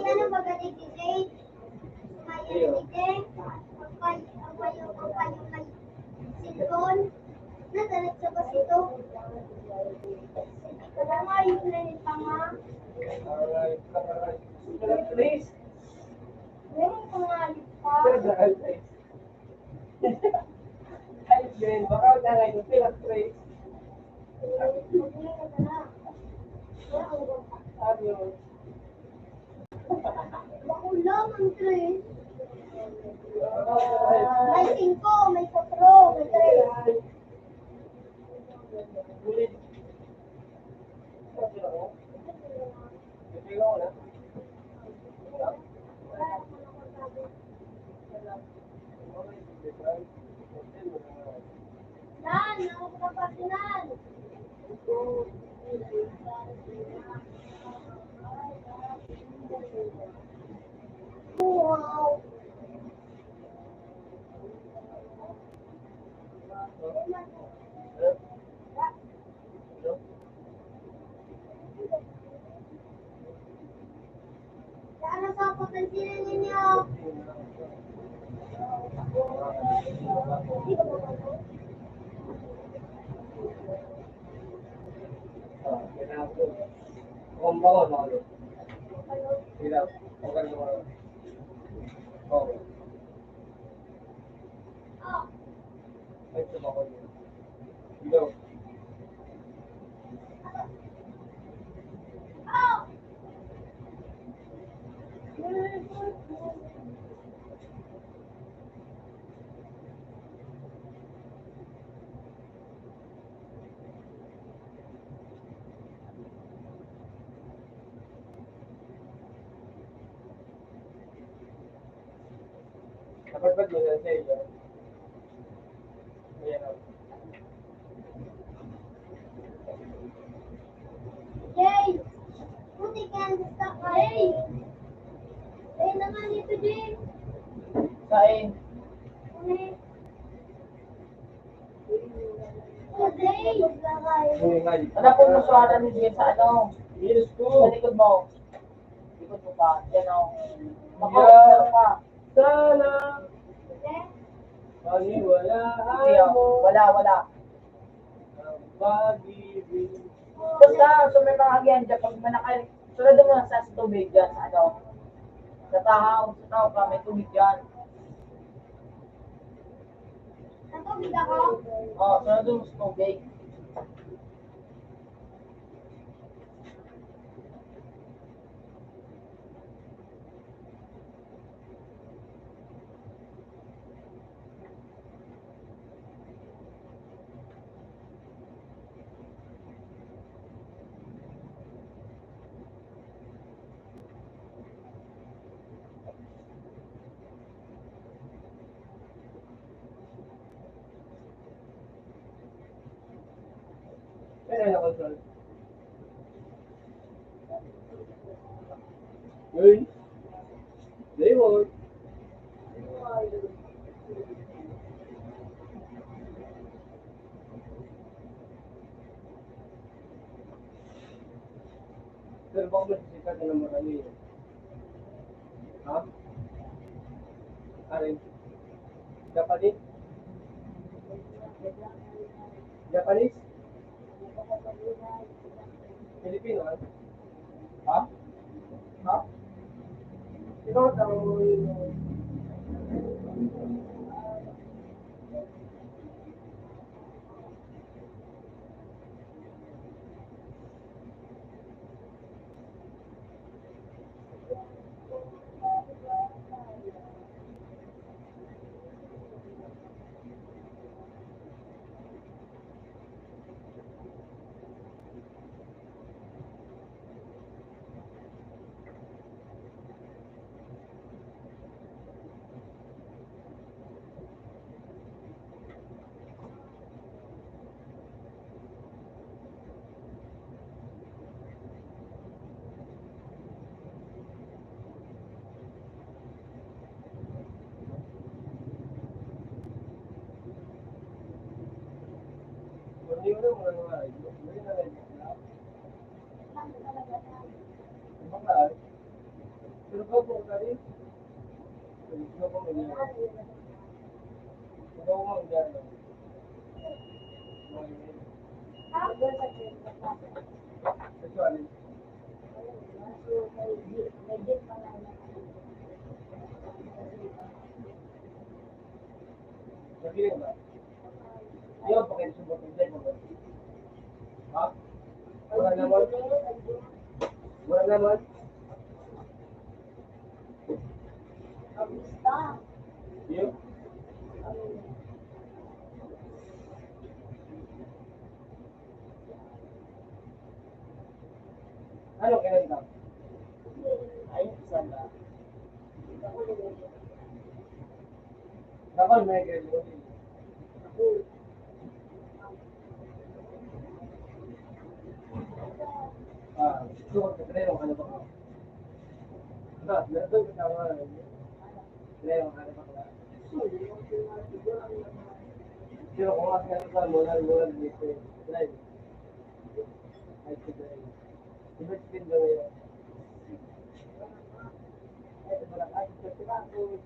ano magaling si Jade? Kaya si Jade? Ang kayo kay Silon? Nadalag sa bas ito? Wala nga yung planet pa nga. Alright. Please. Meron pangalit pa. Ayun, baka na yung pilang trace. Magaling ka na. Sabi yun. Bakulang ang trace. May 5, may 4, may 3. Bulit. Sabi ako. Bibigyan ko na. Nan, ako sa pasinan. Wow. Ano sa papansinan ninyo? Kumbawa na ulit. Hirap. Okay na ulit. Okay. Ay, sumako yun. Go. Dapat ba dito sa iyo? Ayan o. Jay! Puti ka ang gusto ko. Jay! Jay naman ito, Jay. Sain. Jay! Jay! Ano pong nasuara ni Jay sa ano? Minus Sa 2. likod mo. Likod mo ba? Yan o. Ako, Yeah. meron ka. Sana Jay! Hindi paniwalaan o. mo Wala. ang pag-ibig. Basta, so may mga agyan dyan, pag manakay, sunod mo lang sa tubig dyan, ano, sa tahaw ka, may tubig dyan. Natubig ako? Oo, sunod mo sa tubig. Kaya na control. Yun. Day work. Pero baka masisikat na naman ano yun. Ha? Arin. Japanese? Japanese? Filipino, ha? Ha? Ha? Ikaw daw. Hindi mo na muna nga. Hindi na lang. Bakit? Pero kau pun tadi, kau pun dia. Kau pun dia. Kecuali. Lagi enggak? Dia pakai sumber kerja juga. Hah? Bulan naman? Bulan naman? Iya? Ano kailan ka? Ayun, sana. Dapat may kailan. Sukat ka rin ang ano ba ka? Meron ka tama. Rin ang ano ba ka? Pero kung mas meron ka, mula dito. Drive. Ay, drive. Ibig spin lang yun. Ito ba lang? Ay, ito ba ako?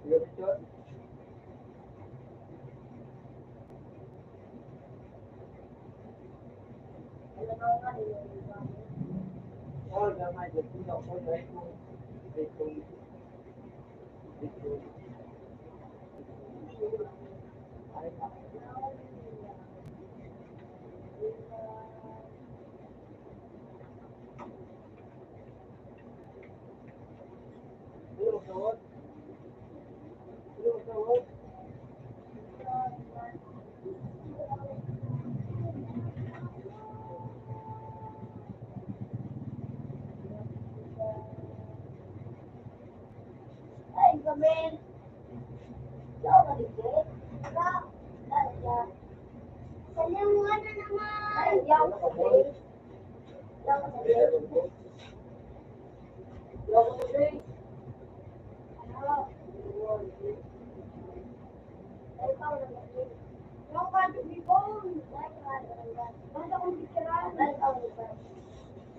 Iya betul. Oh, jangan aja. Tidak, oh, itu. Belum kawat. Belum kawat. Ay, gamin. Jauh dari sini. Sayang mo na naman. Ay, jauh sa sini. Jauh sa sini. Jauh sa sini. Ano? Ay, ikaw na gamin. Yung kanto bibong. Ay, basta kong pikiran. Ay, ikaw na gamin.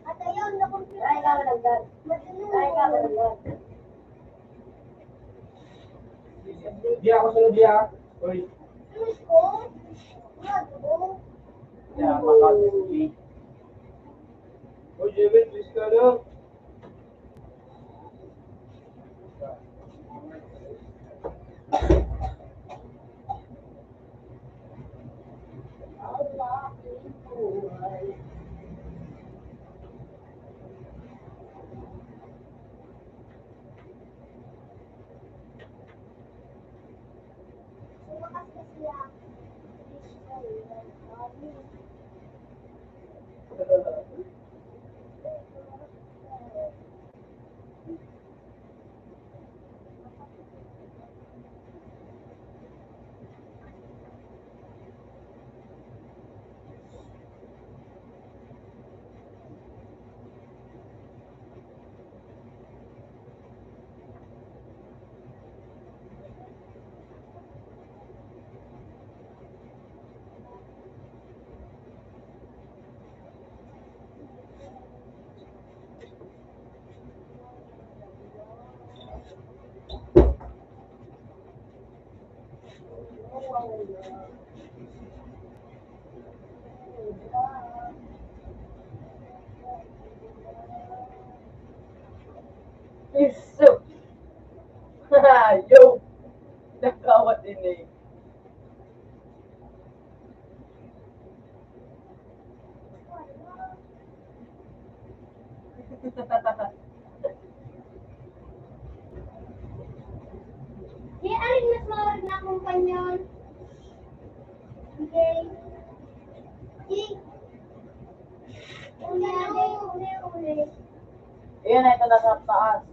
At ayun, nakumpira. Ay, ikaw na gamin. Ay, ikaw na gamin. Dia ako sunod dia. Oy. Please ko. Ano ko? Ya, makasih. Oh, Jimmy, please ka na. Allah buhay. Sumakas kasi ako. Please ko. Iso. Yo. Nakawat ini. Di alin mas mawag na kumpanyon. Okay. Di. Uli. Ayan na ito nasa taas.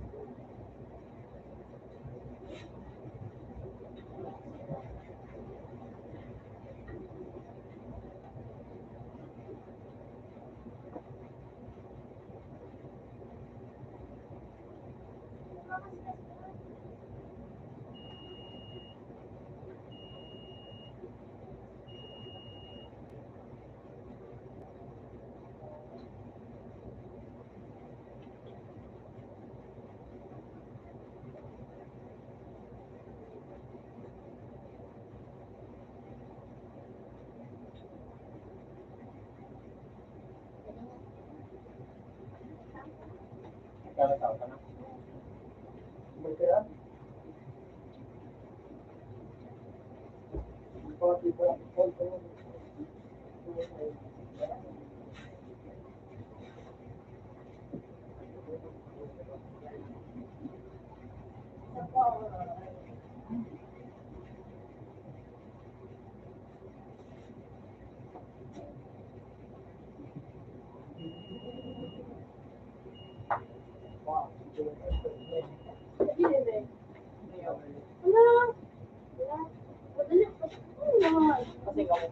Kaya tao ka na. Magkira? Kasi kamo.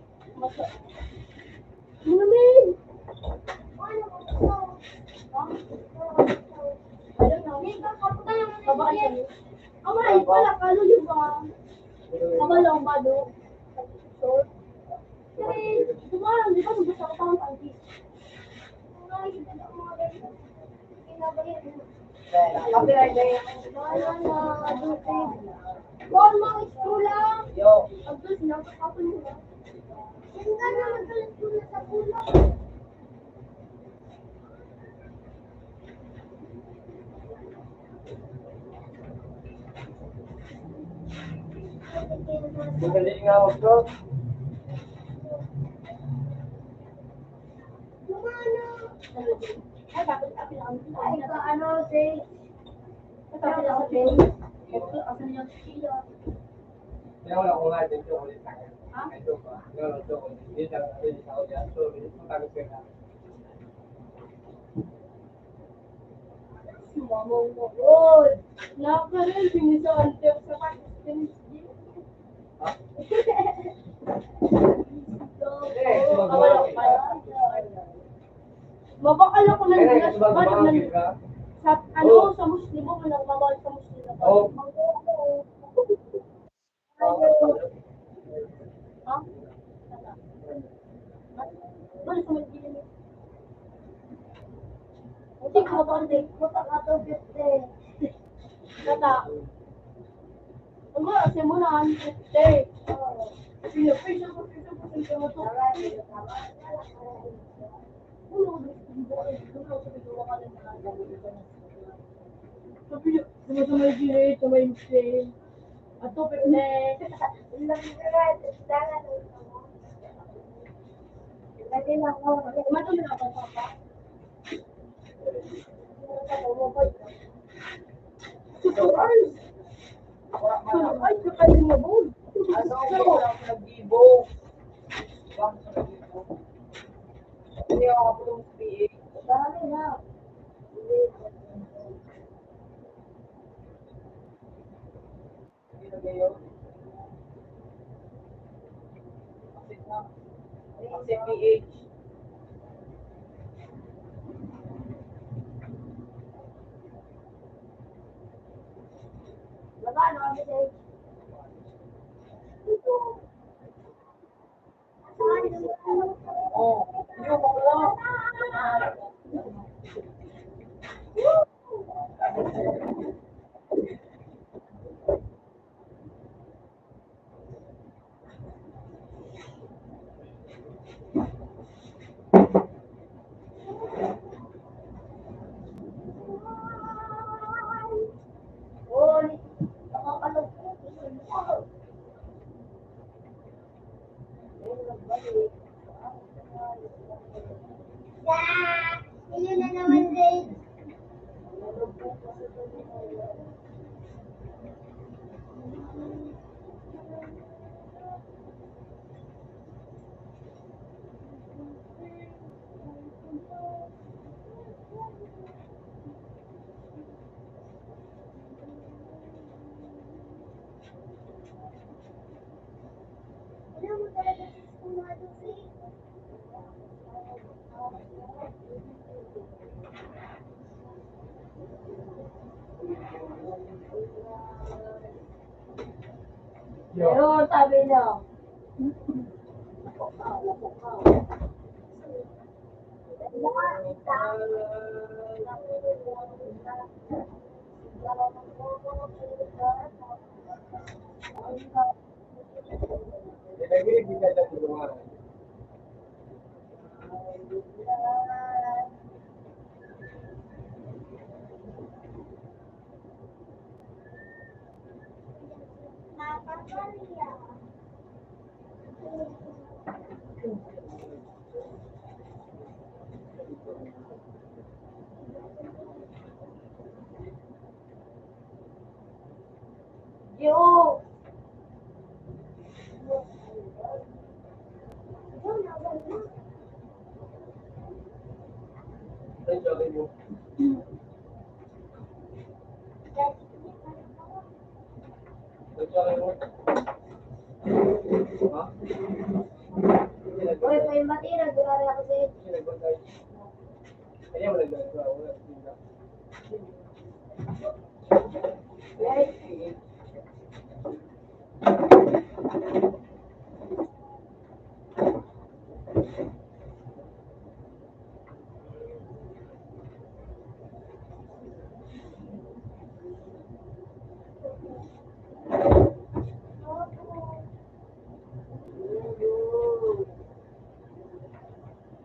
Copyright na yun. Yo. Magaling nga ako, bro. Kaya wala ko nga dito ulit sa akin. Ito pa. Ito ko. Hindi ako dyan. So, matagos ko na. Mabakal ako ng Kaya bilas, ito ba bakit mga nan- ka? sa ano sa Muslim ako nang mabawal sa Muslim na Oo. Ha? Ano sa Muslim? Hindi ko ba din ko ta ato biste. Kata. Ano kasi mo na ang biste. Pino pino ko pino to. Sumay gilid, sumay biste. Ato biste. Lagi lang ako. Mato na ako pa. Ay, kakay mo ba? Ano ako lang nag-gibo. Bang sa nag-gibo. Hindi ako kapulong sa PA. Dami na. Hindi na kayo. Kasi na. Kasi PH. Magkano ang message? Oh, yung mga Oy, nakakalungkot. Yun na naman din. Ano mo talaga sa skumado, Faith? Pero sabi niya, Nagbilig din tayo sa tulungan. Yo! Ay, sabi mo. Ay, sabi mo. Ha? Uy, may matira, durari ako sa Kasi nagbantay. Kaya wala nagagawa, wala tinda.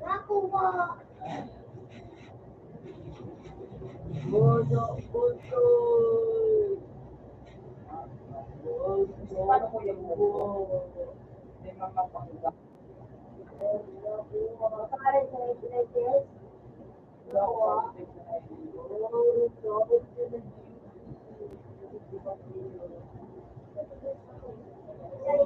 Nakuha. Bodo, bodo. Paano ko yung may mga pakita? Pare sa 89 years. Nakuha. Ay,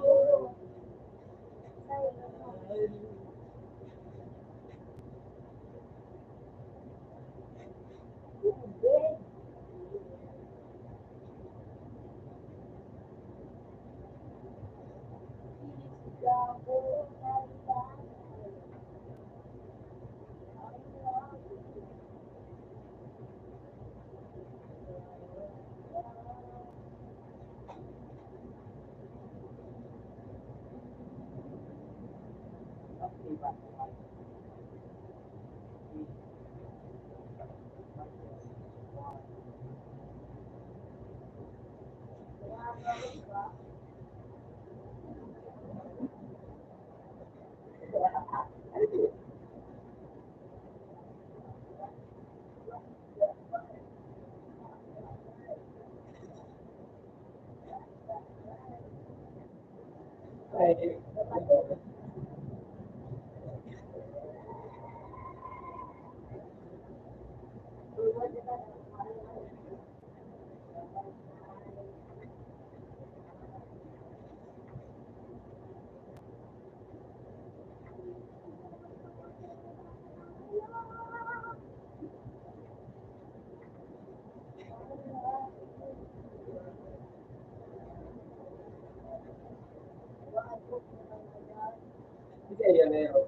hindi yan na yun.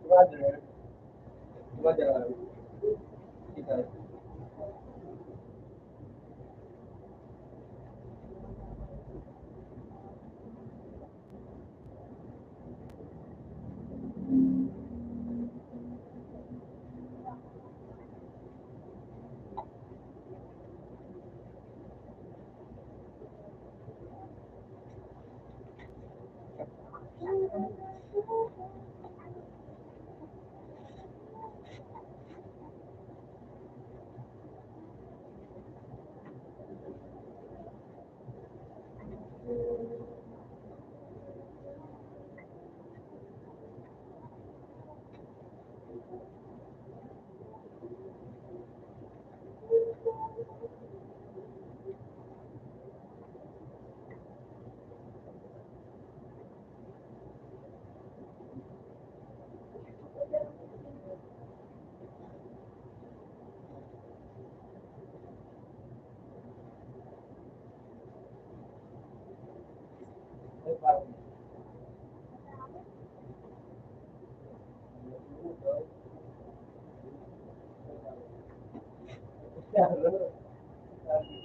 Brother. Brother. Kita. Ay, parang. Yeah,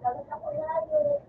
Tapos ako lalo.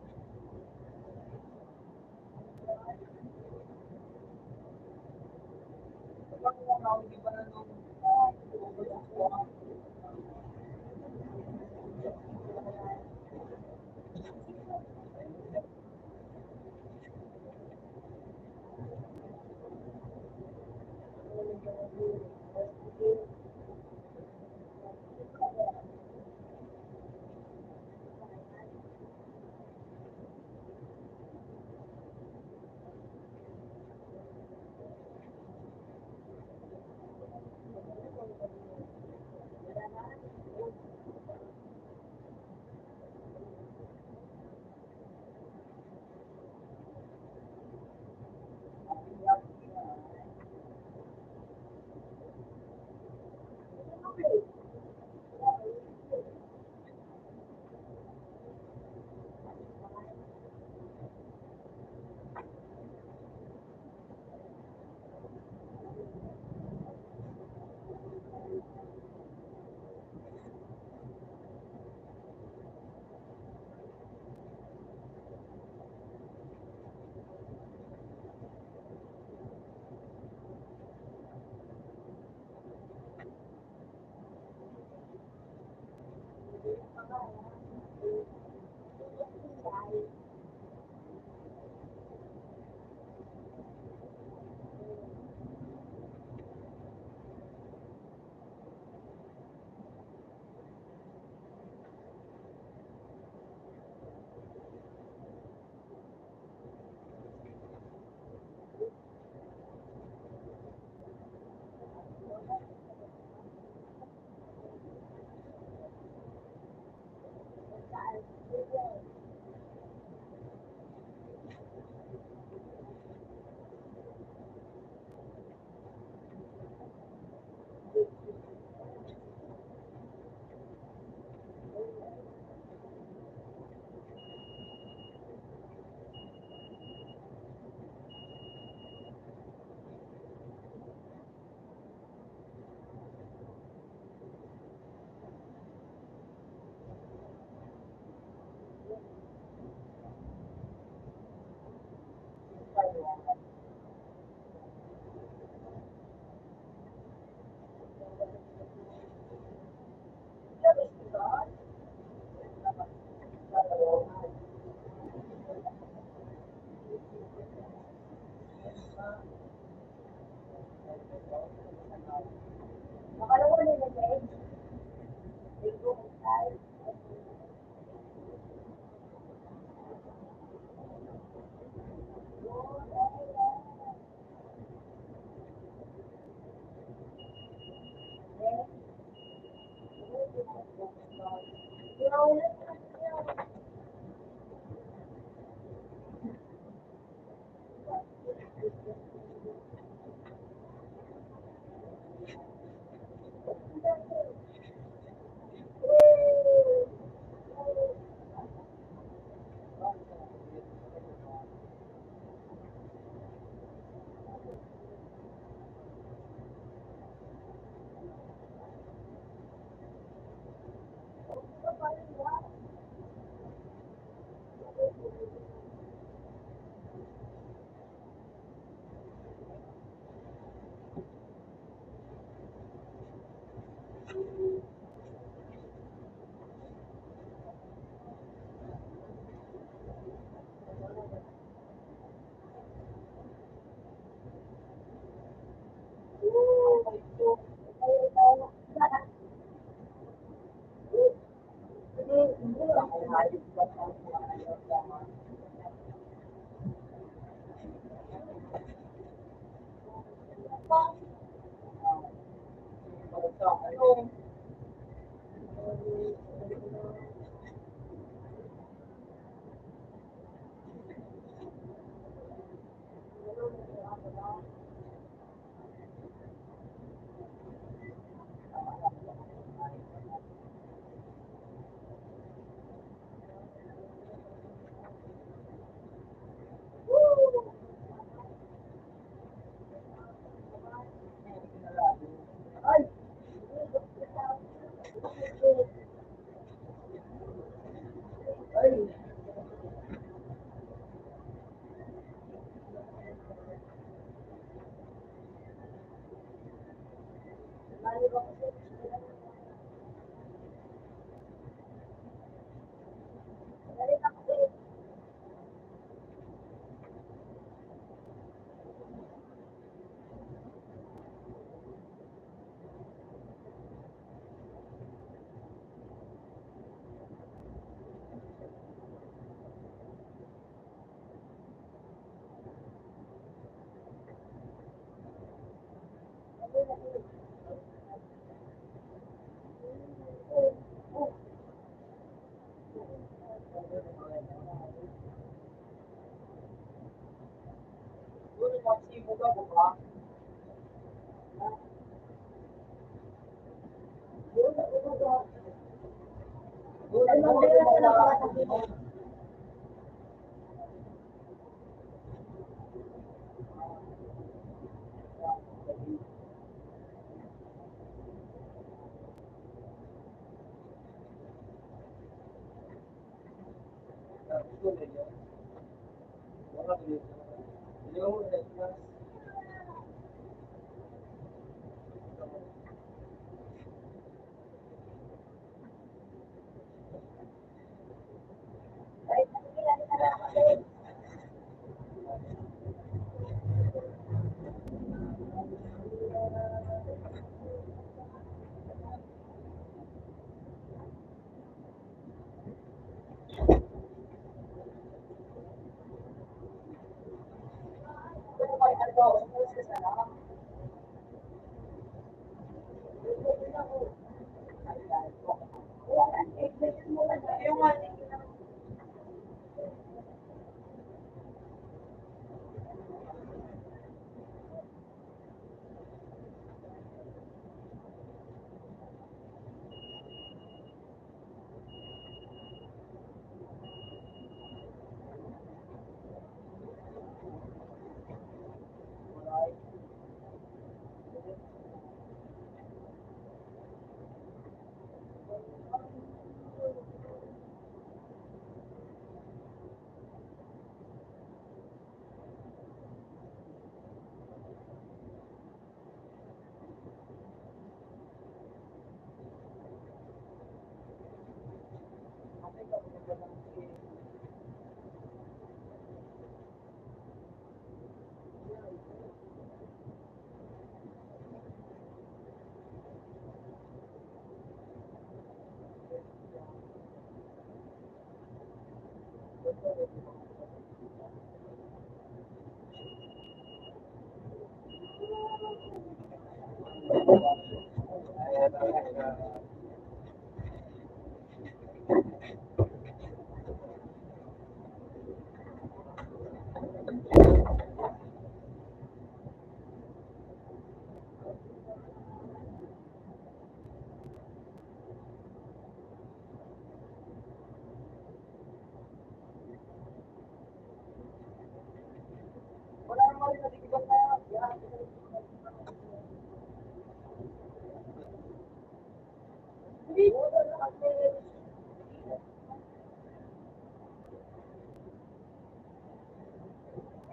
Hindi.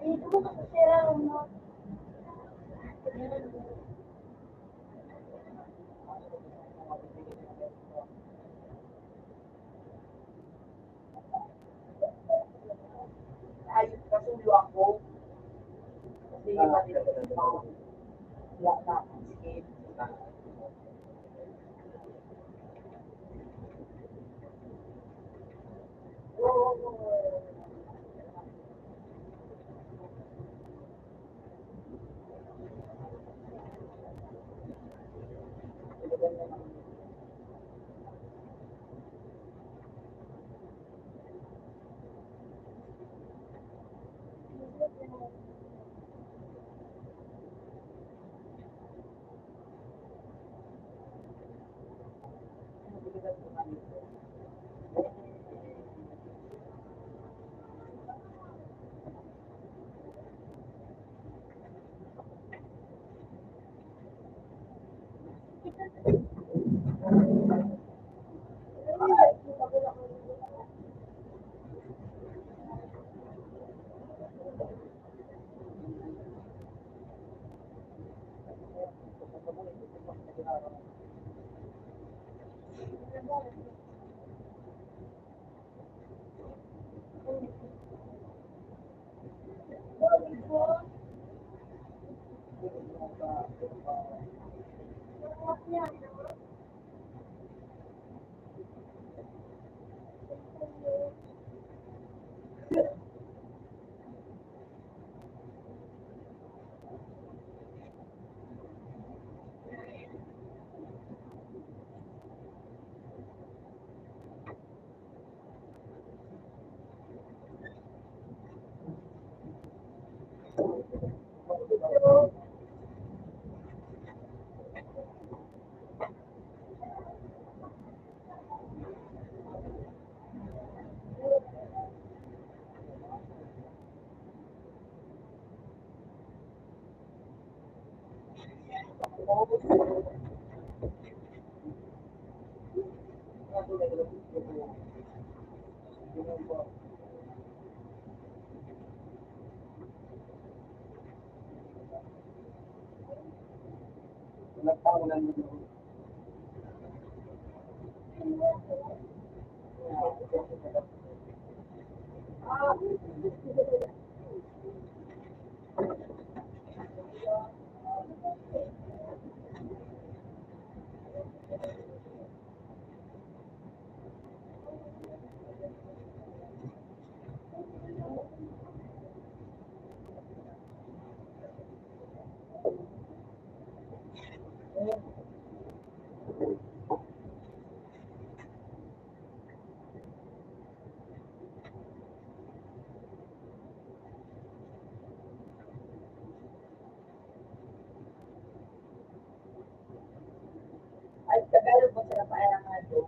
Dito mo kasi sira mo. Ayos kasulo ako. Kasi pati wala na akong skin. Nagpangunan mo. Ay, Tagalog mo sila pa ang ano.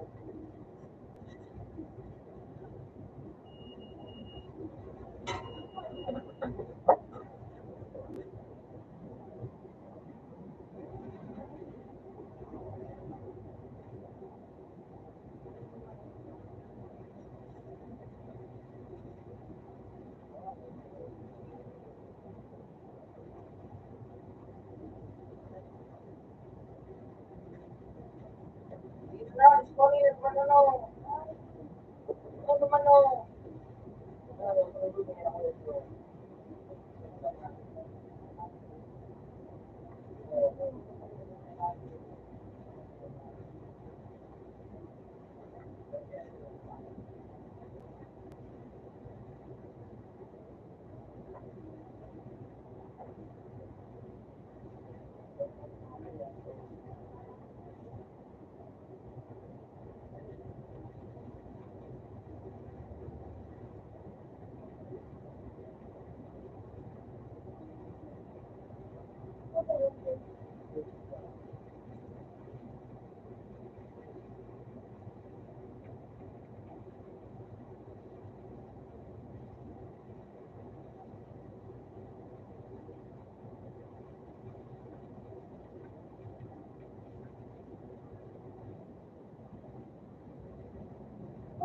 Na, sorry, ano, ano man o.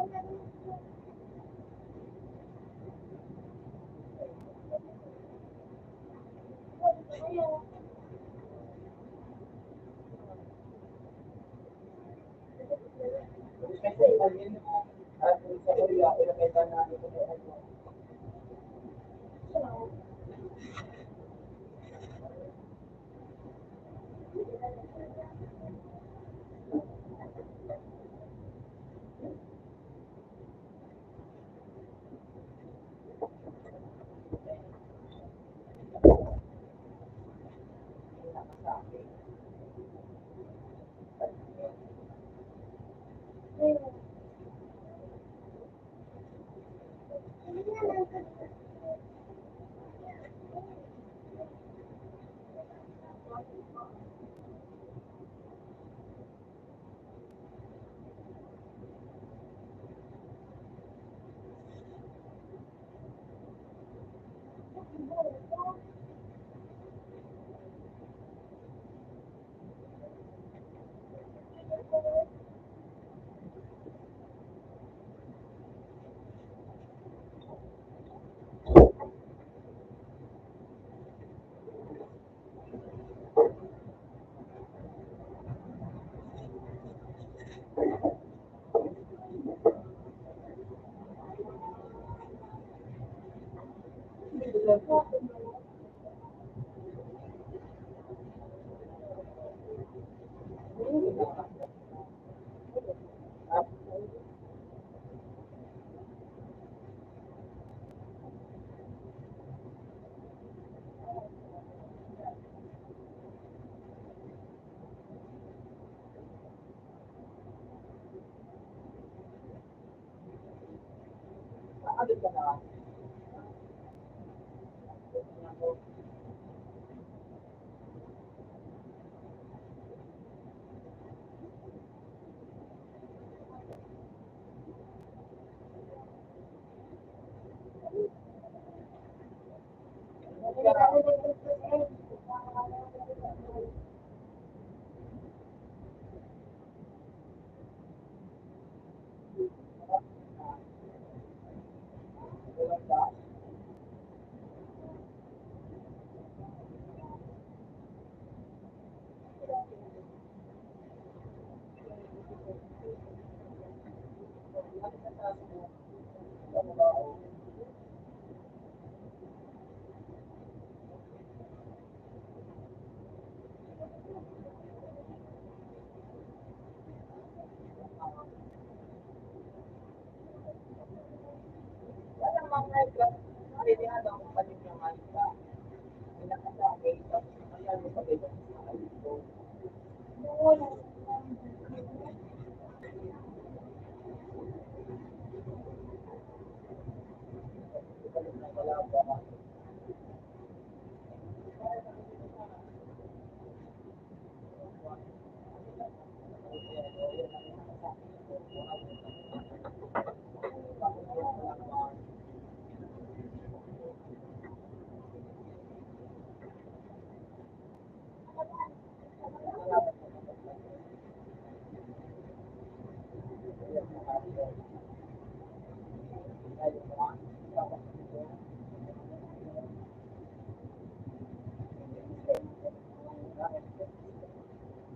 Kasi alin at sa Korea, ilagay ba namin kung ano. Agad ka na. Mga pwede ano, paninyaman ka. Pinakasabi, tapos ayan, may pagkakas na kalito. Wala ba?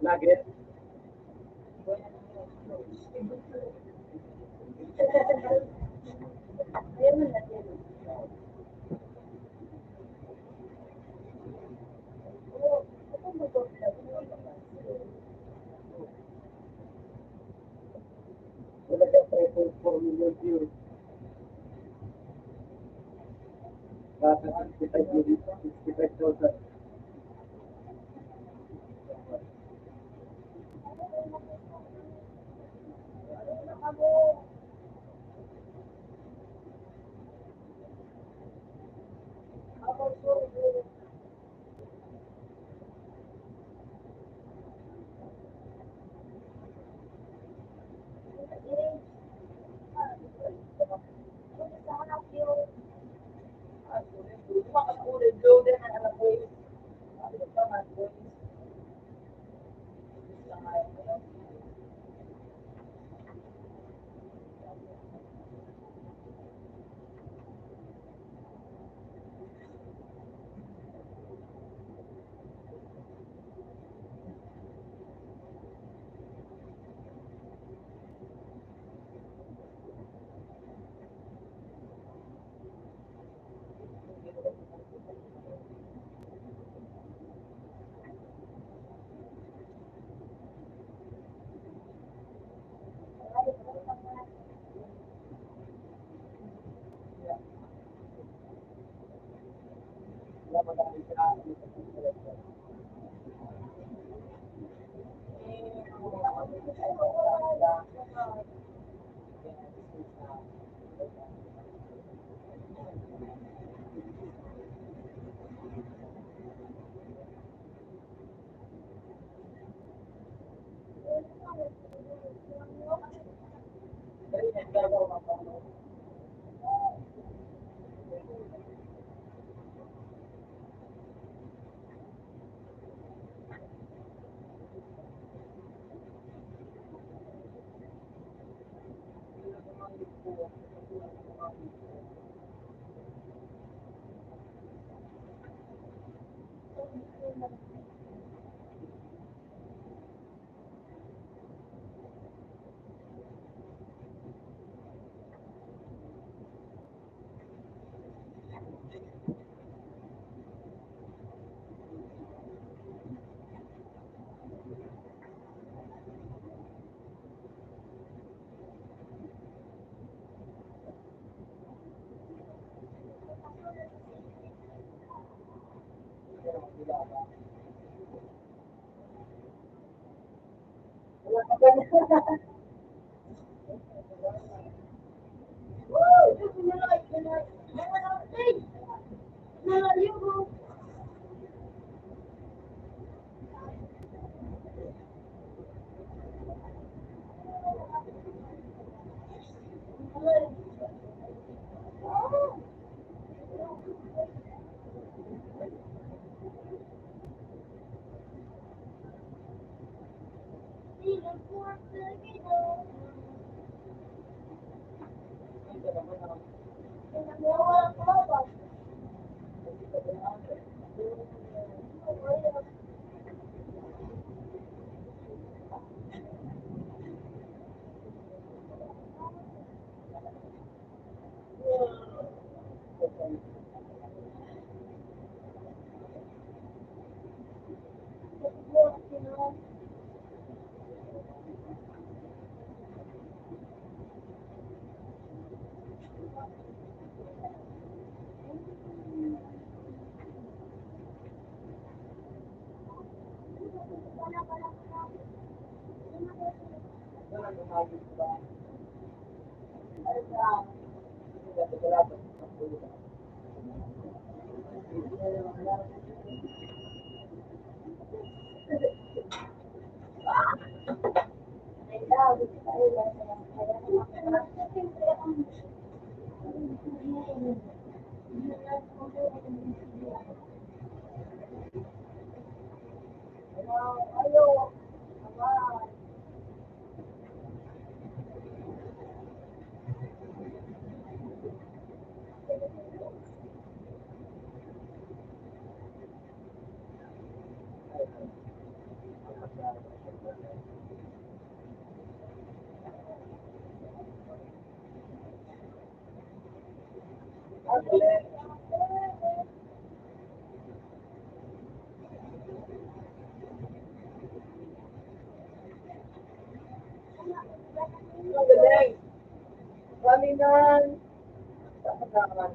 Lagi. Wala siya 3.4 million views. Nasa 65,000. madami siya. Galing. Galingan. Saan?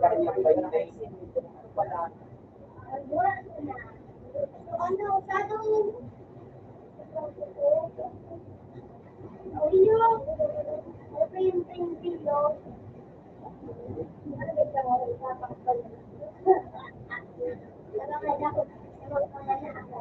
kanya ba yun? Ano pala? Ano, saan oh, yun. Ano ba yung pilo? Ano ba ito? Ipapakapal. Ano kaya ako? Ano kaya ako?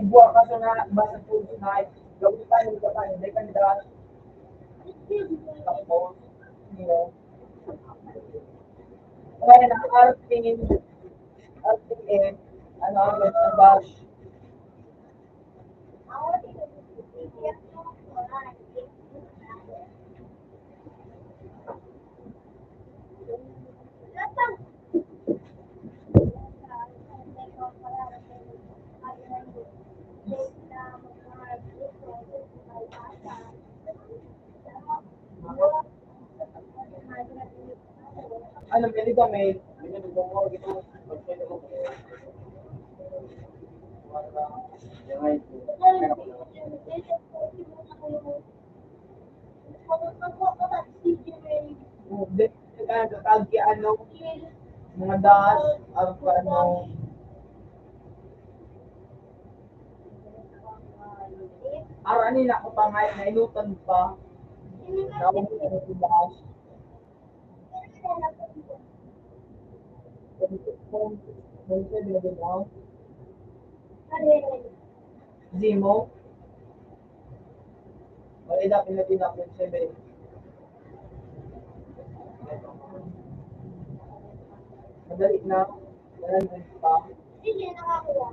Buah kaso na basa po na gawin pa ng kapan, may kandidat. Tapos, ngayon ang RTN, ano, agad ang dash. Ano, pwede ba may mo ito? Kagi ano, mga dash, ano, aran Kanina ko pa nga, nailutan pa. Tawag ko sa bukas. Zemo? Malina, pinapinak yung 7. Madali na. Walang rin pa. Sige, nakakuha.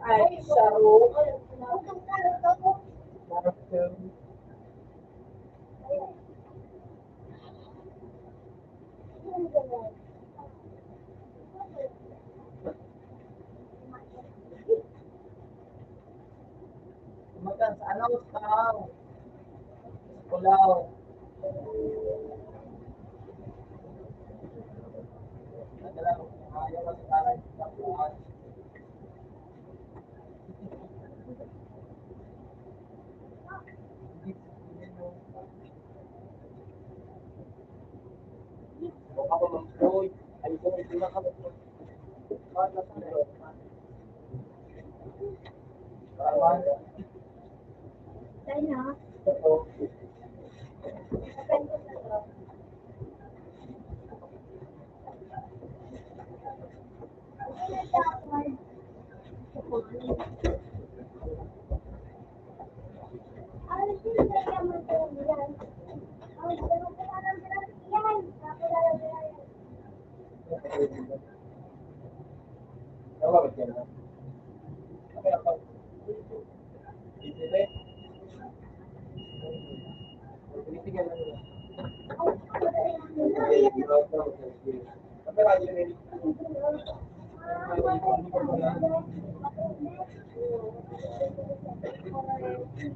Ay, saro. Huwag kang sarap ako. Marap term. Magan sa ano sa Pulaw. Nadala ko ayaw na sa taray sa buwan. Ako mag-floyd. Ay ko hindi na kami. Para sa ano? Para Dahil na, ito. nakan ko sa to. Ay, sino na yung magpapagalan? Ay, pero parang yan. Kapag-alagayan. Tama ba yan? Okay, ako. Isipin. Pinitigan lang nila. Tapi lagi rin.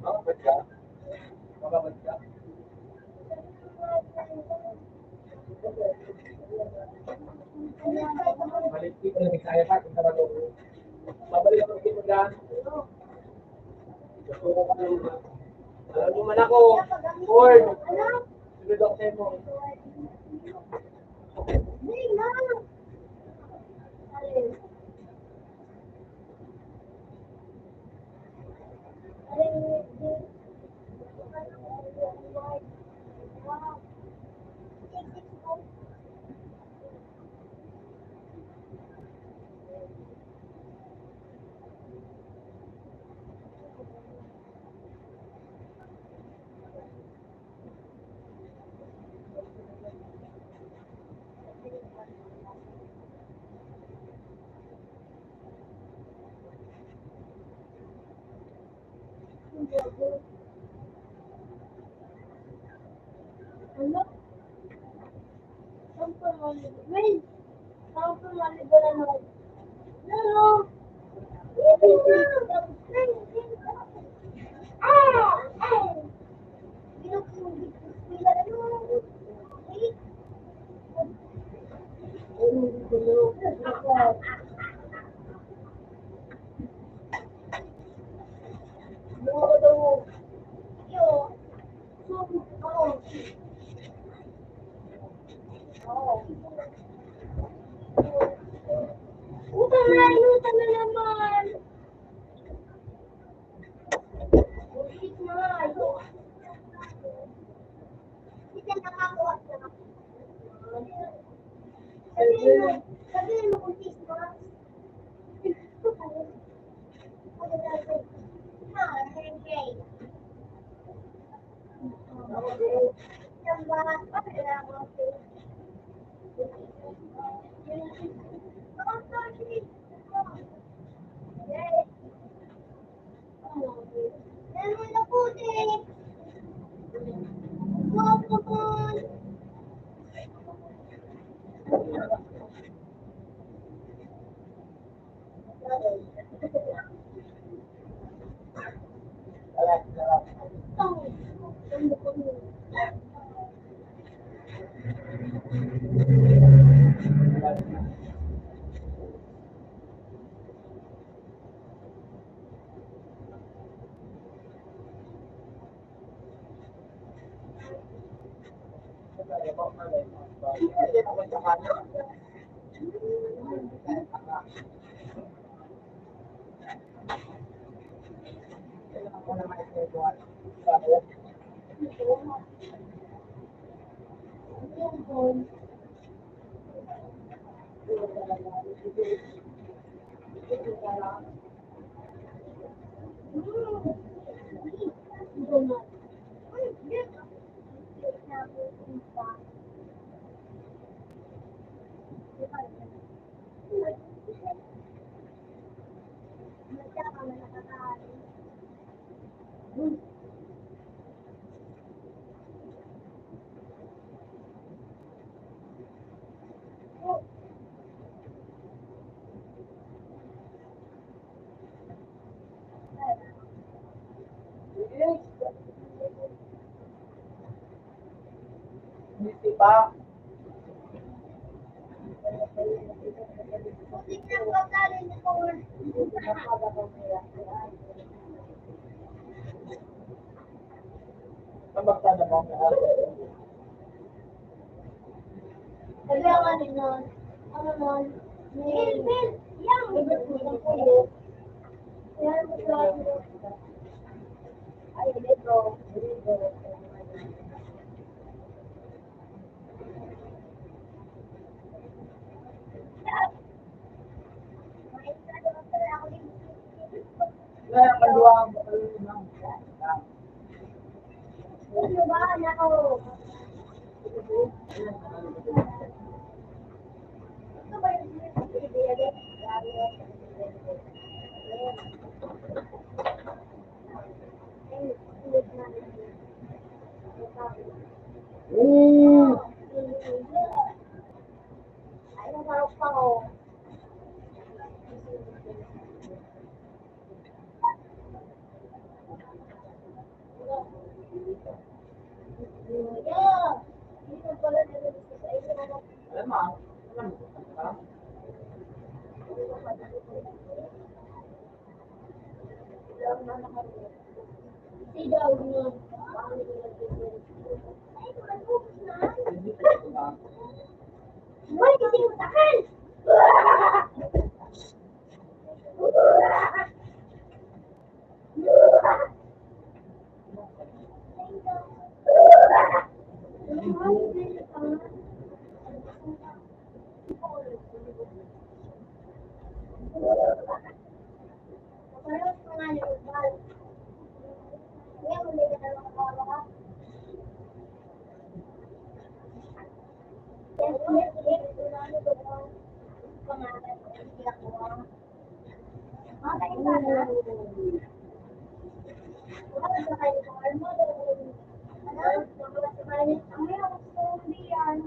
Makabad ka? Makabad ka? Balik dito na saya pa kung sarado. Babalik ako dito dyan. Gusto ko ka lang. Alam mo man ako. Ford. Sunod ako sa'yo mo. Hindi na. Alin? Ano? Saan pa maligo? Wait! Saan pa maligo na naman? No! Ah! Ah! Binukungit ko sila. Ano? Wait! Buka daw. Yo. Utang na naman. Bullshit na. Hindi nakakuha na. Sabihin mo kung Christmas. Kailangan ko naman ito. Hindi pa. Kabagsada mo ang Sabi ang ano nun, Bill, yang, yan, ay, dito, Meron kaluwang ng ano ba, nako, ito ba yung ay, masarap pa ko. Yeah. Dito pala nilabas sa iyo. alam mo, alam mo, Si daw niya. Ay, malubos na. Boy, kasi yung takan. Parang pangalan ng bal. Kaya muli ka na nakakawa ka. Yes, yes, yes. Ano ba ba? Pangalan ko. Hindi ako. Ay, sana. Wala sa kayo ng armo. Ano? Wala sa kayo. Ang may ako sa hindi yan.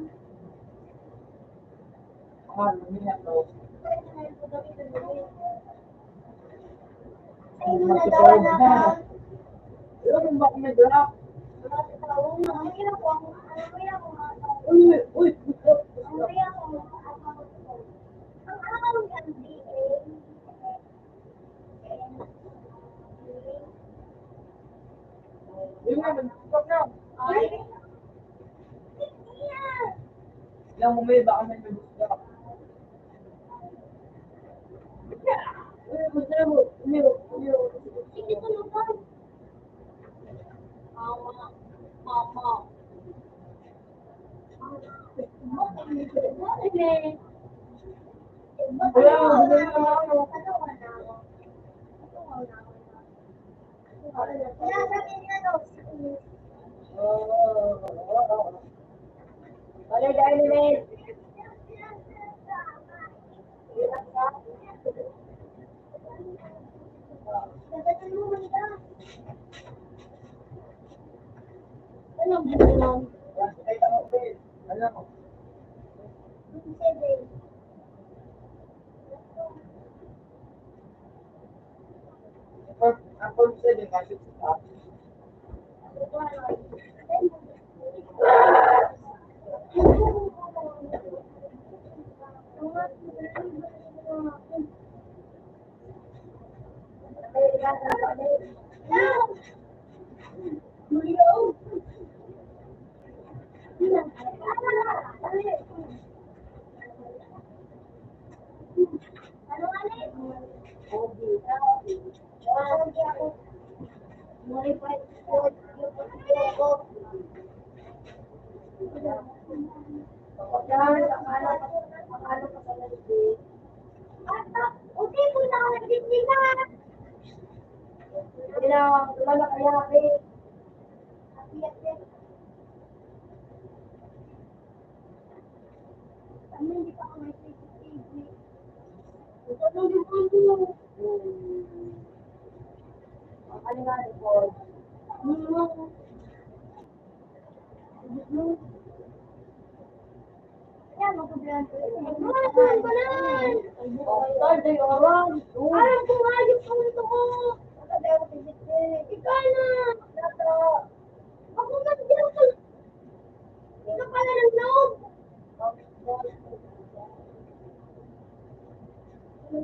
Ay, nadawa na ka. Yung ba kung may drop? Uy, yung nga, mag-stop na. Yung may baka may mag-stop. Wala dahil nila. Alam mo lang. Ay, ano, Bill? Alam mo. Ako sabi kasi sa Qualified po yung ko. Yan, akala ko sa nalibig. Uti po na ako nagsisimba. Hindi na, wala kaya rin. Kami hindi pa ako may CCTV. Ito lang din po ito. Ang kalinga report. Yan, magpabilan ko. Saan ba nan? Third day oral. Alam ko nga yung punto ko. Sabi ako CCTV. Ikaw na. Dato. Ako nga dyan. Ikaw pala ng loob. May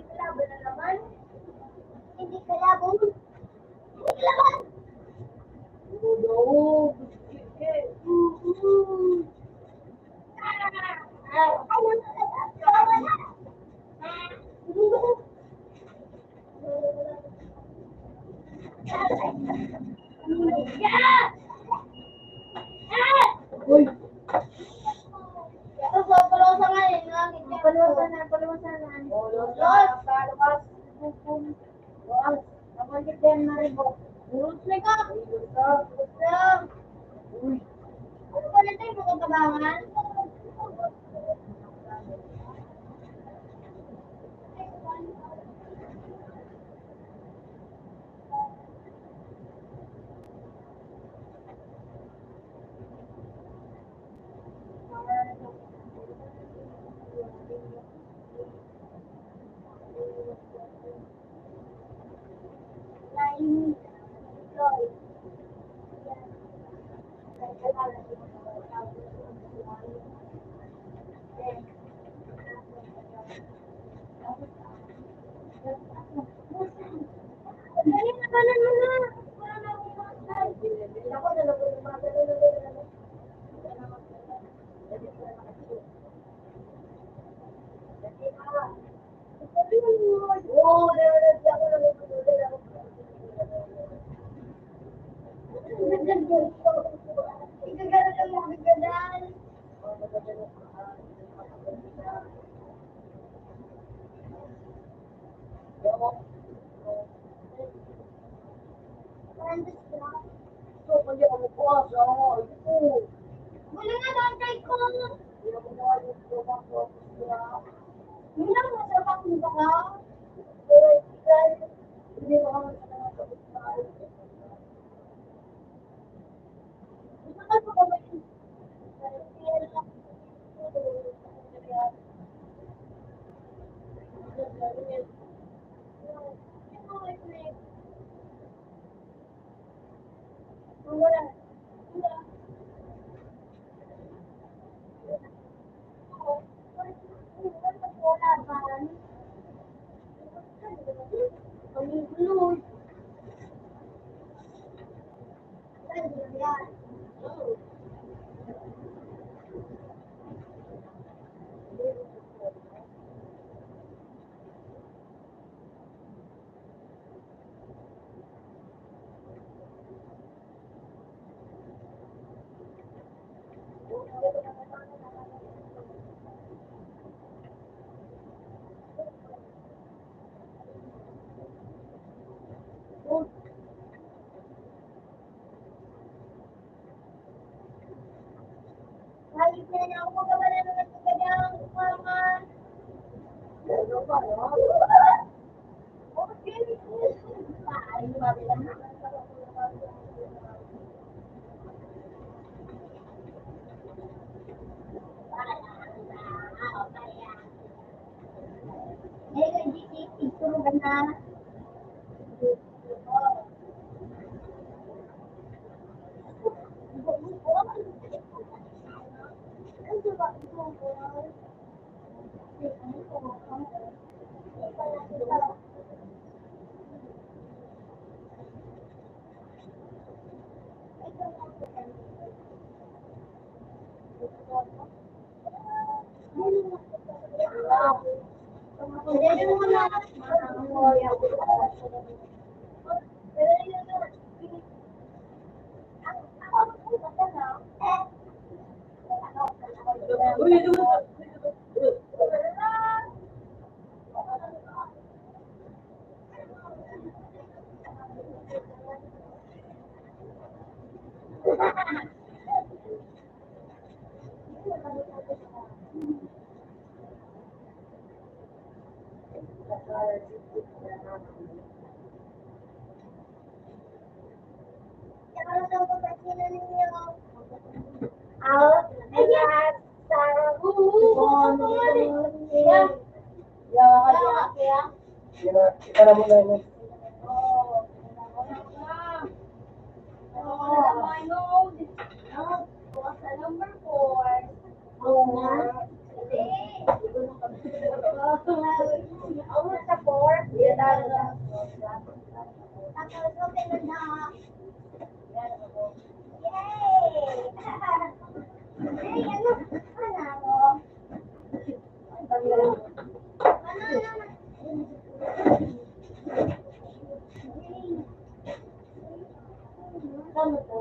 kalaban na naman. Hindi kalaban. Hindi kalaban. Oo. Uy. Ulos na. Kalabas. Ulos. Nabanggit din na rin po. Ulos na. Uy. Ano ba na tayo mga kabangan? Dali na kanan mo na. Wala na akong makasal. Ako na lang po yung mga Oo, nalalabi ako na may pulutan ako. Igagano lang mo bigadan. So, kaya ako po asa. Ito. Wala nga tatay ko. Hindi ako nakayos ko mga po. Hindi na ako masarap akong baka. Pero ikay, hindi mo kami sa mga kapitbahay. Gusto ko pa ba yung wala. Hayop na niya ako magawa na naman ng kanyang umaman. Ano ba, no? Okay. Ay, mabila na. Eh, itulungan na. Hindi mo na. Uy, ito. Kita na muna yun. Number 4. Sa 4. Tapos, okay na na. Yay! Hey, ano? Ano? Ano to?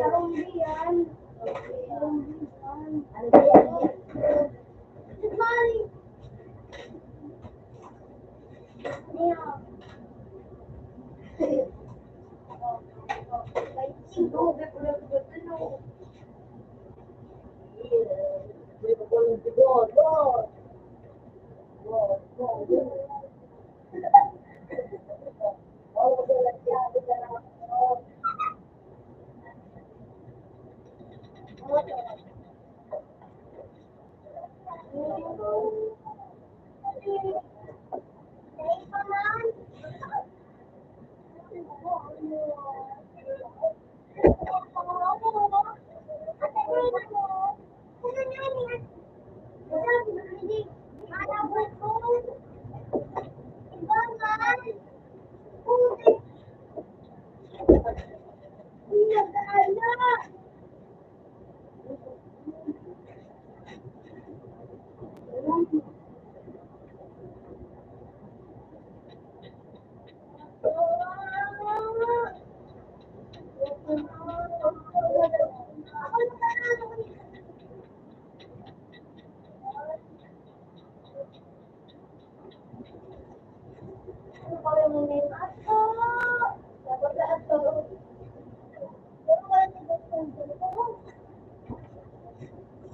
Rumbi yan. Rumbi yan. Ano ba yan? Mali. Niya.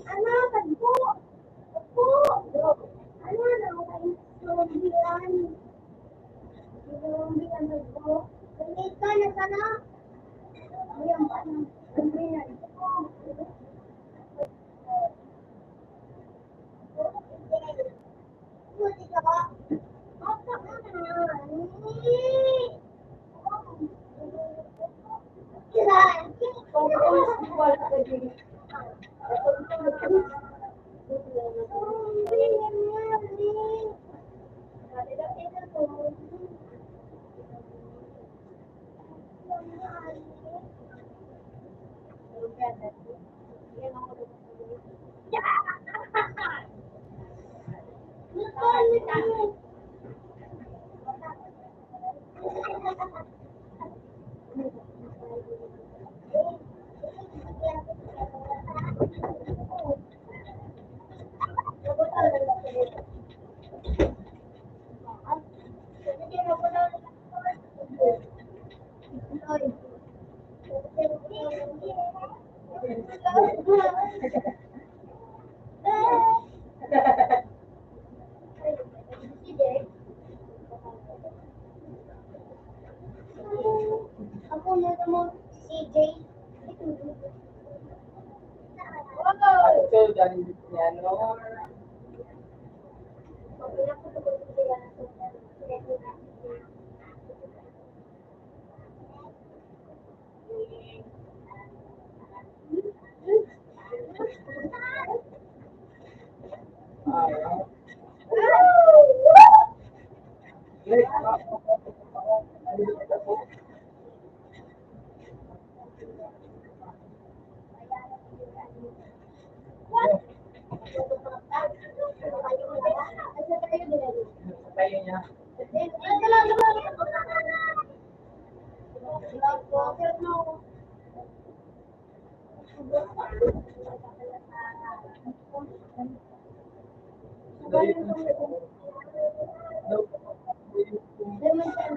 Ano, tagpo? Tagpo? Ano, lumbian? Lumbian tagpo? Lumbian ka na sana? Ayan ba na? Lumbian. Buti ka ba? Basta ka na. Ako na naman si CJ. Ito, galing yan, no?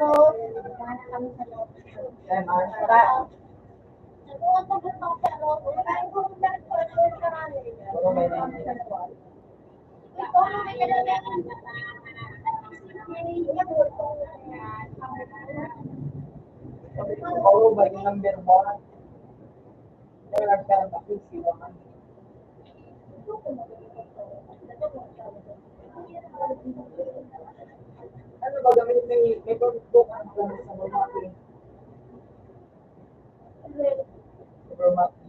loob. Mana kami sa loob. Kaya mga saka, Nagpapagod ako sa loob. Kaya ko kung bakit ko ito yung karami. puro may nangyayon. Ito, may kailangan. Sabi ko, puro ba yung number 1? Wala siya ang pakisiwahan. Ano ba gamitin may pagbukan ko sa Burmaki? Sa Burmaki.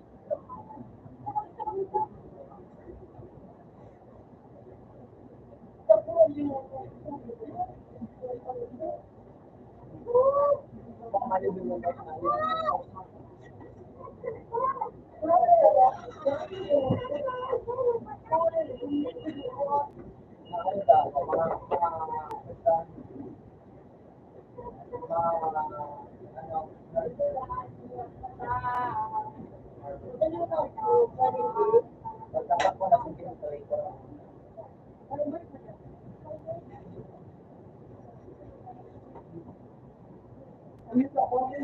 Baka malibig mo ba? Nakakita ako, mga pagkakak ko na kung tinutuloy ko. Ano ito ako? Ha?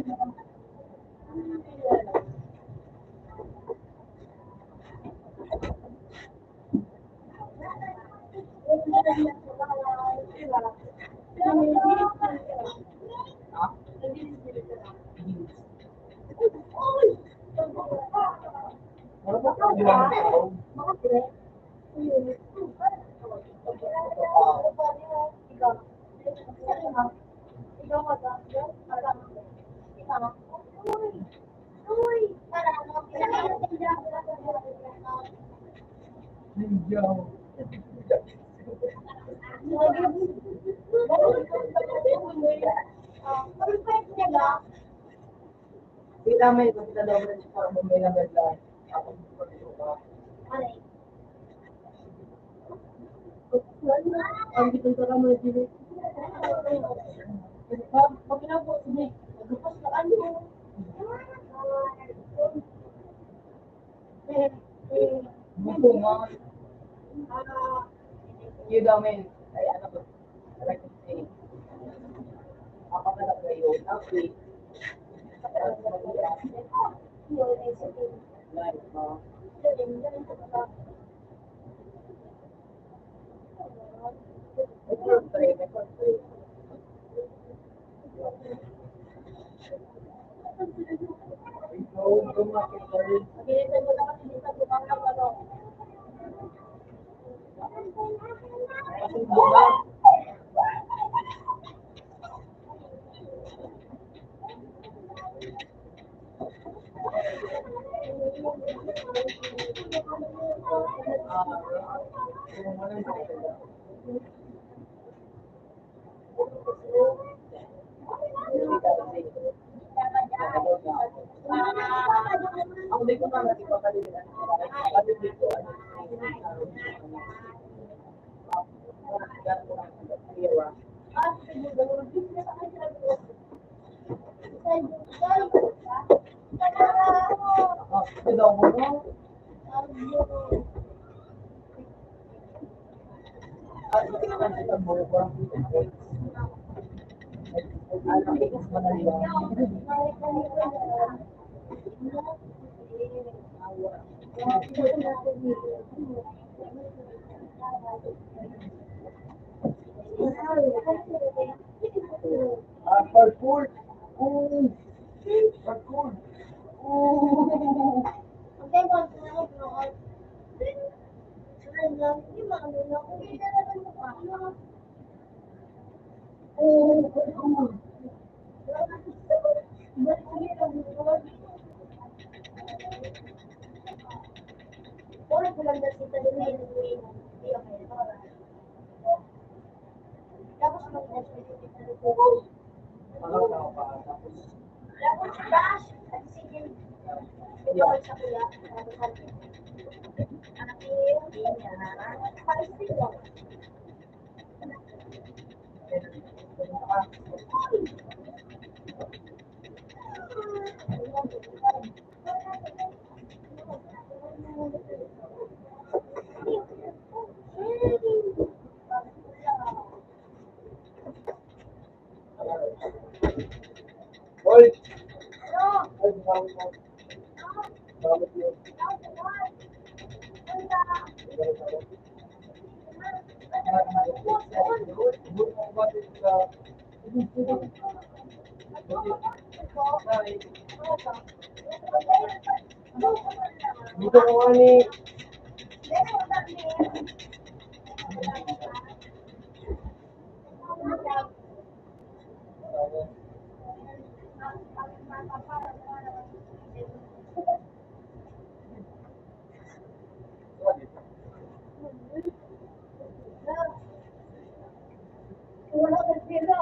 Ano ba ito? Di lang ito? Ninja. Kita may kung kita daw rin sa may number lang. Ako ang bitong ka mo dili. Pag ginagawa sige. Gupas na ano. Buko nga. Yun daw men. Ay ano ba? Like to say. Apa ka na kayo? Okay. Like, may portrait. Ikaw, gumakit ka rin. Kasi bunga. Kung walang nakikita. Ako di ko na natin pakalimutan. Kasi dito, ano, ito daw mo no? Hindi ka naman sa buko. Ano, ikas mo na lang. Parkour. Parkour. Hoy! Ano? Ay, bakit mo? Bakit yun? Dito ko nga ni... Wala ka sila.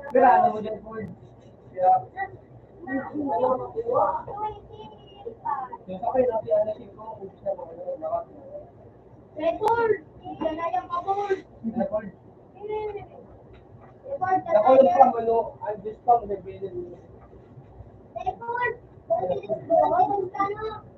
Kailangan mo dyan, Ford. Kaya, yung sakay natin, ano, ko, kung siya mo, ano, lakas mo. Record! Yan ay ang kabul! Record. Record! Nakulog pa, ano, ang just pa, nag-bilin mo. Record! Record ka na!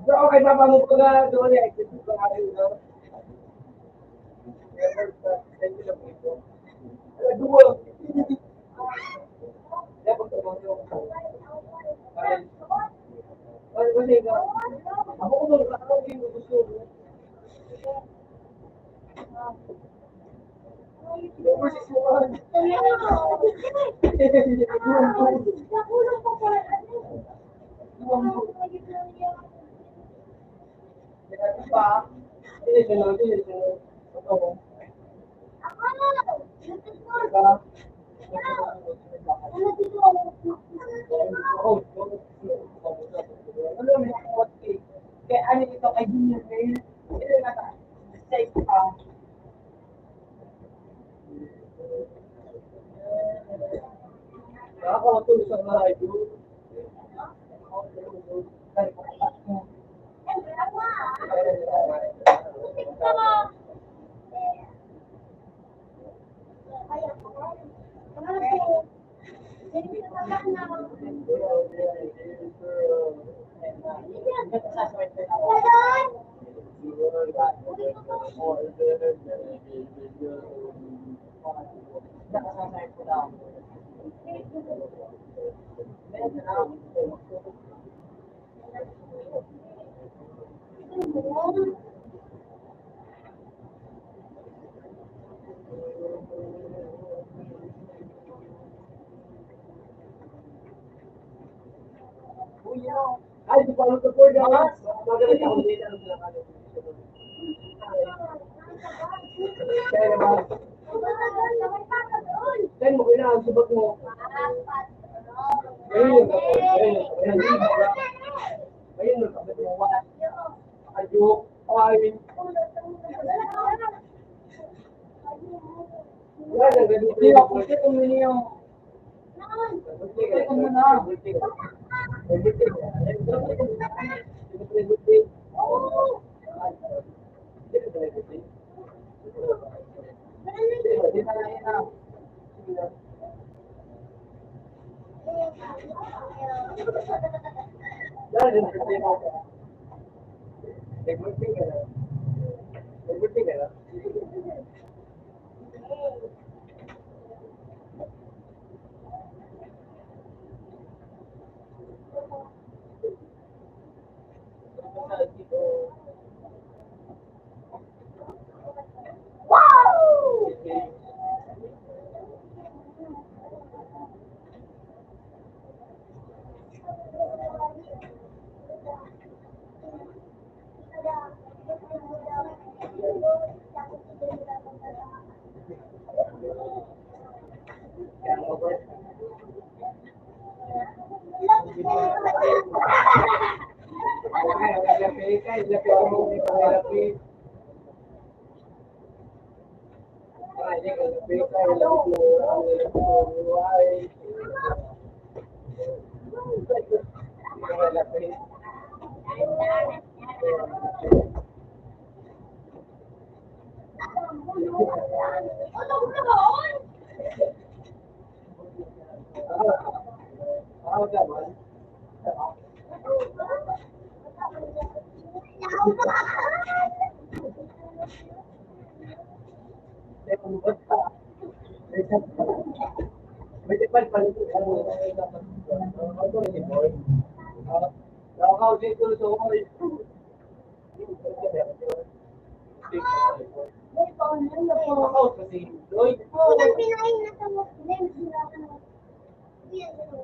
Bro, kay papa mo po na doon eh. Exit ko nga rin, no? Thank you lang po. Duwa. Dapat ko Ay, kasi ka. Ako ko doon, ako yung gusto ko. Versus mo ka. Nakulong pa pala. Pa. Hindi siya lang, hindi siya lang. Ako. Diba? Ano may kuwat eh. Kaya ano ito kay Junior Mail? Ito na ta. Safe pa. Nakakawatulog sa mga ito. Nakasasayang ko lang. Medyo na. Uy, yun. Ay, di pa ako po dyan. Magalit ako dito. Ano sila kagad? Kaya naman. Kaya mo kailangan subot mo. Ayun yung kapit. Ayun yung kapit. Ayun yung kapit mo. Ayun. Ayun. Wala nang ganito. Hindi ako kasi tumili yung... Ito mo na. Hindi na lang yan na. Unang pinain na sa Muslim, sila ka na. Yan, ano.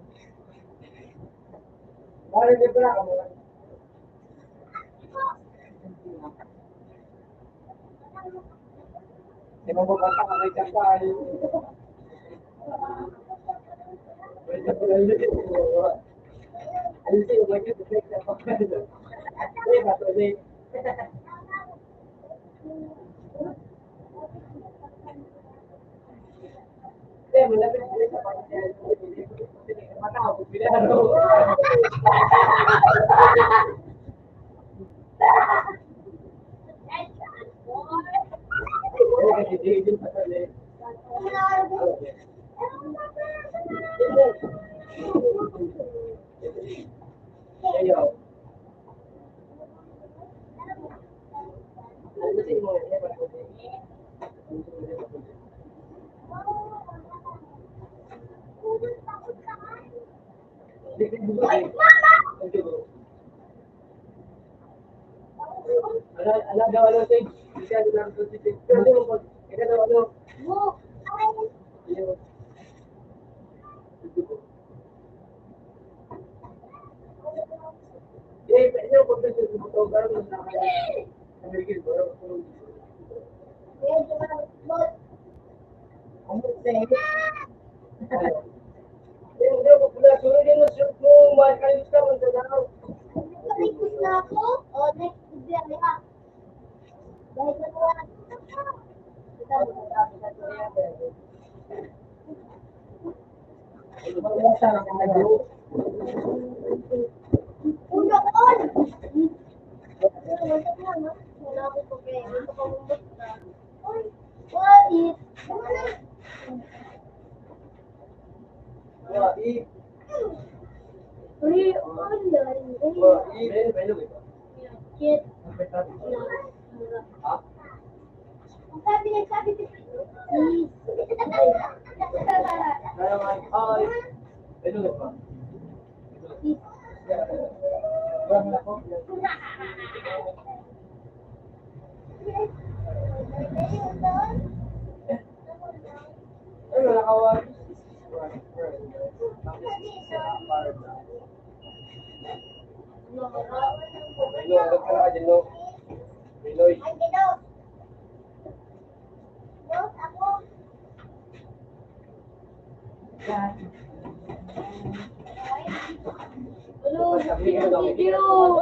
Kapit na ako. O, next bibiyahe ka. Dahil sa mga... Una on! Wala ko pa kaya. Gusto ko bumusta. Uy, what is... Uy, online. Kit. Nagsabi si please. Kaya nga, ay, ano na pa? Bang ako? Ay, wala ka wa. Hello, agad ka na dyan, no? Pinoy. Ay, Diyos. Diyos, ako. Hello, video.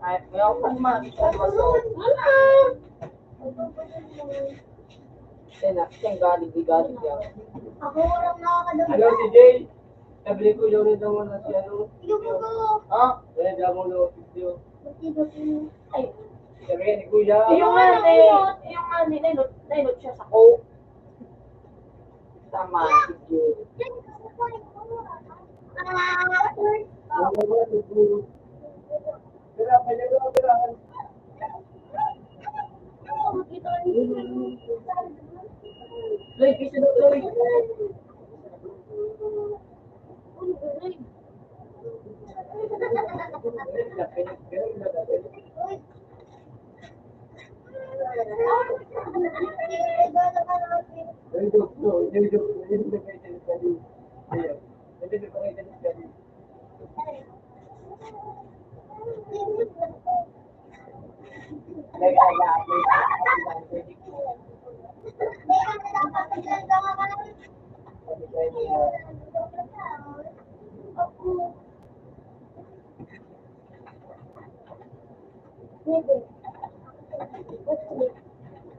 Ay, kaya ako naman. Siyang galing yan. Ako walang nakakadami. Hello, si Jay. Sabi ko yung rin naman na si ano. Yung ko. Ha? Wala dyan mo na video. Ay, Sabi ni Kuya. yung nga ni nainot siya sa Tama, sige. Pera, pera, pera. Loy, piso na, Loy.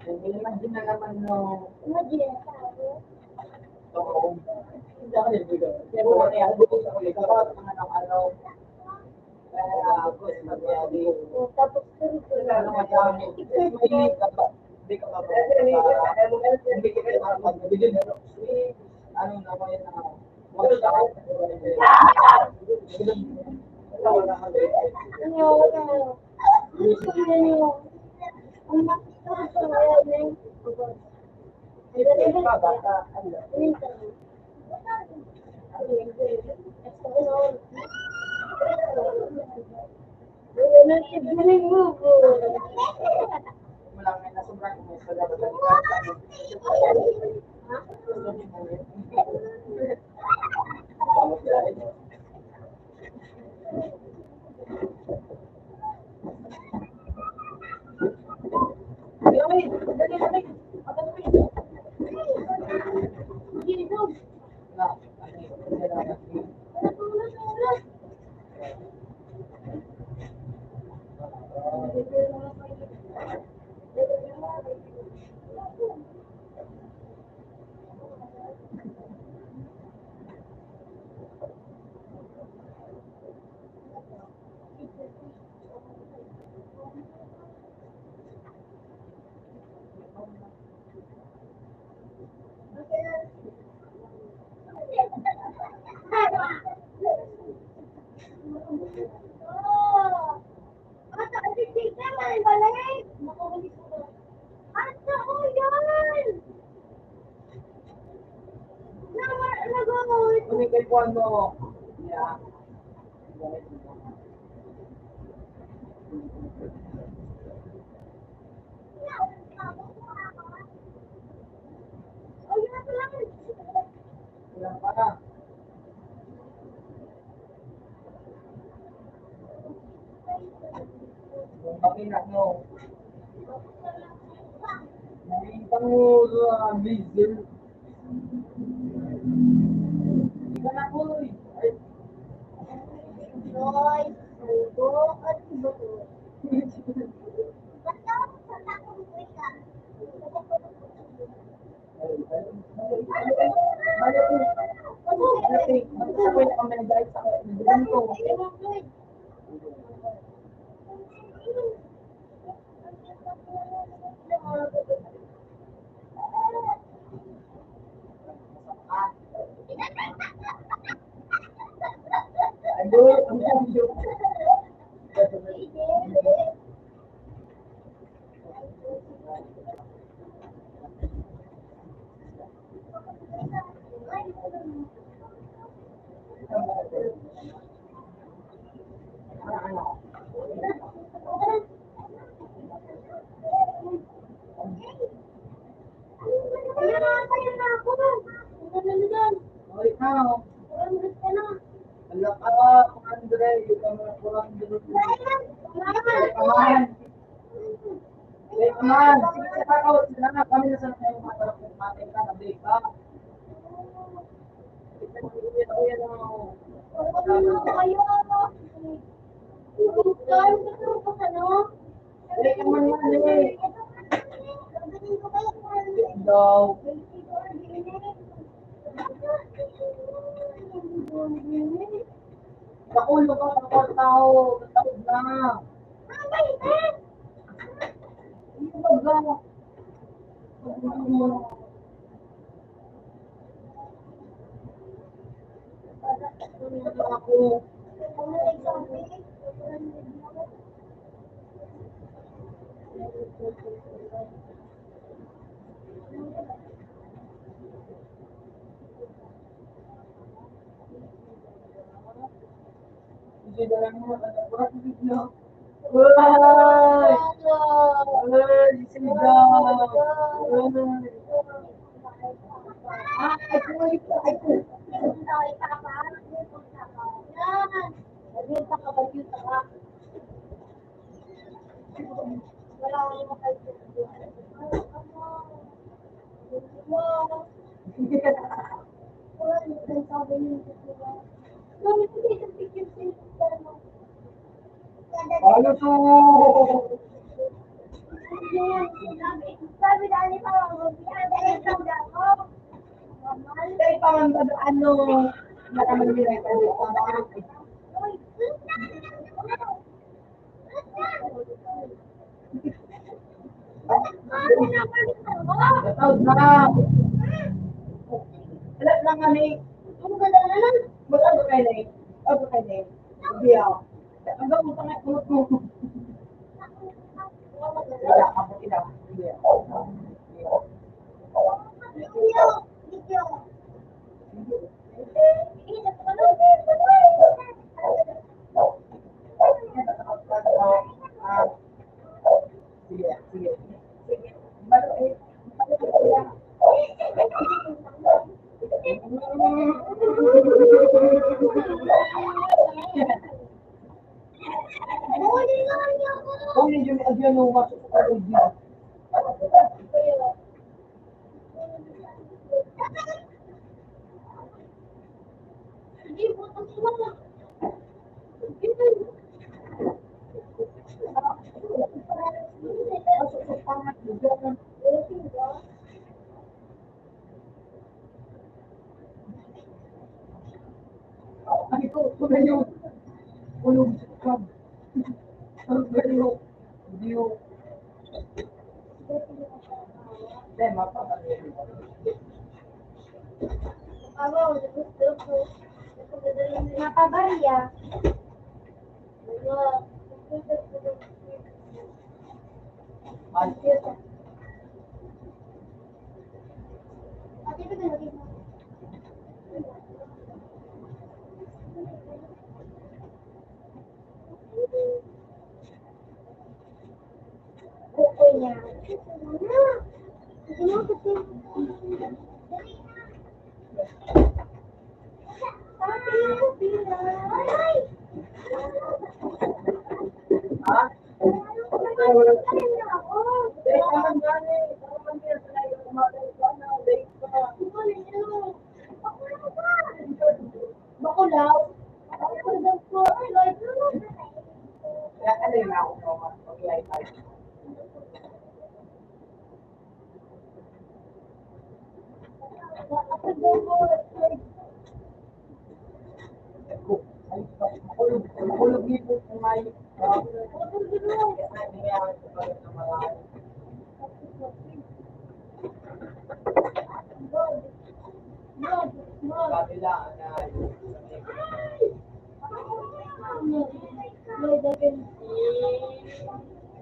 Imagine na naman no. Oo. Hindi ako nilbigo. Pero kaya buto sa ulit. Kapat naman ang ano. Kaya ako, magyari. Tapos, Ano nga yan? Hindi ka ba? Hindi ka ba magbigil? Ano naman yan na? Mag-start. Wala ka wala nga na sobrang may salamat kay Juan mo. Yeah. Ilang pa na? Pakinak mo. Nakita mo sa diesel. Ika na po. Ay, Roy, Sugo, at Buto. Basta ako sa takong wika. Tayo na ako. Ang ganda dyan. O, ikaw. Ang gusto na. Wala ka, Andre. Ikaw na kurang dito. Ayan. Kaman. Kaman. Sige, kakawat sila na. Kami na sana tayo matarap kung natin ka. Nabay ka. Yan o. Ano kayo? Guys, ito po ano? Ay, kaman yan eh. Gagawin ko kayo kung ano. Daw. Nakulo ka sa tao. Tatawag na. Ano ba ga? Ako. Hindi na lang mo. Ay! Ay! Sida! Ay! Ay! Ano to? Sabi dali pa ako, dali sa ako. Kaya pa man ba ano? Malaman nila ito. Tatawag na. Alam lang kami. Mag-ano kayo na eh. Ano kayo na eh. Hindi ako. Hanggang mo pang kulot mo. Wala ako sila. Hindi ako. Sige, sige. Sige. Balo eh. Balo ko sila. Kung medyo may agyan nung masuk sa audio. Masuk sa pangat dyan. Ay, ito na yung ulog sa club. Ang galing. Hindi yung tema pa kami. Napabarya. Mansit. Kuko niya. Ha? Bakulaw.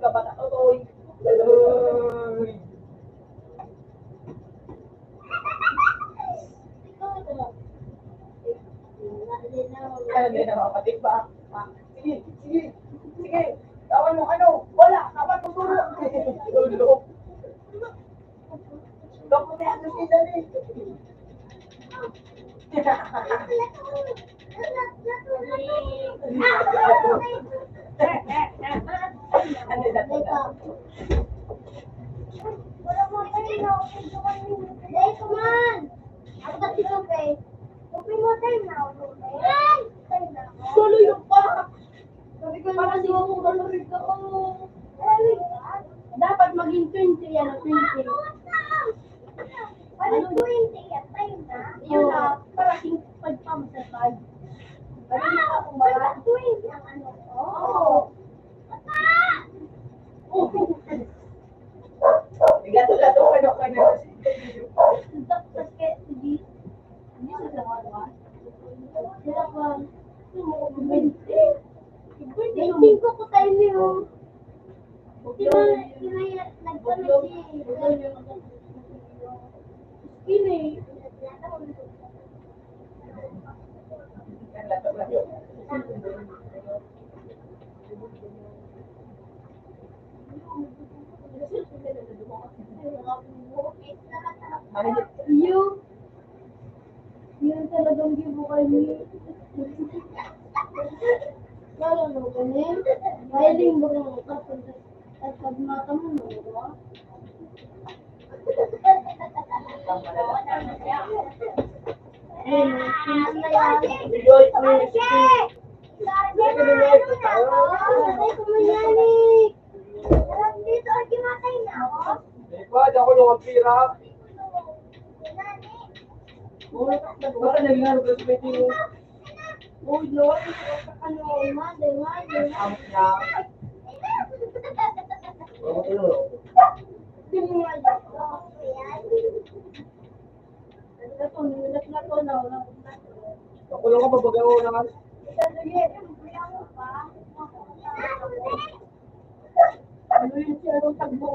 Kabata, oy. Wala mo tayo na. Hey, come on. Ako kasi supe. Supe mo tayo na. Tayo na. Tuloy yung pa. Sabi ko Para naman di mo malurig ako. dapat maging 20 yan, 20. Ano 20 yan? Tayo na. Yun na, para king pagpam sa side. Bali na ako Wala ba? 20 ang ano ko. Oo. Gato-gato ka na ka na. Tapos kaya, hindi. Hindi sa lawa. Wala ka. 20. 19 ko ko tayo niyo. Nagtanong si... Ini. Yun talagang gibukan niyo. Lalo mo ganun. Mahiling mo kung at pag mata mo mo. Enjoy me. Ipad, ako nung ang pira. Baka naging ano, pero meeting. Uy, Lord, ano, mande. Amot niya. Ako tulong. Ako lang ka pabagaw na nga. Ano yung siya nung tagbo?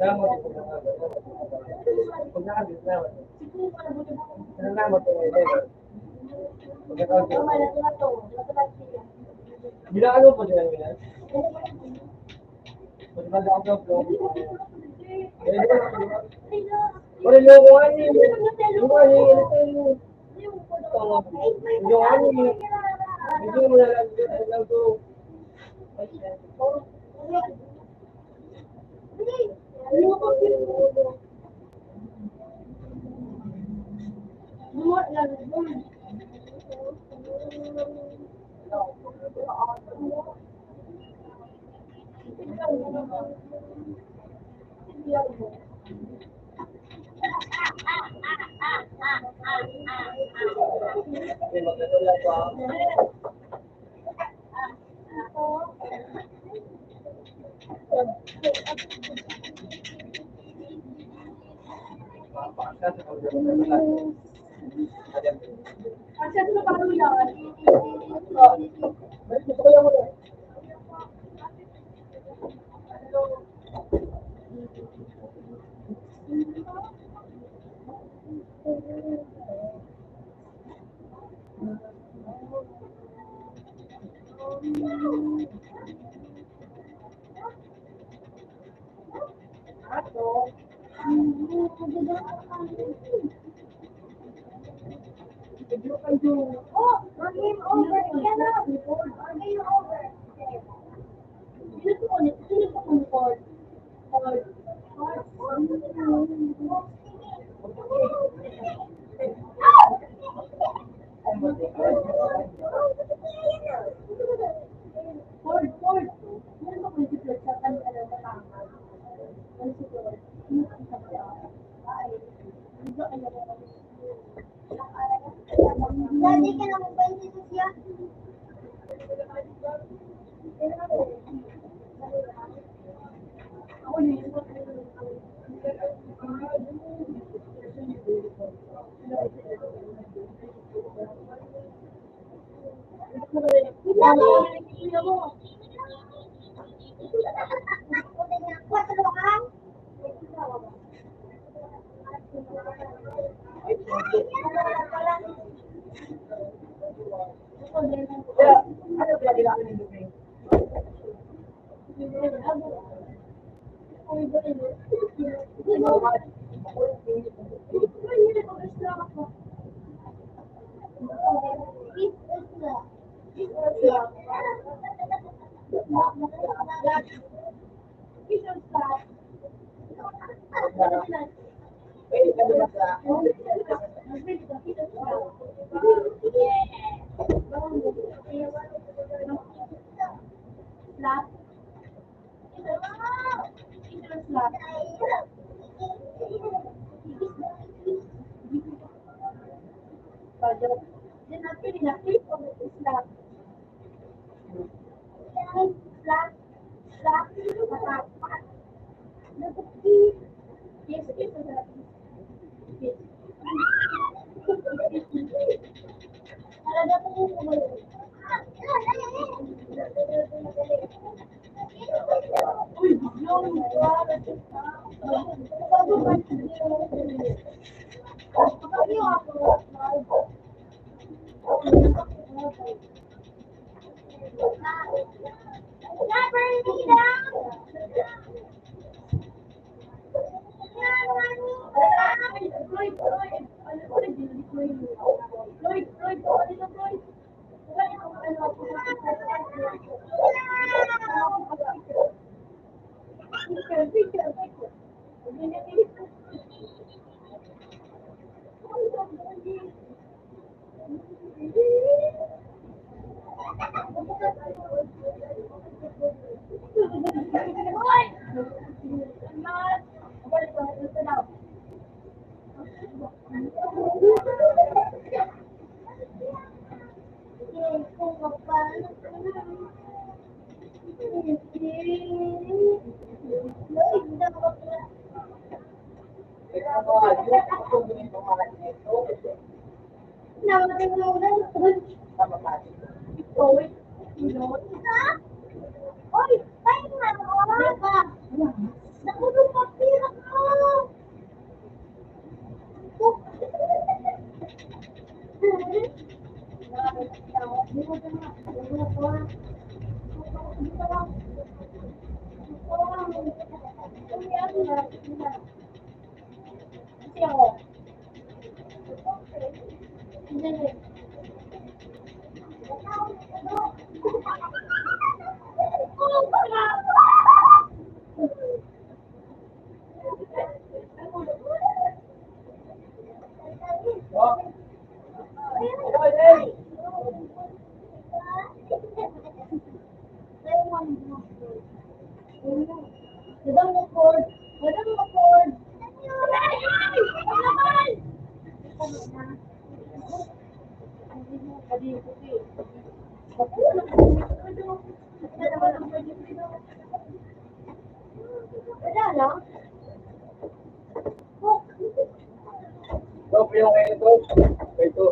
Salamat. Pag nakabit, salamat. Salamat po ngayon. Bilang ano po dyan, Milan? Mas maganda ako vlog. Wala yung kung ano yung yung ano yung ano hindi mo na lang to. May magkatulad pa. Kasi ano ba ano yan? Gusto ko lang mo. Oh, game over. Yan na. Game over. Sino ko ulit? Sino ko comfort? Ford. Meron ba kung si sa kanila na matanggal? Ano si Ford? Sino ang sabi? Ay, hindi alam ko. Daddy ka na mo ba yung siya? Ako yun. Kaya, ano pinag-ilakan ng Dume? Pwede ka diba sa yung ito. Ito.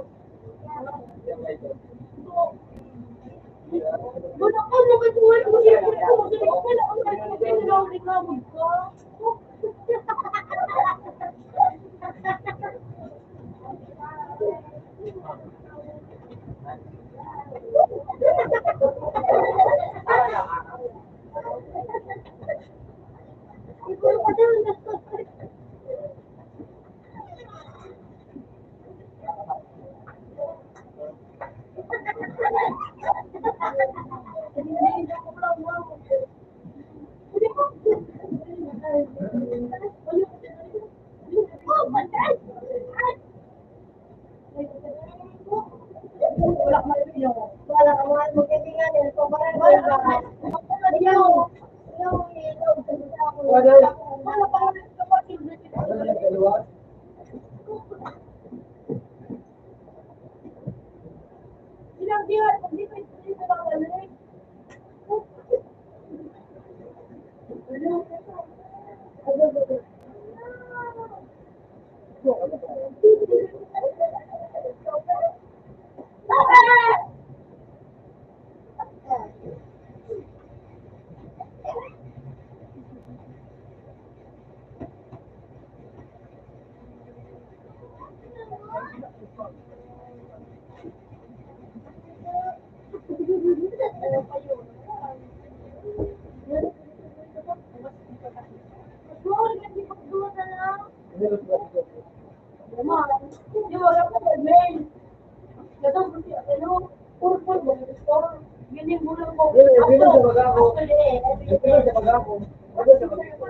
Di wala ko sa mail. Ito, ano, puro ba yung store? Ganyan mo lang ko. Hindi mo sa baga ako. Actually, Hindi mo sa baga ako. Ano sa baga ako?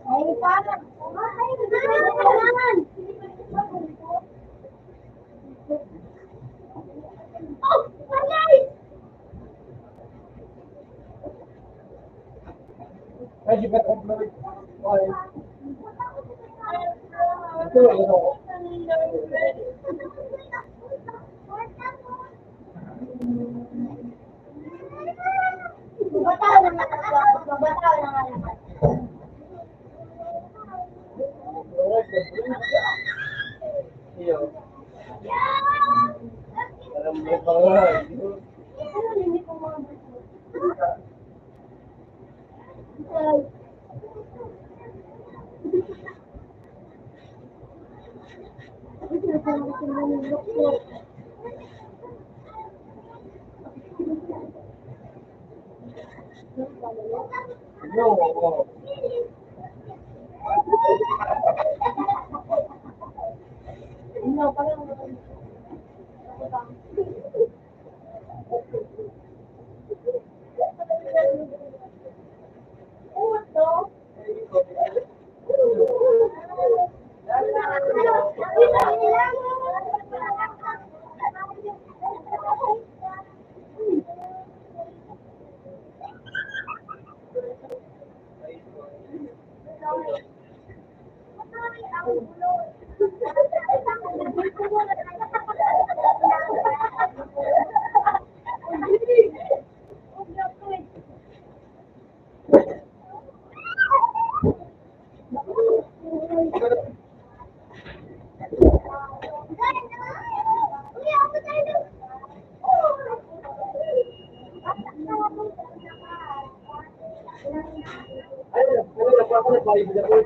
Ay, parang, oh, palay! Ay, si Pat Upload. Ay. Ito, ito. Mabataw na nga. Iyo. Alam mo pa nga. No, oo. Ay, ako nagbayad ako.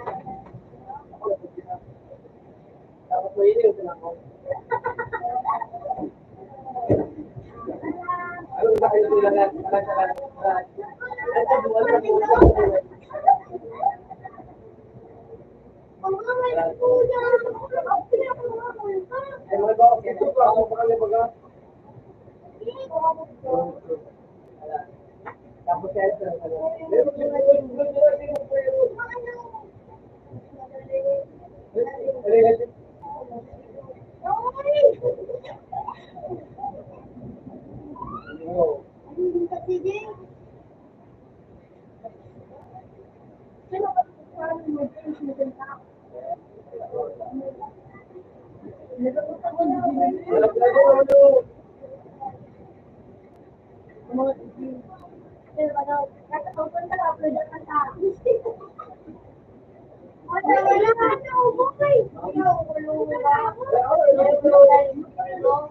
Tapos may iniwan sila ako. Ano ba kayo sila na? Tapos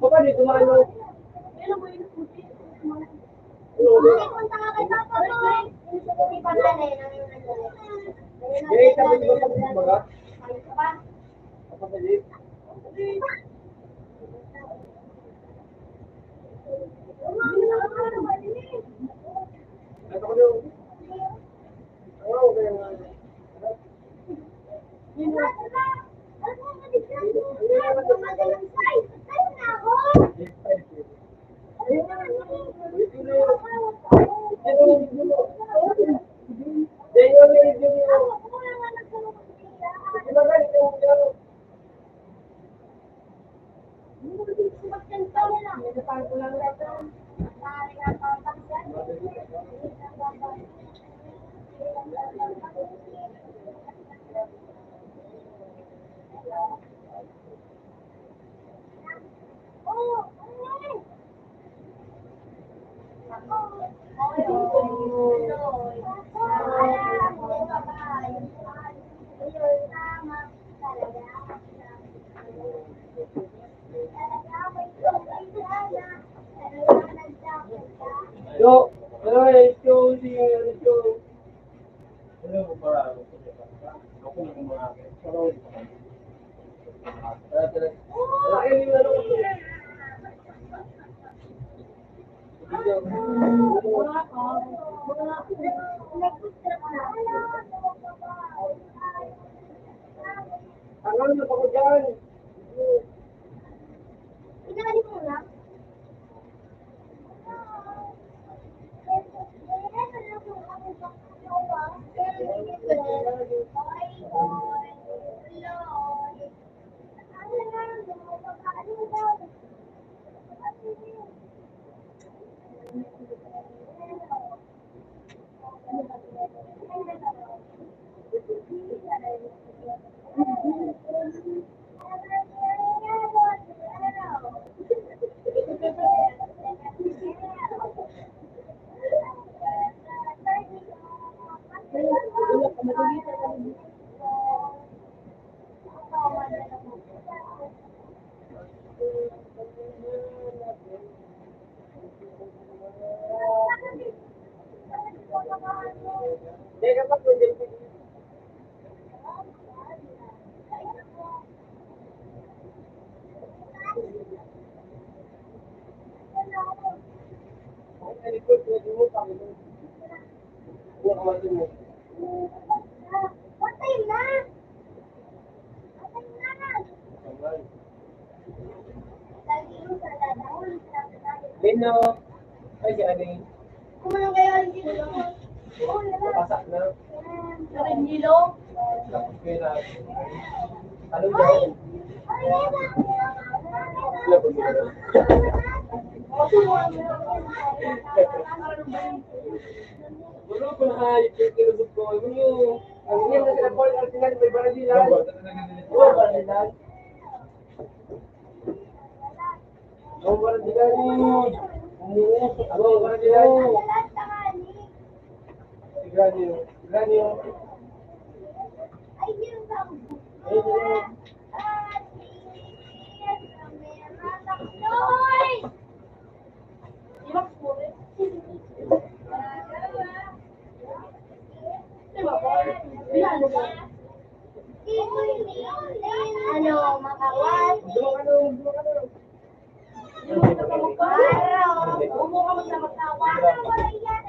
Papa, dito malo. Apa tadi? Ano ko daw? Oo, kaya nga. Yo, ano ito, ito. Ano mo para? Ako na mga ako. Ay, ano ko? Tangan na ako dyan. Pinali mo na. Teka pa, pwede. Patay na! Patay na! Lino. Ay, si Aling. Kumalang kayo ang dito. Oo, Pasak na. Narinilo? Tapos kayo na. Ano Ay! daw? Ay, wala! Wala po dito. Wala ko na yung kinusap ko. Ano yung... Ang iyan na sila Paul Arsenal, may Barajilan. Oo, Barajilan. Oo, Barajilan. Oo, Barajilan. Granio. Granio. Ay, yun ang ano, makawas. Araw. Bumuka mo sa makawas.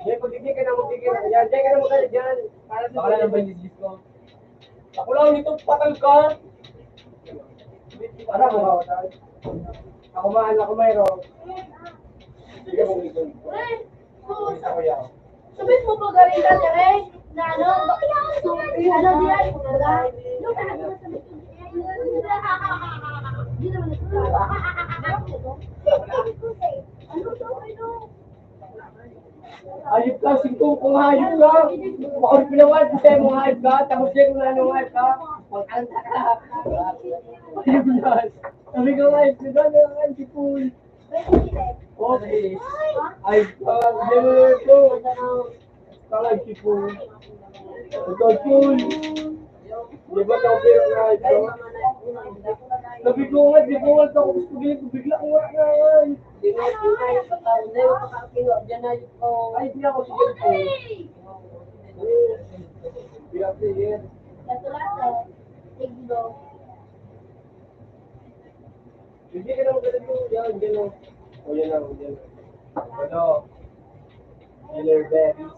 Yan, pagiging ka na magiging. Yan, dyan ka na magkala dyan. Baka lang ba yung ko? Ako lang nito, patal ka. Para mo. Ako man, ako mayroon. Sige mo ito. Ako yan. Sabihin mo ba galing ka, Tere? Na ano? Ano diyan? Hindi naman Hayop ka, singkong kung hayop ka. Bakit pinawal, kasi mo hayop ka. Tapos yan kung anong hayop ka. Magkanta ka. Hayop yan. Sabi ko hayop ka, gano'n si Pool. Okay. Hayop ka, gano'n ito. Kaya si Pool. Ito, Pool. Di ba ikaw pero na hayop ka? Sabi ko nga, di ko nga ito. Gusto bigla ko nga nga. Di nga po hayop ka tao. Hindi ko makakino. Diyan hayop ko. Ay, di ako si Jen Pool. Di ako si Jen. Hindi ka naman ganito. Yan, yan o. O, yan lang, yan. Ano? Miller berries.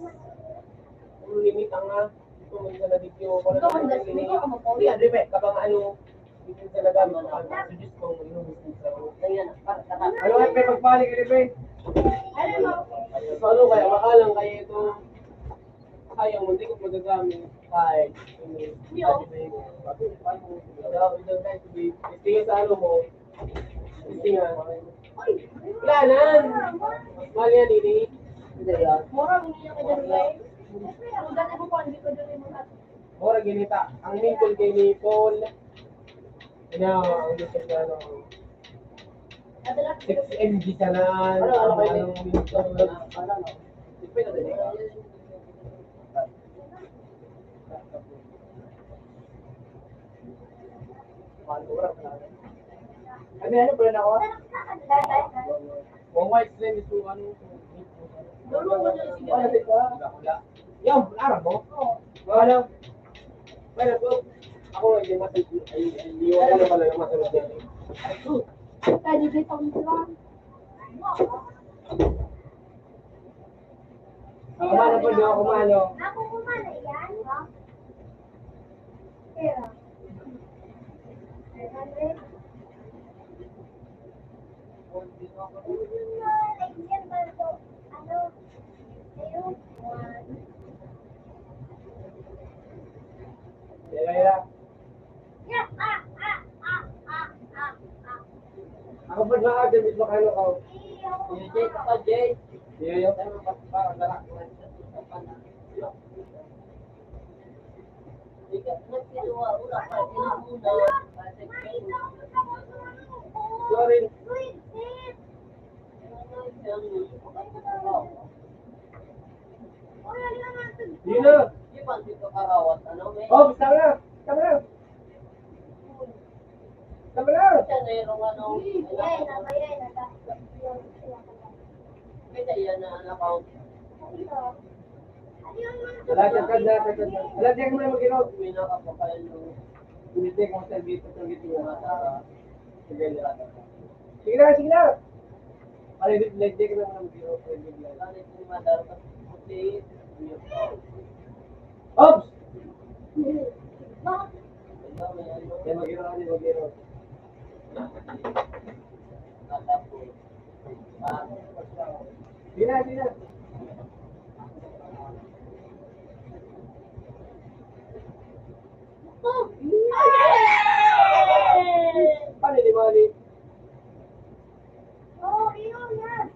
Kung limit ang nga. Ito, may sa nabigyo. Wala Ikaw, naman hindi limit. ko ako mapawi. Yan, di ba? Kapag ano, hindi talaga suggest ko yung ano ay may magpalik ka rin so ano kaya baka lang kaya ito sayang hindi ko magagamit kahit istingin sa ano mo istingan planan mahal yan ini hindi yan mura ginita ang nipol kay nipol ang gusto ko ano 6 mg sana ano minsan ano depende din ano pala na ako? Kung white slime ito ano Wala dito. Yan, araw mo? Wala. Wala po. Ako, hindi masunod. Hindi ko pala yung masunod yan. Kaya dito ang lang. Kumano po doon, kumano. Ako kumana yan, ha? Pera. 500. Lagyan ba ito? Ano? Zero, one. Kaya, Yeah, ako po na David Macano ko. Jay. Iyo yung parang dala. Sorry. Yun na. Oh, tama na. Tama na. Tama na. Lahat na. Lahat yung mga mag-inod. Hindi ko sa dito Sige na. Let's take na mag-inod. Ops! Yan, mag-inod. Sige na. Paano di mali? Oh, yun yan.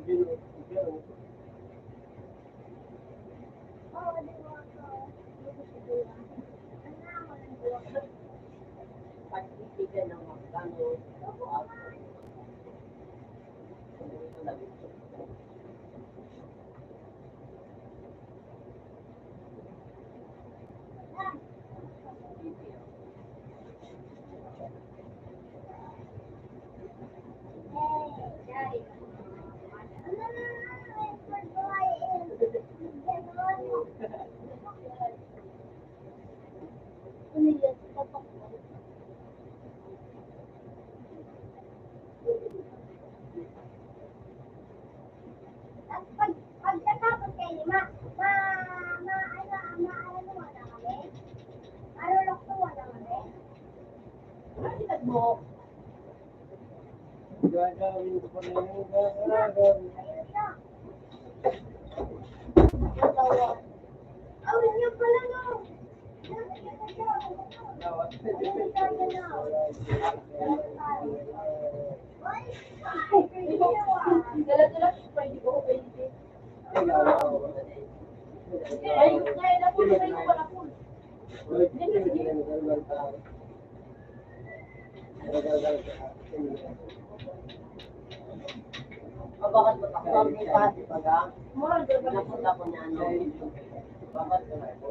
Gino. Pagkatapos kayo, ano wala kami? Marulok to wala kami? Gagawin ko pa na yung gagawin. Ayun na. Awin niyo pala no. Bakit mo takot ni Pati pag napunta ko na ano? Bakit ko na ito?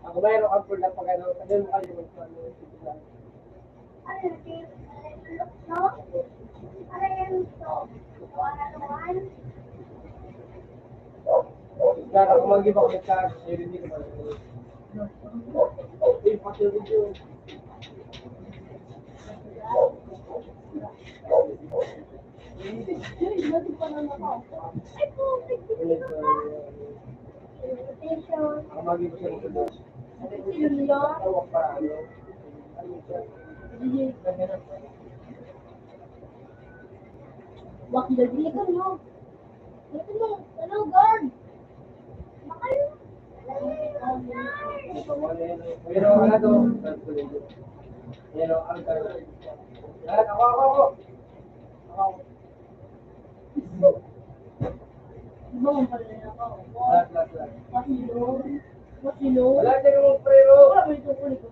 Ako mayroon kang pula pag ano, kasi mo kayo mag-ano. Kaya kung mag-iba ko ng charge, hindi ko ba? Yung pasunod yun. Ako mag-iba siya ng pula. Tawag para ano. Bakit lagi Dito mo. Dito mo. Ano, guard? Makayo. Pero ano to? Pero ang talaga. Ako. Iba mong pala na ako. Last. Masilo. Wala dyan yung prero. Wala mo ito kulit ko.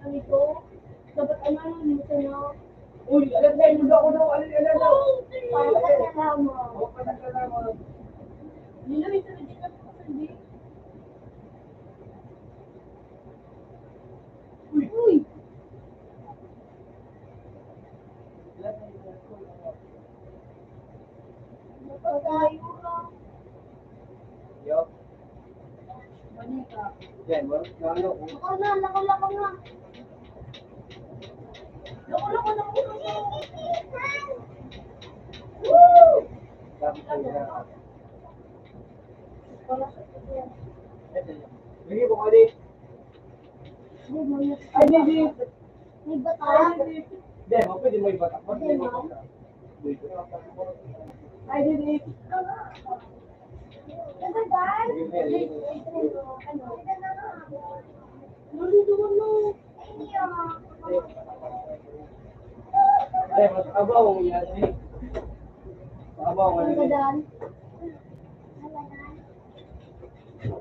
Ano ito? Dapat ano dito na. Uy, alam na yun ako daw. Alam daw. Paano ka nalaman? Ako pa nagkalaman. Hindi na may sabi dito sa hindi. Uy! Napagayo ka. Yo. Bani ka. Yan, mo. Ano? Lako na, lako na. Lako. Woo! Dapat talaga. Wala sa kanya. Bigay mo kali. Ay, hindi. May bata. Hindi, pwede mo ibatak. Hindi, ma'am. Ay, hindi. Ano ba? Nalito mo no. Ay, mas abaw ang yan. Abaw ang Ano yan. dan?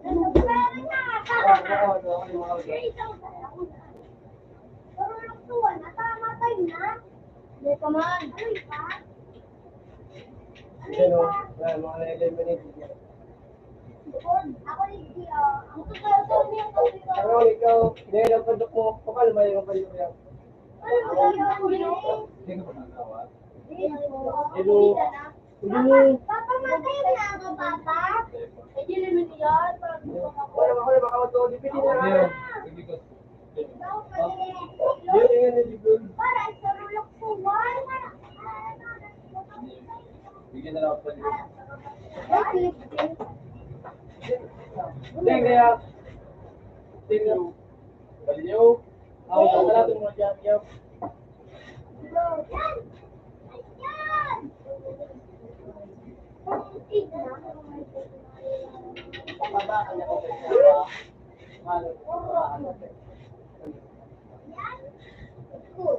Ano ba? Hindi pa man. Ano pa? Ano, mga 11 minutes. Ako hindi ang totoo niya kasi Pero ikaw, dahil ang pandok mo, pakalma yung pandok niya. Hindi ka pa nagawa. Papamatay na ako, Papa. Hindi naman yan. Wala makawat to, dipiti na. Ikaw pala. Yun. Para sa rulok ko, wala. Bigyan na lang ako pa. Bakit? Hindi, kaya. Tingnan. Baliw. Ako sa natin mga jam-jam. Yan! Ayan! Pababa ka niya ko kaya. Malo. Cool.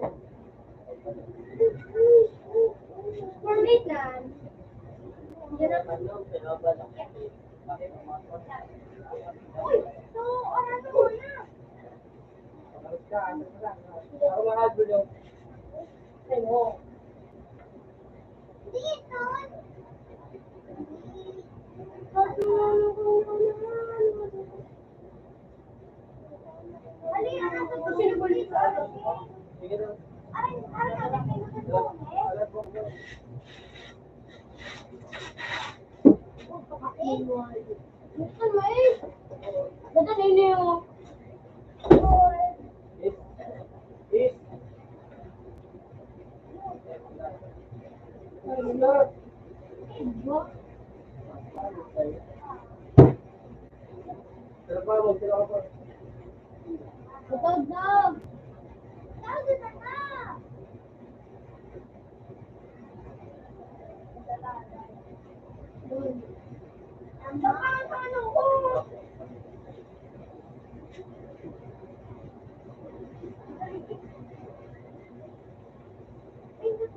Permit na. Yan ang Uy! So, oras mo na. Ako mahal ko yung. Dito! Ali, anak ko sino ba dito? Sige na. Aray, anak ko dito. Alam ko. Gusto mo eh? Ba't ano yun yung... Is. Trabaho, sila ko pa. Tawag na! Tawag na ka! Ang ano ko!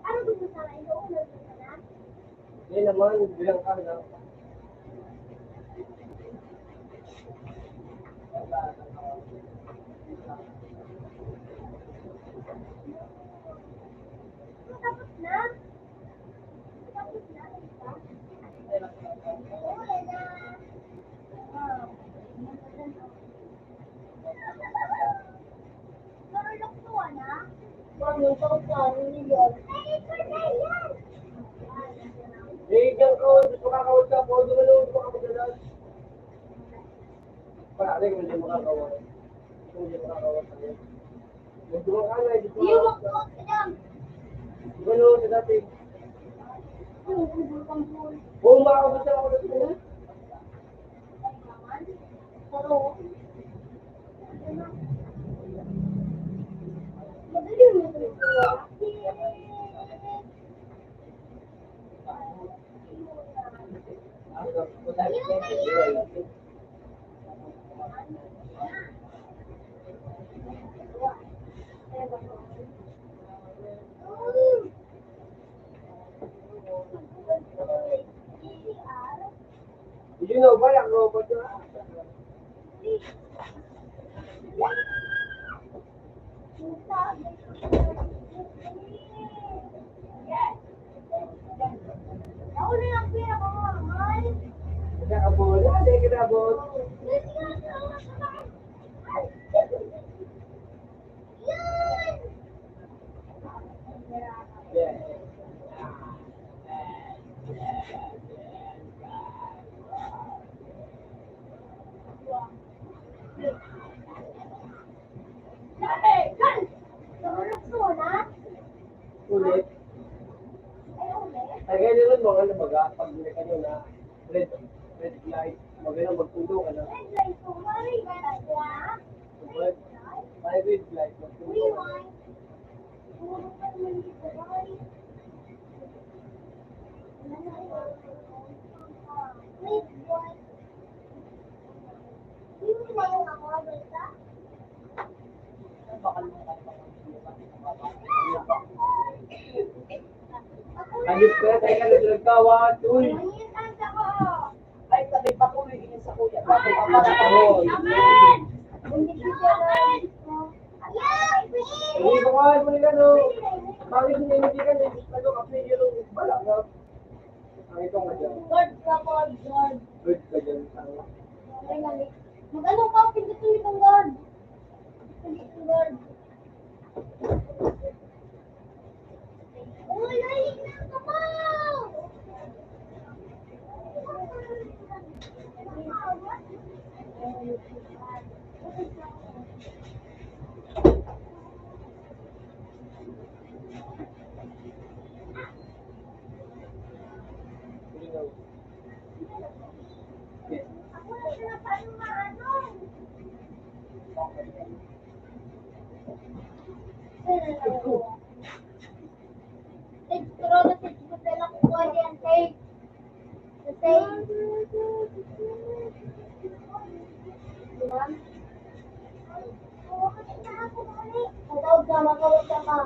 Ano gusto sa akin? Ano gusto sa akin? Hindi naman, bilang ka na. Tapos na? Tapos na? Wala na. Marulok to, na? Marulok to, yun. Ay, ito na yan! Diyan ko, gusto kakawad ka po, dumalo, gusto kakawad. Parang kung hindi makakawad. Kung hindi makakawad ka. Magdumang ka na, hindi ko Yung makakawad. makakot lang. Dumalo, sa dati. Yung bubulkang pool. Oo, makakawad siya ako dito. Pero, Ako na lang pinakamahal. Nakabot. Ano yung kinabot? Yan! Yeah. Ulit. Ay, ganyan rin mga nabaga. Pag may kanyo na red light, magalang magtulo ka na. But, may red light, magtulo ka na. Ayos ka, tayo ka na nagkawan. Uy! Ay, tabi pa ko yung sa kuya. Hindi ko kaya mo nila, no? Bakit hindi ka na? Ano, kasi yung balak na. Ang ito nga dyan. Good ka dyan. Mag-ano ka, pindutin itong guard. Pindutin guard. Uy, lalig na ka pa! Ako na sila paano maano. Take corona, take Nutella, kukuha yan, take. Take. Diba? Matawag ka, matawag ka pa.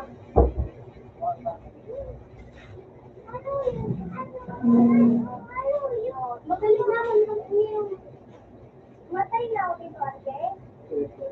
Magaling naman yung matay na ako dito, ate. Dito.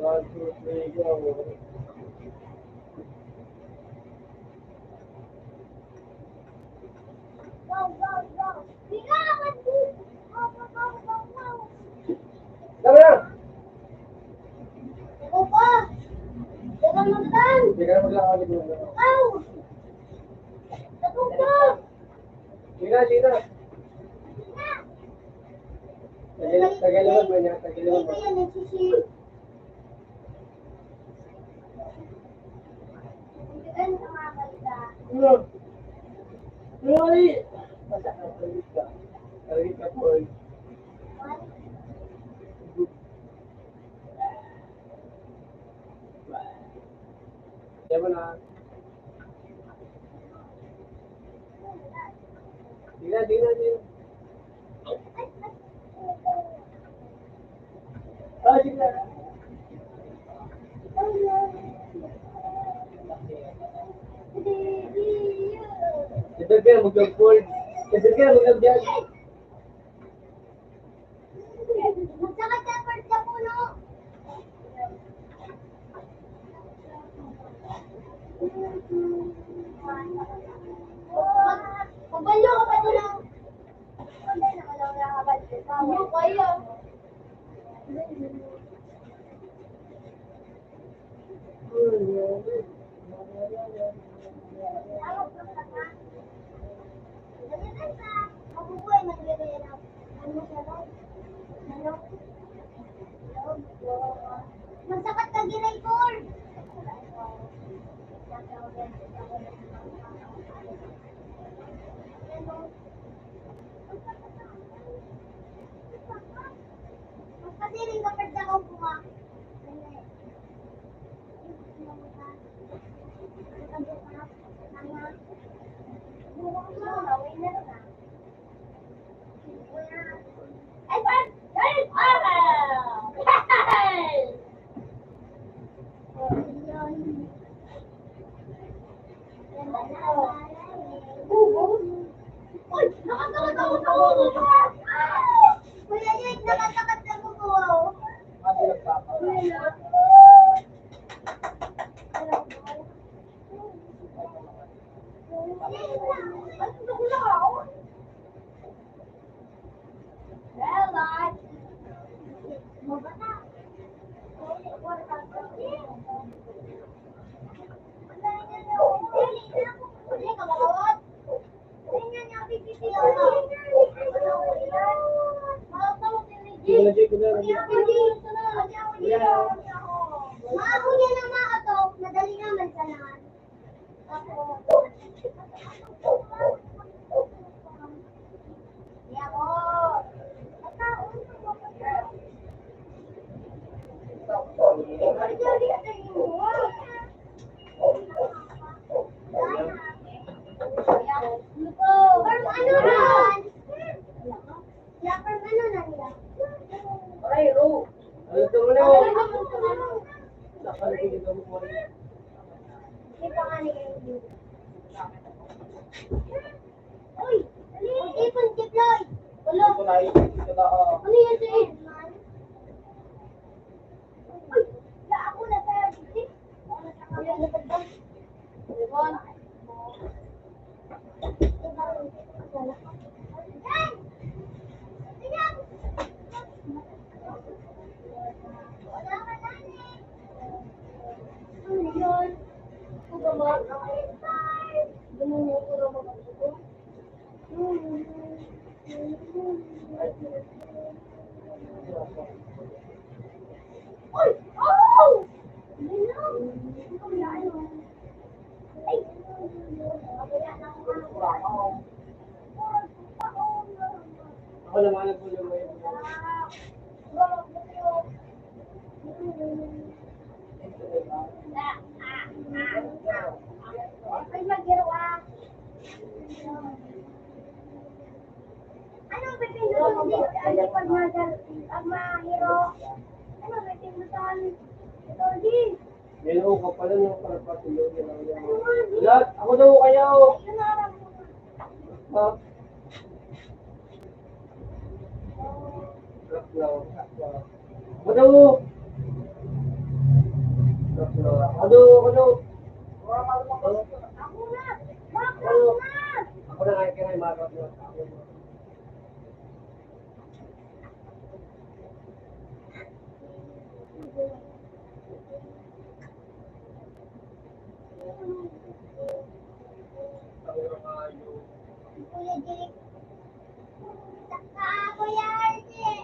One, two, three, go. Tama na! Hindi ka na maglakad dito. Sige na, sige na. Tagalawan mo niya, tagalawan mo. Ano? Ano ali? Masak na, taligit ka. Taligit ka po. Diyan mo na. Sige na, sige na, sige na. Ah, sige na. Ito ka, mag-jog-board. Ito ka, mag-jog-jog. Magsakad sa puno. Magbalo ka pa doon. Hindi na malaw na kabal. Ano kayo? Ano ka? Kuya Jake, nakatakot na buko. Ano nagpapa? Maakuya na mga to, madali naman sa lahat. Kaya ko. Ay, Ro! Ano ito mo na? Nakalagay mo mo. Uy! Ipon, deploy! Wala. Ito na, ito na, Ano yan sa Ed? Uy! Wala ako na sa Ed. Wala na ba? Ipon. Yan! Yan! Wala ka na eh. Ano yun? Kuga ba? Ganun yung kuga ba? Oy! Oh! Ganun! Ay! Ako naman nagpulo mo yun. Ay, magirawa. Anong pipindutan dito? Ano pag mahiro? Anong pipindutan? Ito din. Nilo ka pala ng parapatuloy niya. Lahat, ako daw kayo. Ayun na lang. Ha? Ako daw. Ako daw. Ako na! Bakit na? Ako na kaya kaya makakap na. Kuya Jake. Saka Kuya Archie.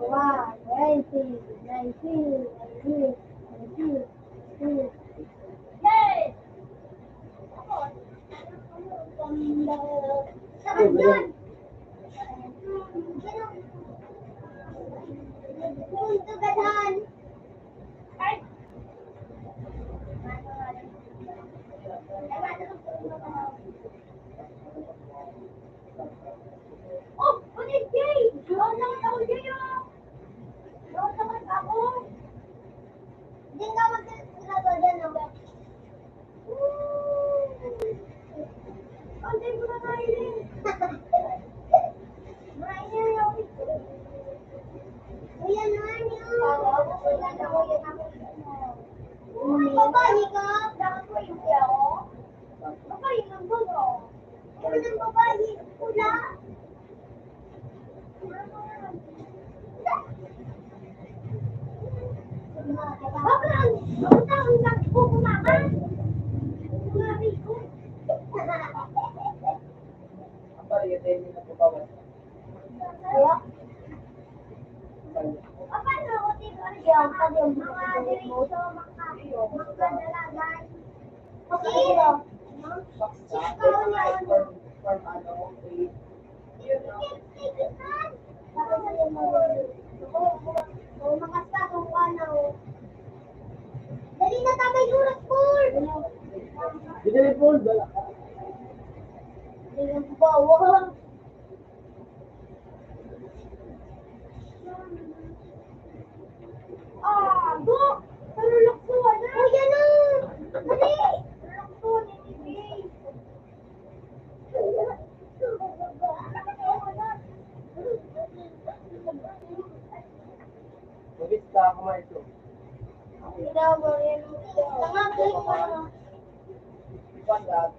Wow, 20, 19, 19, 19. Yay! Sarap doon! Punto ka doon! Ay! Oh! Ulit Jay! Doon naman ako Jay oh! Doon naman ako! Diyan ka magkakalaga dyan oh! Ang ko na kainin! Mainin yung Kuya naman yun! Kuya na kuya na babae ka? Dapat ko yung kuya ko? Babae ng gulo. Ano ng babae? Pula. Bakit ang taong lang po kumakan? Kumabi ko. ang pariyatin na pagbawas. Kaya? Paano ako dito? Yung mga dirito, makadalagan. Sino? Ikaw niya. From ano, yun na. Dali na tamay luras, Paul! Dito ni Paul, bala ka. Yung bawang. Ah, go! Tarulok ko, ano? Oh, yan na! Dali! Tarulok ko, nilibig. Apa?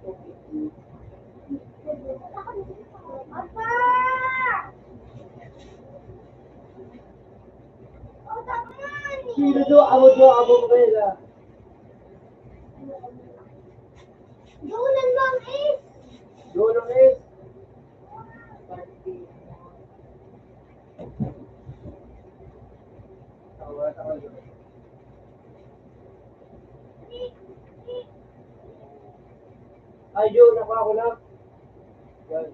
Oh, tangan. Sino do, abo mo kayo. Dulan lang eh. Dulo is. Ay, Joe, nakuha ko na. Yan.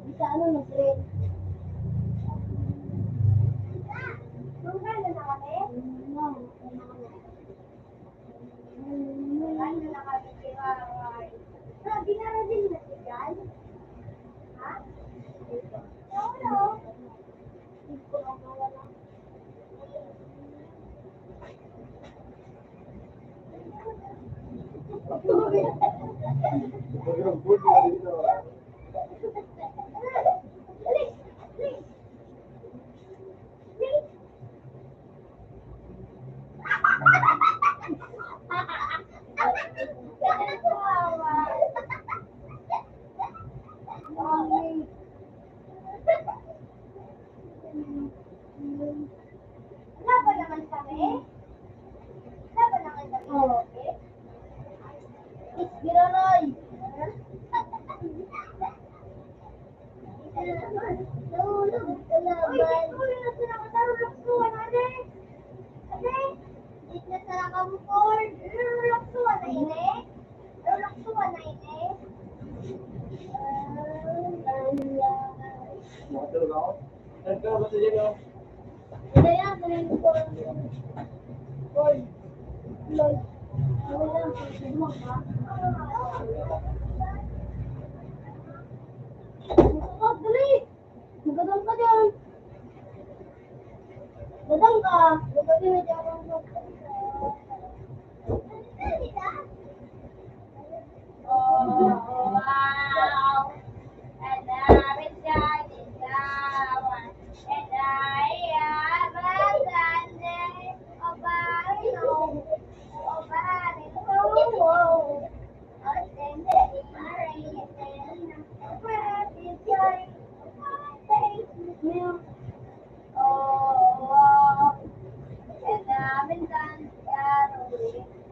Bisa ano na friend? Nungkano na kami? Nungkano na kami kaya sabi na rin na siya. Ha? Oo. Hindi ko lang mawala. Wala ba naman kami? Wala ba naman kami? Okay. It's Gironoy. Nakatulog ako. Nagkaroon ba sa dyan, no? Magadang ka dyan. Gadang ka. Gadang na dyan ang oh, wow. And I'm excited now. And I am a Sunday. Oh, body, no. Oh, body, no. Oh, send it in the rain. Where is your face? Milk. Oh, and I'm in Santiago.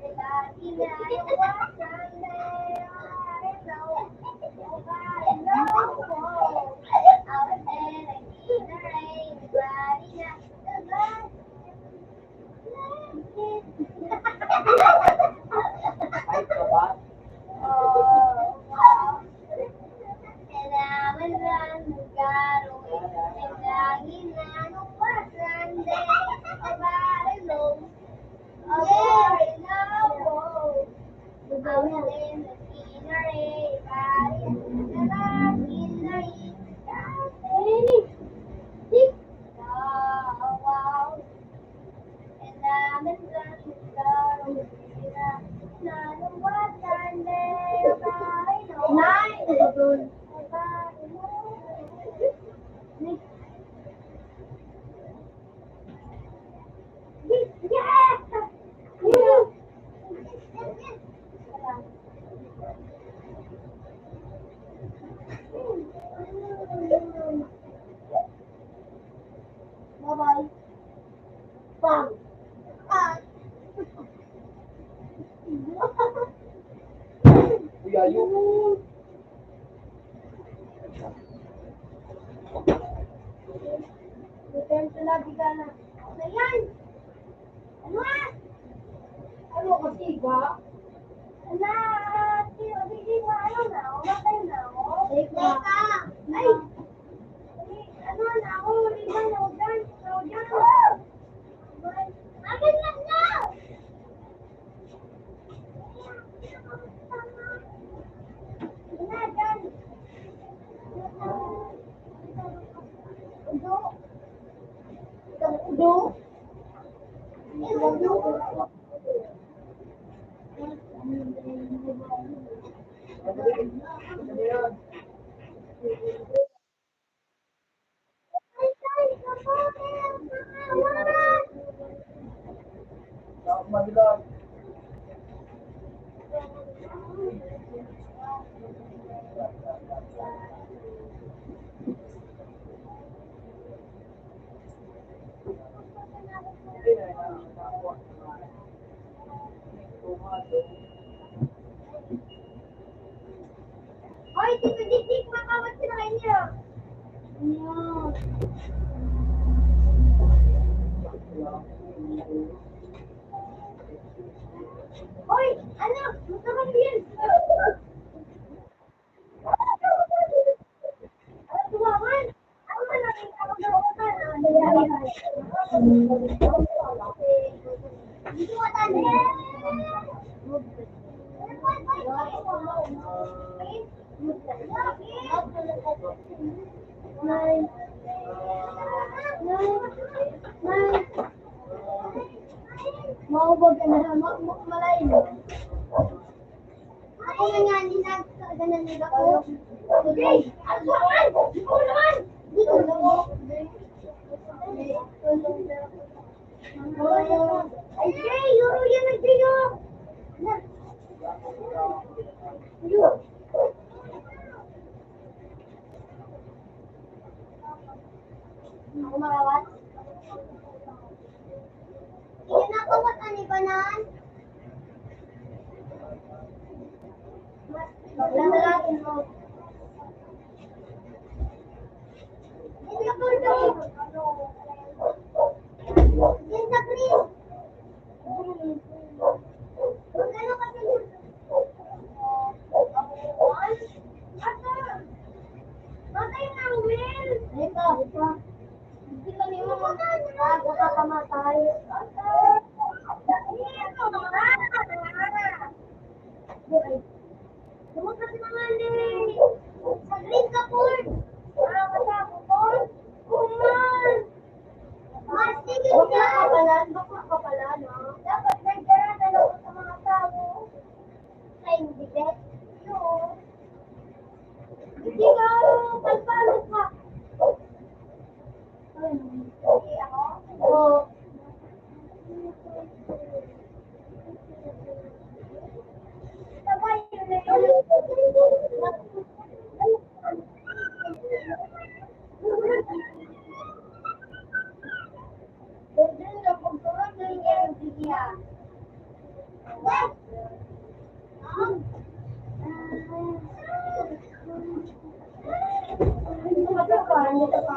Lagi na yung wasan na I know. I know. Out there in the rain. Body na the blood. Ay, ka ba? Oh, wow. And I'm in Santiago. Lagi na yung wasan na I know. Bye-bye. Bang. Kuya, yung... Return to lobby ka na. Ano yan? Ano ah? Ano kasi ba? Na, hindi ba ano na? Umatay na ako? Teka. Ay! Ano na ako? Lima na ako dyan. Na ako dyan. Akin lang na! Na, dyan. Udo. Udo. Udo. Madilag. Hoy, Tito Dik, makawat sila kayo. Ano? Hoy, ano? Gusto kong yun. Ano, tumaman? Ako man, nakita ko daw ako na. Dito ka tani. Nine. Maubog ka na, malayo. Ako nga nga, hindi na ganun ako. Okay, ako naman! Ikaw naman! Dito na mo. Ay, Jay! Yuro yan ang Jay, oh! Yuro. Ako marawat? Iyan ako, what ani ba nan? Lalalatin mo. Hindi ka pala daw. Yan sa Chris. Magkano ka din? Ata. Matay na ang Will. Ito. Hindi kami mo bago ka pamatay. Lumakas naman eh. Sa green ka, Paul. Nakakasama, Paul. Kuman. Mastigil ka. Bakla ka pala, no? Dapat nagdara na lang sa mga tao. Sa hindi, no. Hindi ka palpalot ka. Hindi ako? Oo. Sabay, yun na yun. Doon na pagturod ng yung bigya. What? Hindi ka pa, hindi ka pa.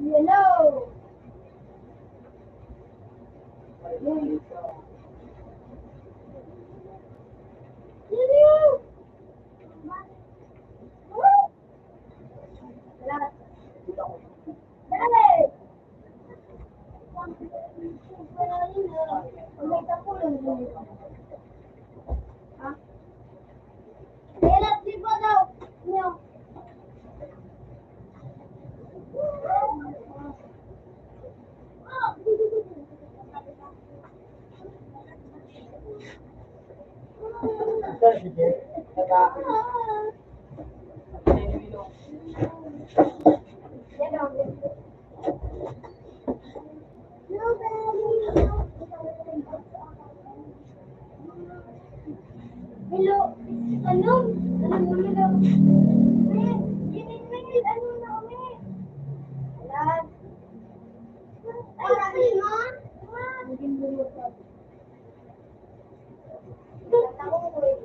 Hello. Sige. Hello, ano? Ano mo nila? Ginit, ano na kami? Lahat. Ay, sabi mo? Naging bulo ka. Ako ko eh.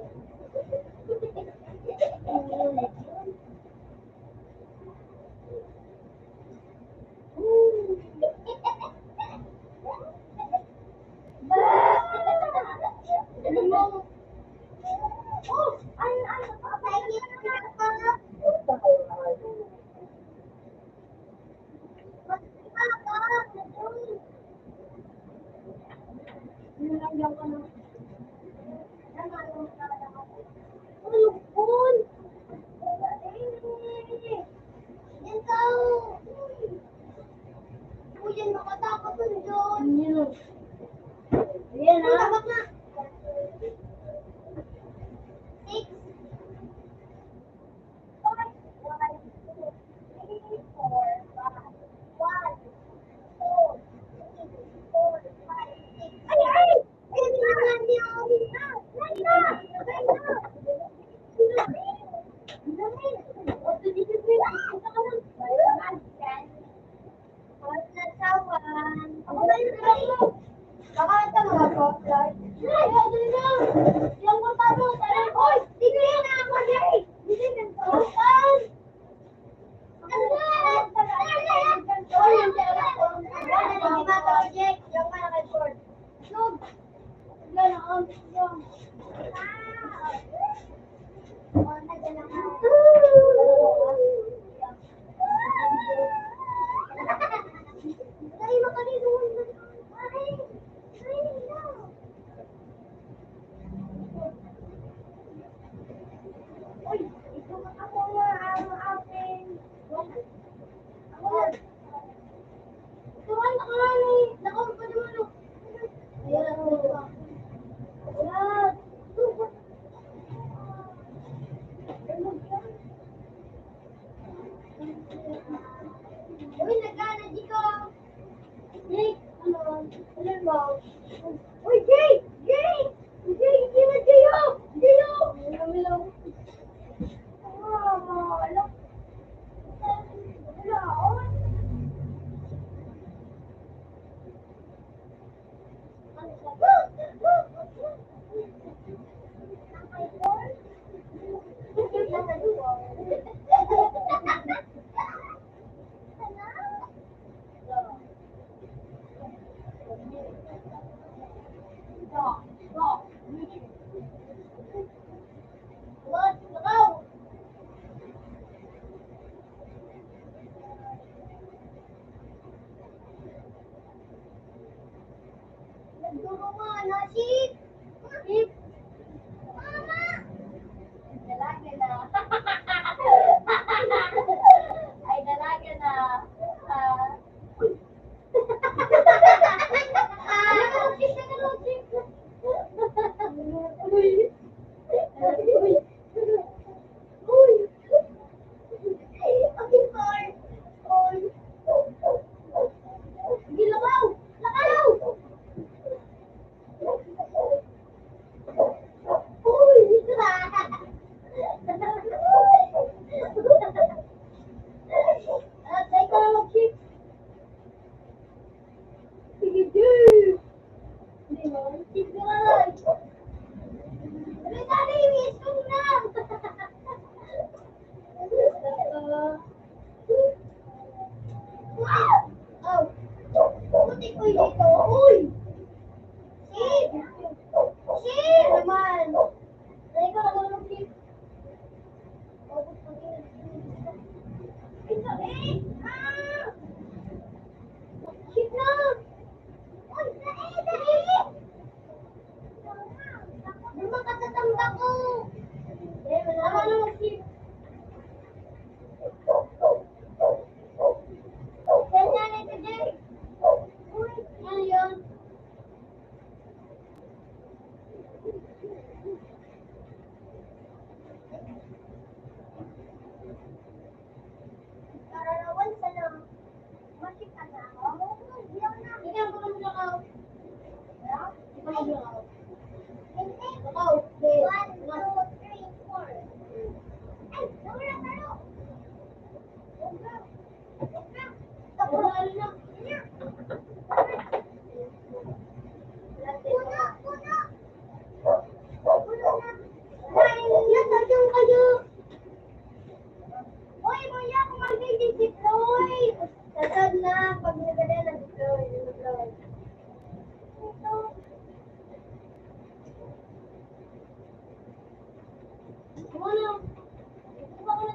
Uy, nagana, Jiko! Jake, ano mo? Uy, Jake! Jake! Jake, hindi na Jayo! Jayo! Milaw. Wala. Wala, on. Let's go! Nagduro nga, nasip! Nasip! Mama! Dalaga na. Ay, dalaga na. Uy! Uy! Uy! Ang car! Uy! Sige, lakaw! Lakaw! Uy! Try ko na mag-chip. Sige, dude! Hindi mo, chip ko na lang. Sabi tayo, miss ko na! Wow! Oh! Puti ko dito. Uy! Chip! Chip! Naman! Try ko na mag-chip. Ito eh! Ah! Chip na! Uy! Dali! Luma ka sa tanda ko! Eh, wala ka na mag-chip. Kaya na ito, Jay. Uy! Ano yun? Kararawan sa lang. Masik ka na. Ikaw ko lang lakaw. Ikaw lang lakaw. Hindi. Lakaw. 1, 2, 3, 4. Ay, nawala tayo. Wala na. Puno, puno. Puno na. Ay, nasadyan kayo. Uy, Maria, kung mag-deploy. Nasad na. Pag nagada na deploy. Deploy. Ito. Ano? Ito ba ko na?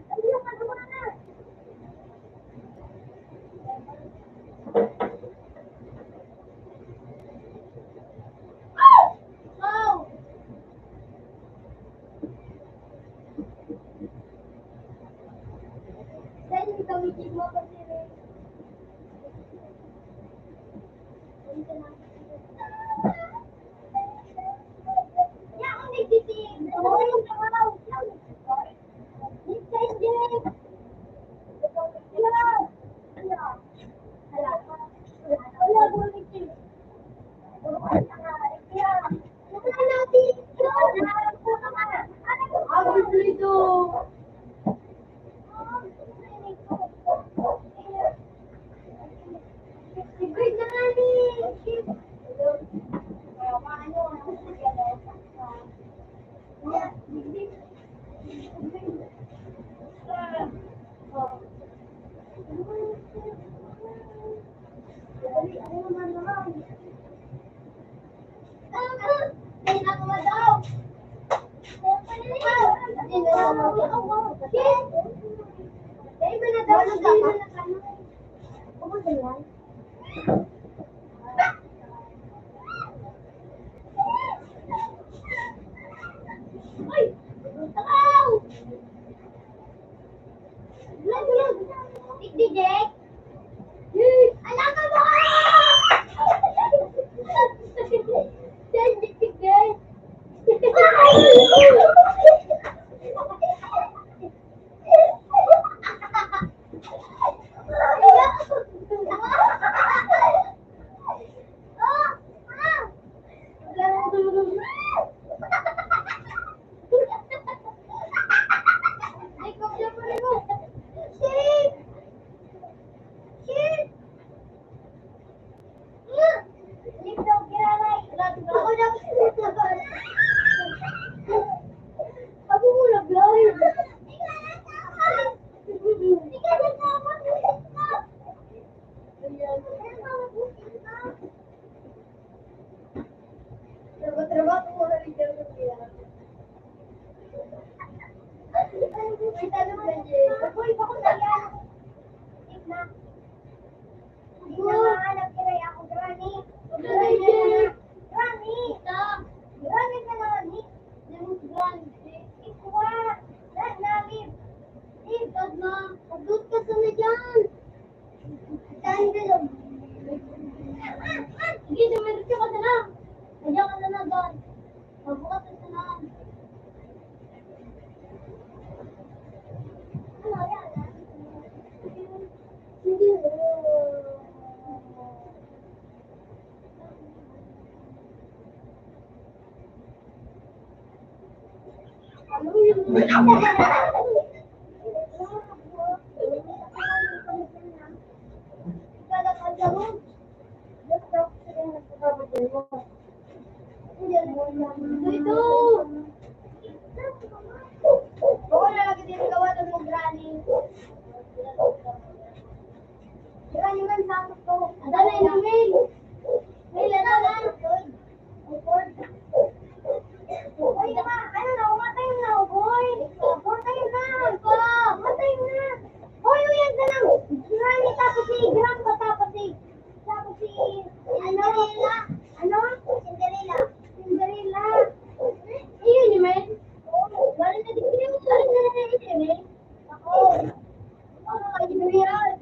Ano ka naman na? Oh! Dahil hindi kami mo kasi rin. Dito na. Ya, kung nagtitin. Oo, yung pangaw. Nagtitin din. Hala. Hala. Hala. Hala, bumitin. Wala natin. Ako dito. Ibig na nga ni. Ano naman naman? Jack! Anak ka ba? Sensitive, guys. Ako muna, blind. Trabaho ko muna rin dyan ng kaya. May tanong na dyan. Ako, iba ko na yan. Tigna. Hindi na mahanap kiray ako, Granny. Granny! Granny ka na, Nick. Granny. Ikuha. Liv. Liv, God na. Pagod ka sana dyan. Saan ka lang? Sige, dumiretso ka na lang. Nandiyan ka na na doon. Magbukas ka na lang. Ano, yan ah. Hindi. Ano yun? Dito! Oo, lalaki din ang gawa ng Granny. Granny man sa ako to. Adalay na, Mail. Mail, adalay. Uy, ano na, umatay na, boy. Umatay na. Umatay na. Boy, uyan ka lang. Granny, tapos si Grandpa, tapos si Cinderella. Ano? Cinderella. Ayun yun, man. Galing na din yun. Galing na din yun, eh. Ako. Ano ka, yun yan?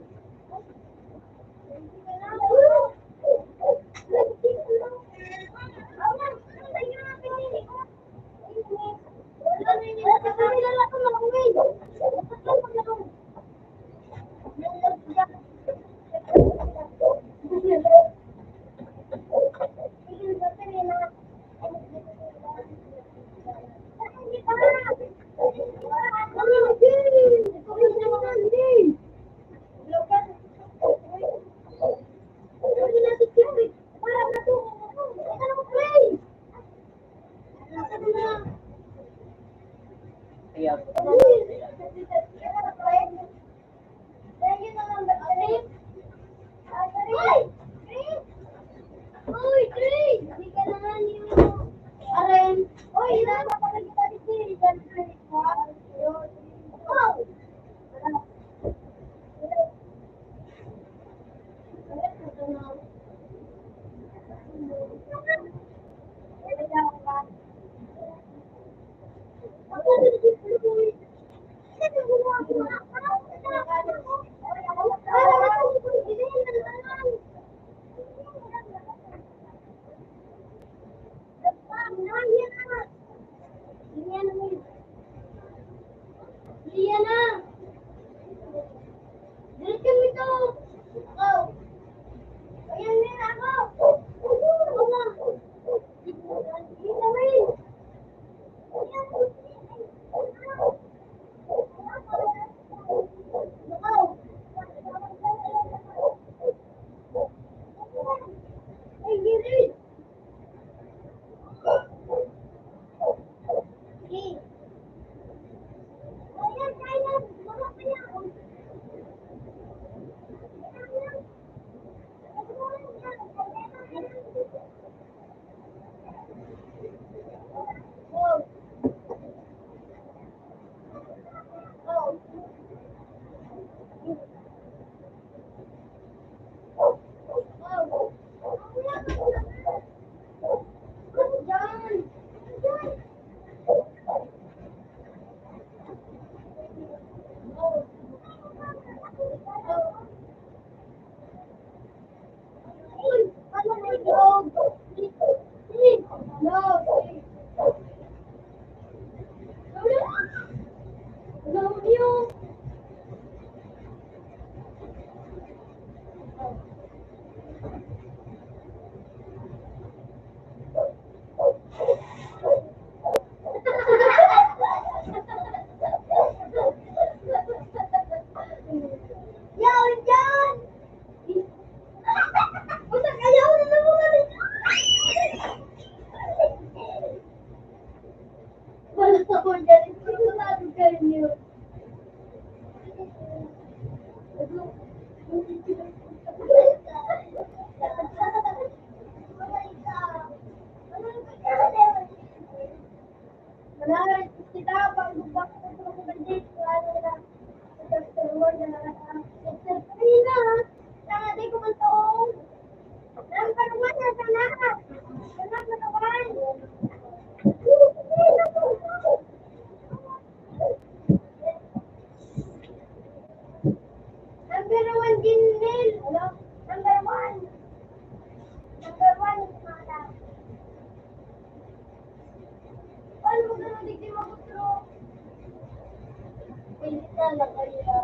Pilitan na kaya.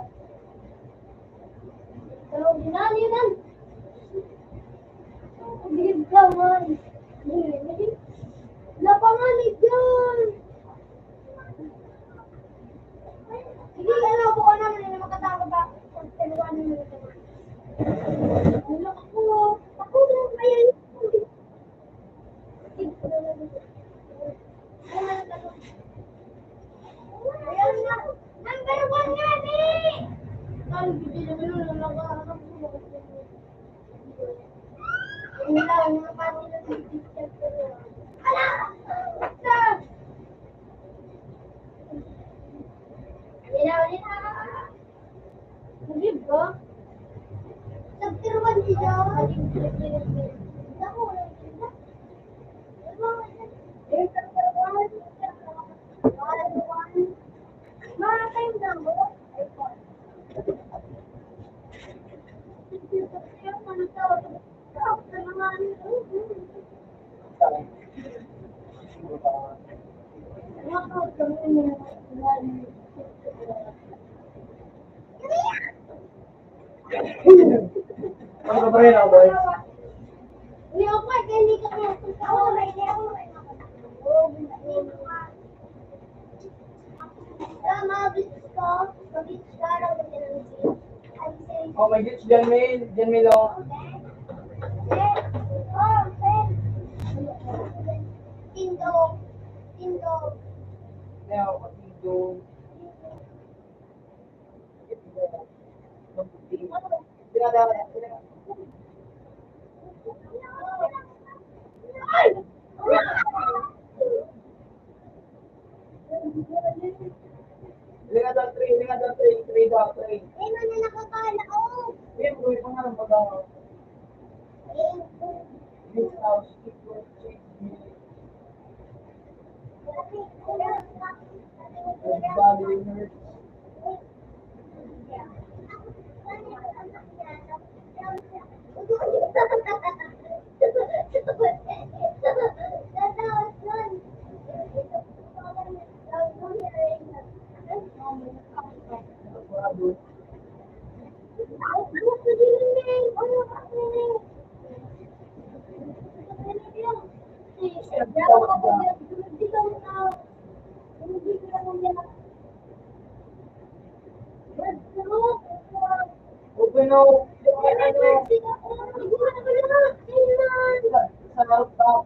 Pero yun. Bigid ka man. Napanganib yun. Sige, ano po ka naman, hindi makataka ba? Taluanin mo ito. Wala ako. Ako na, kaya yun. Ayan na. Number 1 nga, eh! Ay, hindi naman yun. Nakaharap ko. Wala, nakapati na sa picture ko. Ala! Sir! Wala. Nagib ka? Nagtiruan siya. Ako, wala siya. Mga time na mo. Ano ba rin ako, boy? Hindi ako pa, hindi ka kaya. Ako, hindi ako. Mabis ko. Mabis ka lang ba tinanong. Oh, may gits dyan, May. Dyan, May, lo. Tindo. Tindo. Kaya ako, dito. Dinadala. Ay! Linga daw, 3 daw, 3. Eh, na nakakala ko. Eh, buhay pa nga ng pag-awa. This house, it will change me. The body hurts. Bravo. Open up. Sa rooftop.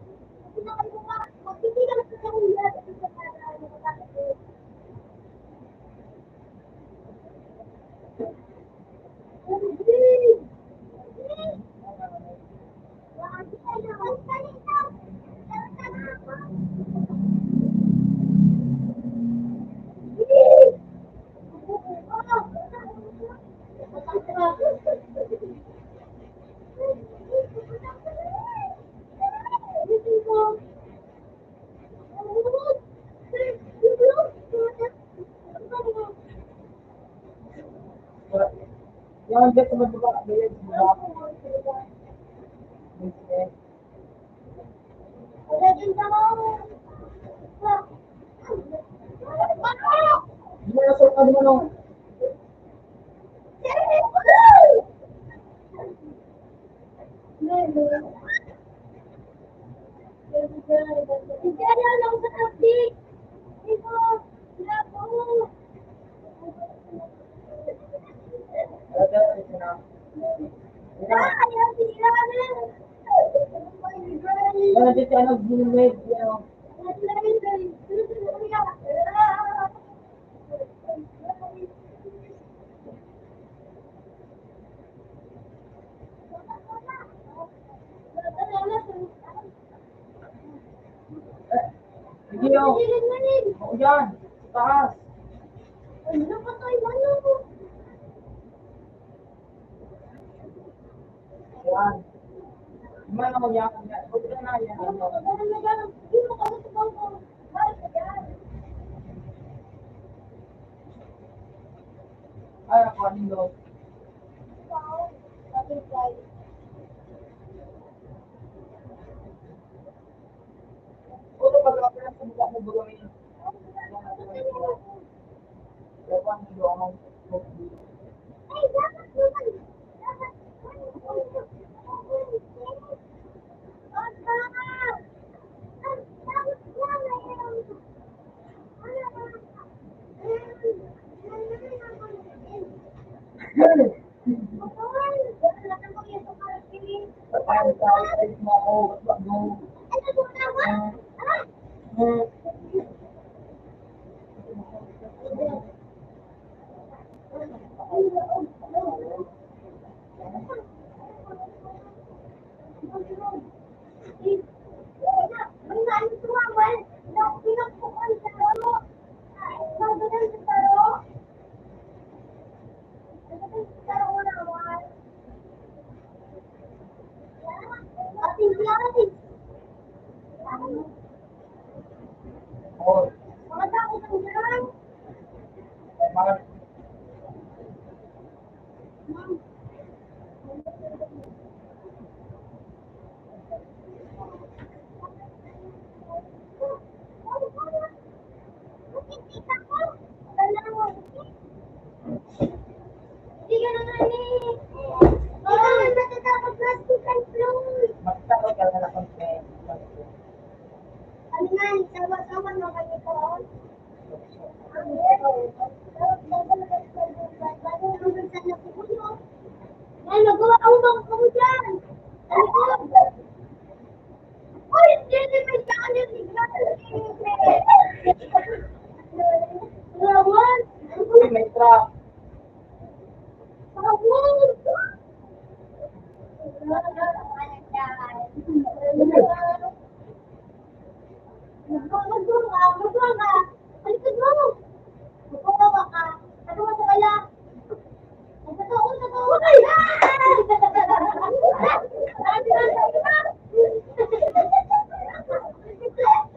Yang dia teman juga dia juga. Gimana suka di mana? Ada di sana. Mana dia channel gini dia. Video. Oh yan. Taas. Yan. Gimana mo yan? Huwag na yan. Ay, ako aning daw. Oto pag ako na sa mukha mo bagawin. Kaya kung hindi ako Ay, dapat naman. Dapat. Oh, dapat. Dapat naman. Patay tayo sa mo ako. Wag mo. Oh, Mga tao ng dyan. mga Hindi ka naman eh. Ikaw ang matatapos plastic and flows. magtakot ka na lang Ano nga, sama-sama na kayo ko. Ay, magawa ako bang kamo dyan? Ano ko? Uy, hindi may saan yung Lawan! Uy, may trap.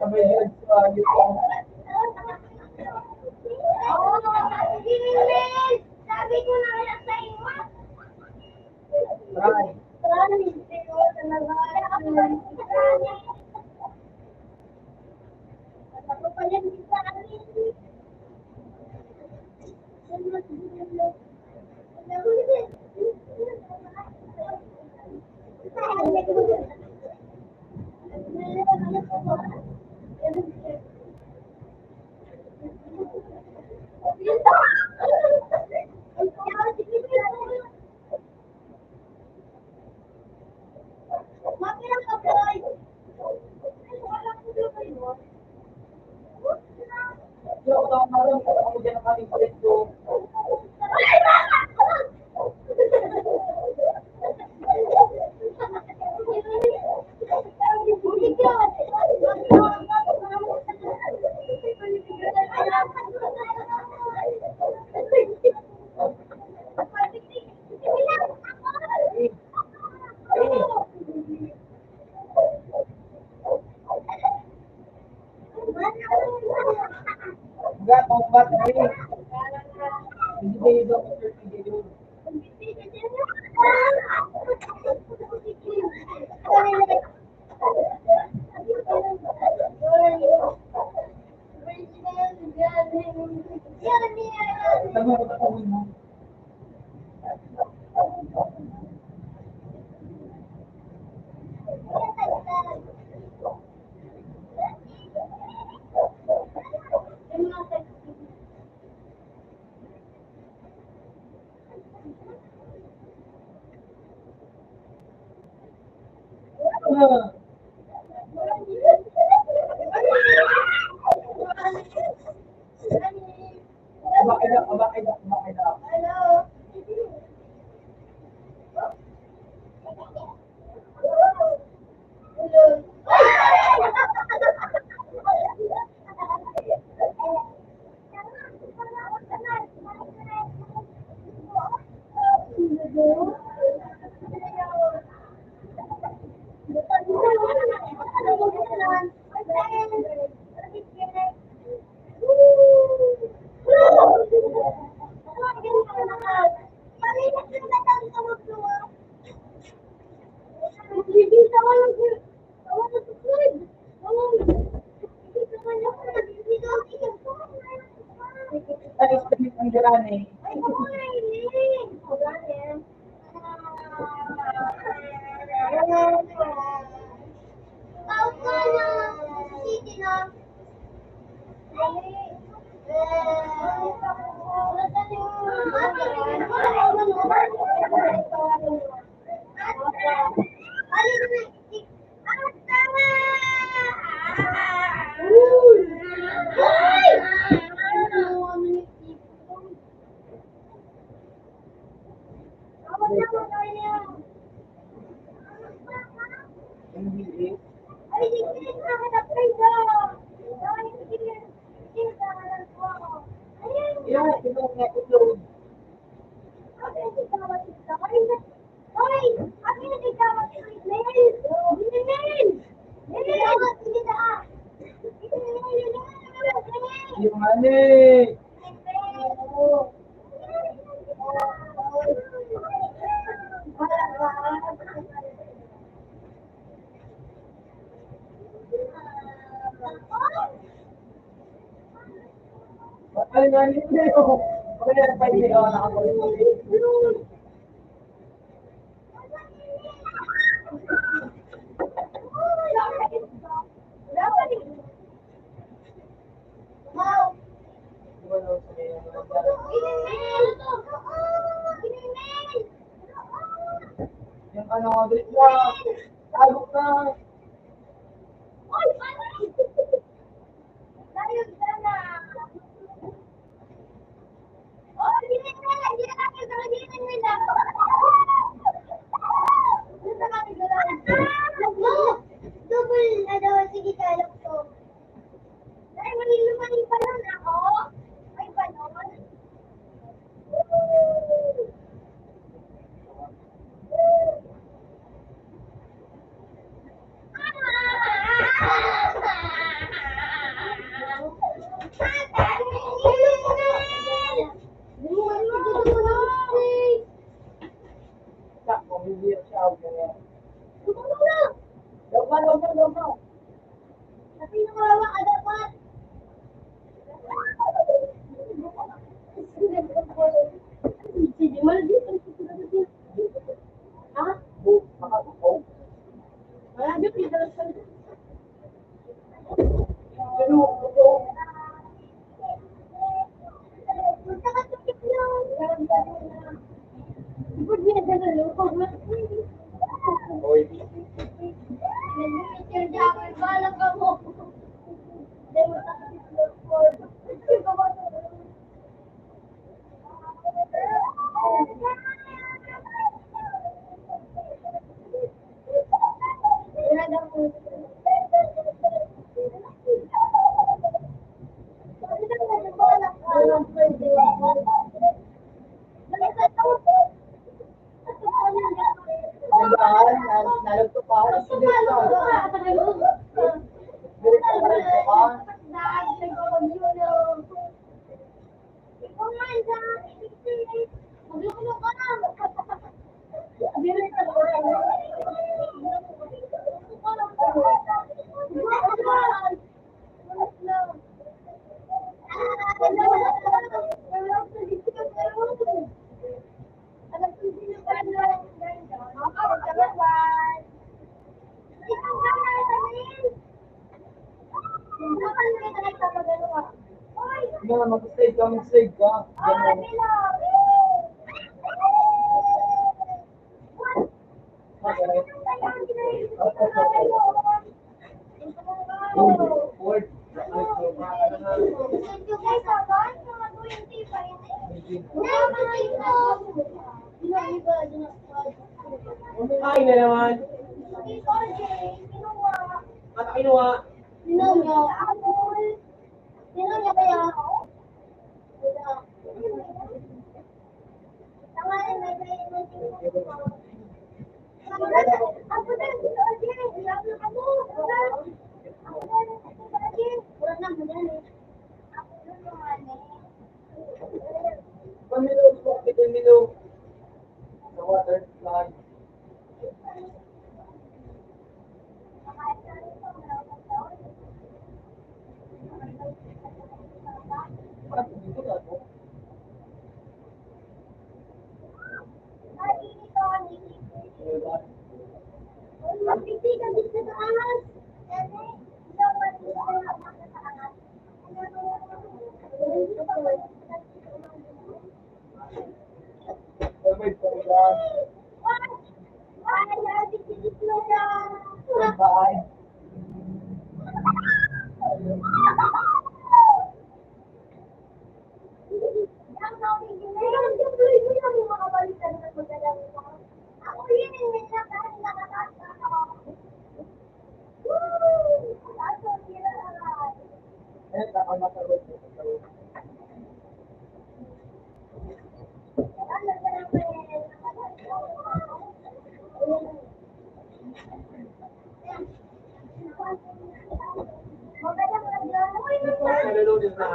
Sabay yun sa yung Sabi ko na kaya sa inyo. try. So, tama lang. Ako dyan ang aming preso. Enggak, mau buat ini. Hindi kayo daw sa video. Nagugulat ako mo. Bakit na, bakit na, bakit na. Hello. yung Garane. Ay, kumain. Kumain. Tawag ka na. City na. NBA. Yung upload. Yung ano eh. Ano nga yun yun? Kaya pa hindi ako nakakulit. Wow! Wala sa kanya. Yung ano nga dito na. Tagok na. Double na daw, sige kalap ko. Ay, mali pa nun ako. Ay, ba nun? Tak, pamilya siya. Dapat. Nakatukaw. Pero, oy, nandaan, nalagtukan. Nga, mag-slide ka. Ganun. Word. Ay na naman. At kinuha. Sino niya kaya ako? Tama rin, may ako na, ito again. Ako na, wala na mo yan eh. Ako na naman eh. Pamilo. Sa water slide. bahay. Ako yun yung nagkakaroon na nakakatawa. Eh, nakamatawag ko. Nalulunod na.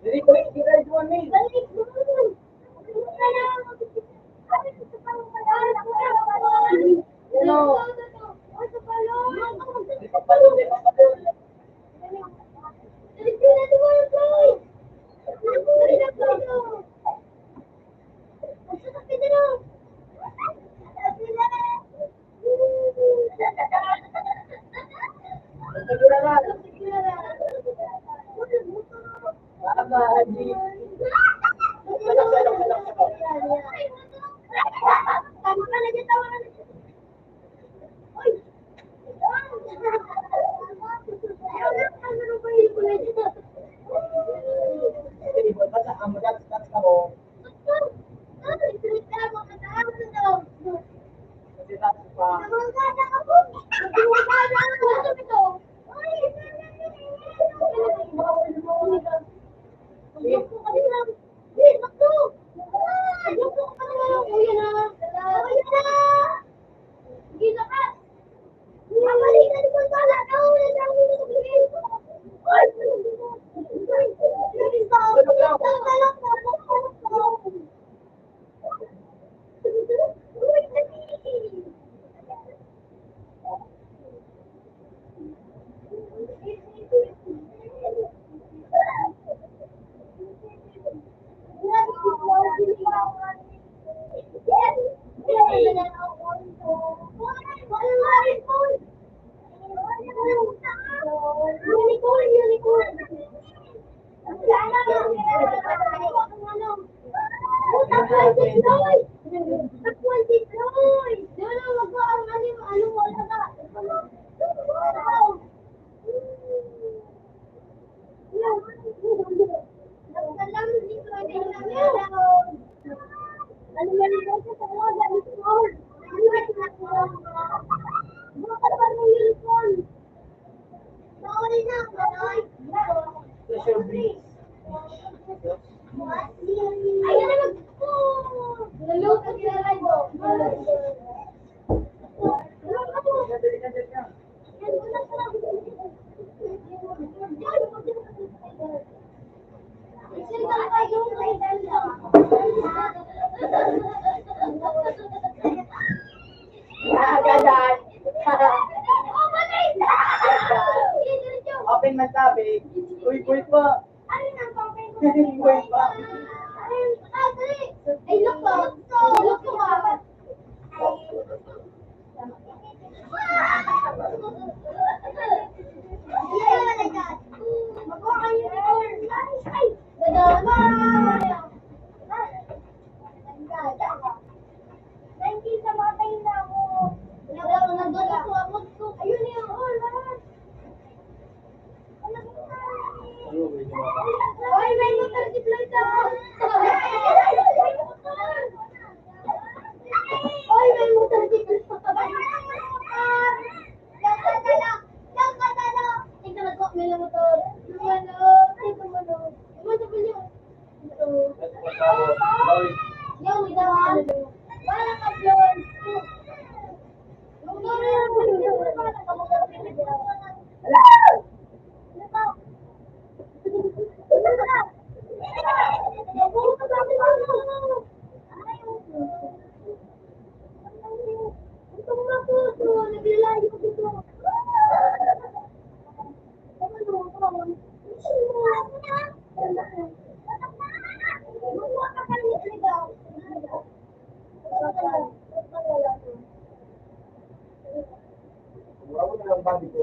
Jadi kulit kira itu nih. Open man sabi, uy, pa. Uy, pa. Ay, look po. Look po ka. Wala ka yun. Yung gawin yung pagkakita mo, wala ka magkakita. Wala mo na lang body ko.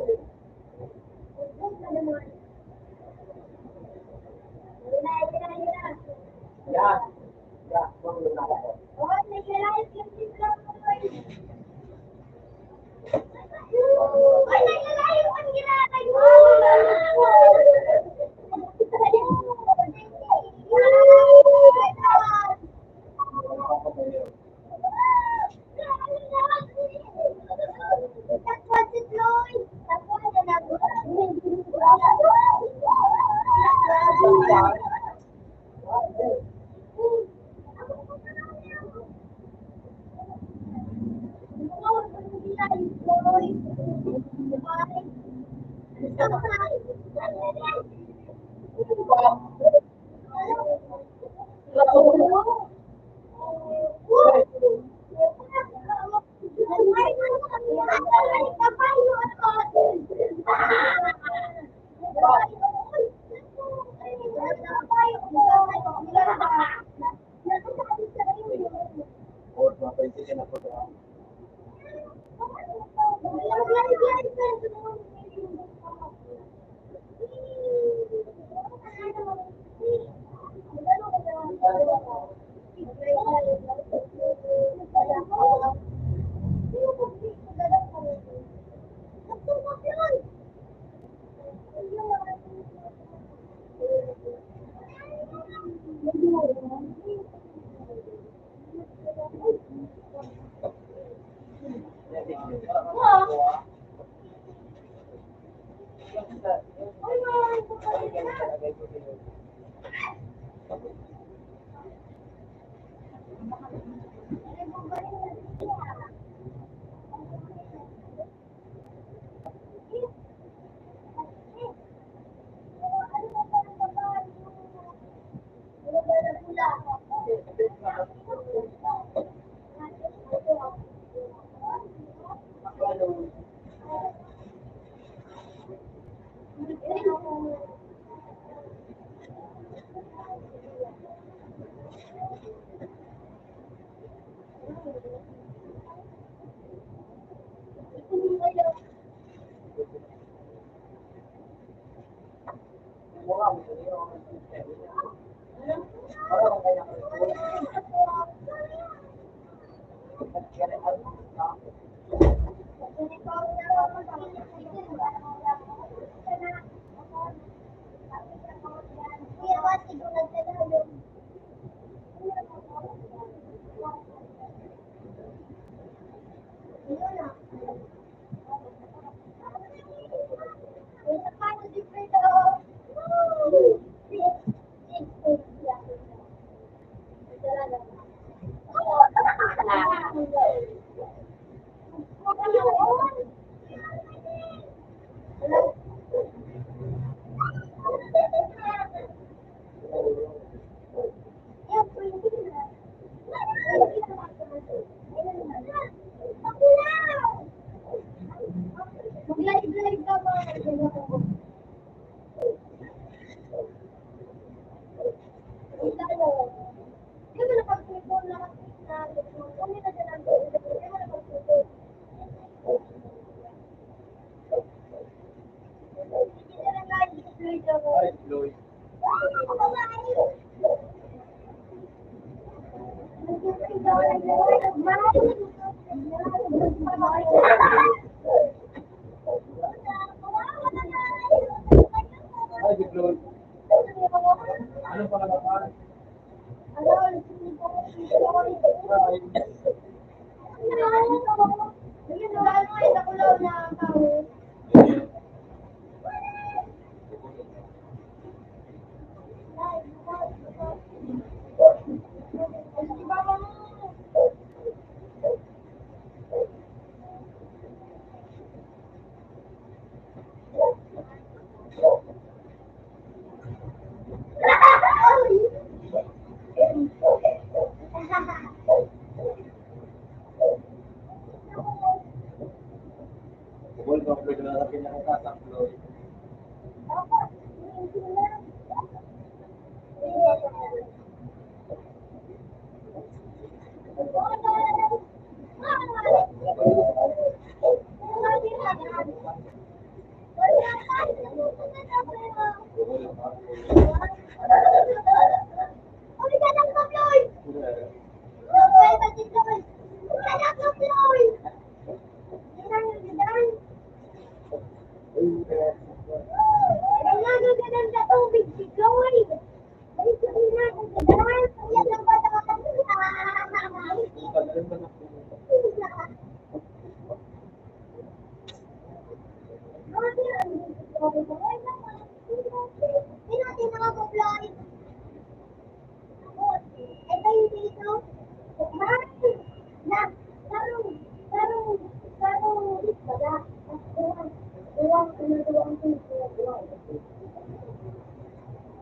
Yan. Yan. Wala mo na ako. Or mapaintikin ako doon. Ay, Lloyd. Ay, Lloyd. Ano pa naman? Sabi ko na lang pinakatatak Floyd.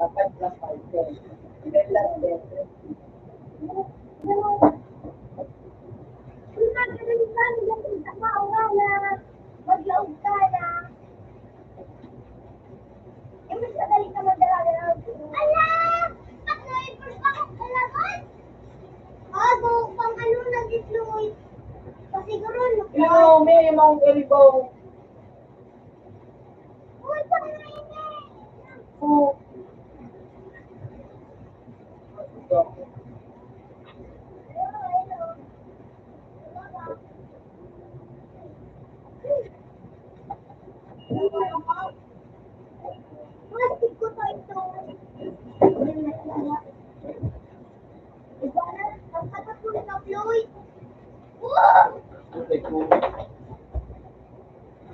Dapat plus 5. Hindi plus 10. Yung may Mount Eribo. Oh,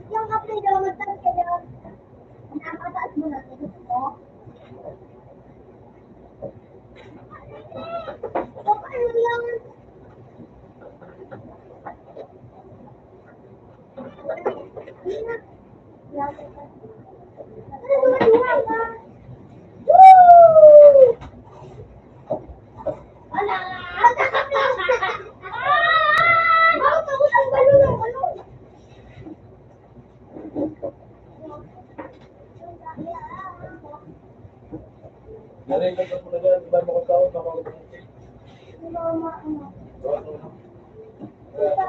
Yung kapatid daw, magtaas ka daw. Nakakataas mo na. So, paano lang? Narinig ko na lang, iba mo ko tao, makakulit.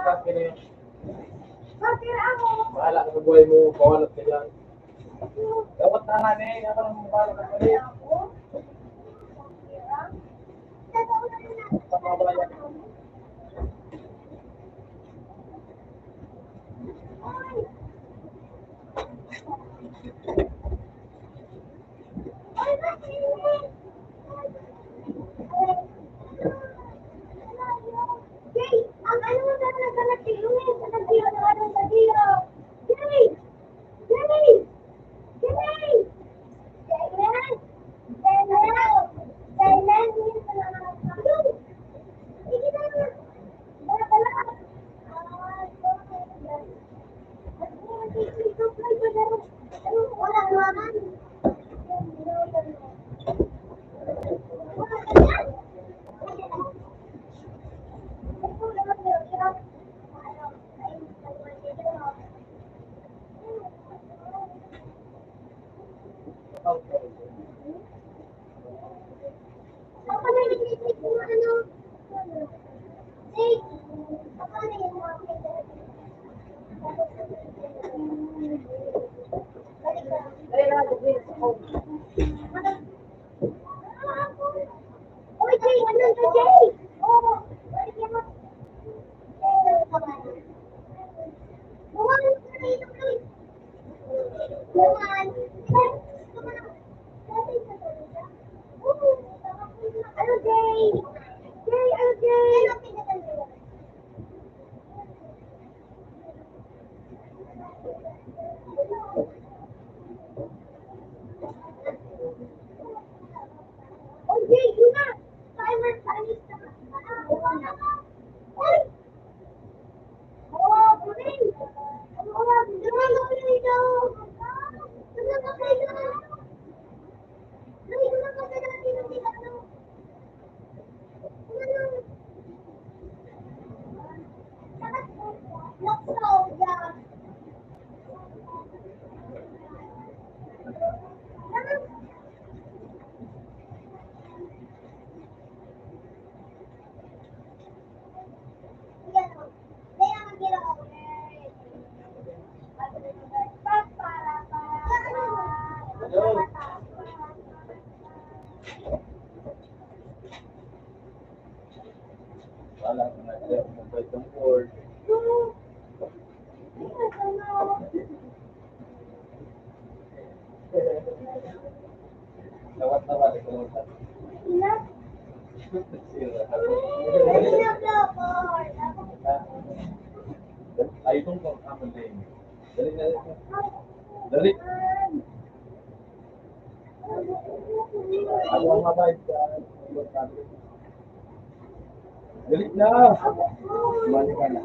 Sabi na yun. Bahala ka sa buhay mo, kawalat ka dyan. Dapat na nga niya, ako nang bahala ka pa rin. Pamabayan. Nag-try itong board. Lawat-lawat ito mo sa ay itong kung kamon din. Dali na rin. Dali. Ako ang mabait ka. Dali na. Mali ka na.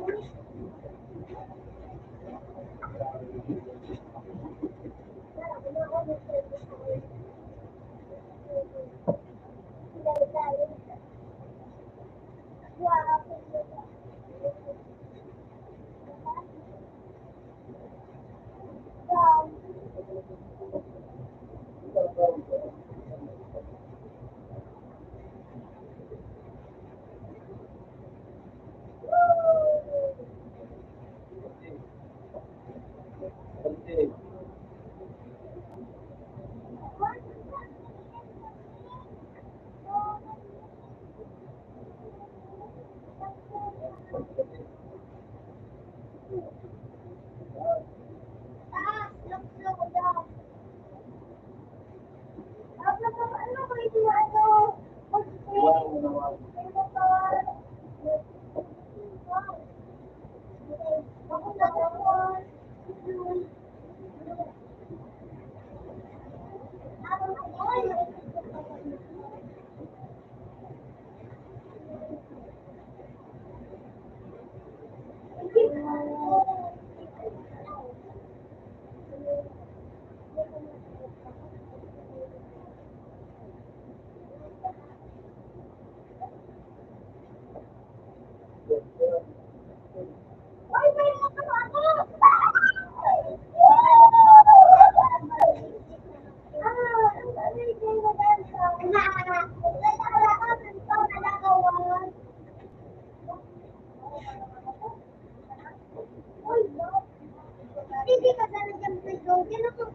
Hindi ka talaga dito. Ganito.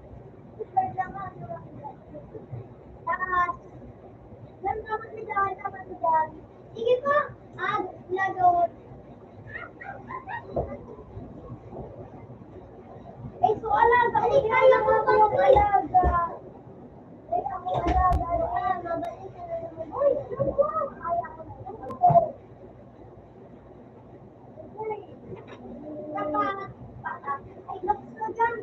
Sige po. Lagot. So alaga. Kaya mo ba yung alaga? Ako alaga. Mabalik ka na naman. Uy, kaya ko na. Ay, gusto dyan.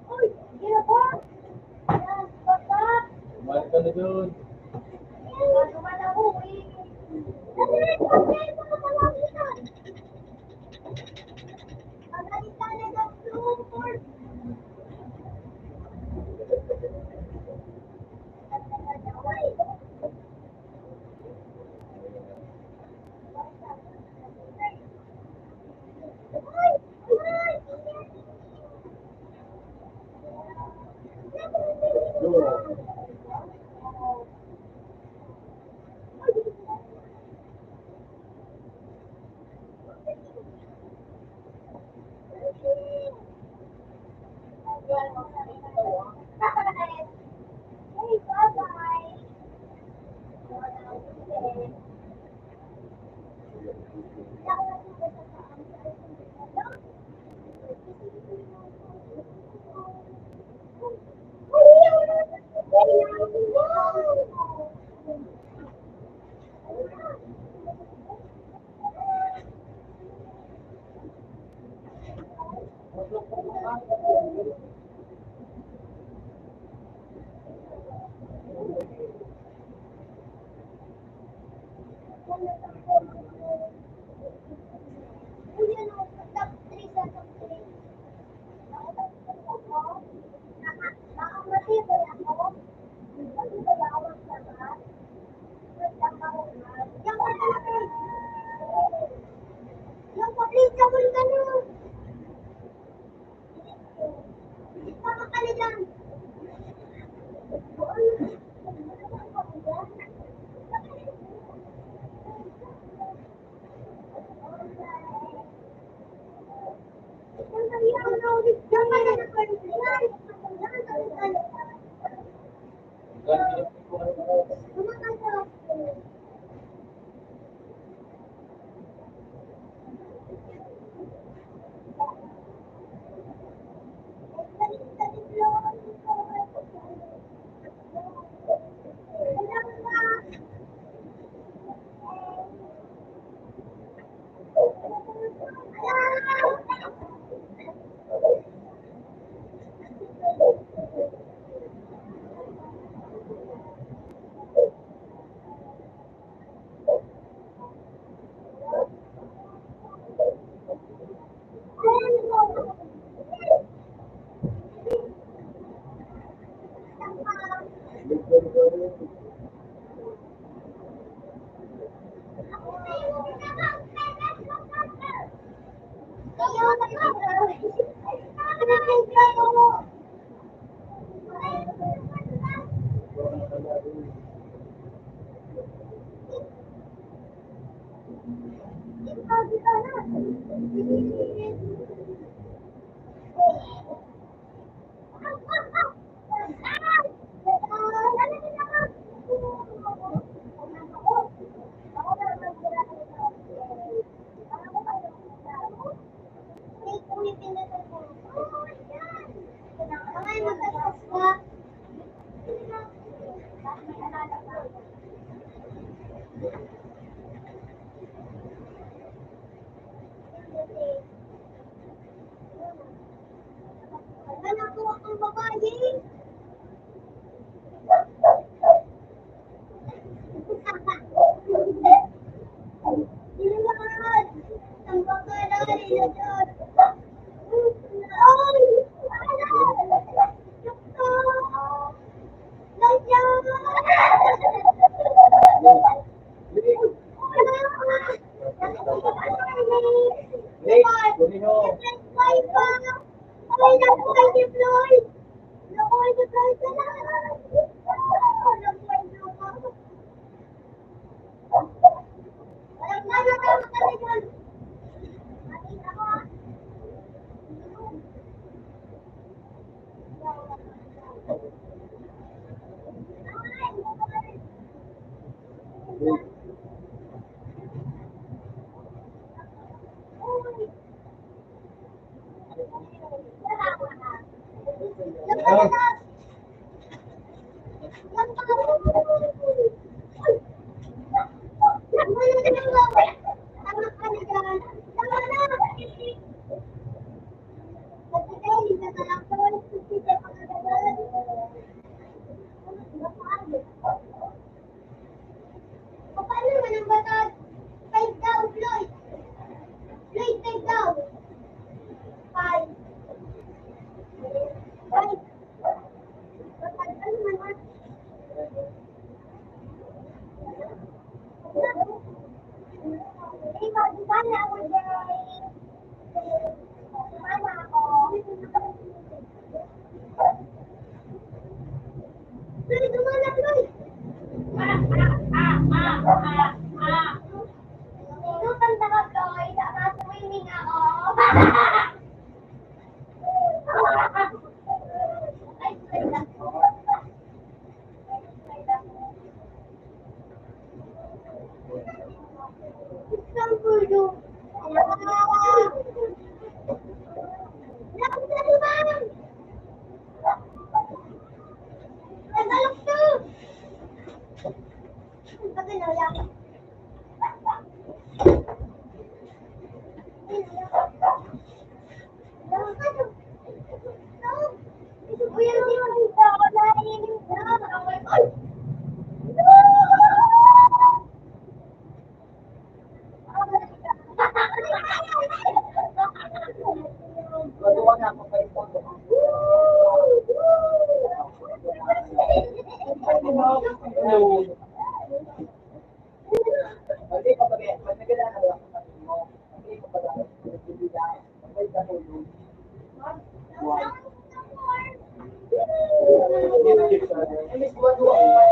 Uy, gila po. Yan, bata. Kumain ka na doon. Kumain ako, eh. Dali, pagkain mo ka palawitan. Pagalitan na ng super. Hey, bye-bye. Yung please, kabul ka na. Tama ka na dyan. Anak ko ang babae. Nilalaan. Ang babae nilalaan. Ay! Paano naman ang batag? Five down, Floyd. Floyd, five down. Five. Five. Batag, ano naman? Eh, magkana ako dyan. Mana ako. Floyd, dumana, Floyd. Inutan ka ka, Floyd. Swimming ako. Ay, Floyd ako. Isang pulo. Nagalok to. Bakit nayak? Hindi ka pag nagkailangan na lang mo. Hindi ka pag nagbibigay. May dahulog. Imbis duwa-duwa ko pa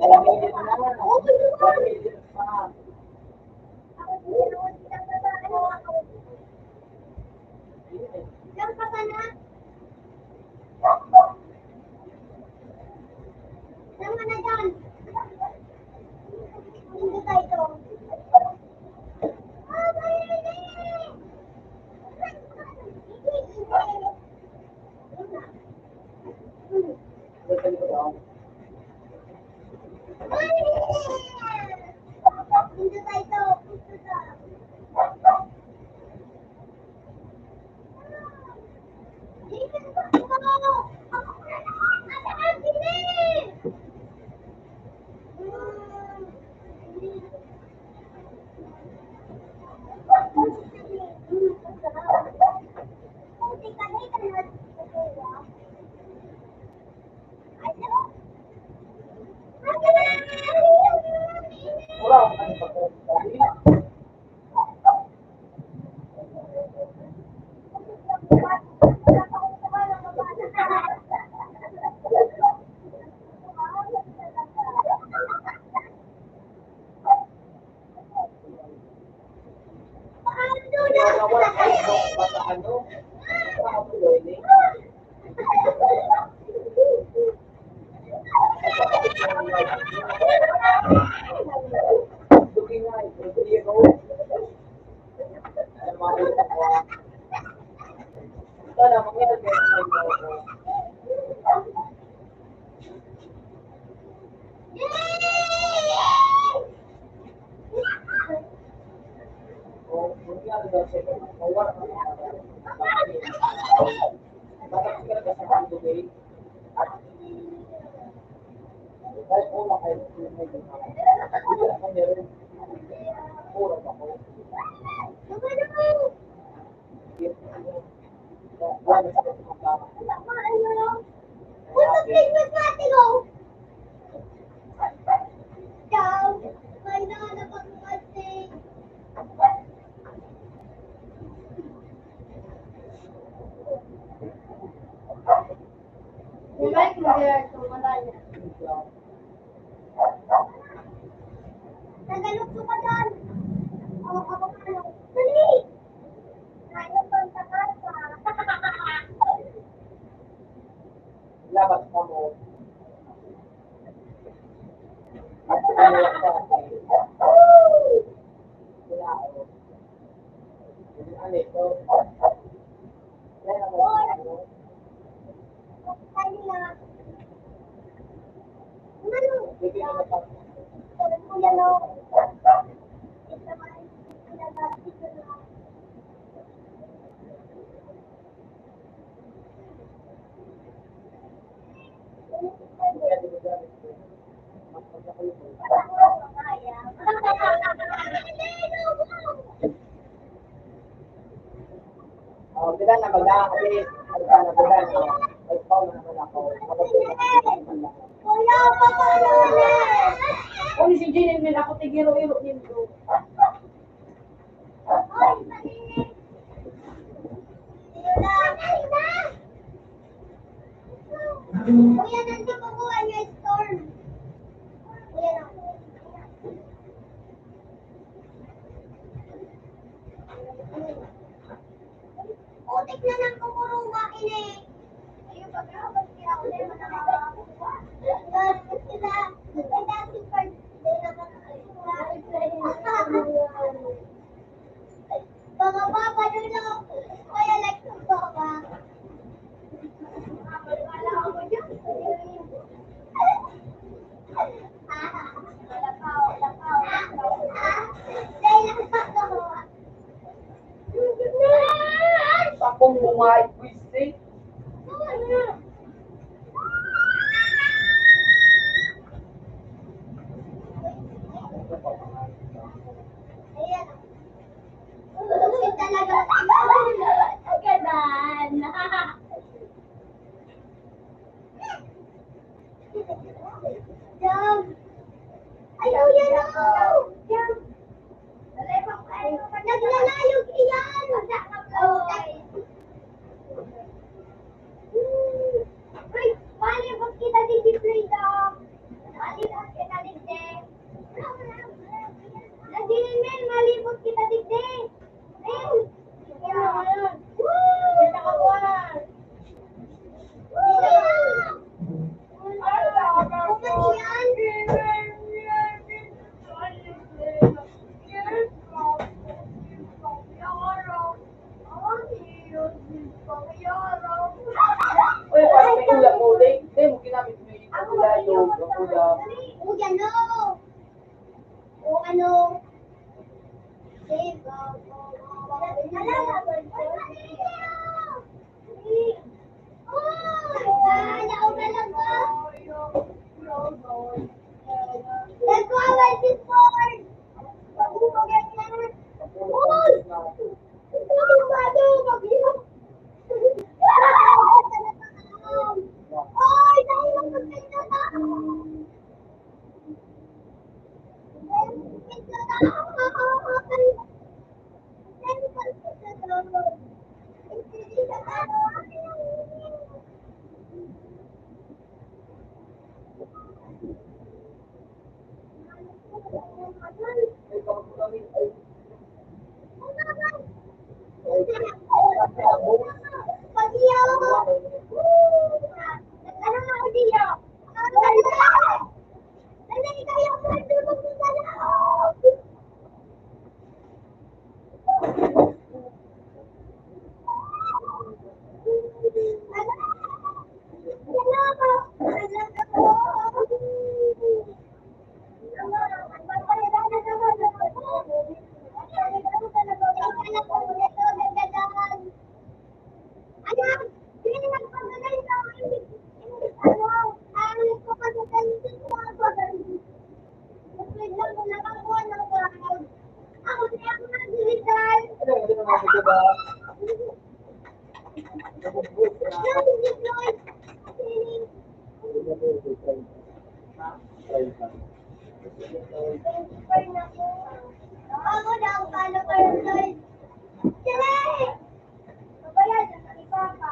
Alam mo yun na. 1 million pa. Ako tinawag kitang babae. Ilang pa ka na? Ilang ka na dyan? Hindi tayo. Ah, baby! Gusto ko daw. Hindi tayo. Wala akong ano pa ko. Wala basta ano? Basta tuloy ni. Looking like zero. Sana mga Nagalok ko pa dyan. Oo, ako pa lang. Dali! Kaya pa sa kasa. labas ka mo. At ano ka? Wala ako. Ano ito? Wala ako. Kaya na. Ano? Bigyan mo na pa. Kuya, no? Ito naman. Pinagapit ko na. Oh, sila na mag-aakit. Ano na bulan, no? Ikaw na naman ako. Kuya, paano ulit? Kung si Jane, hindi ako tigiro-iro nito. Oy, malinis. Sino na? Kuya, nandito ko kuha niyo storm. Kuya, na. Utik na ng kumuruga ini. Ayun, pagkakabas kaya ulit mo nakakakuha. Yes, sila. May dati birthday na Baka papa doon ako. Kuya, like to baba. Wala ako dyan. Lapaw, lapaw, lapaw. Dahil nakapagawa. Sakong lumay, quiz, Ayan. Kasi talaga. Ganan. Jump. Ayaw yan ako. Jump. Naglalayog iyan. Uy, mali ba kita di-display daw? Mali ba kita ulam. ano? O ano? Ako daw, paano kayo, guys? Sige! Babayad na ni Papa.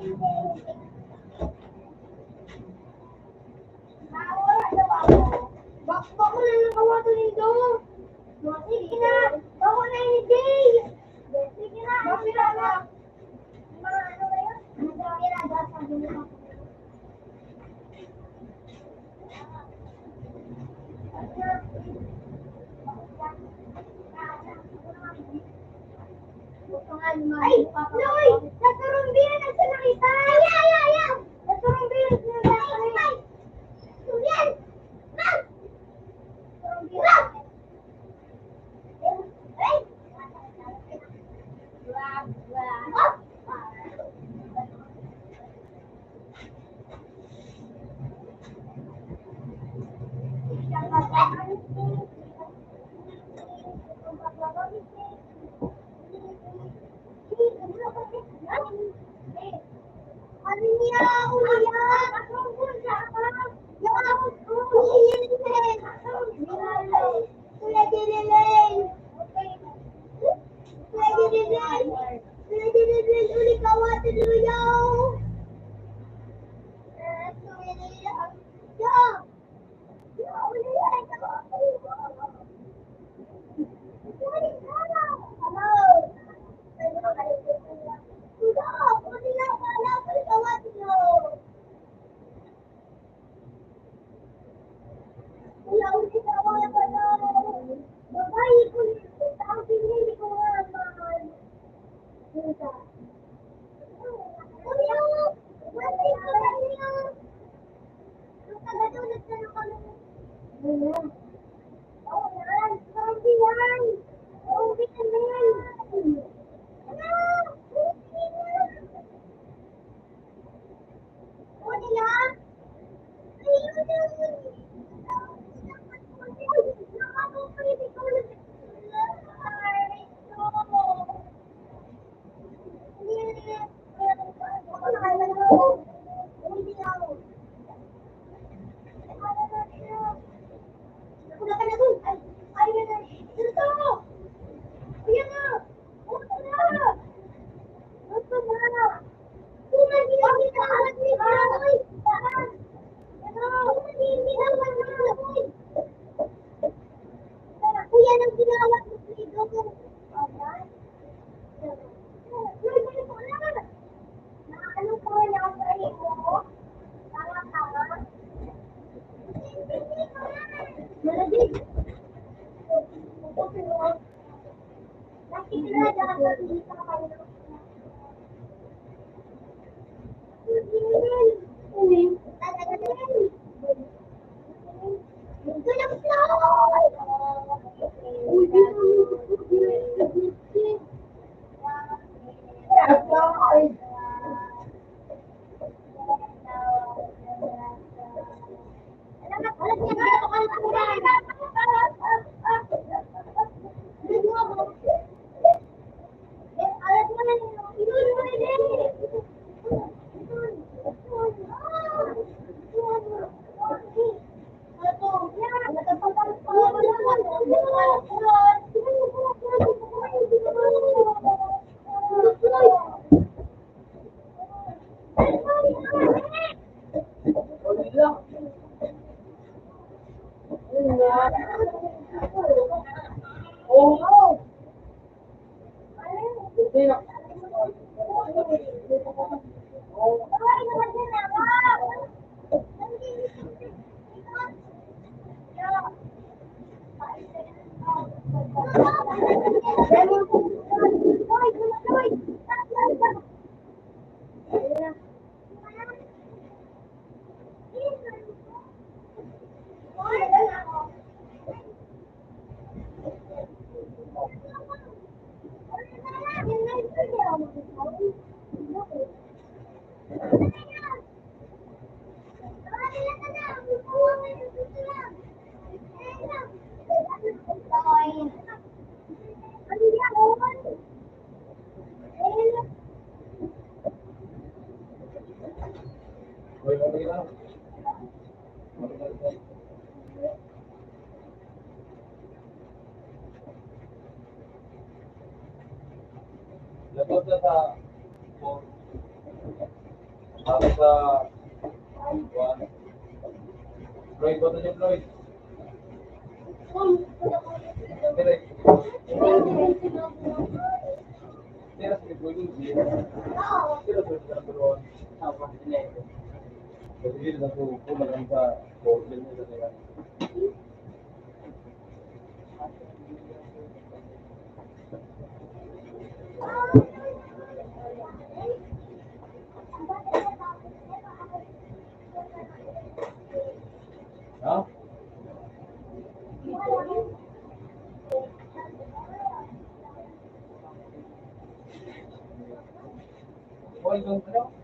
Bako na lang kawato nito. Sige na. Bako na ini day. Sige na. Bako na. Mga ano ba yun? Pinagasa sa dulo. Ay! Noy! Nagkarumbiyan na siya nakita! Ay! Nagkarumbiyan siya nakita! Sumbiyan! Ma'am! Ma'am! Ay! Lagot na sa Tapos sa Floyd, boto niyo Floyd. Direct. Sira si Floyd yung sira. Sira sa ng turuan. Tapos dinero. Kasi yun na po, maganda sa problem niya sa kaya. Ha? Paul, yung ano?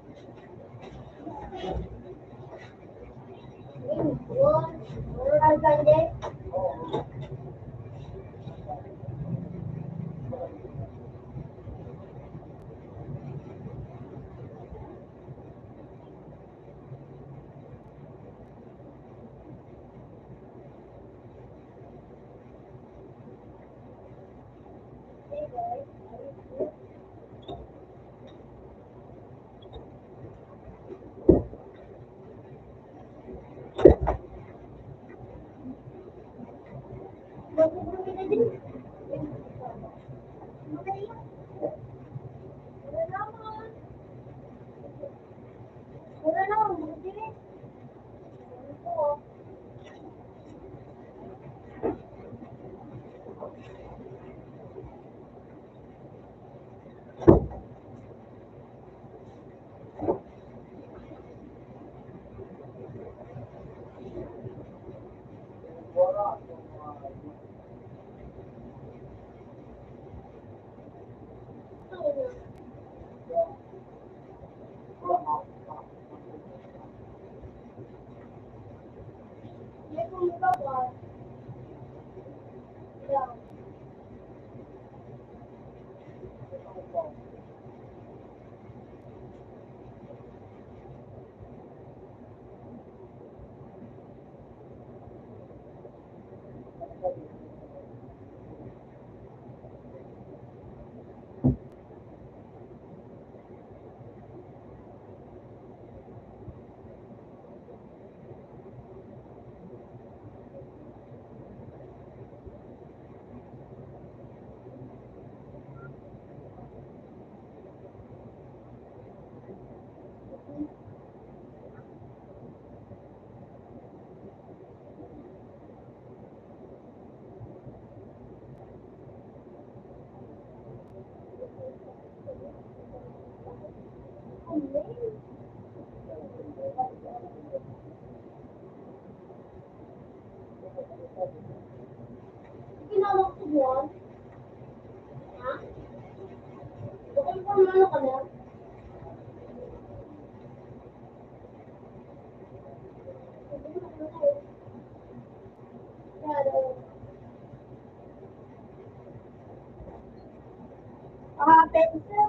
Pencil.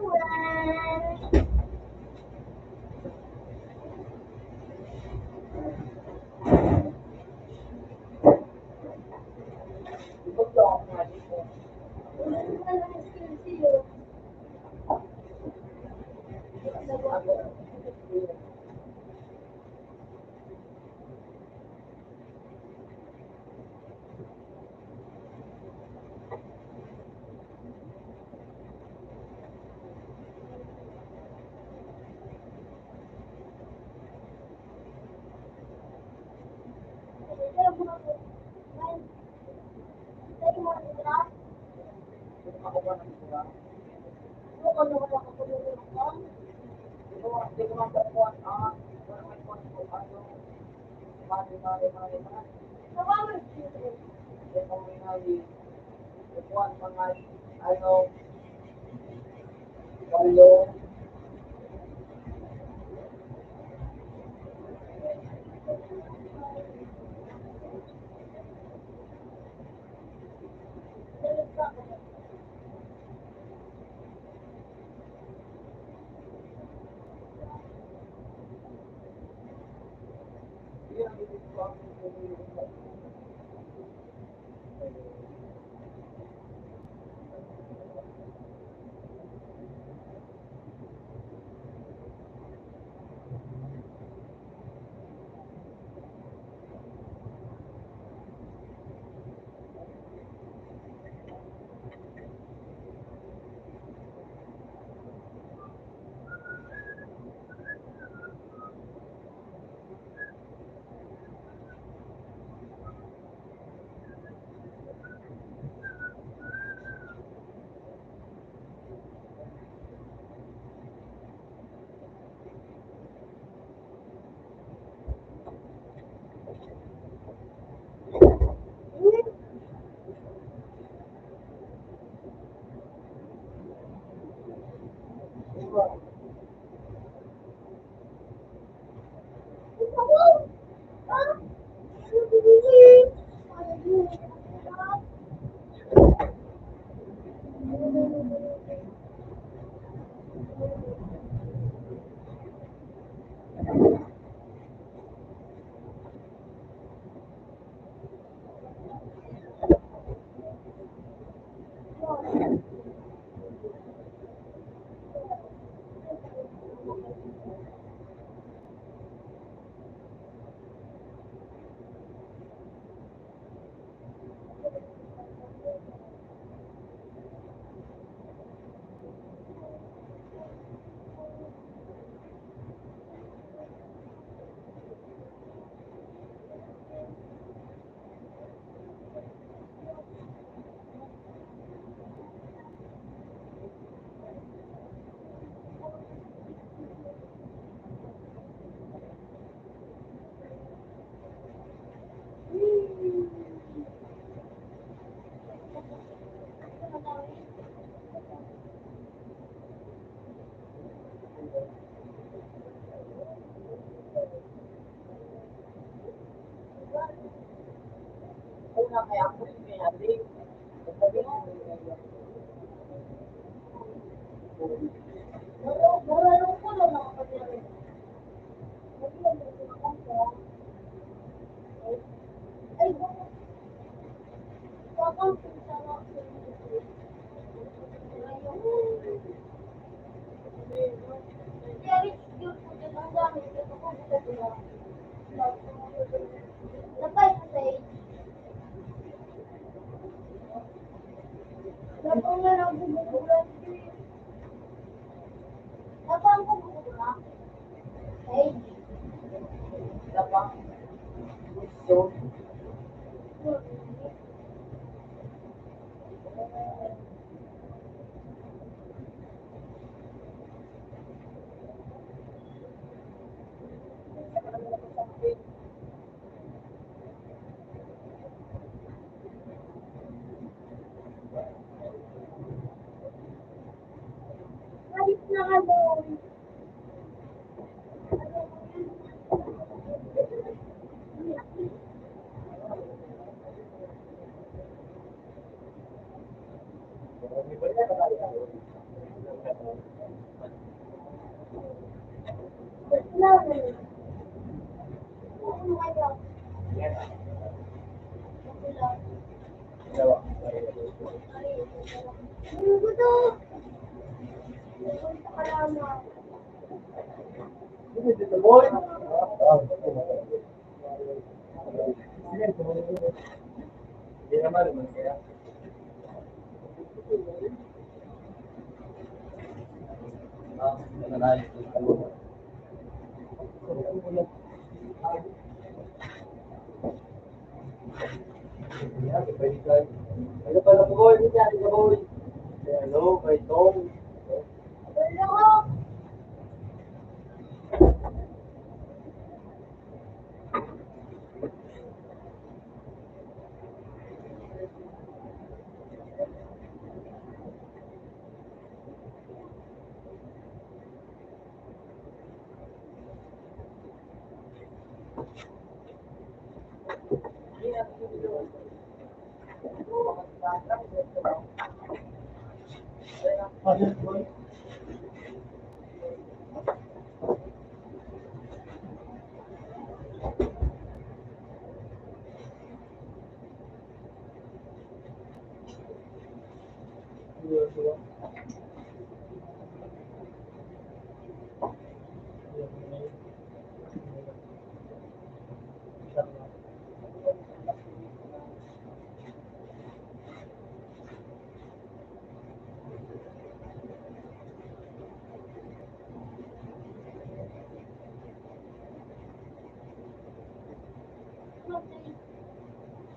Una kaya ako rin may adik. Sabi ko, Marunong ko lang nakapag-iwan. Ay, bakang pinsala ko. Jerry, yun po din ang dami. Ito po sa dila. Napay sa stage. Dapat nga lang bumubulan. Dapat ang bumubulan. Stage. dapat gusto. Ayos na ka doon. Hindi naman kaya. Ano pala po ko? Hindi natin ka boy. Hello, kay Tom.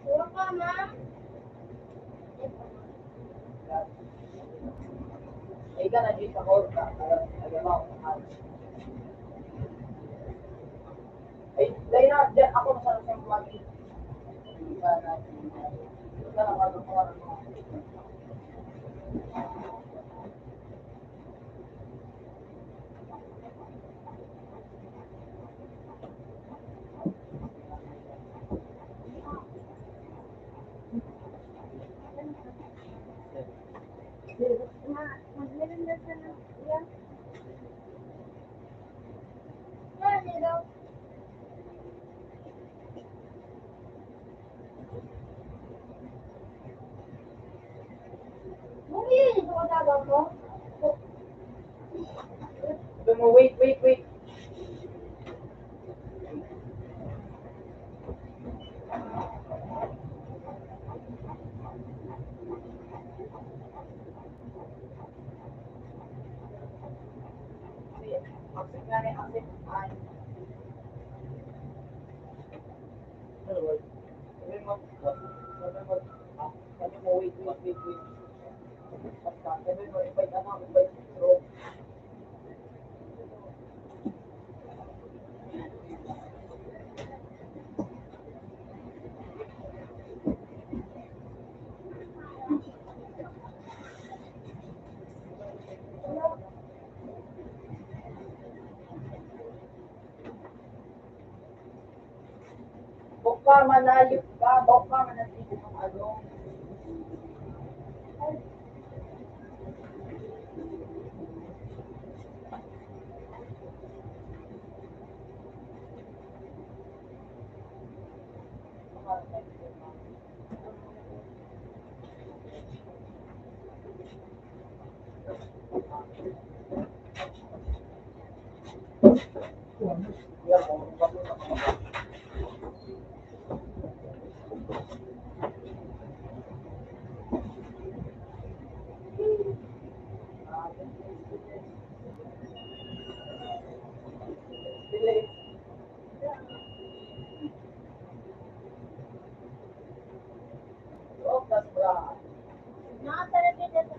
Puro ka, ma'am. Ay ka na dito ako. Ay, dahil na, dyan ako sa mga Sabi mo, wait, wait, wait. Accept nga rin, accept. Ay. Sabi mo, sabi mo, wait, wait, wait, wait. Sabi mo, invite ano, invite bro. Bukka, manayip ka, bukka, manayip ng ano. Oh, that's right. Nakasarap yun dito.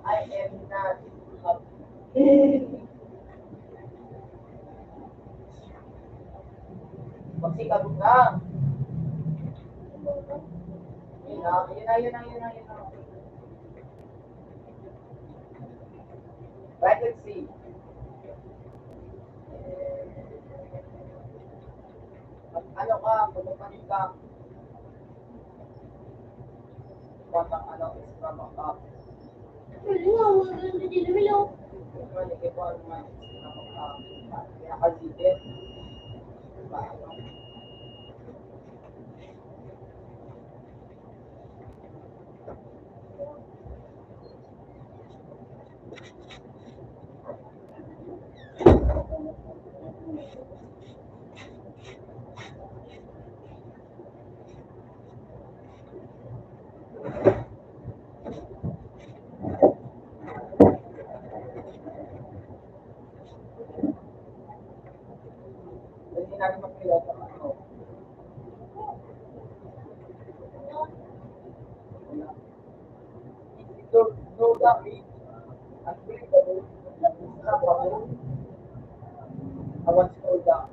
I am not happy. Magsikap ka. Yun na, yun na, yun na, yun na, yun na. Right, let's see. Ano ka, pumuntahin ka. Batang ano, Instagram account. Pwede nga, mga ganda din naman yung. Kung ano, ikaw ang mga Instagram account. Pinaka-zipit. Diba, ano? Hindi natin magpila sa ano. No, dami. Unbelievable. Unbelievable. I want to go down.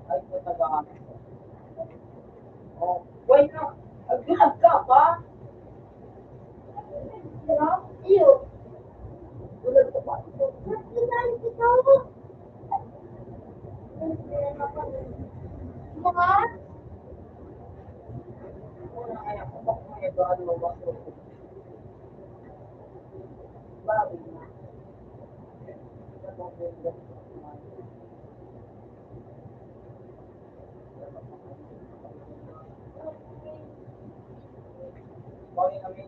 Ay, natagaan. Oh, why not? Agad ka pa? Iyo. Tulad ka pa. Nasaan ito? Mga? Una kaya ko pa kung may bago ba ko. Bago na. Morning kami.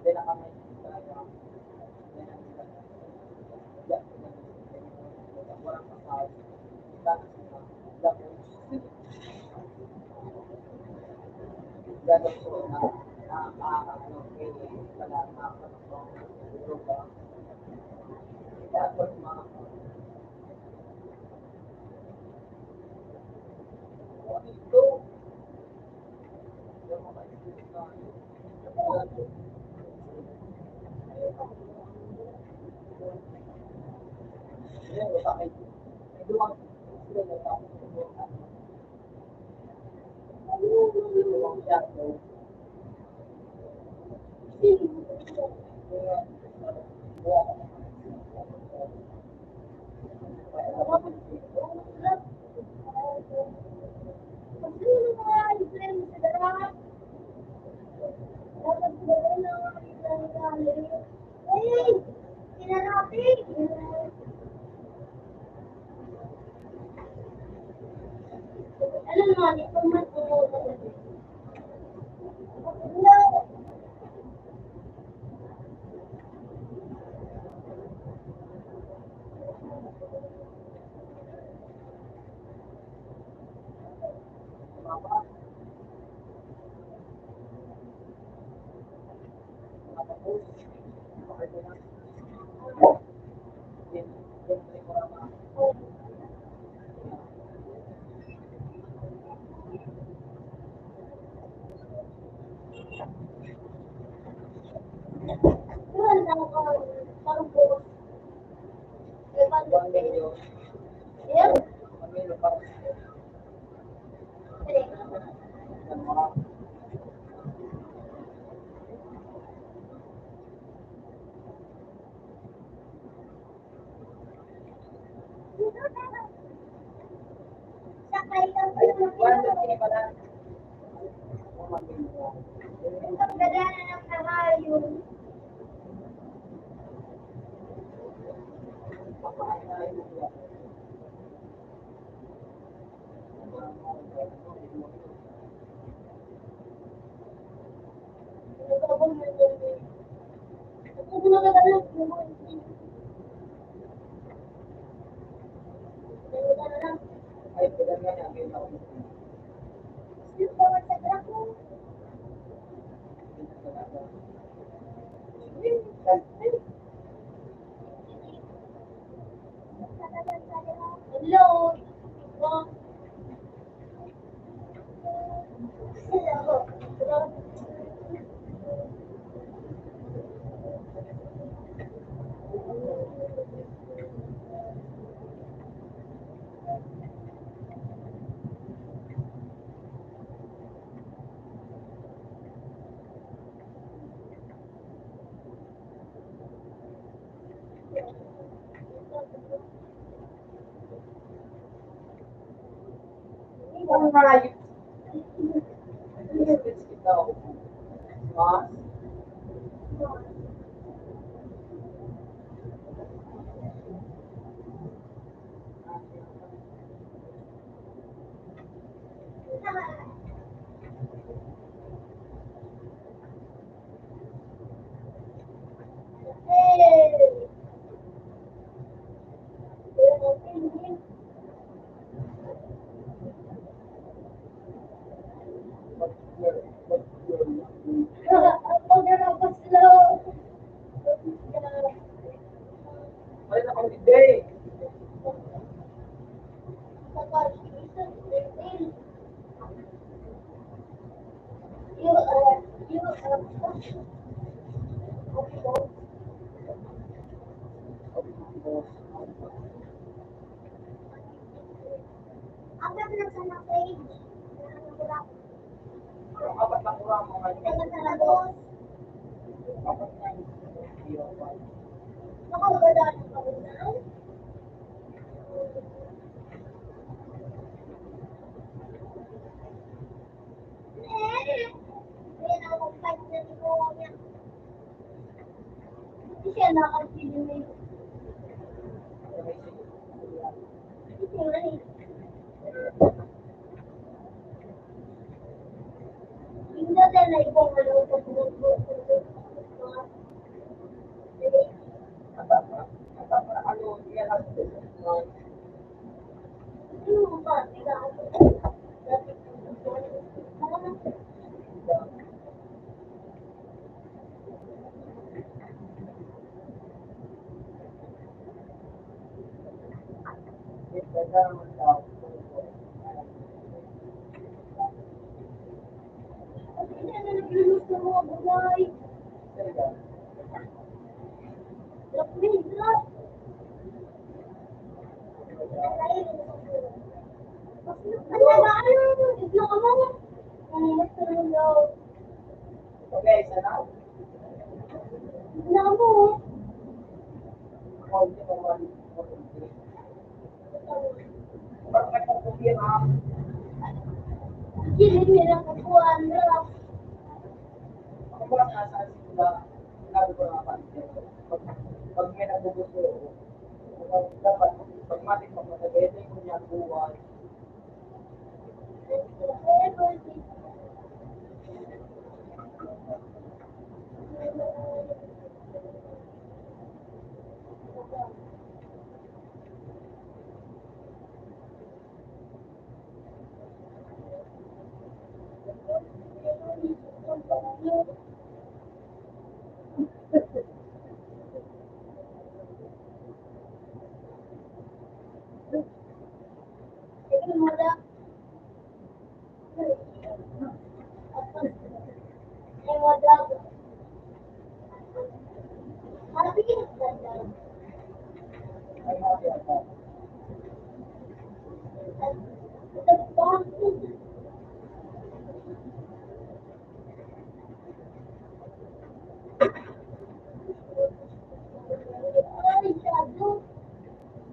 Hindi na kami. Walang pasal. Gano'n po na ano, pala na ano, Tapos mga ito, yung mga Alam mo, ito man no. Yun lang ako. Parang bukas. May pandit. Yun. Sakay lang pa naman. Ang ganda na ng kahayo. ay pinagyan niya ngayon ako. Hello. Hello. Ang hayop. Ito. Mas. Ay, nakahindi. Apat na kurang mga apat na Siya nakakasili. Hindi na ibang ano sa ano, yan ang Ganda naman daw. Hindi na naglulus ng mga gulay. Talaga. Lapwila. Ang ano, igno ka mo. Nanginas ka naman daw. Okay, sana. Igno ka mo. Ako, hindi mo mali. Parang may pagpapir, ha? Gilid nilang kapuan na. Ako mo lang nasa sila. Sinabi ko na kapatid. Pag may nagugusto, dapat, pag matik mo, matagete ko niya buwan. Ay,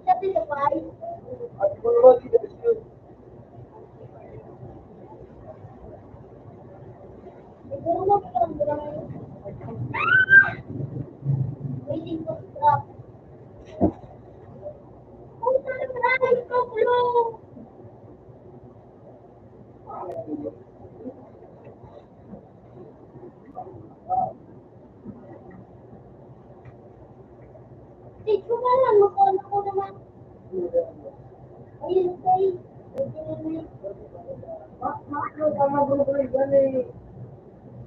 happy ako. At kung Roddy, there's you. Waiting for stop. Oh, sorry, go. Dito ka lang, makona ko naman. Ayun, say. Makro ka maguloy gani.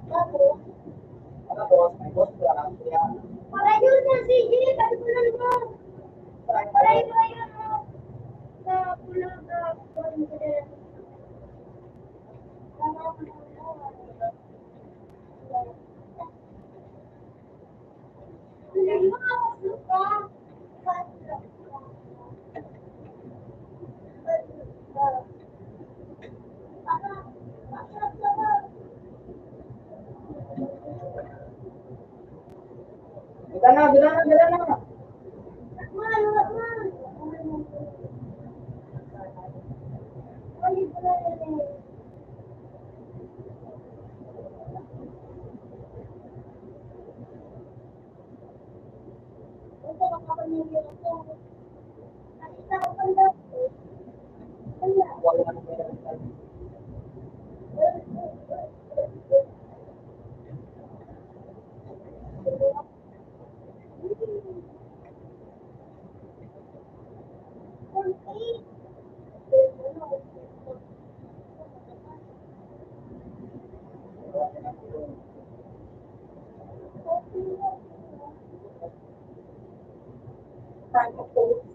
Tapos, Ano boss, may boss ka lang siya. para yun na, sige, kalkulan mo. Para yun na yun, sa pulo na, Gana, gana, gana. Wala na meron. Time of post.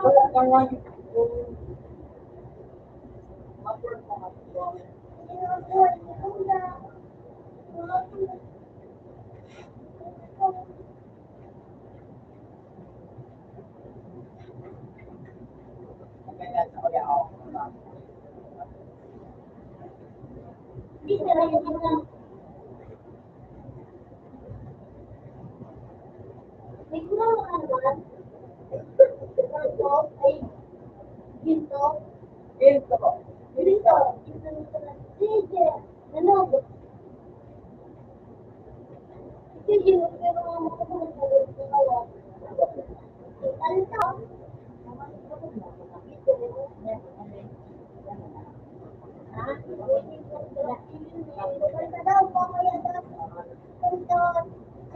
Wala ka nga yung mag-work ka mag-work. Kaya sa kaya ako. Ginto. Ginto. Ginto. Sige. Ano? Sige, pero ano to?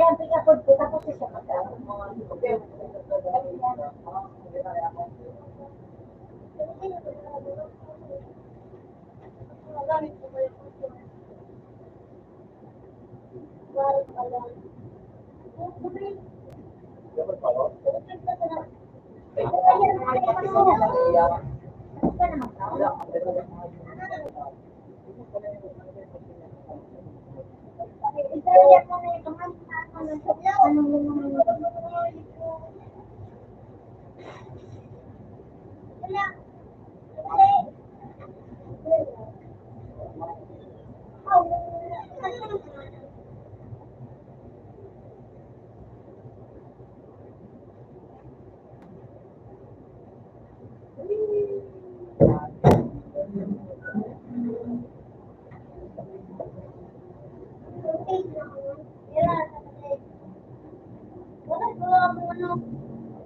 Siyempre ka po, tapos siya magkaroon. Dapat pala. Ay, wala, ang ganda ng mga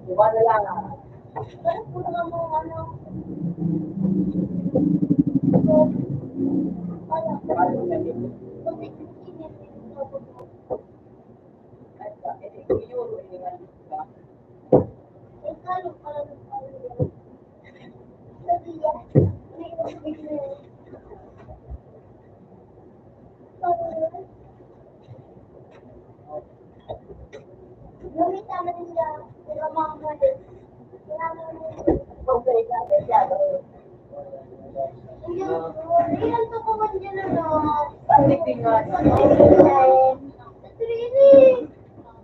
Diba na lang, parang naging euro, diba?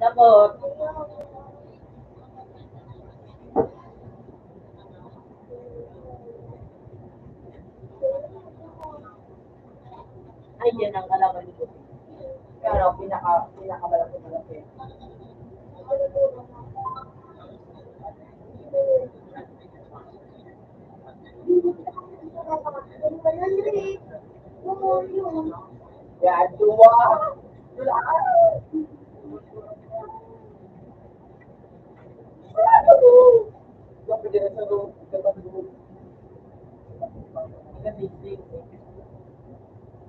Dapat, ay yan ang kalaban nito. Pero pinakamalaki. Yan, dua. Dula. Yung pwede na sa doon, dapat doon. Ang distinct.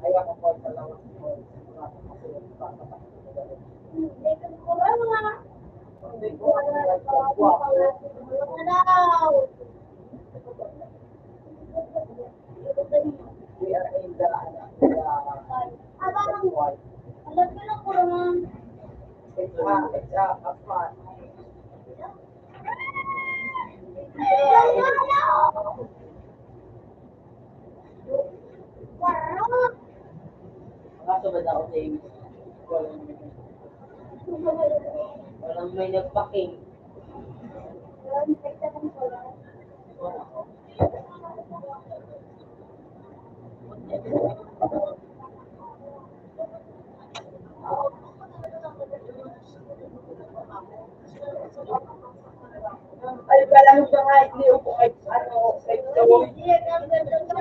Ay, ako po sa lawas ko. Hindi ko we are in the it's a fun. Kaso ba daw James? Walang may nagpaking. Ay, kala mo siya nga, hindi ko kahit ano, kahit gawin. Yan ang mga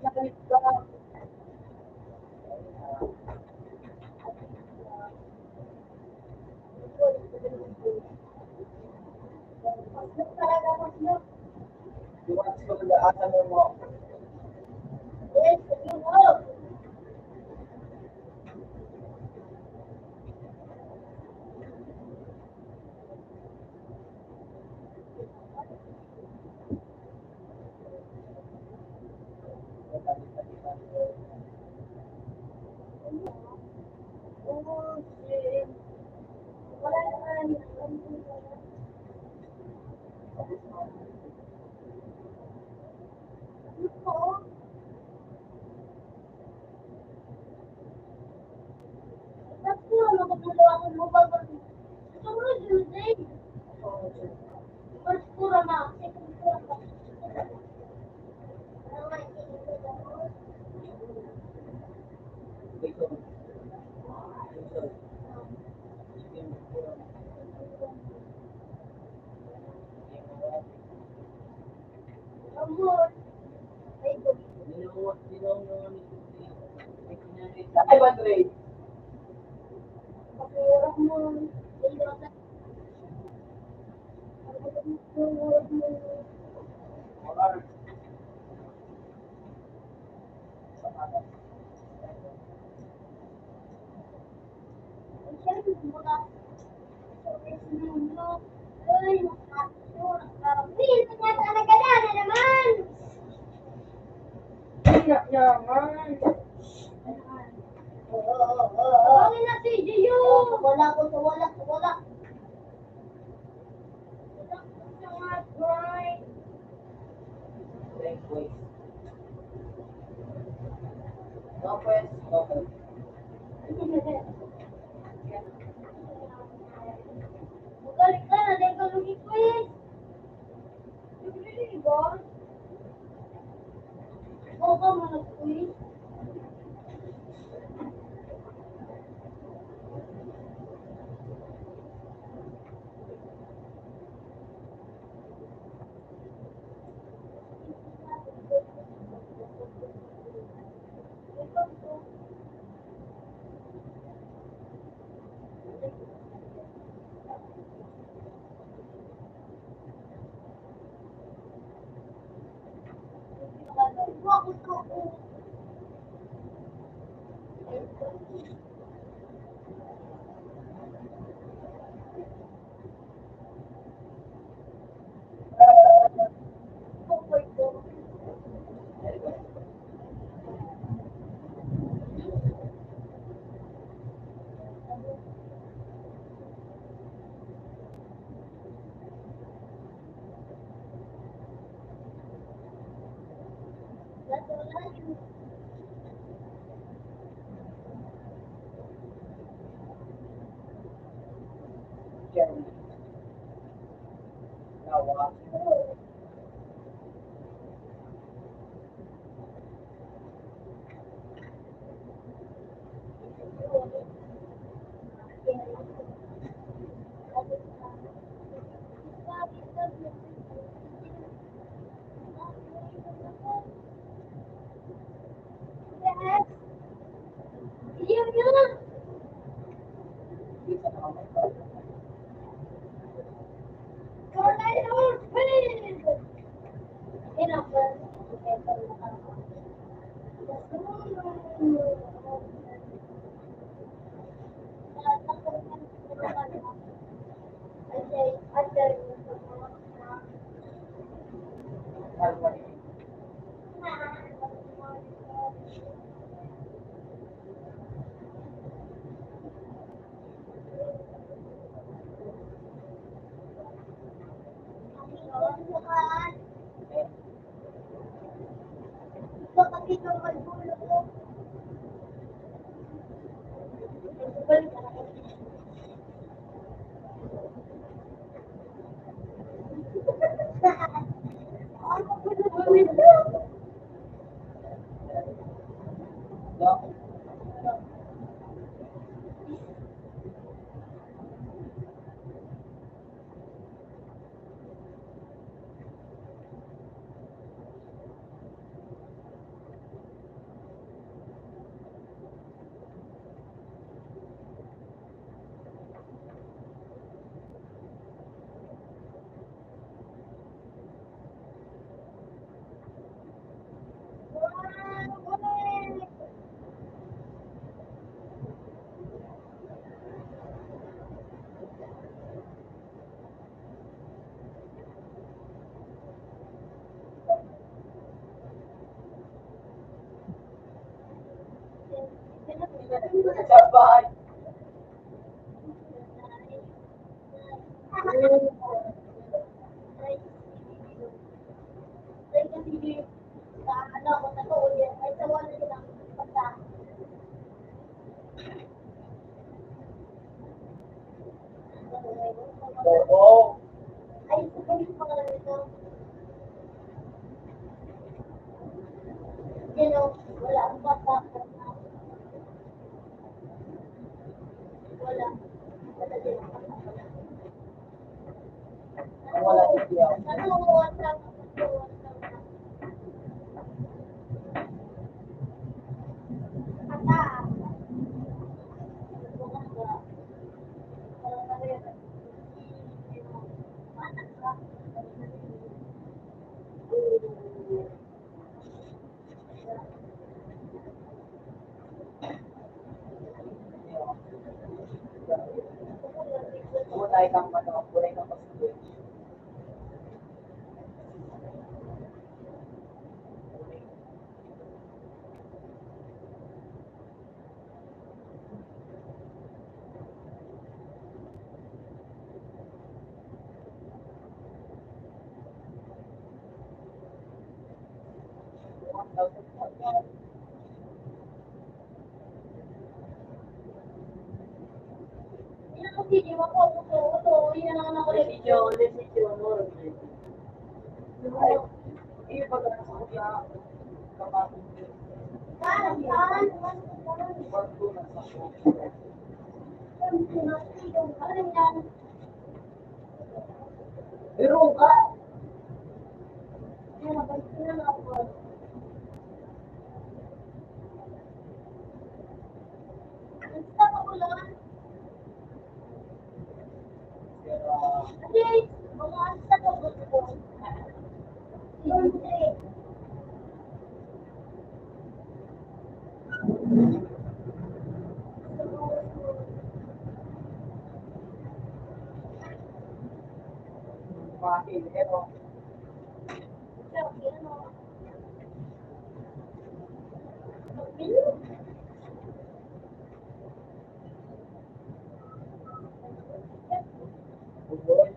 Nalit ka. Maslok talaga, maslok. Yung mas mag-aasan mo. Yes, yun, oh. Oh, shit. Wala naman. Gusto ko. Tapos ko, magpapagawa ko mo ba? Gusto ko na, Tuesday. First ko na, second ko na. Amor. Ay, Ay, ba, Dre? pag-uurap mo. Or, Tingnan naman. Wala ko sa wala, sa wala. Wait. No, pues, no, Magaling ka na, dahil ka lumipis. Really, ba? Oo ka mo nag-quiz. Bakit ko? Okay ko. Jeremy. Nawa. Yes. Yun yun. Dito na ako. Tornado speed. Enough. Harmony. No? Sabay. Oo. Ay, sabihin ko lang ito. Wala ang bata. Wala. Wala din. Wala na siya. Ano, WhatsApp. Kata. Kulay kang ano, kulay kang pasuloy. Yan ang video mo po. Ito, yan ang ako rin. Ay, iyo ba ka sa kuya? Kapatid. Saan? Saan? Barko na sa Ano yan? Pero ka. Yan, mabalik na lang ako. Ang sarap ako lang. Hindi, mga ang sarap ako. Hindi. Pero Sarap yan, oh. buboy.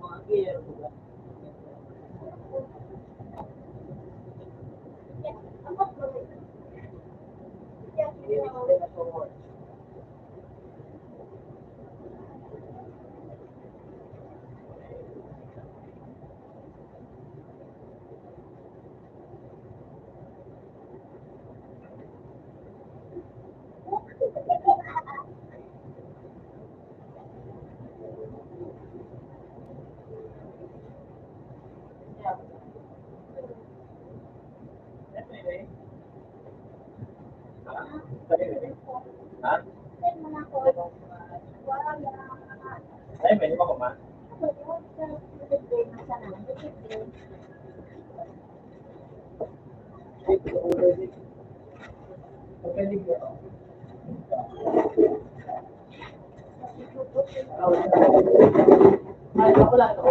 Mga kaya ba? Ang pagkakas. Hindi ko na so. Ha? Ay, may lima ko ma. Ay, ako lang ako.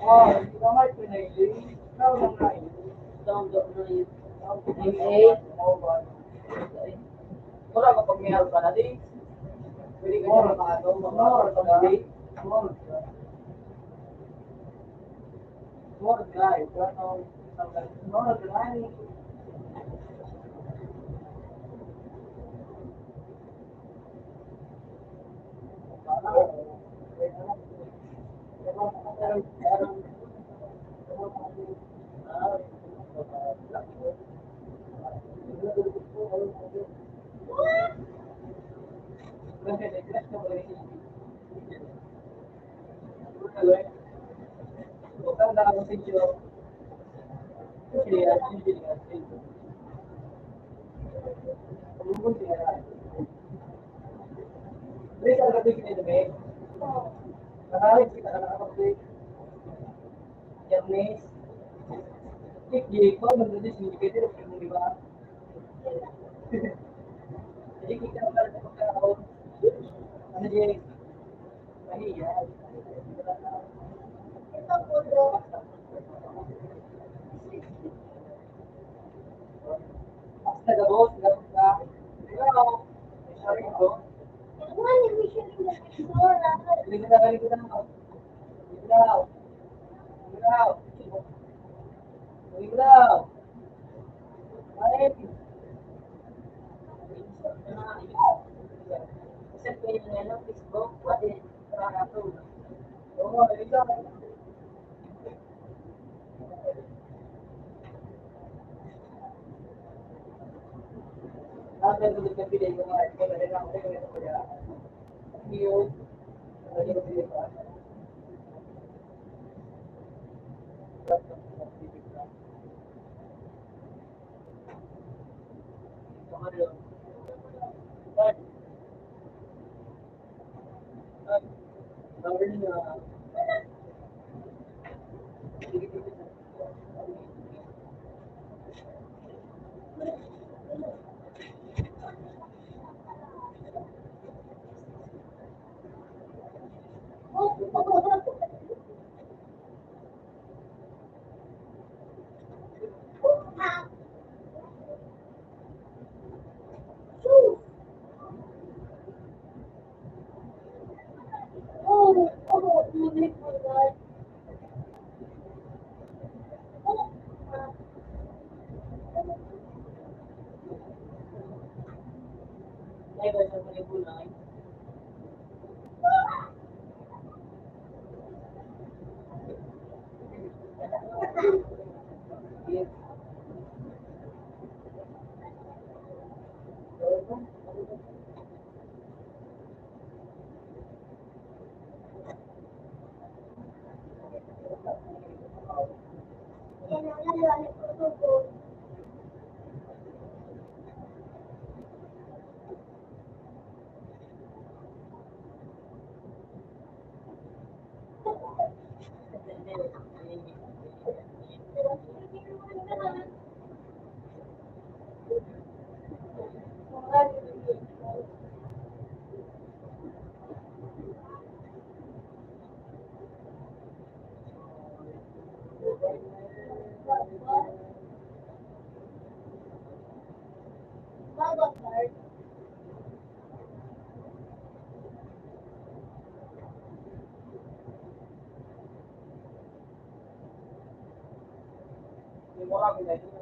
Oh, hindi ka may pinag-i. Ikaw lang na yun. Wala ka pag mayroon ka na din. Pwede ka siya makaano, makaano ka na din. More guys, more guys. Nakalit kita ka nakapag-break. Yan, miss. Hindi ko, nandun din, hindi pwede, di ba? Jadi kita akan berkata, ano dia, mahiya. Wala ni Michelle in the store. Galing ko na, galing ko na. Galing ko na. Galing ko na. Galing ko na. Ay, kasi ko yung Facebook, pati ito. Oo, galing ka. Ang nagulog na pinay ko nga, ito na rin ako, ito na kaya. Yun, ano yung pinay ko? Ay, ba sa mga gulay? Yung mga pinay ko.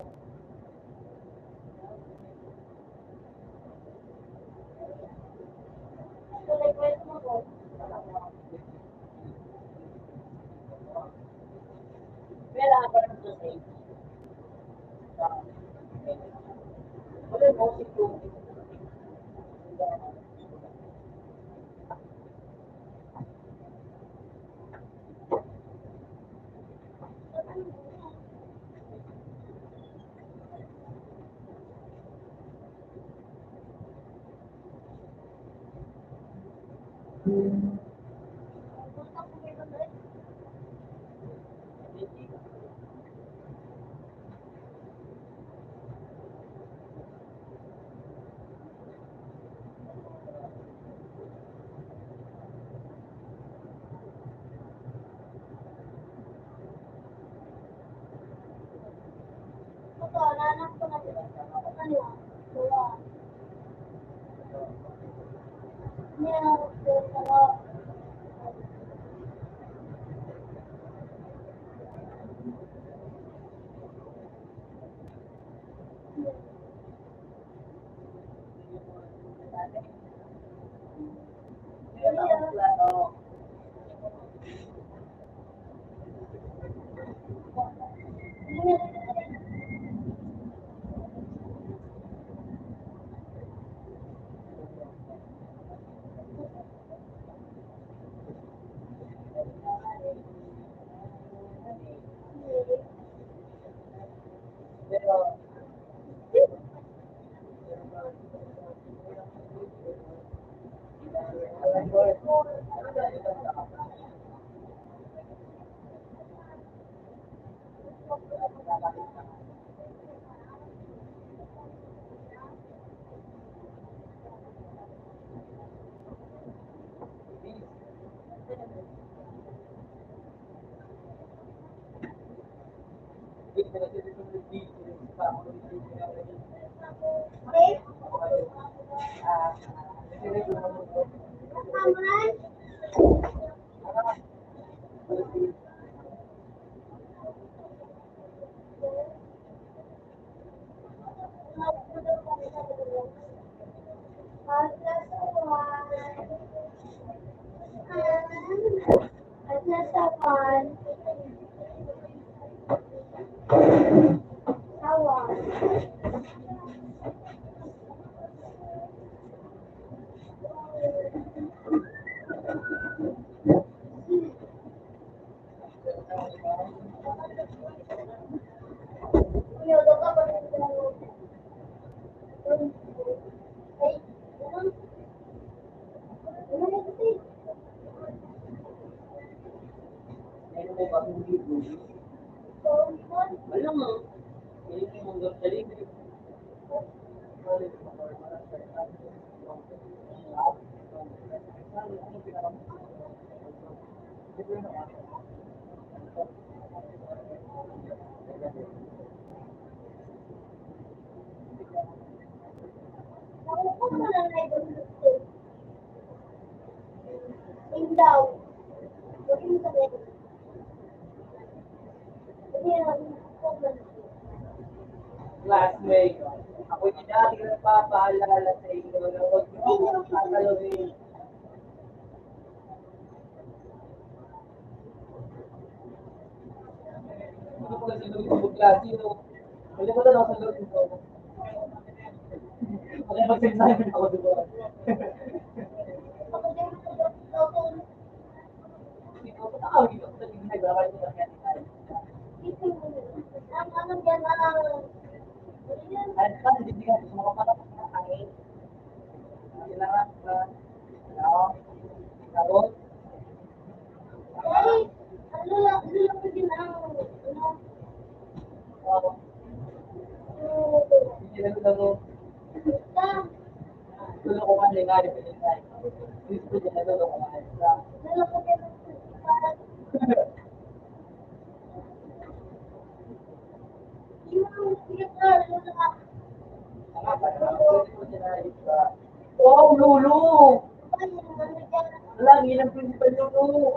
Wala ka rin sa same. Wala mo si Kung. naman. Alam mo, hindi mo galing. Classmate, ako yung dati nagpapaalala sa inyo na huwag niyo akong tatalawin. Ano ko kasi nung sa klase, no? Wala mo lang ako sa loob nito. Wala mag-examine ako, di ba? Nakawin ako sa tingin nag-awal ko lang yan. Ay, kasi hindi ka gusto makapatak ng hangin. Kailangan ka. Ano? Karot? Hindi na lalo. Tulo ko man yung gari pa din tayo. Gusto ko din na lalo ko man. Wow, Lulu! Wala, ilang principal Lulu.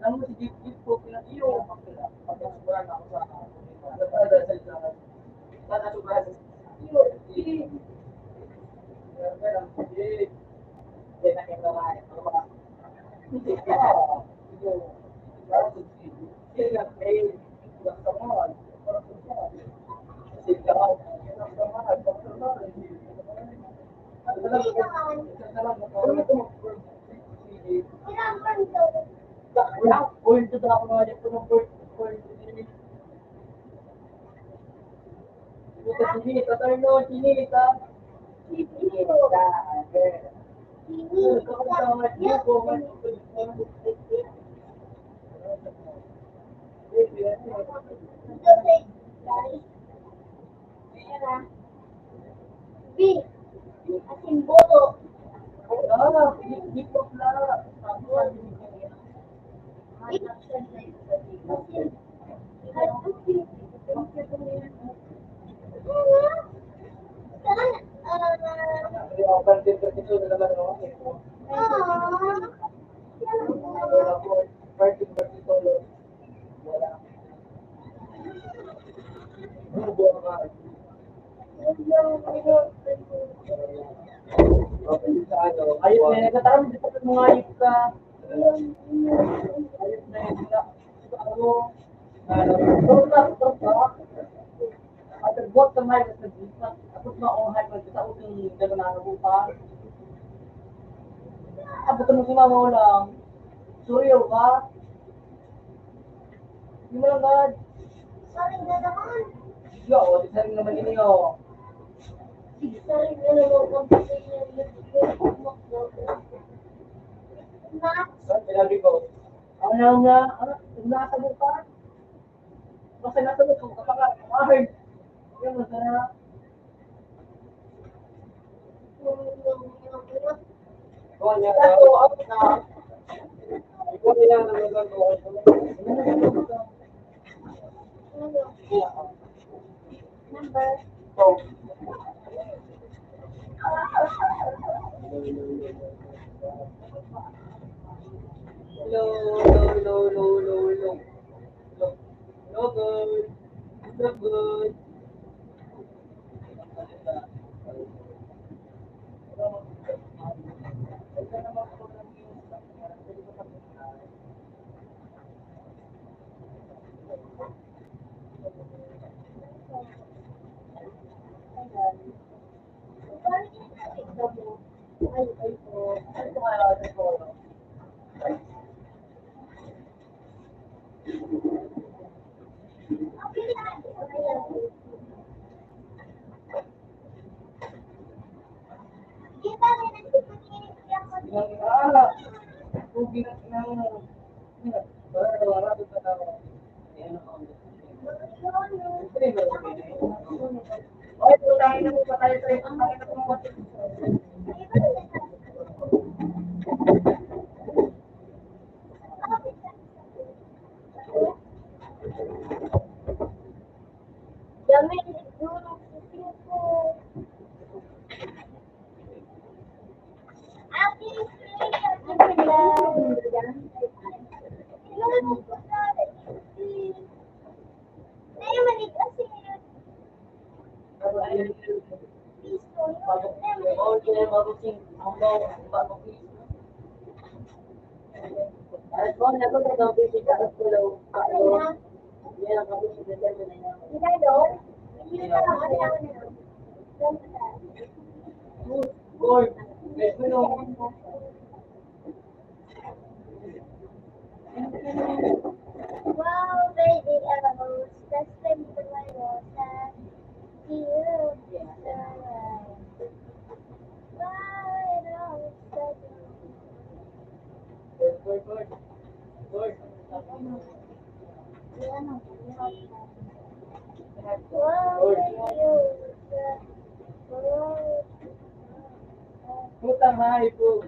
Alam mo, si Jeep Jeep po, pinag-iyo. Pagkasuburan ako sa nasuburan sa iyo. Pero lang, Jeep. Hindi na kayo naman. Ano ba? Hindi ka. Iyo. Hindi ka. Hindi ka mo. Hindi ka. Point to ako mga dito ng point. Ito sinita, Tarno, sinita. Sinita. B. Asin boto. Hindi ko pala. Ang content-content na naman ako. Wala po. Party solo. Wala. Ayos na yun. Tara, hindi pa mga ayos ka. Ayos na yun. Turun ka. At buat ka may sa business. Tapos ma-on-hype mo. Kita ko yung gano'n na nabupa. Abot mo si mama mo lang. Suryo ka. Hindi mo lang gad. Sorry na naman. Yo, di sabi naman ini oh. Sorry na naman kung kasi Max, Sinabi ko, ano nga, nasa mo pa? Basta nasa mo kung kapakat, ay, yun masaya. Ikaw niya, ako na. Ikaw nilang nalagang ko. number. So, hello. No good. No good. Oy, putahin na mo pa tayo sa isang pakita ko mga Dami siguro ko. Ate, Ngayon manig kasi piso Wow, baby, best friend ko ngayon sa you. Putang hai po.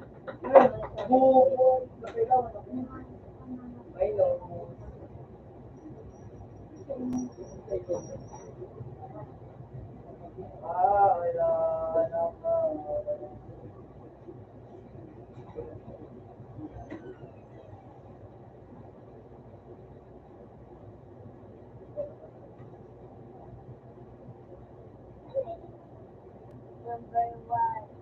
Number one.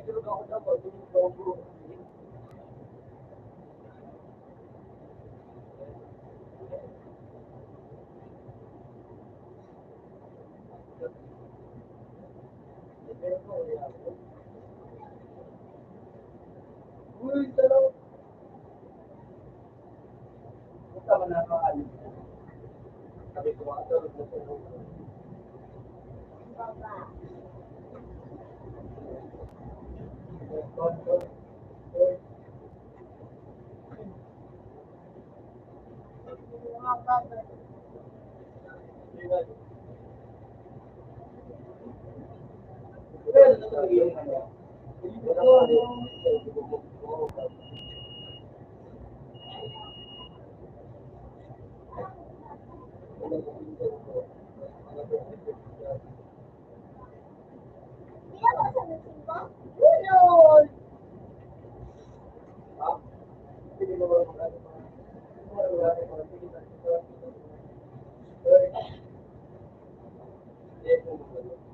tulog ako daw, tulog daw ako. Uy, talaw. Punta ka na nakaalis. Sabi ko, tulog na tulog. Baba. Mga baba. Hindi ako sa meeting ko. Lulol. Meeting ko.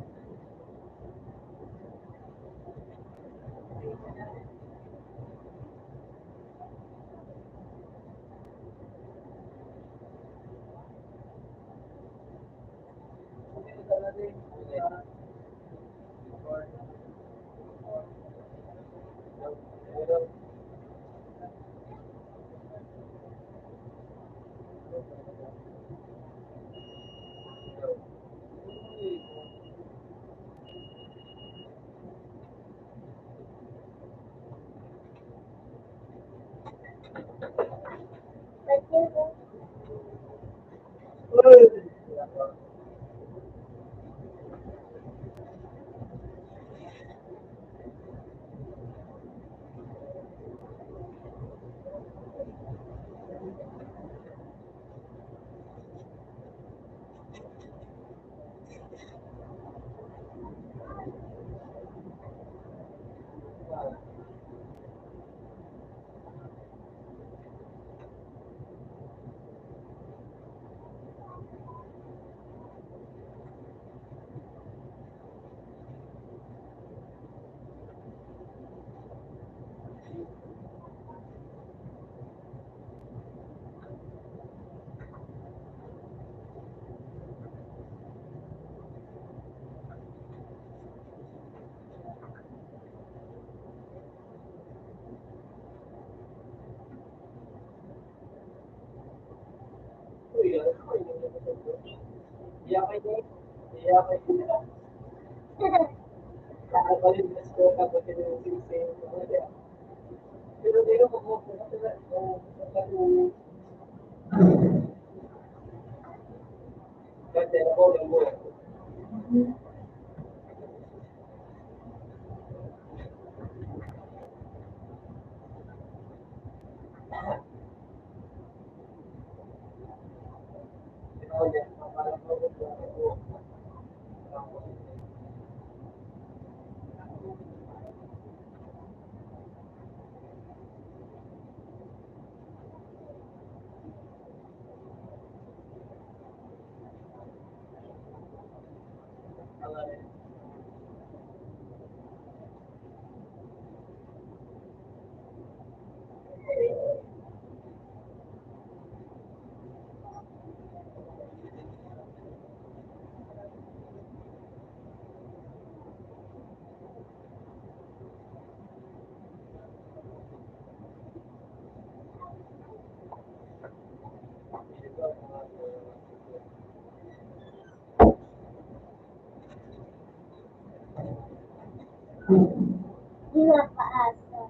Hindi na paasa.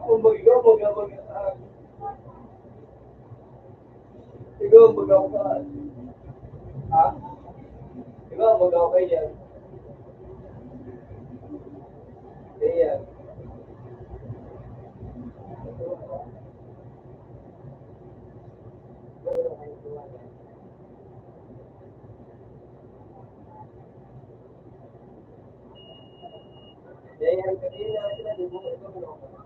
Kung ikaw, ikaw, magaw ka. Ha? Ikaw, magaw ka yan. Yan. Yan, kanina sila, di mo ito magaw ka.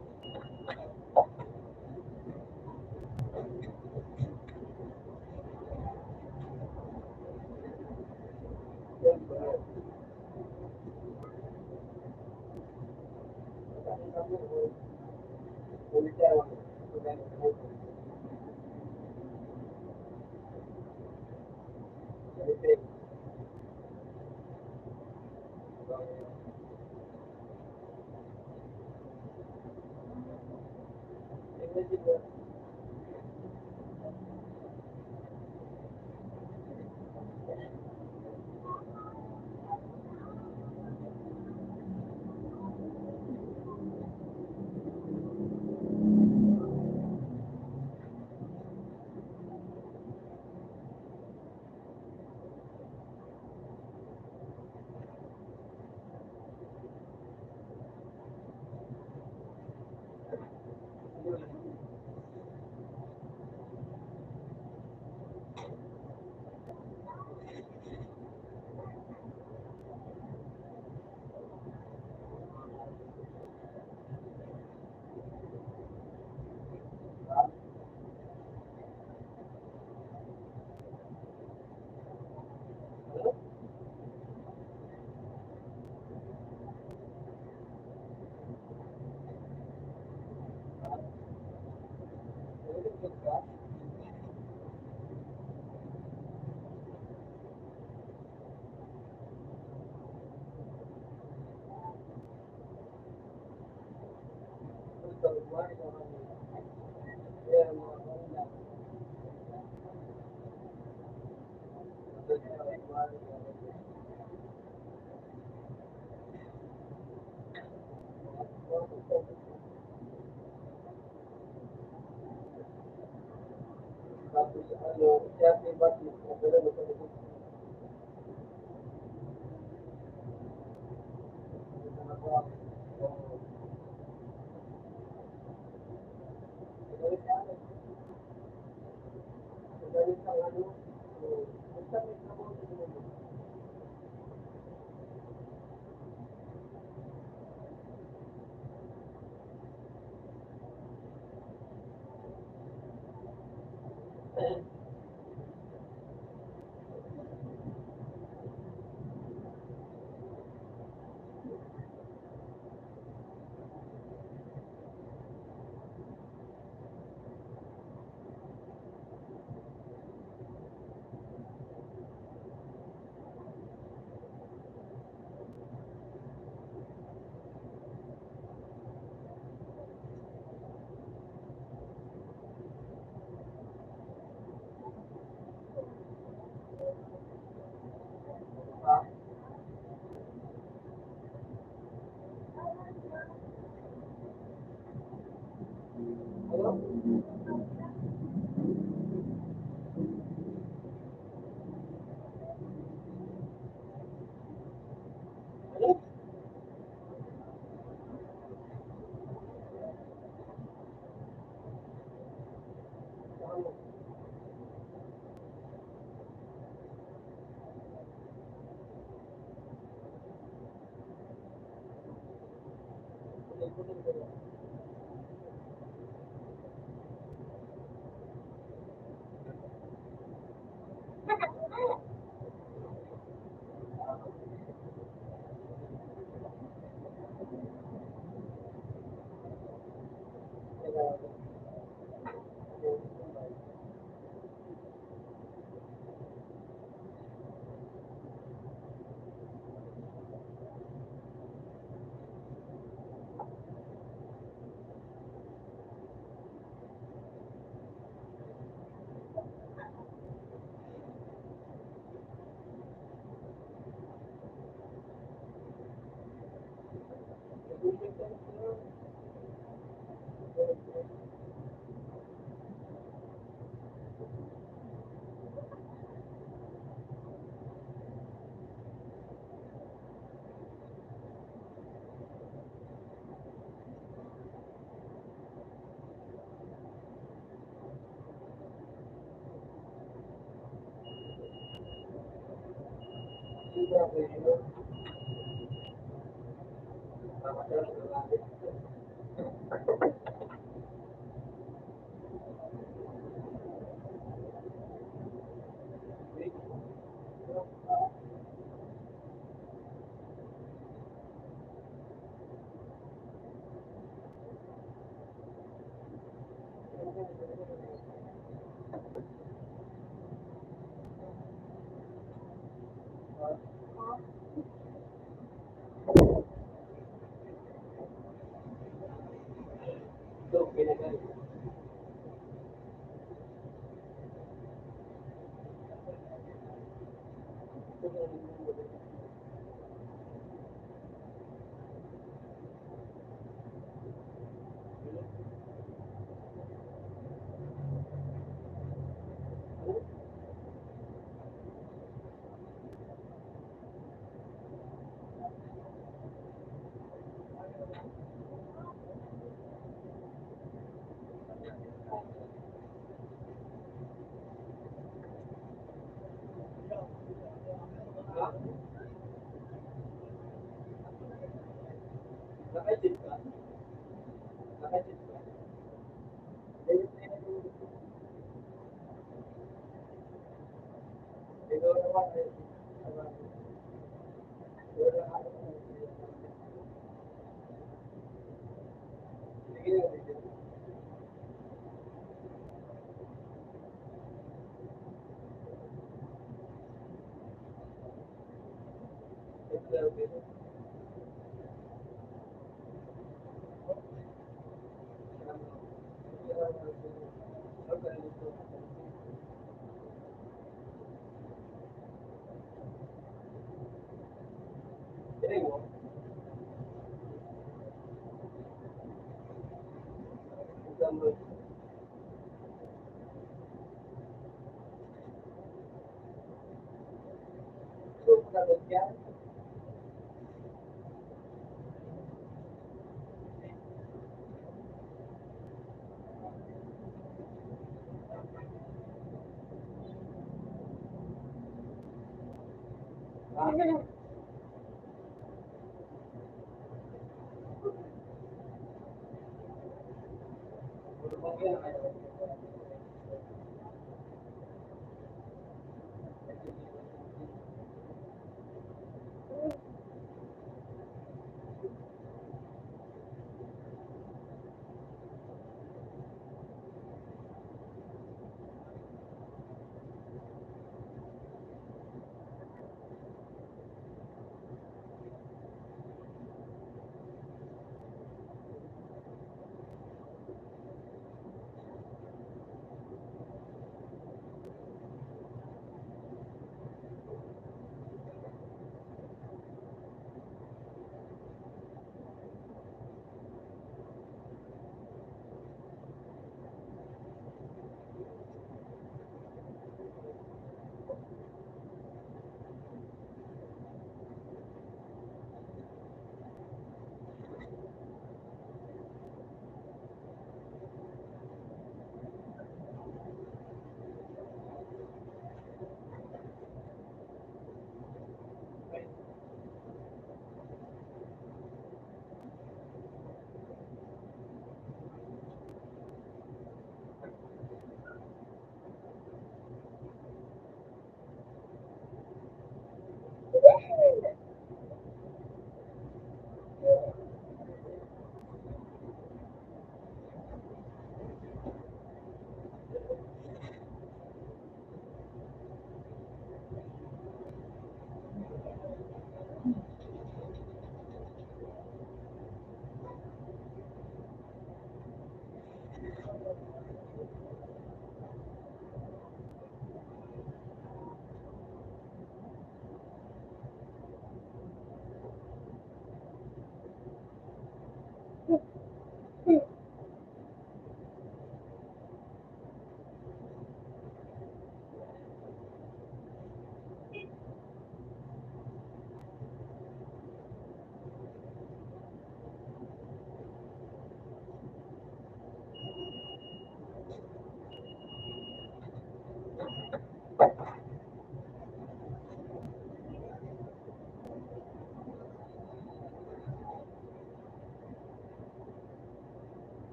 Tapos ano, siya diba, pero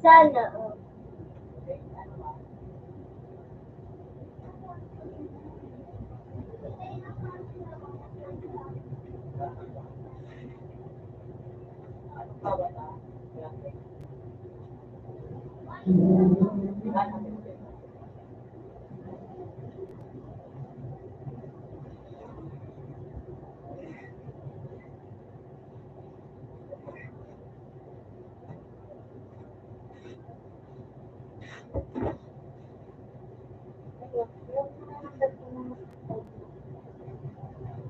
Sana.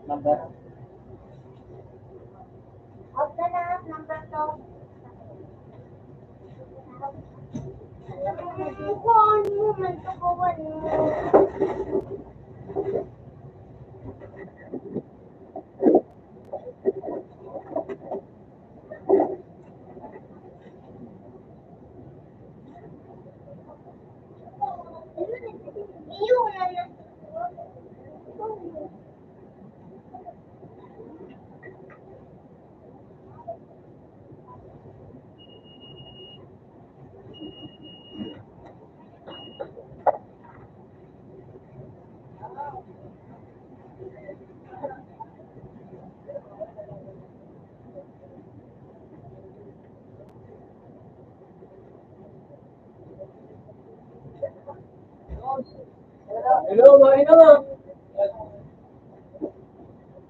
Number. Huwag ka na, number 2. Kuhaan mo, mantukuhan mo. Iyo na na. kumain na nga.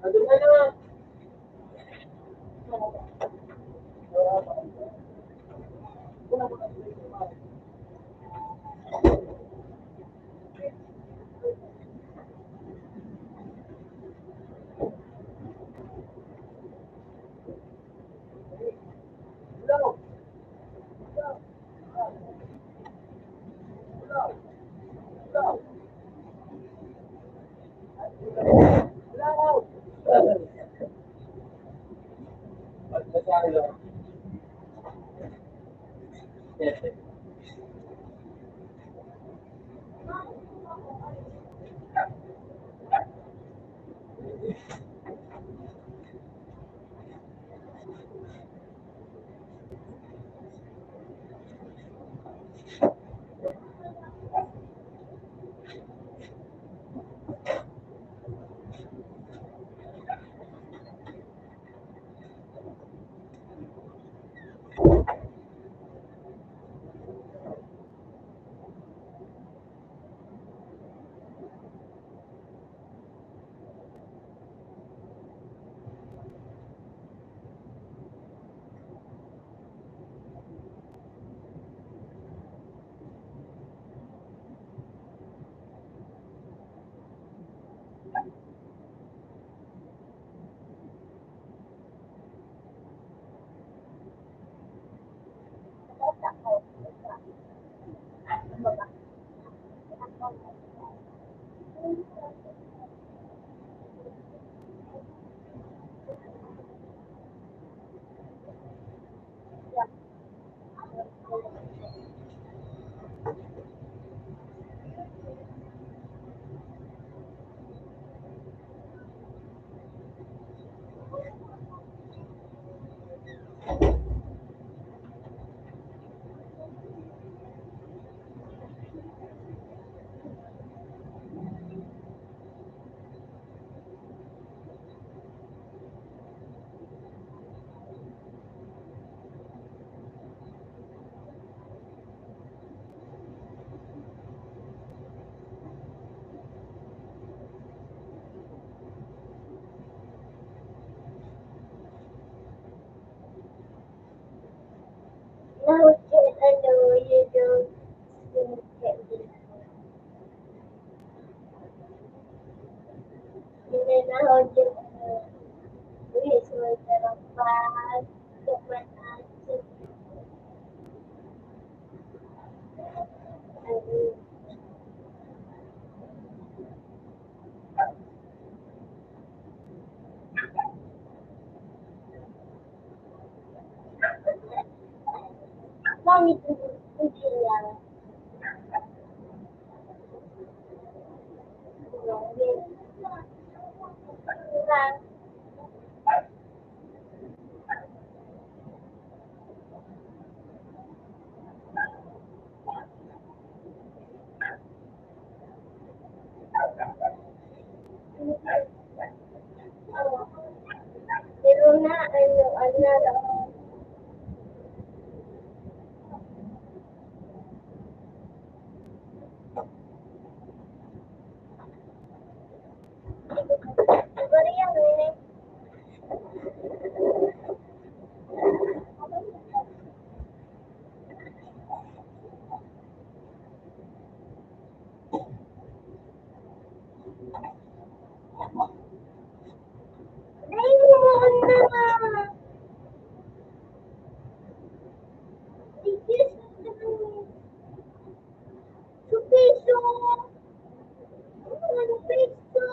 Ano na nga. Now, you don't yun na ako dyan, wish mo na lang pa, kumanan, mami, hindi lang. Pero na, ano, siguro yan, eh. Ayun na. Tigis na. Supiso. Ano piso?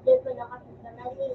Hindi ko nakakita na rin.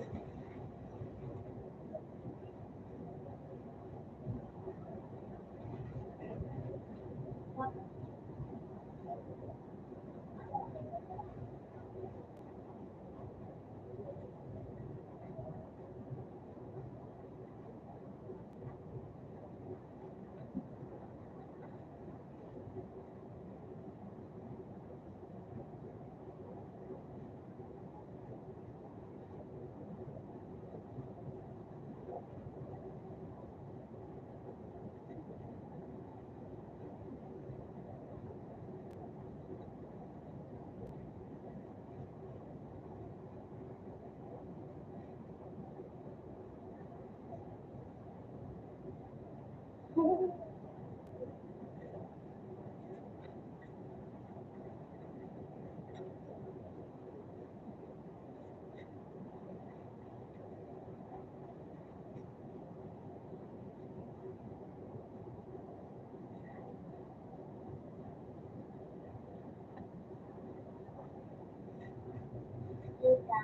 Kita.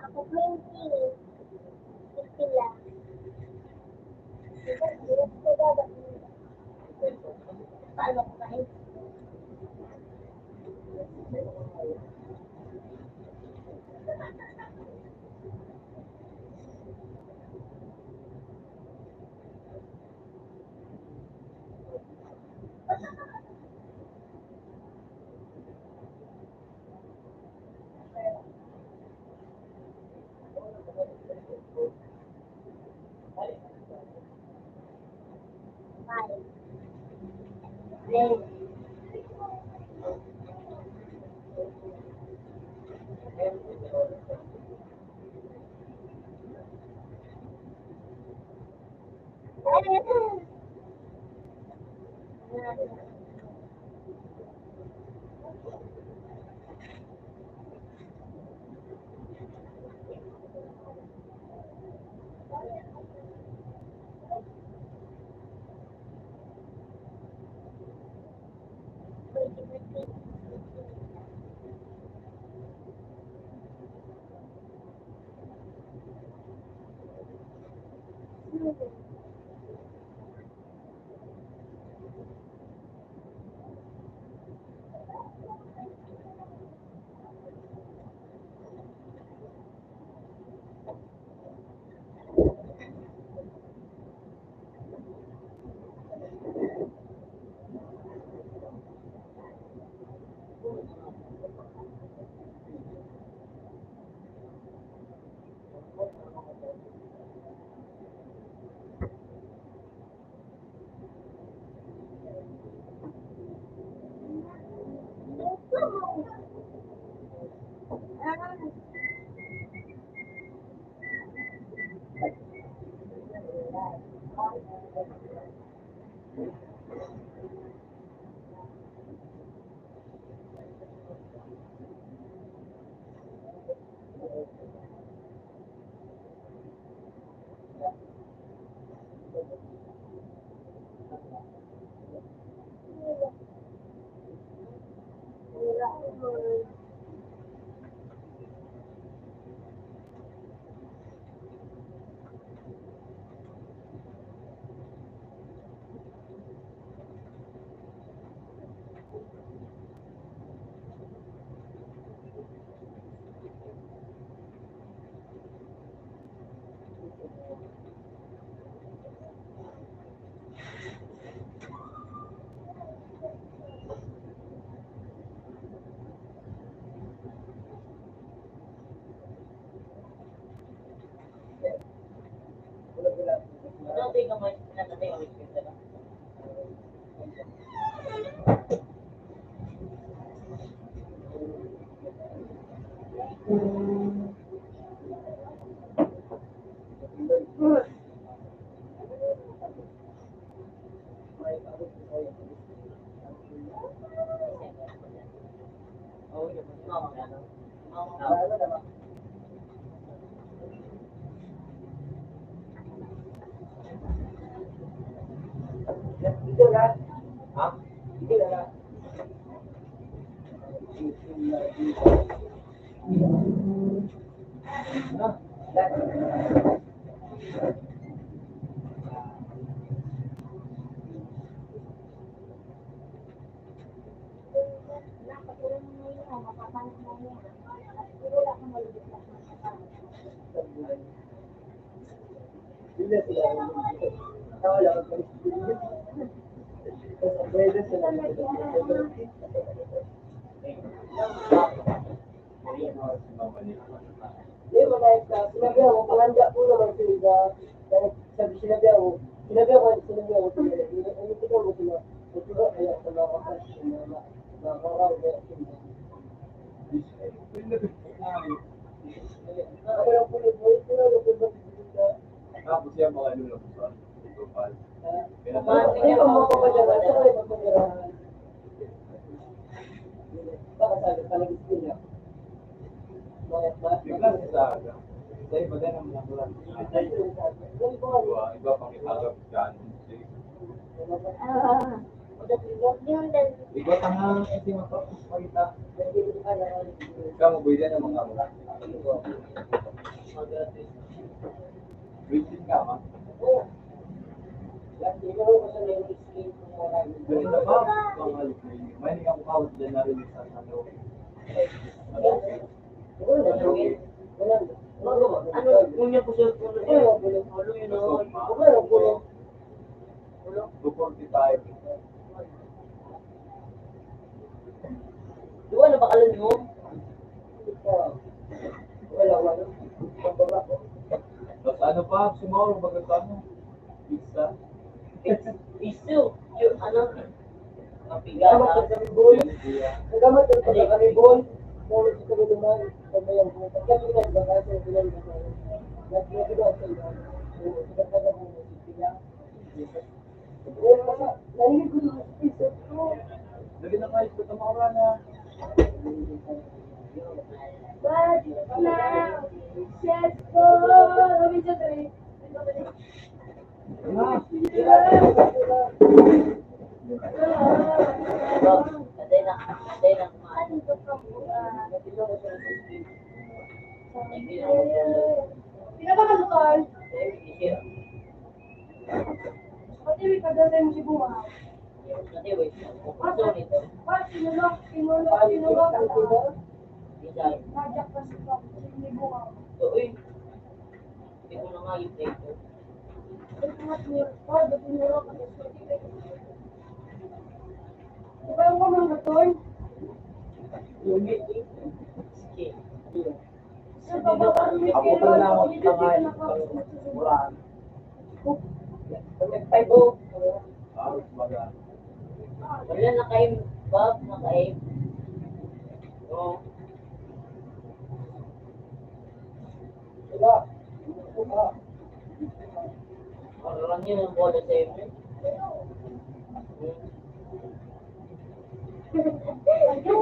Ako 20. Sila. Paano ko kain? Kain. Then, Ano tingin mo yung natin yung weekend na? Ha? Hindi mo na sinabi ako, panganda po naman sila. Sabi sinabi ako, sinabi ako. Ano tingnan mo sila? Ito kaya sa mga kapatid, nakakaraw na sila. Ako lang po yung boy, sila lang po ba sila? Tapos yan mga lulong sa Tupal. Ay, ang mga kapatid, ito ko yung kapatid. Baka sabi, palagis nila. Bigla sa aga. Sa iba din ang mga bulan. Iba pang itarap dyan. Iba tangang kasi mapapos makita. Ikaw mo din ang mga bulan. Waiting ka ma. Ganito ba? May hindi ka mukawat dyan na rin sa ano. Ano, punya po siya puno niya. Ano yun o? 245. Di ba nabakalan mo? Tapos ano pa? Sumawag bagat ano? Pizza? Isu. Yung ano? Mapiga na. Nagamat din pa kami boy. Kung sa kabuluman, pagbayang po. Pagkalinan ba kasi bilang ba? Nagbibigaw sa iyo. Pagkakaga po mo sila. Nahihig ko sa isip ko. Lagi na kayo sa tamakura na. But now, just go. Let me just read. Katay na kumain. Pinapakalukan. Pati may kagagay mo si Bunga. Katay, wait. Puso nito. Sinulok. Design. Najak pa si Bunga. So, uy. Hindi ko na nga yung dito. Diba yung kamangatol? Sige. Ako pa lang ako tangayin pang muraan. Aros baga. Wala na kayo, Bob, na kayo. Oo. Orang yun ang bola sa iyo.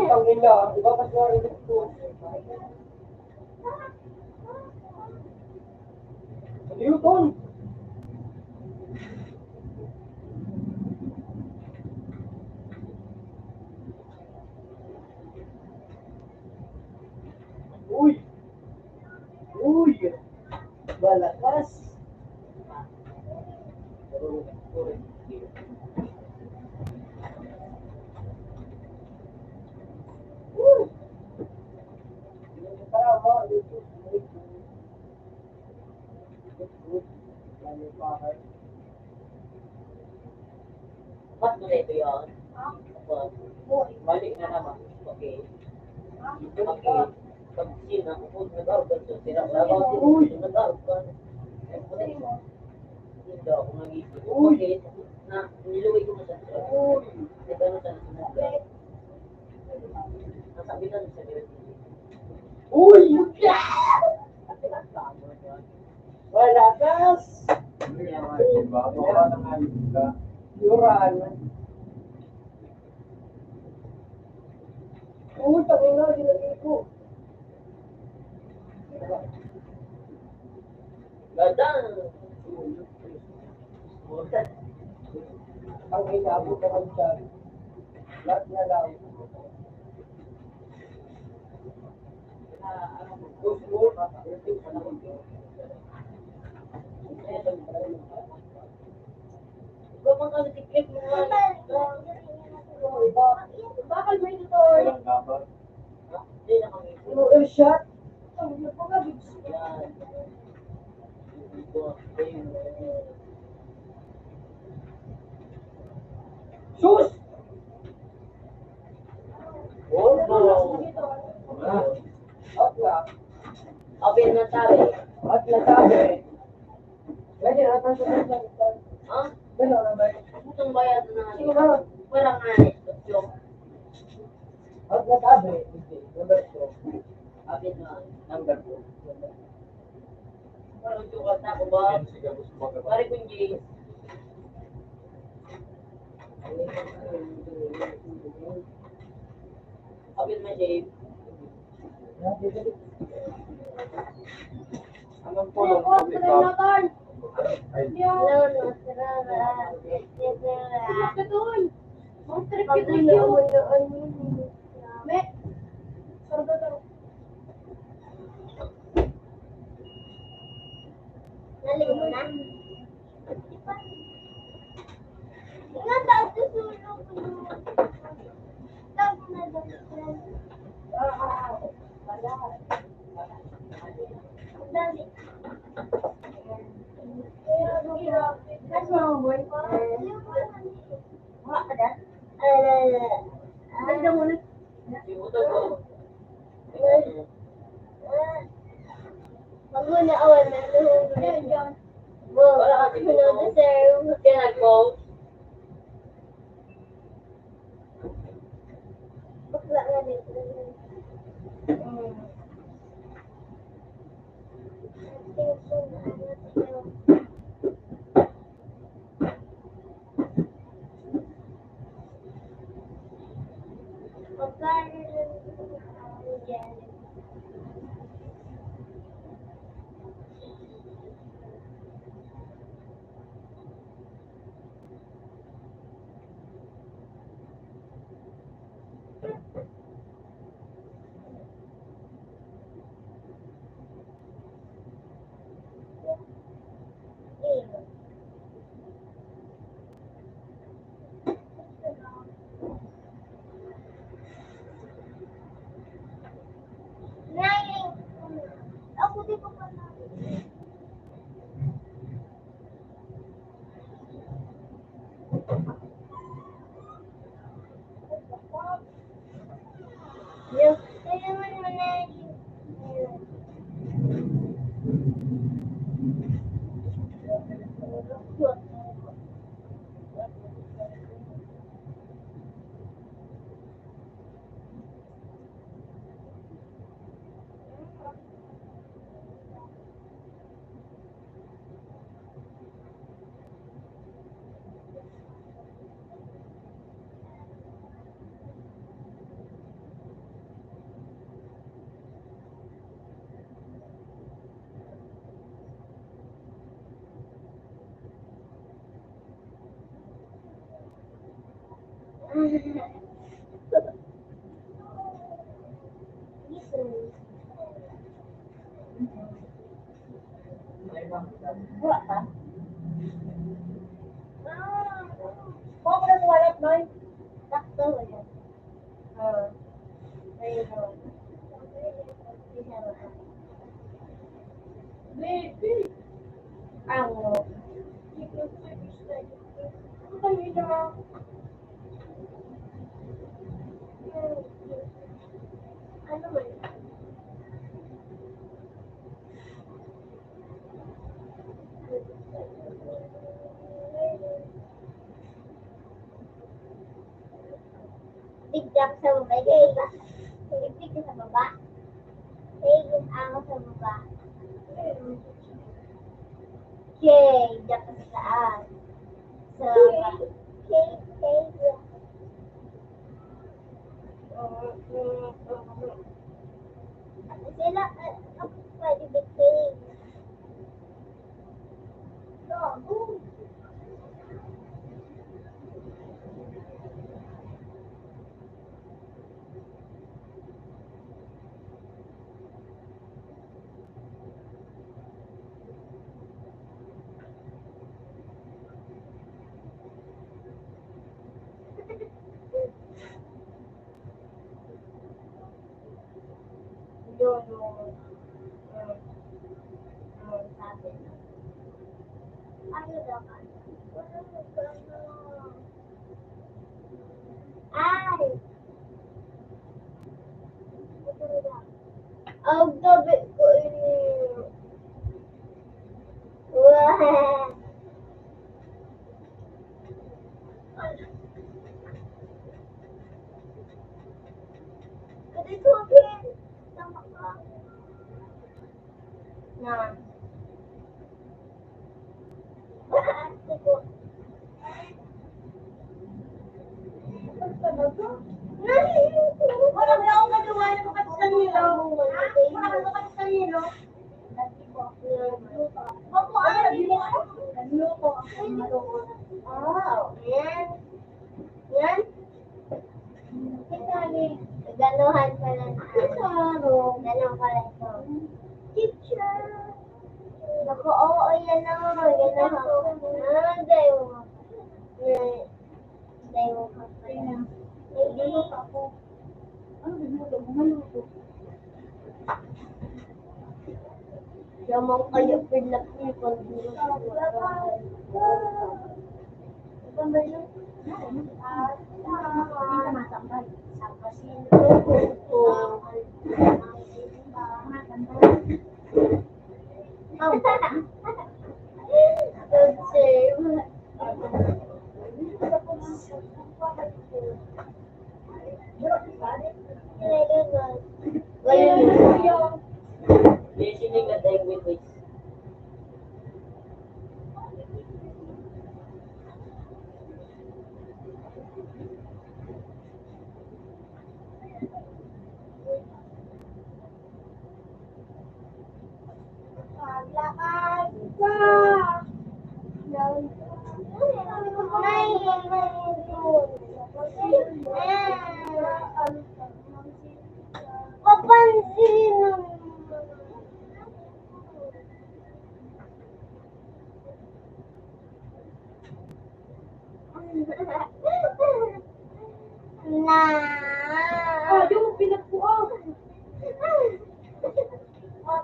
Ang ina, di ba mas wari dito? Newton! Uy! Uy! Balakas! Mas nito yun. Balik na naman. Okay. Okay. Pag sina, kung nag-arban sa sila, nag-arban. Hindi ako mag-isip. Okay. Na, niluwi ko mo sa sila. Nagano sa sila. Nasabi ka sa sila. Uy! Balakas! Yuran. Uy, tangin na, ginagay ko. Gadang! Ang inabo ka man dyan. Lahat na lang. Ikaw mang kalitiklik mo nga. Bakal may dito. Hindi na kami. Ano, airshot? Yan. Sus! Atla. Abin na tayo. Atla sabi. Ganyan, atla sa mga. Ha? Gano'n na ba? Itong bayad na Sige na. parang nga yung Atla sabi. Number 2. abin na. Number 2. Parang sukat na ako ba? Pare kong James. Abin na James. Anong Ano po po, Nathan? Ay, Katoy! Monster Kid Review! Me! Sarga daw. Naling mo na? Nga daw, susulong ko yun. Tawag na daw. Dali. That's my boy. Wala ka dyan? Ganda mo na. Yung utol ko. Pag mo na awan na luhong. Wow, ako na deserve. Kaya nag-post. Bakla nga dito. Ako di ko pa na. Yung, kaya man mo na Wala ka? Kung ako na kumalat, Noy. Sakto ba yan? Ayun. Baby. Ano? Ano ba yun? Bigyak sa baba. Bigyak sa baba. Bigyak ako sa baba. Okay, diyak ka sa taas. Sa baba. Okay. Sila, ako pwede bitin. Yun, sabi na. Ano daw ka? Ay! Ang gabi ko ini. Wah! Kasi tubig. Tama ka. Na. Sige. Wala na akong magawa na kapatid sa nilo. Wala ka kapatid sa nilo. Opo, nagluto ako. Yan. Yan. Ganuhan pala na. Ganuhan pala ito. Teacher. Naku, oo, yan na nga. Ganuhan ko. Dayo mo. Dayo mo. Nagluto ako. Ano nagluto? Maluto. Yamang kayo pinag-ipon dito. Saan ba yun? Hindi ka masambay. Listening at language. Maglakad ka! Papansin na. Yung pinagpuan.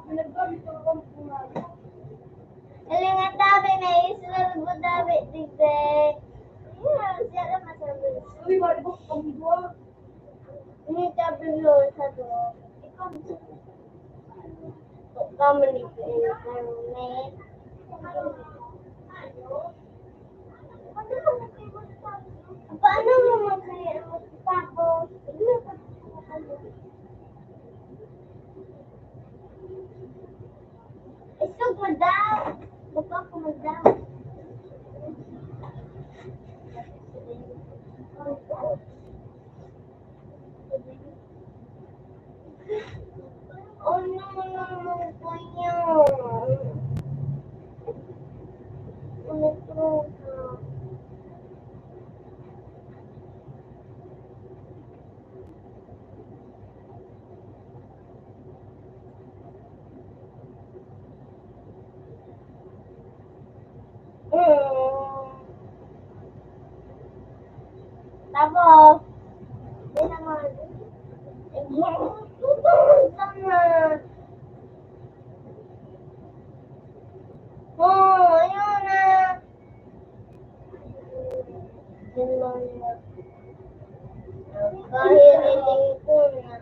Pinaggamit ko ang punan. Ilingat tabi na isunod mo tabi tigde. Siya ka masabi. Uy, wala ko kang buwa. Ini tabi lo sa to. Ikaw kamu ni internet. Paano mo mag-clear mo tapos? Isog mo daw. Buka ko mo daw. Oh no, naman po yun. Ulit ko. Tapos, yun naman. Tutulog naman. Oh, ayun na. Yun lang yun. Kahiriling ko na.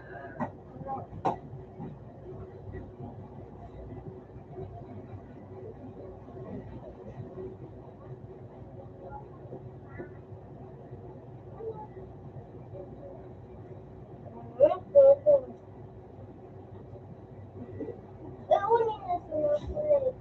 Uli na sinusulit.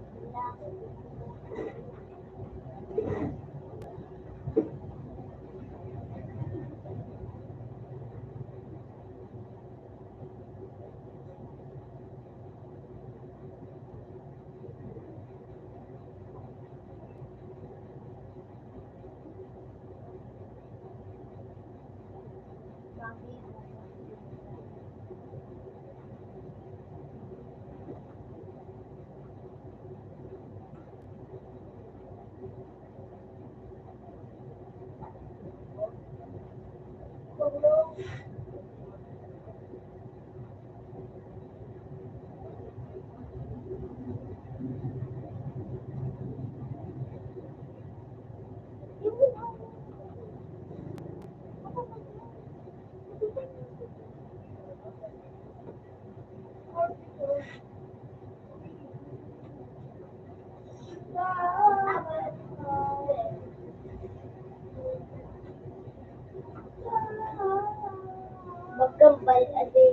Magkambal adi.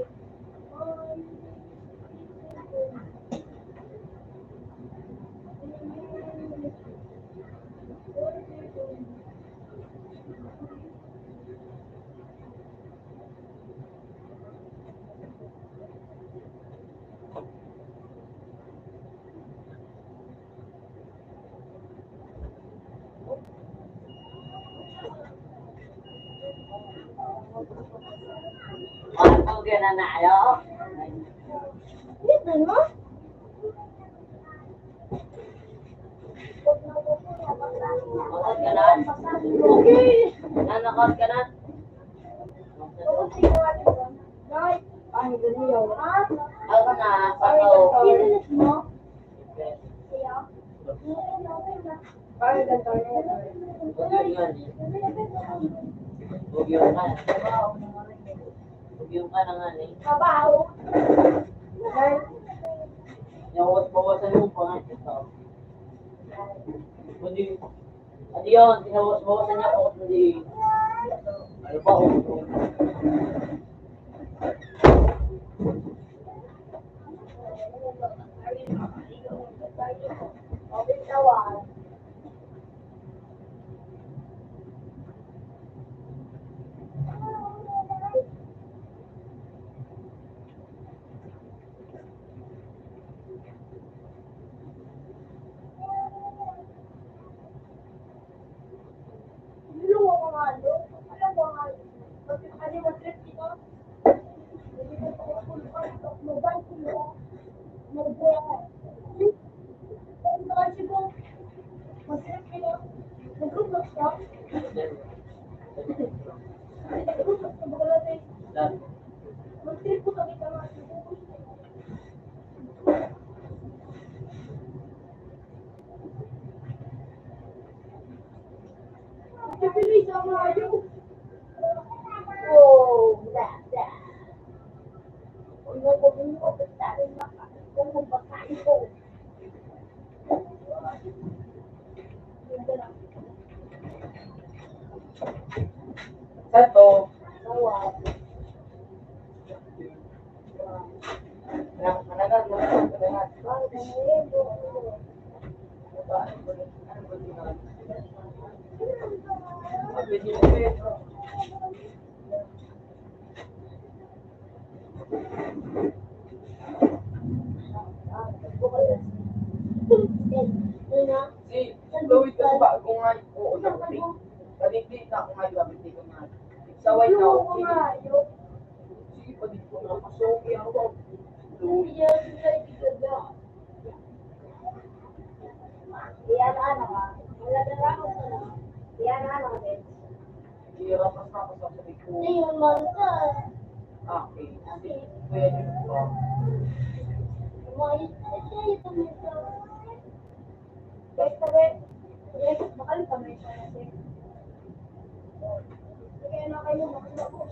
Ano gana na ayo? Dito no? Makot ka na? Okay. Nanakot ka na? Ay, ganyan. Ako na, ako. Kinilis mo? Ay, ganito. Huwag yun. Huwag yun ka. Huwag yun ka na nga eh. Kabaw. Bawasan mo pa nga ito. Hindi. Ano yun? Bawasan niya ako. Hindi. Ano ba? Satu. Manangan mo manangan. Si, gawin ko ba kung nga oo na ko. Paligdi na ako nga gamit ko nga. Saway na ako. Sige pa dito na kasogi ako. Rapas na ako sa sabi ko. Hindi yun, Marta. Okay. Pwede ba? Umayos na siya, ito nito. Guys, sabi, yes, bakal kami siya natin. Kaya na kayo, makita ko.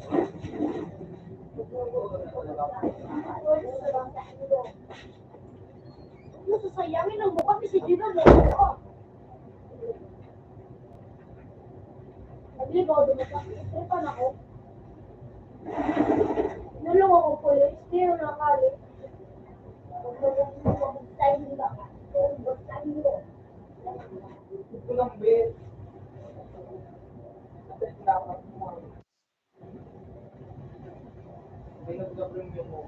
Nasasayangin ang mukha ni si Gino. Sabi ko, dumatak ako. Nalong ako po yun, hindi yung nakali. Ito lang, Ben. Dapat mo. May nagka-premium mo.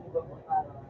Iba pa nga lang.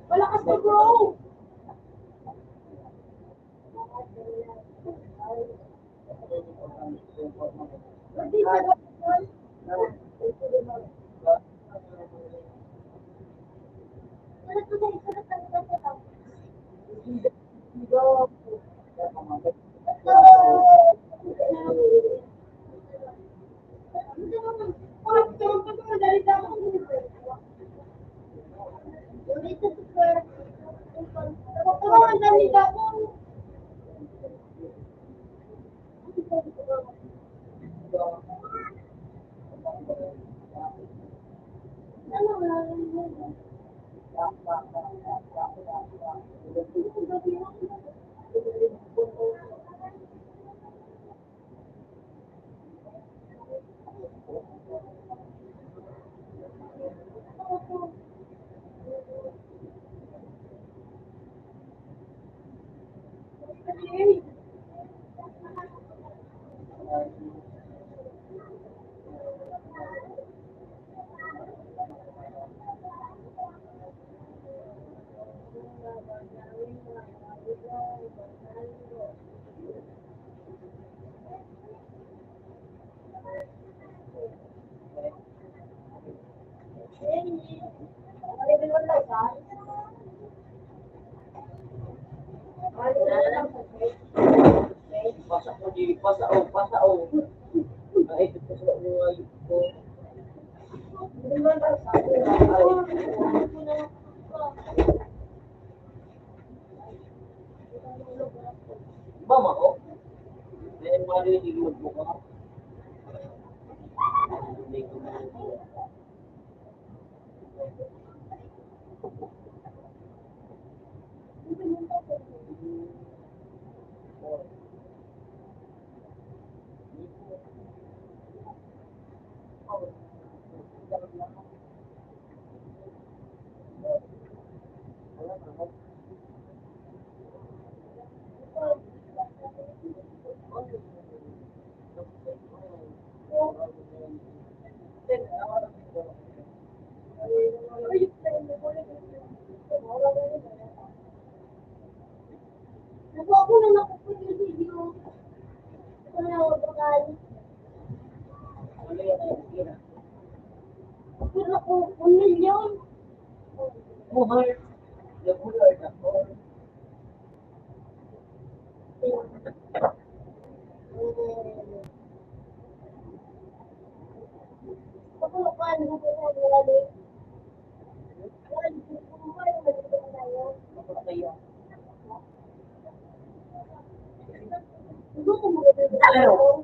Malakas na bro! Pasa o. Ay, ito sa mga ko. Hindi man ba sa Naku ako na nakukuha yung video. Ito na ako bakal. Pero ako, 1 million. Buhay. Buhay ako. Kapulukan, hindi na nilali. Wala, kapulukan, hindi na tayo. Kapataya. Gusto ko maganda tayo.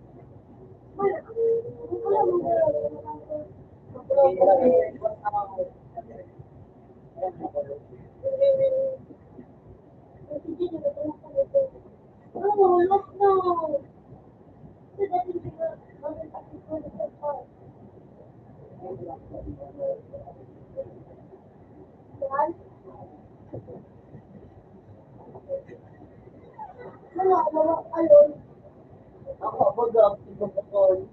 Wala, wala mo na. Oh, lockdown. Wala, wala, alon. Ako, baga, pagkakol.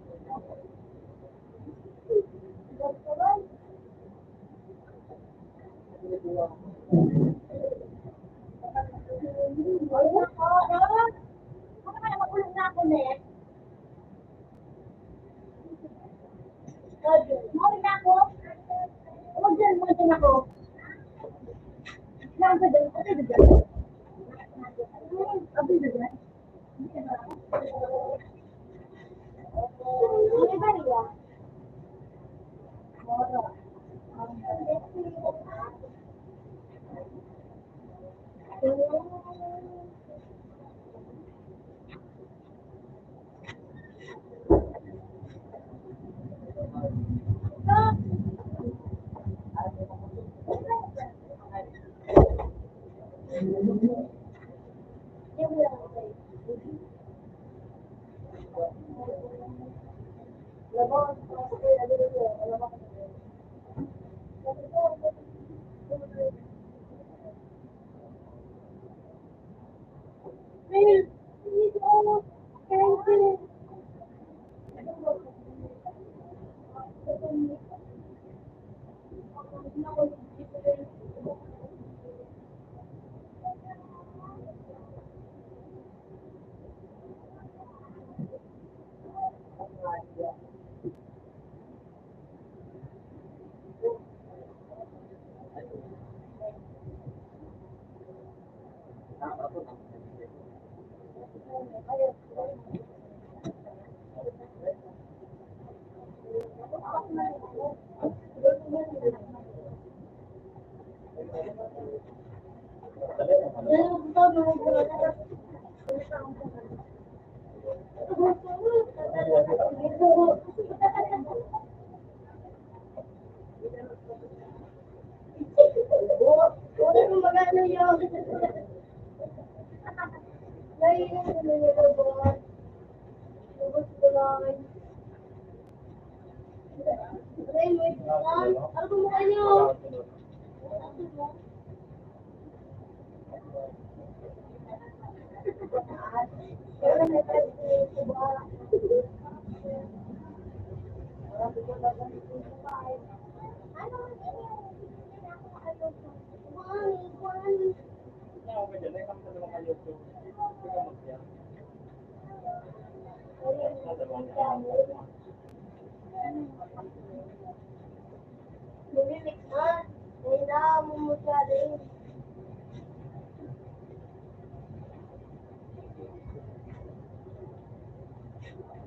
Ano mo kayo?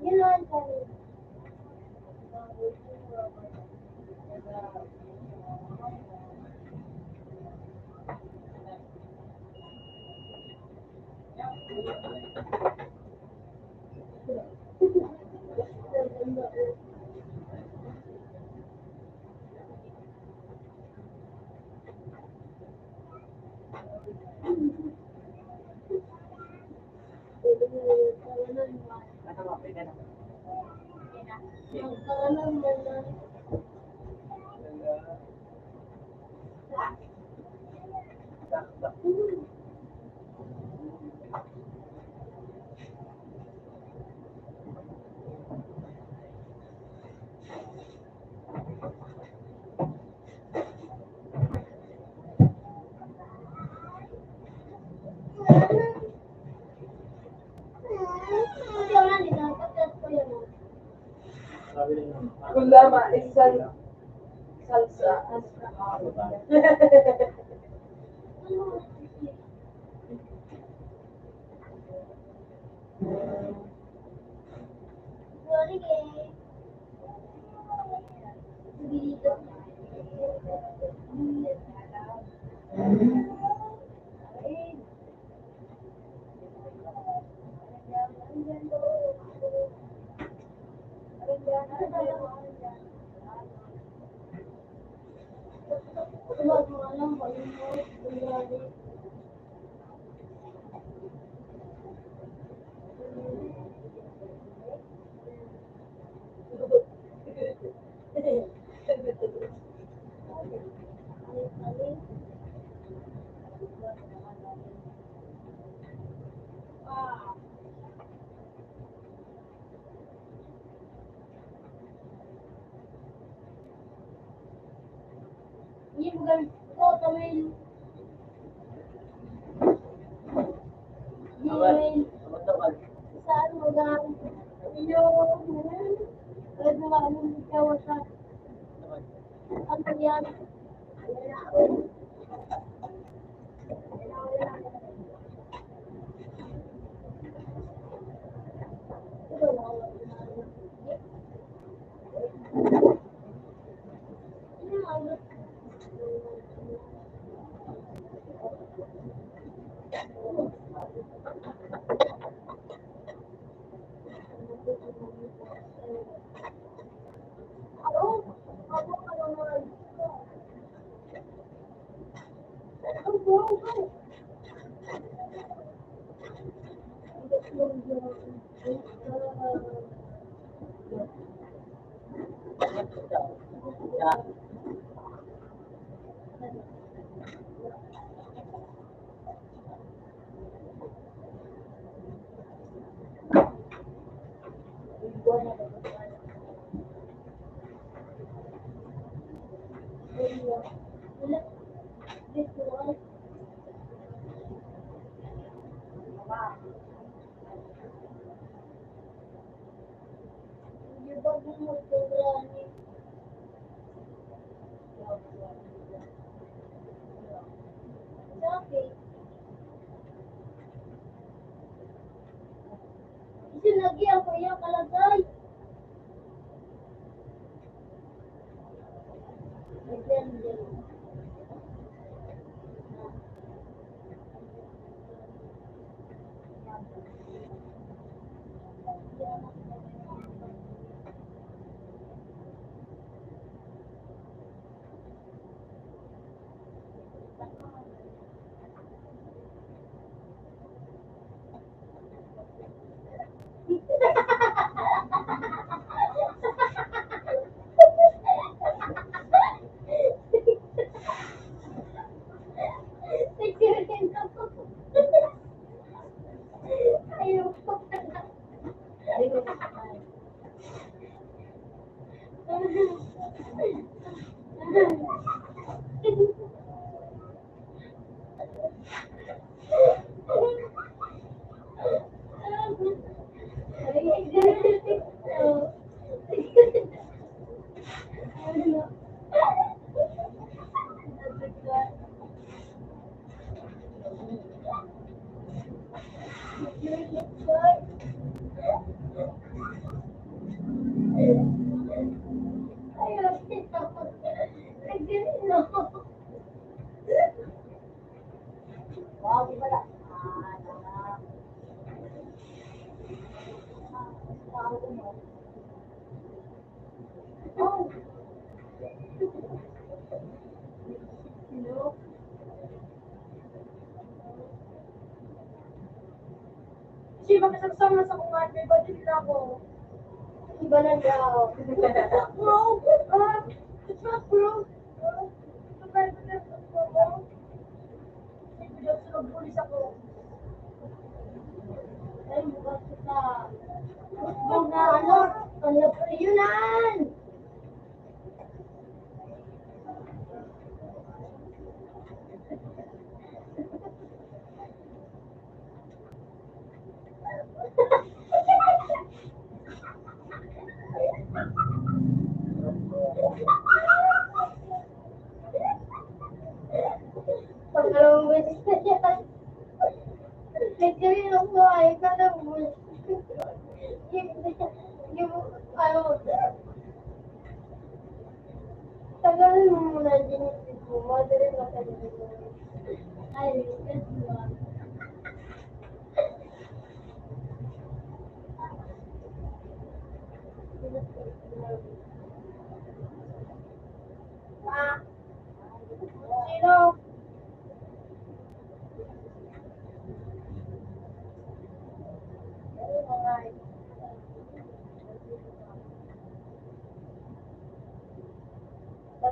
Yun lang kami. Ang kalamang na. Gulama isang salsa. Ini bukan foto main. Main. Saan mo lang? Yung nagawa ng kawasan. Ano yan? Lagi ako yung kalagay. Si, bakit nagsama sa kumain? May budget na ako. Iba na daw. Bro, it's not bro. Pulis ako. Ay, bukas kita. Huwag na ano, ano pa yunan? Pangalawang beses na yan. Nagkaroon ako ay kalabos. Yung, ano, tagalin mo muna din mo. Madali na ka dito. Ay, yes, diba? Ah, sino?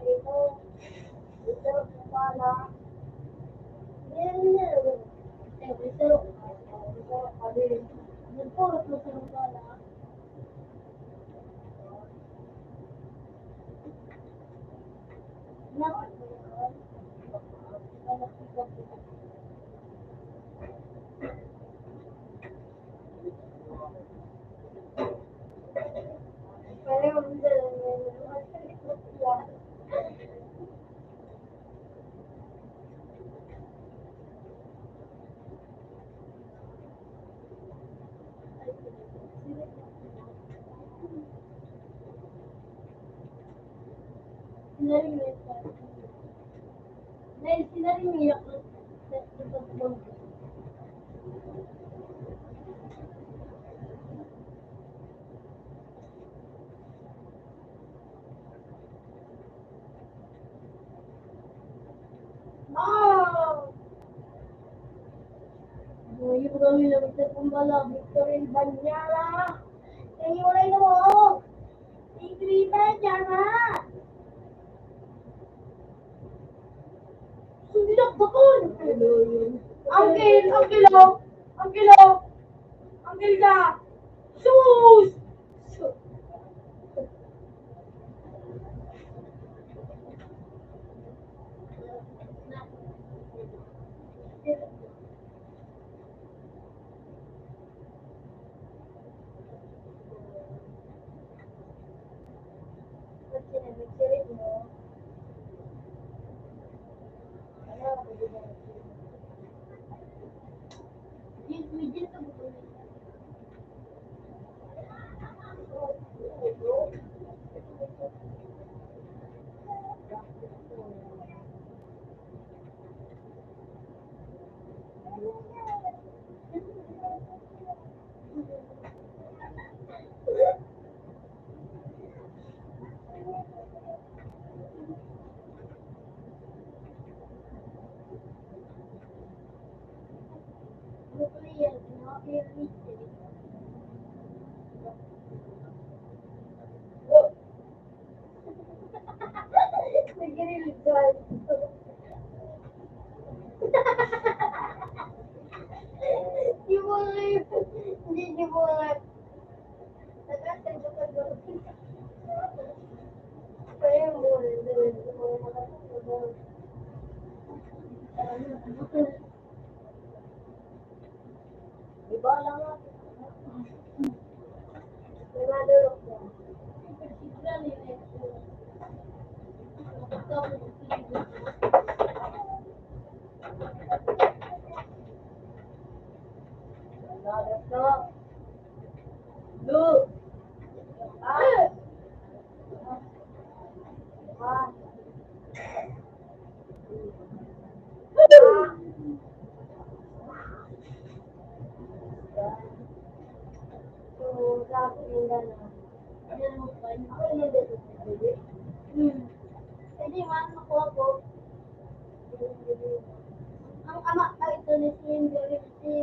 Ito, ito, pala. Yan, yan. Ito, pala. Sinarinig ako sa pagbubuo. Oh! Buhay ko kami lang sa kumbala, Victorin Banyala. Kaya wala na mo. Igrita dyan ha. Sundok bakon. Uncle, uncle o. Uncle o. Uncle ka. Sus! Hindi boleh. Saya boleh. Iba lang ako. Namadulog ko. Lu. Ah. Ah. So, sabi nga na. Ako yung dito. Hindi man ako ako. Ang ama ay ito ni Cindy si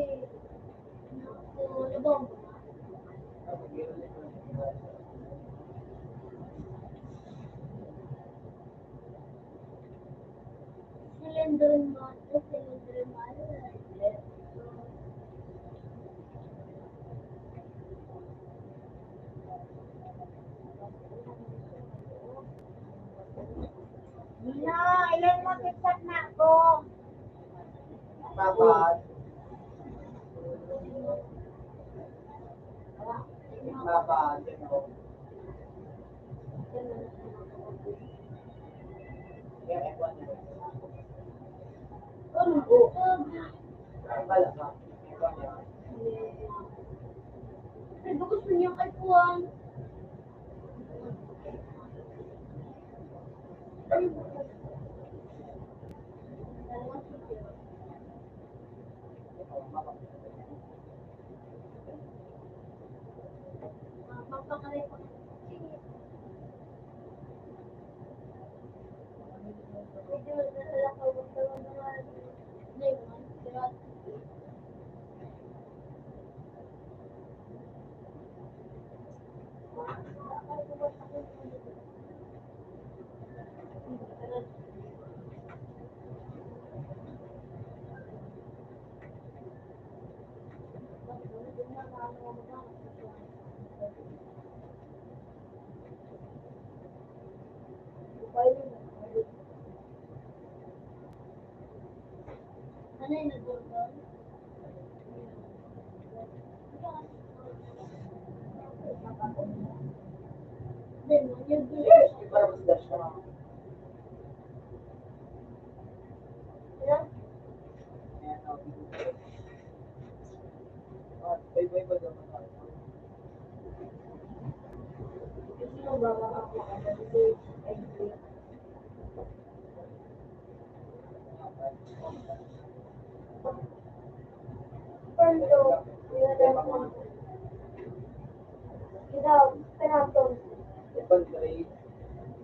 Lubong. Silindrimal. Silindrimal. Nino, ilan mo tiksak na ako? Dapat. Dapat. Yung F1 yun. Wala ka. F1 yun. Pero gusto niya kay Puan. Magpakalay ko. Medyo nadala ko gusto ko mga lemon. Pero ano yung nagulong? Lemon, yung Di ba mas dash na? Yan. Ayan, oh. Bye-bye ba daw? Gusto mo ba makakakaganda? Pronto. Kita, penonton. F1 grade.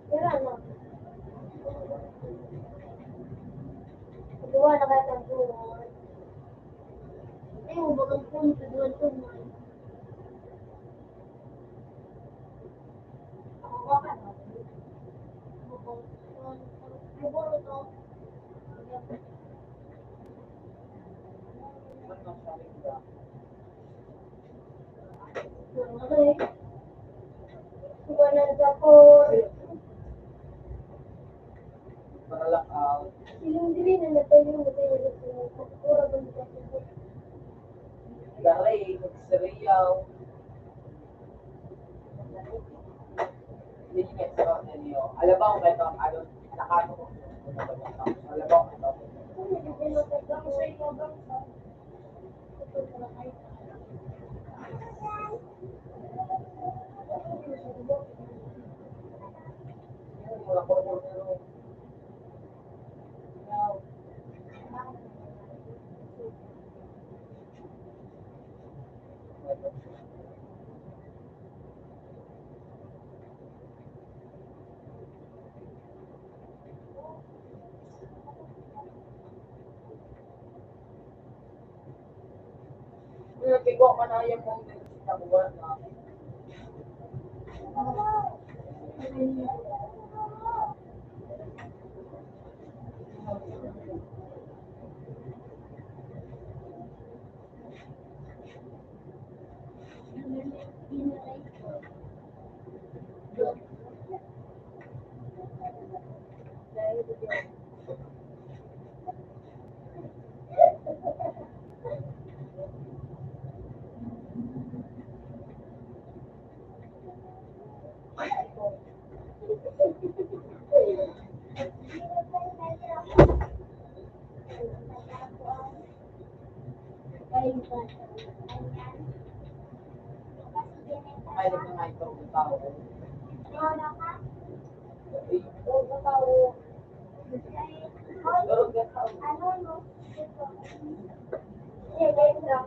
Kira na. Kedua na kaya ng tuwan. Eh, ubagang pun kedua tuwan. Ako ba ka na? Ay, bolo to. Man mas saling ba? Okay. Wala na ako. Para lock out. Silindiri na natayo na tayo sa pura ba nito? Garay, Seriyaw. Hindi niya sa kanyo. Alam ba kung ito ang ano, nakato ko. Alam ba kung ito? Wala ko po pero. Nagkigo ka na yung mong sa buwan na. Ay, nagkakain pa ng tao. Pero gano'n. Ano no? Silindro.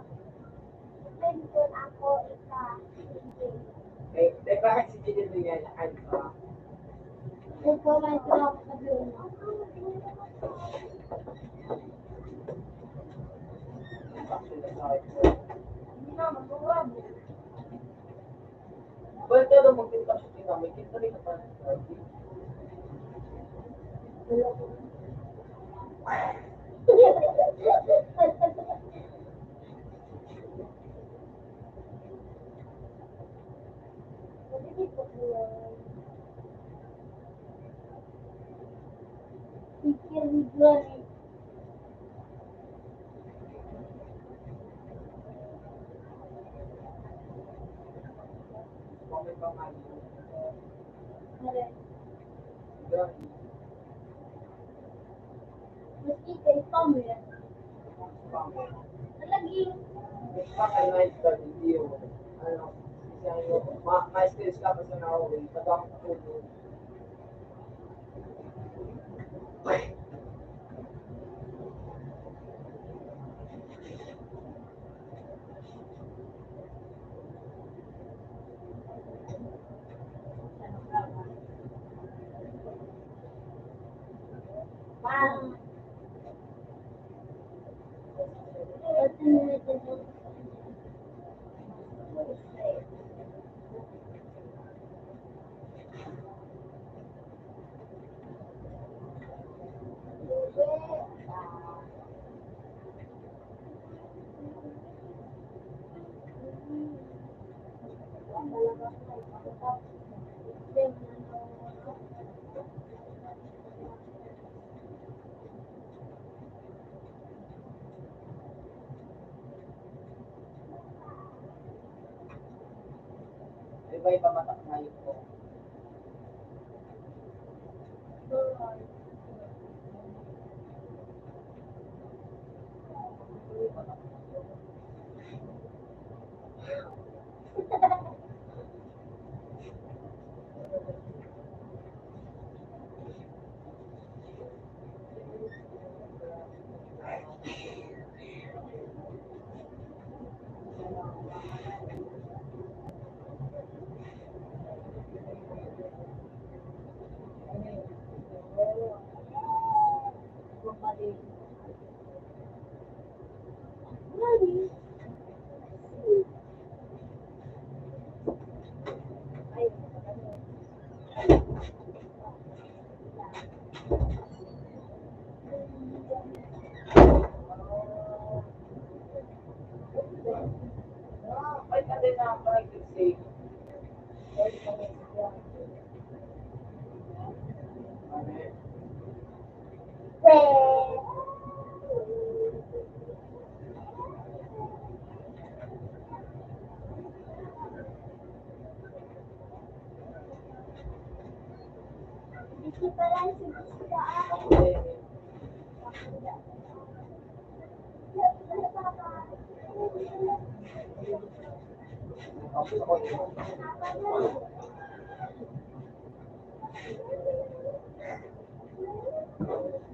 Silindro ako isa. Eh, bakit si Jidin din yan? Ano ba? Ito lang ito ako sa dulo. Actually, sorry. Hindi na, masuwag. Well, pero magkita siya sila. May kita rin na parang sorry. Pikir juga nih. Comment ka nga. Ada. Yan. Meski kayak kamu ya. Comment. Lagi. Expect a nice ka video. Ano, isang yung ma-skills ka kasi na ako. Tagang ako. Bang. Satu menit itu. Iba-iba mata ngayon ko. Ay, kasi na ako nag-save. Di pala suka.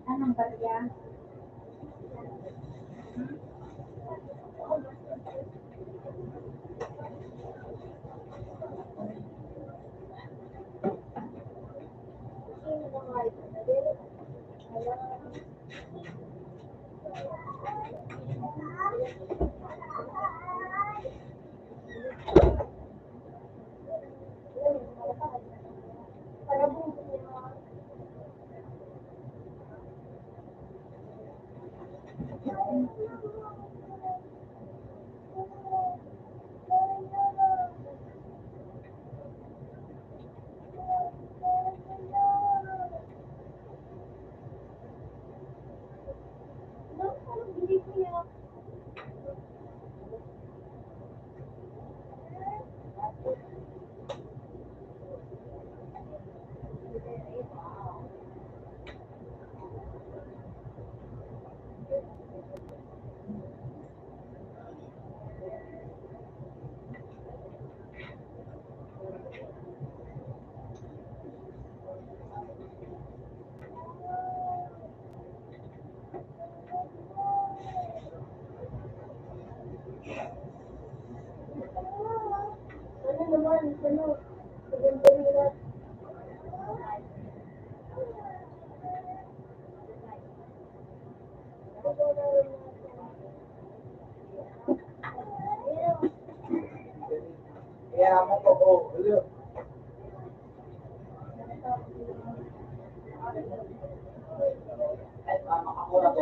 Anong barya?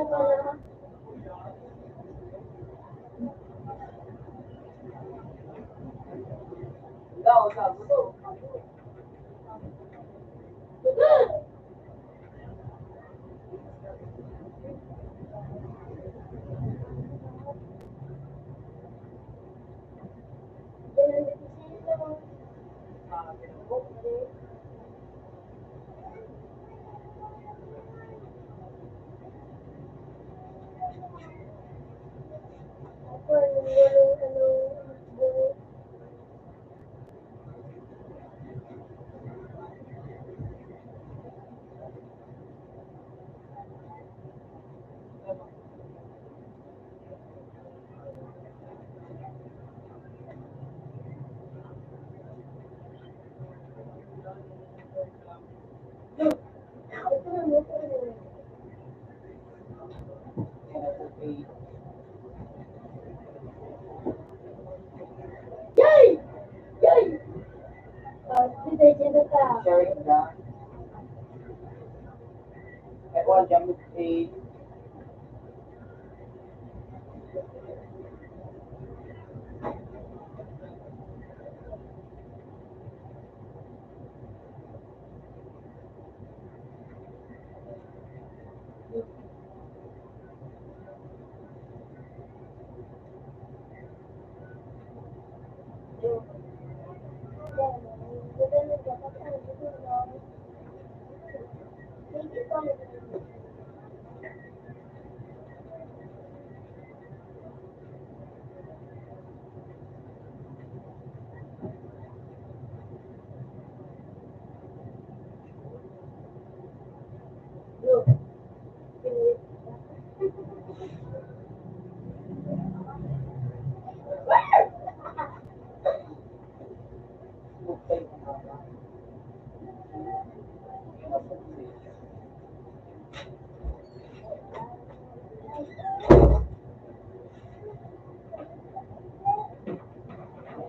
Ikaw, sabi ko. Yay! Yay! Sharing na. Ewan, jump with a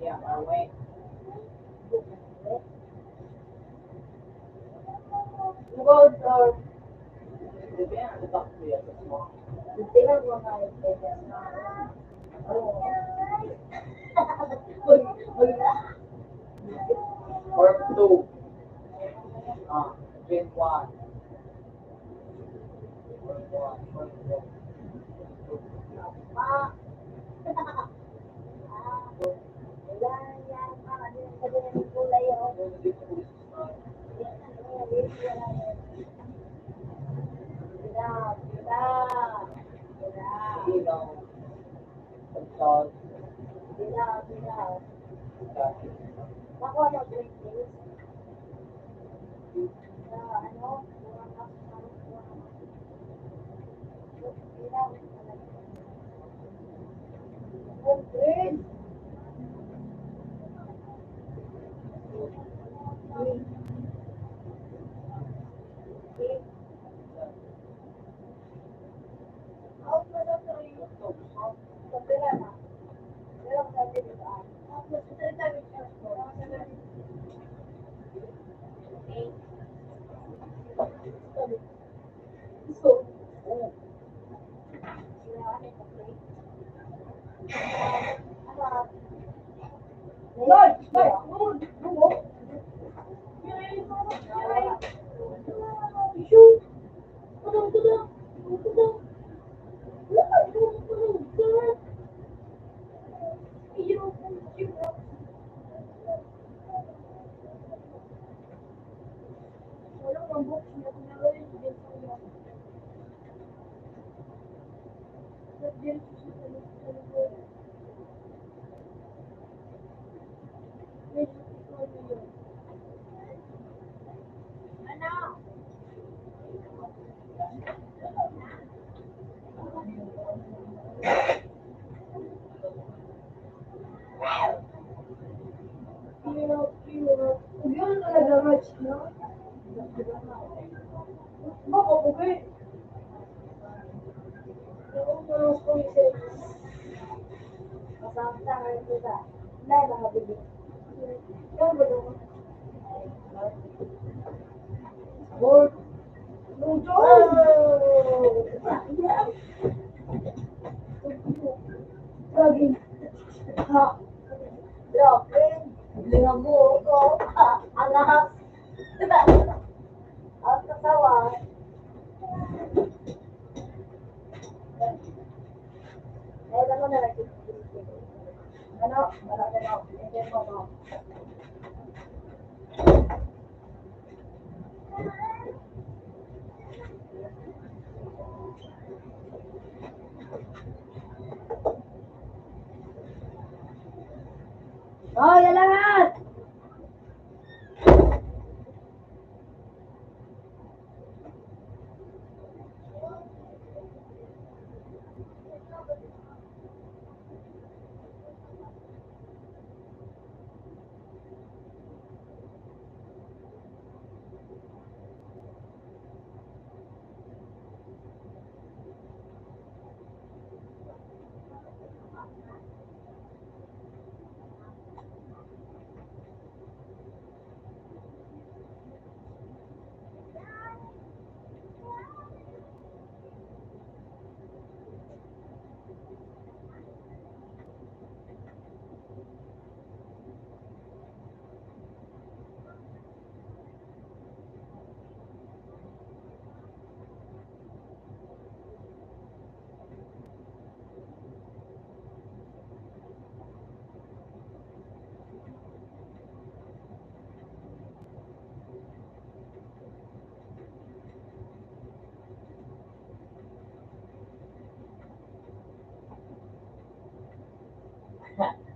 yeah, away. About our Di ba yan? Di ba? Kuya, mo. tingnan mo nga yung pwede na. Or 2. Gen 1. Ilaw. Pagtawag. Yun talaga match, no? Baka okay. Or, Lagi. Ha. Grabe. Lingaw mo ko. Ang ahas. Ang katawan. Alam mo na lagi. Ano? Marami na. Hindi mo mo. Oh, yan lahat!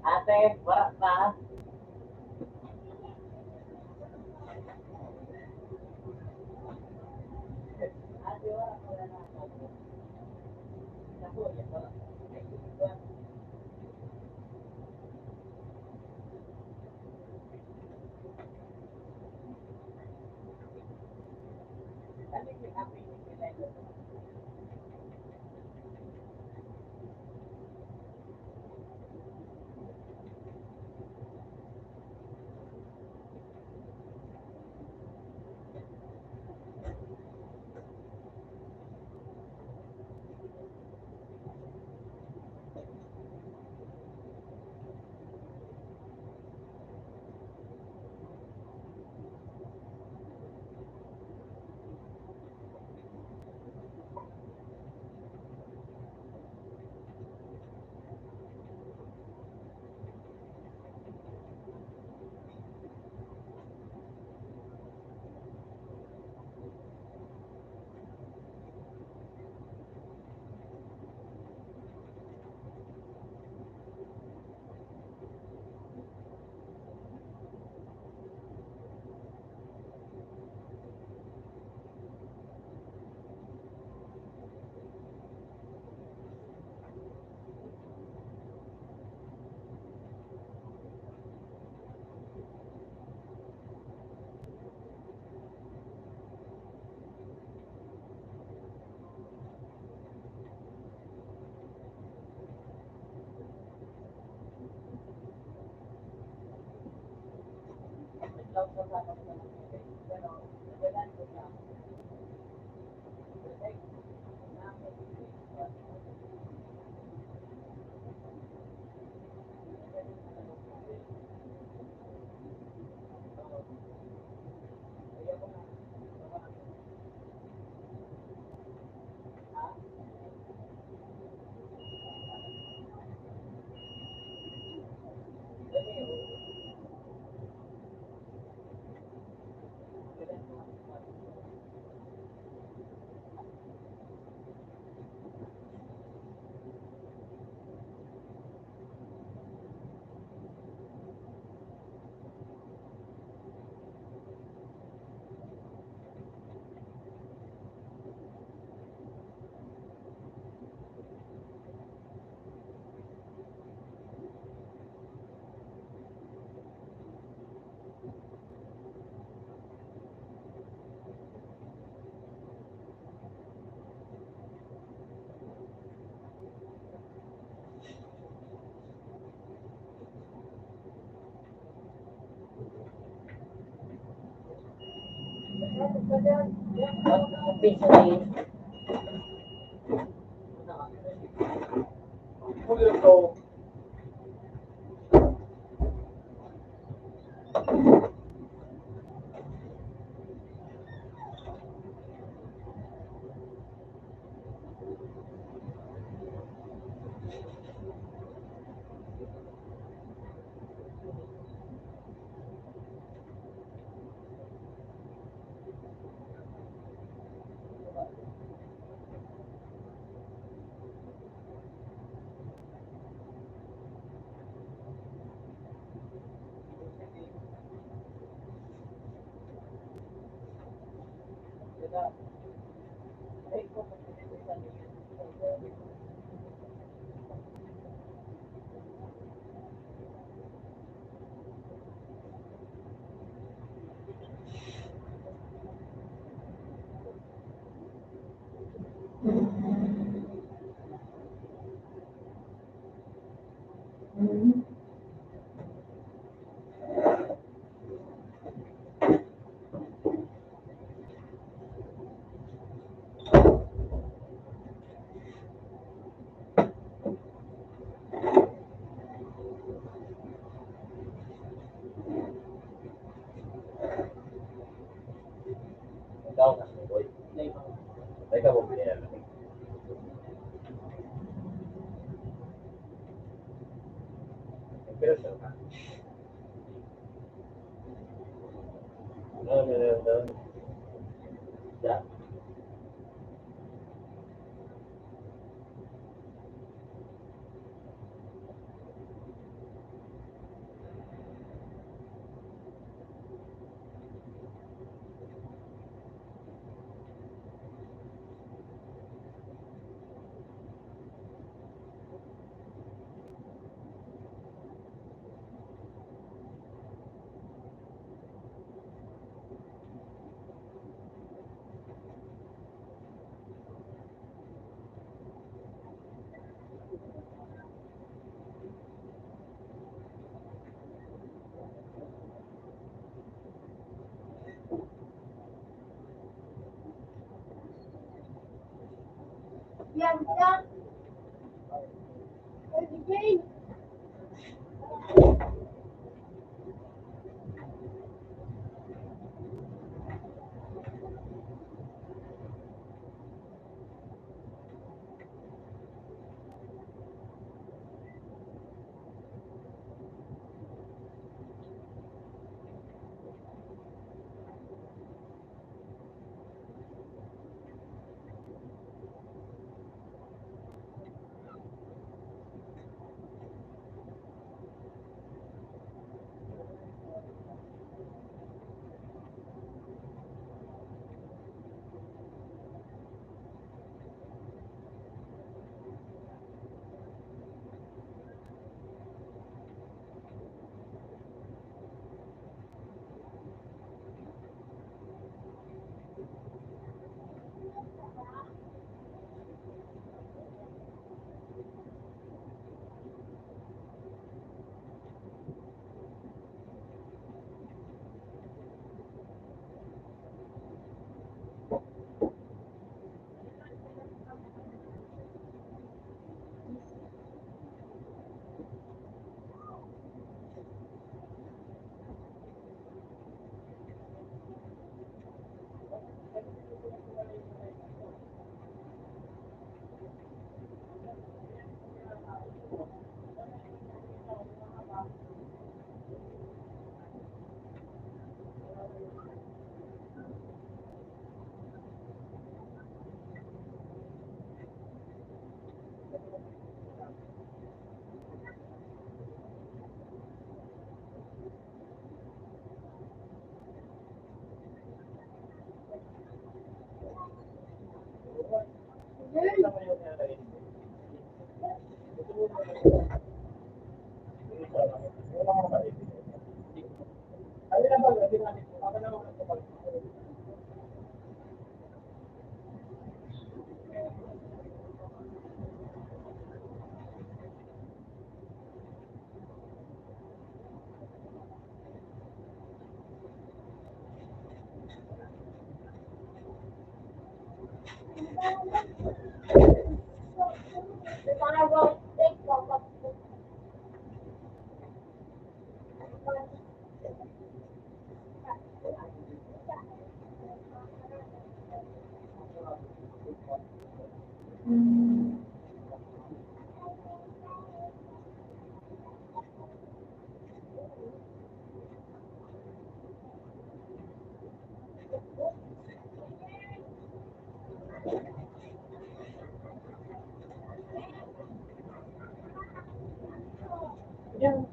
Ate, warak na. Ate, warak na na. Naku, yan warak. Piso din. Huli lang to. Ikaw na, boy. Ikaw mo binayar. Pero siya ka. No. Ya. Yan, yan. Jane. Para go, take go. Yan.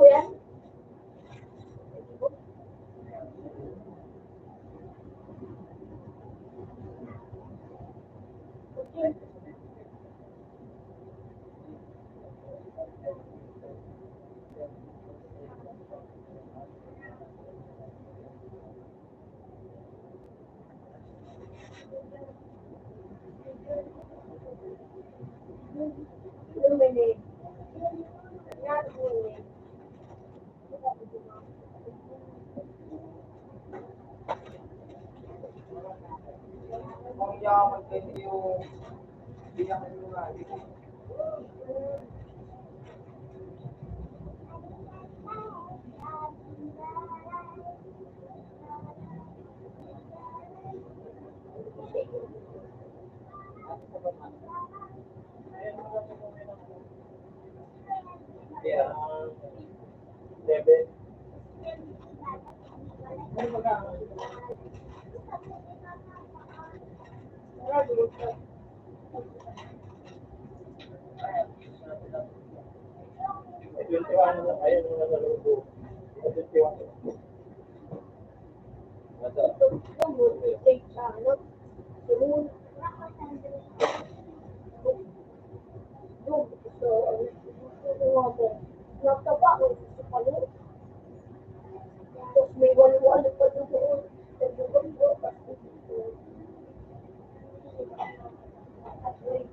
Kuya? Luminate. Not luminate. Kung yaman kayo yung biyakin mo nga. Yeah. 7. May 21 na kayo nung nasa loob ko. 21. Nasa. Take siya, ano? Doon. Doon. So, nagtapa ako sa palo. Tapos may walo-walo pa doon. At wait,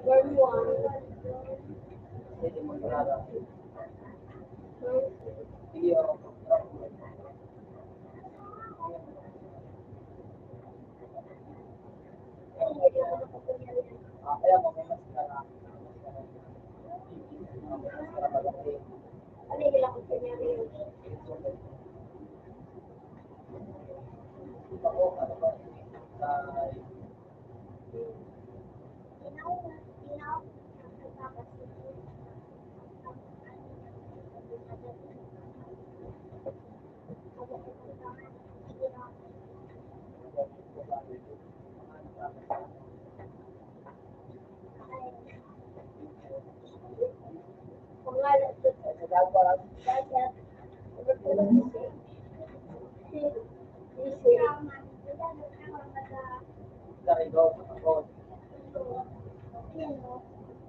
Burn one. Hindi mo sarada. Hindi ako. Kaya mo may mas na malaki. Ano yung ilang kunyari yun? Ako, ano ba?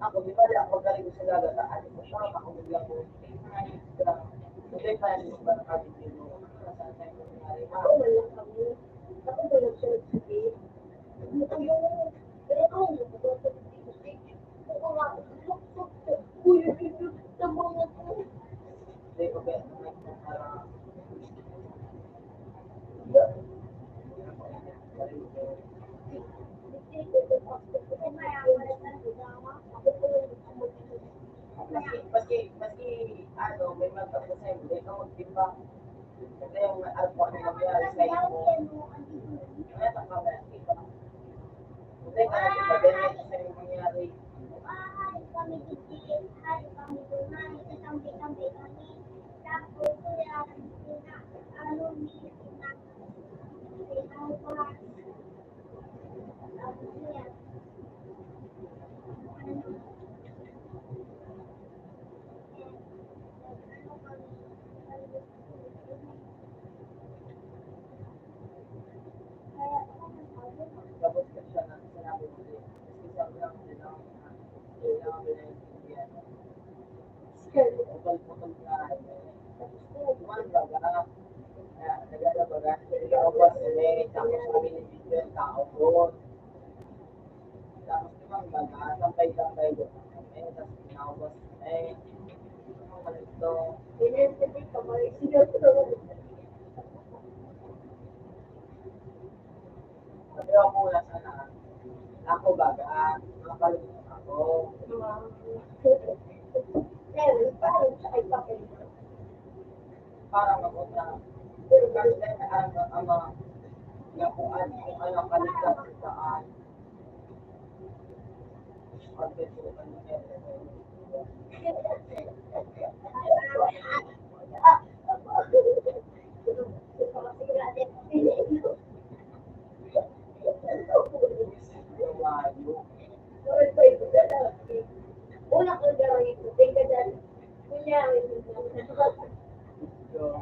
Ako, di ba ako galing sa lagata, ano mo siya, ako biglang po. Hindi pa yung ba nakabigyan mo? Saan tayo nangyari? Ako wala kami. Ako wala siya sige. Ito yung pero ako ako nga uy ito sa mga ko. Hindi ko ba parang maski ano, may magtapos sa'yo, hindi ka magtimba. Kasi yung alam ko ano nangyari sa iyo mo, kaya nakamaya kita. Kasi nga iba din yung sa iyo nangyari. Kami titigil, kami kumain, katambi-tambi kami. Tapos, ano, Tapos ka siya na sinabi mo din. Kasi sabi lang nila, kailangan mo na yung yan. Putol-putol na. Kumain ka ba? Nagalabagan. Ikaw ba sila? Tapos sabi ni Video yung tao doon. Tapos naman baga, sampay-sampay doon. Tapos pinakabas ang malito. Sabi ako muna sana. Ako baga, nakapalimutan ako. Para mapunta. Kasi ang mga kung ano ang kaligtas sa saan. Pagbetukan niya. Yung layo. Una ko gawin ko, tingnan dyan. Kunyari, gusto mo lang gusto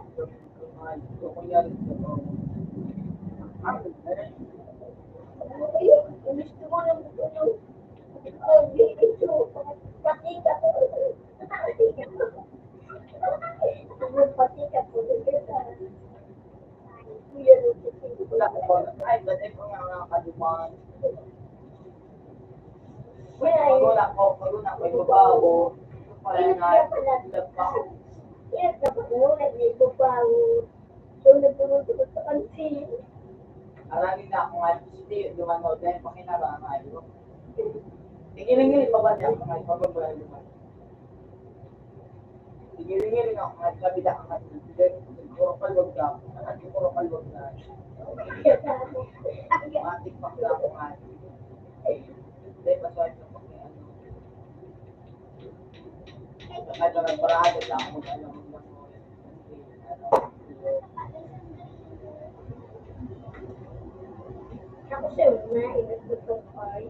Tingin-tingin pa ba niya? Pagbabayan naman. Tingin-tingin ako kahit kabila ka kasi puro kalwag ka. Kasi puro kalwag na. Matik pa ka ako nga. Hindi, paswag na pag ano. Kahit na nagparada lang ako ano mo. Ako siya, ingat ko sa car.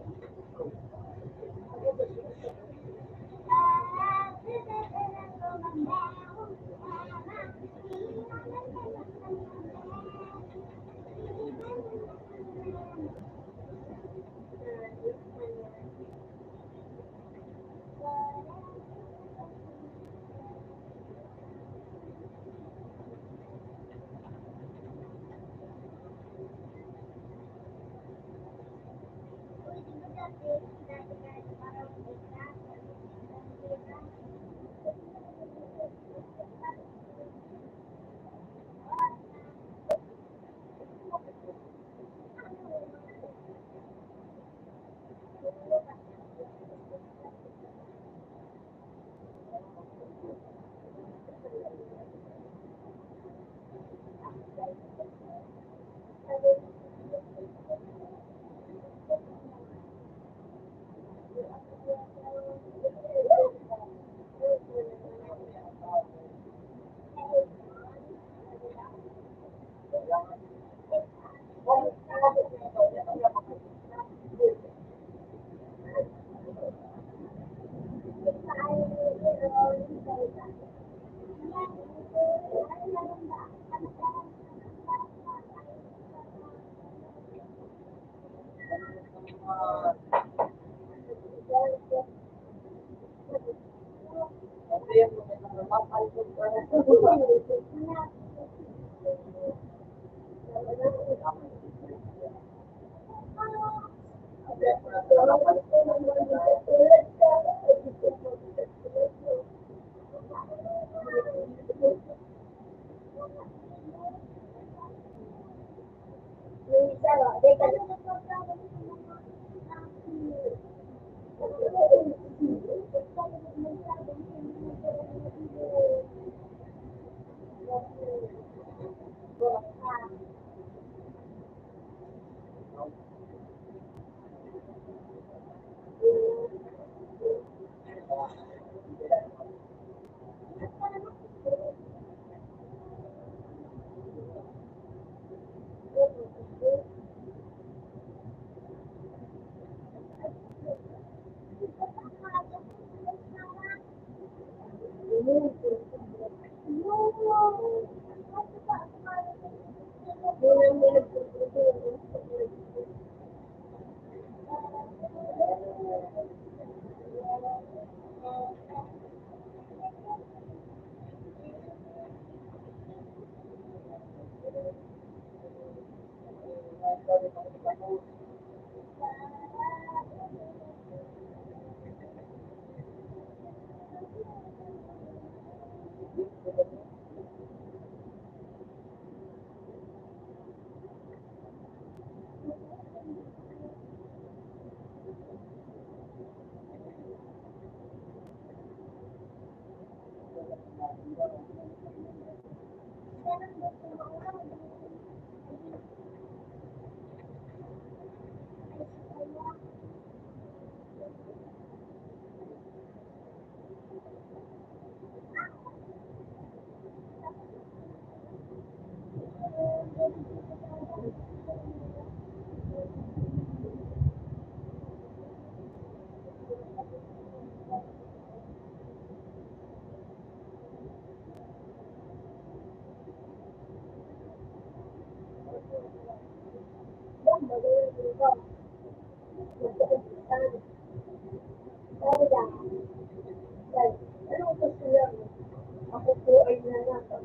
Ako po ay nanasa.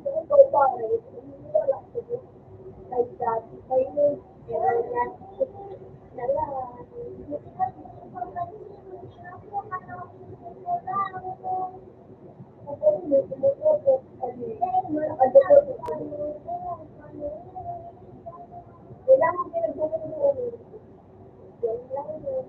Ito pa rin, wala ko. Ay, dati kayo, pero yan, kailangan pinagbubunuan. Yan lang yung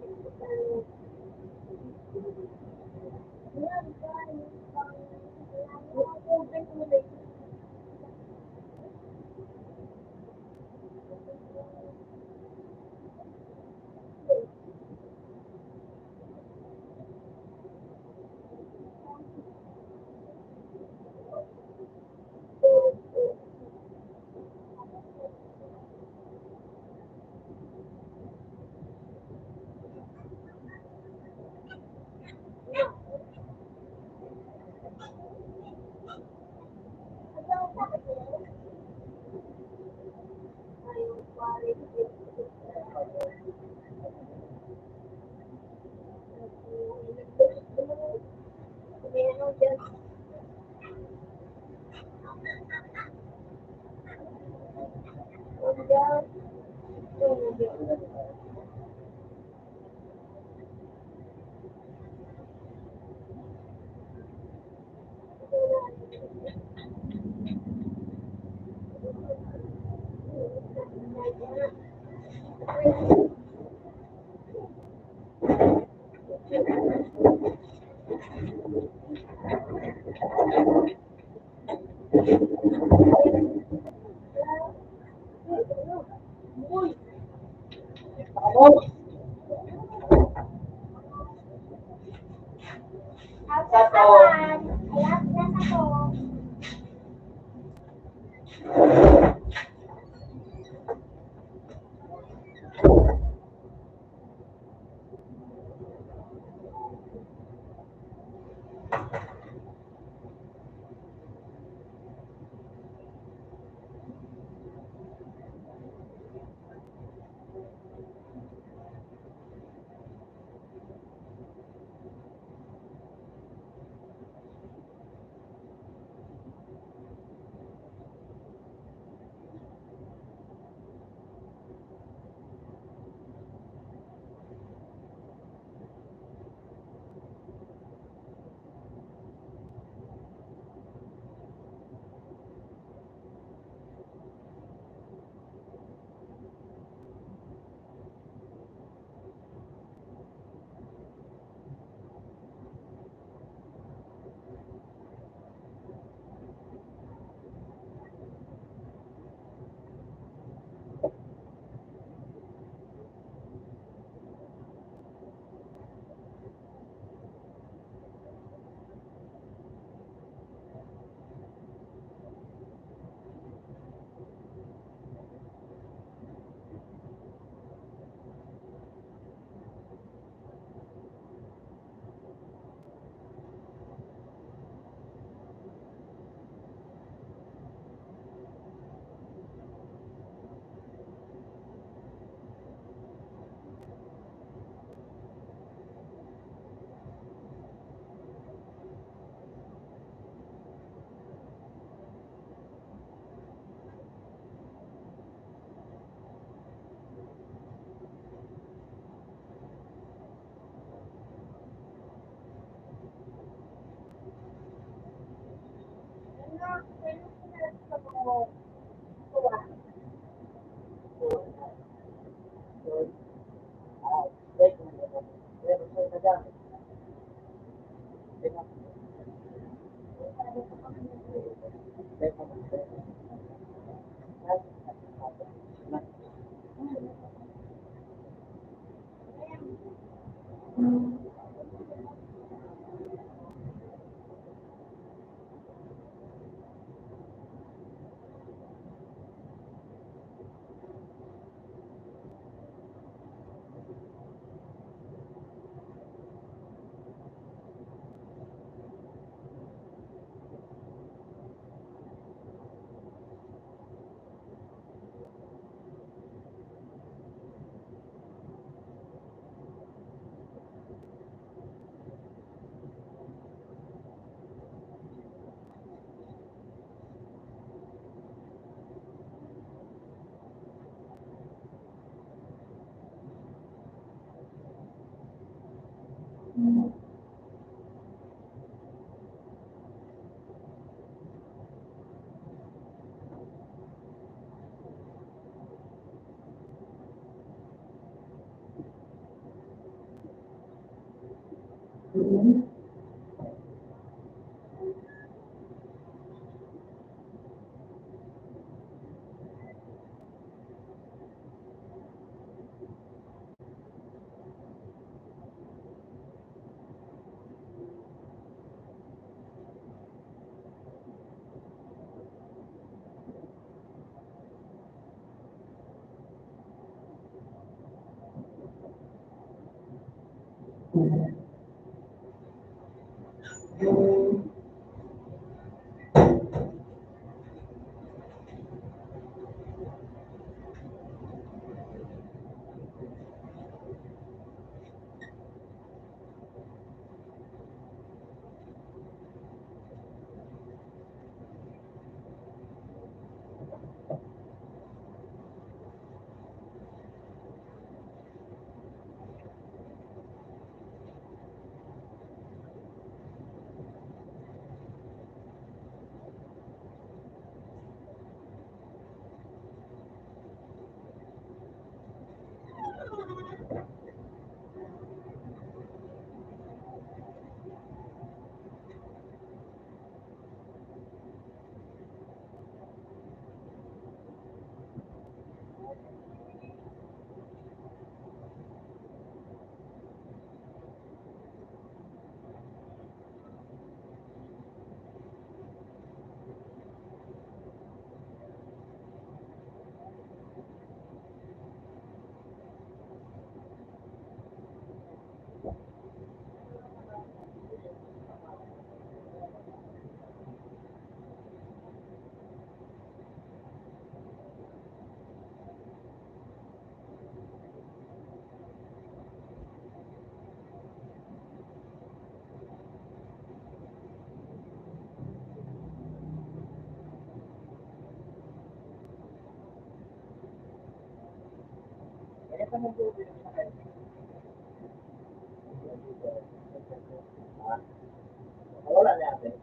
Wala natin.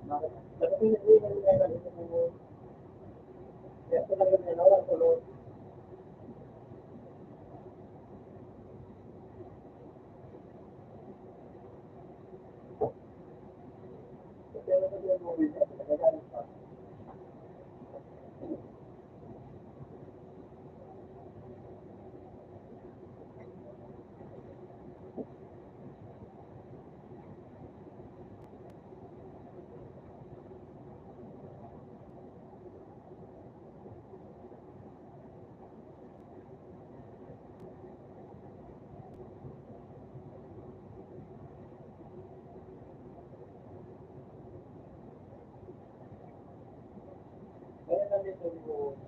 Bakit hindi nila ito mo? Kaya talaga nila wala tuloy. Kasi ano sa mga movie na nagagalit pa. Kaya nandito yung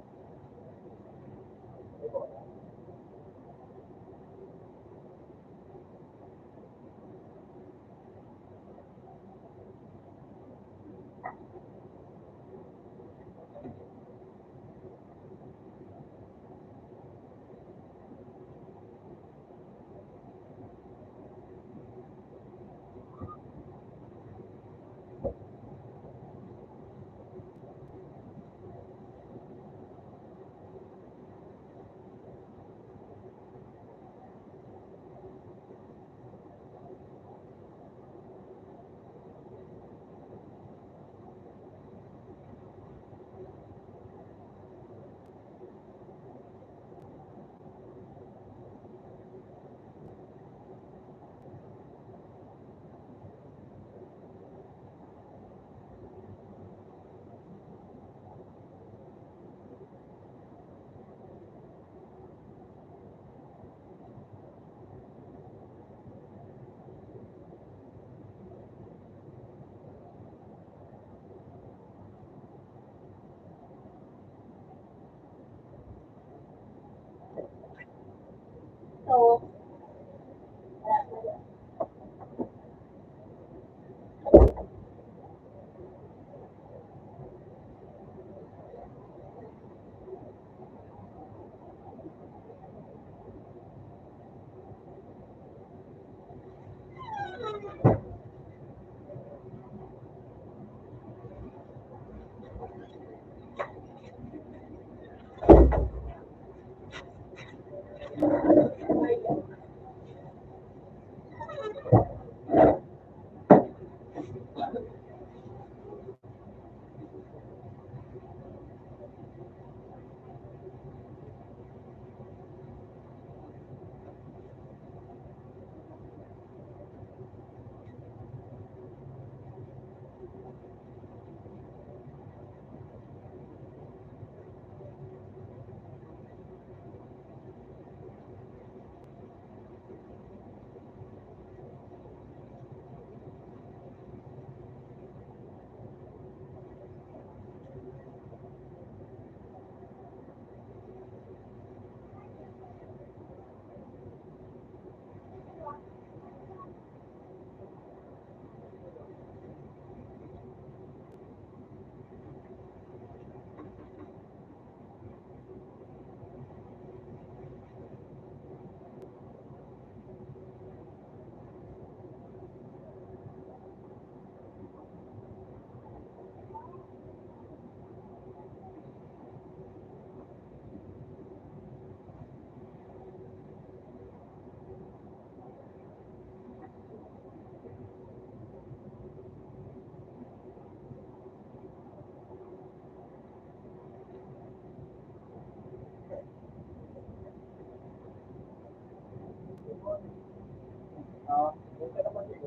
Minta naman yun.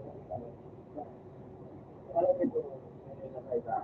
Alam mo ito, nilagay ka.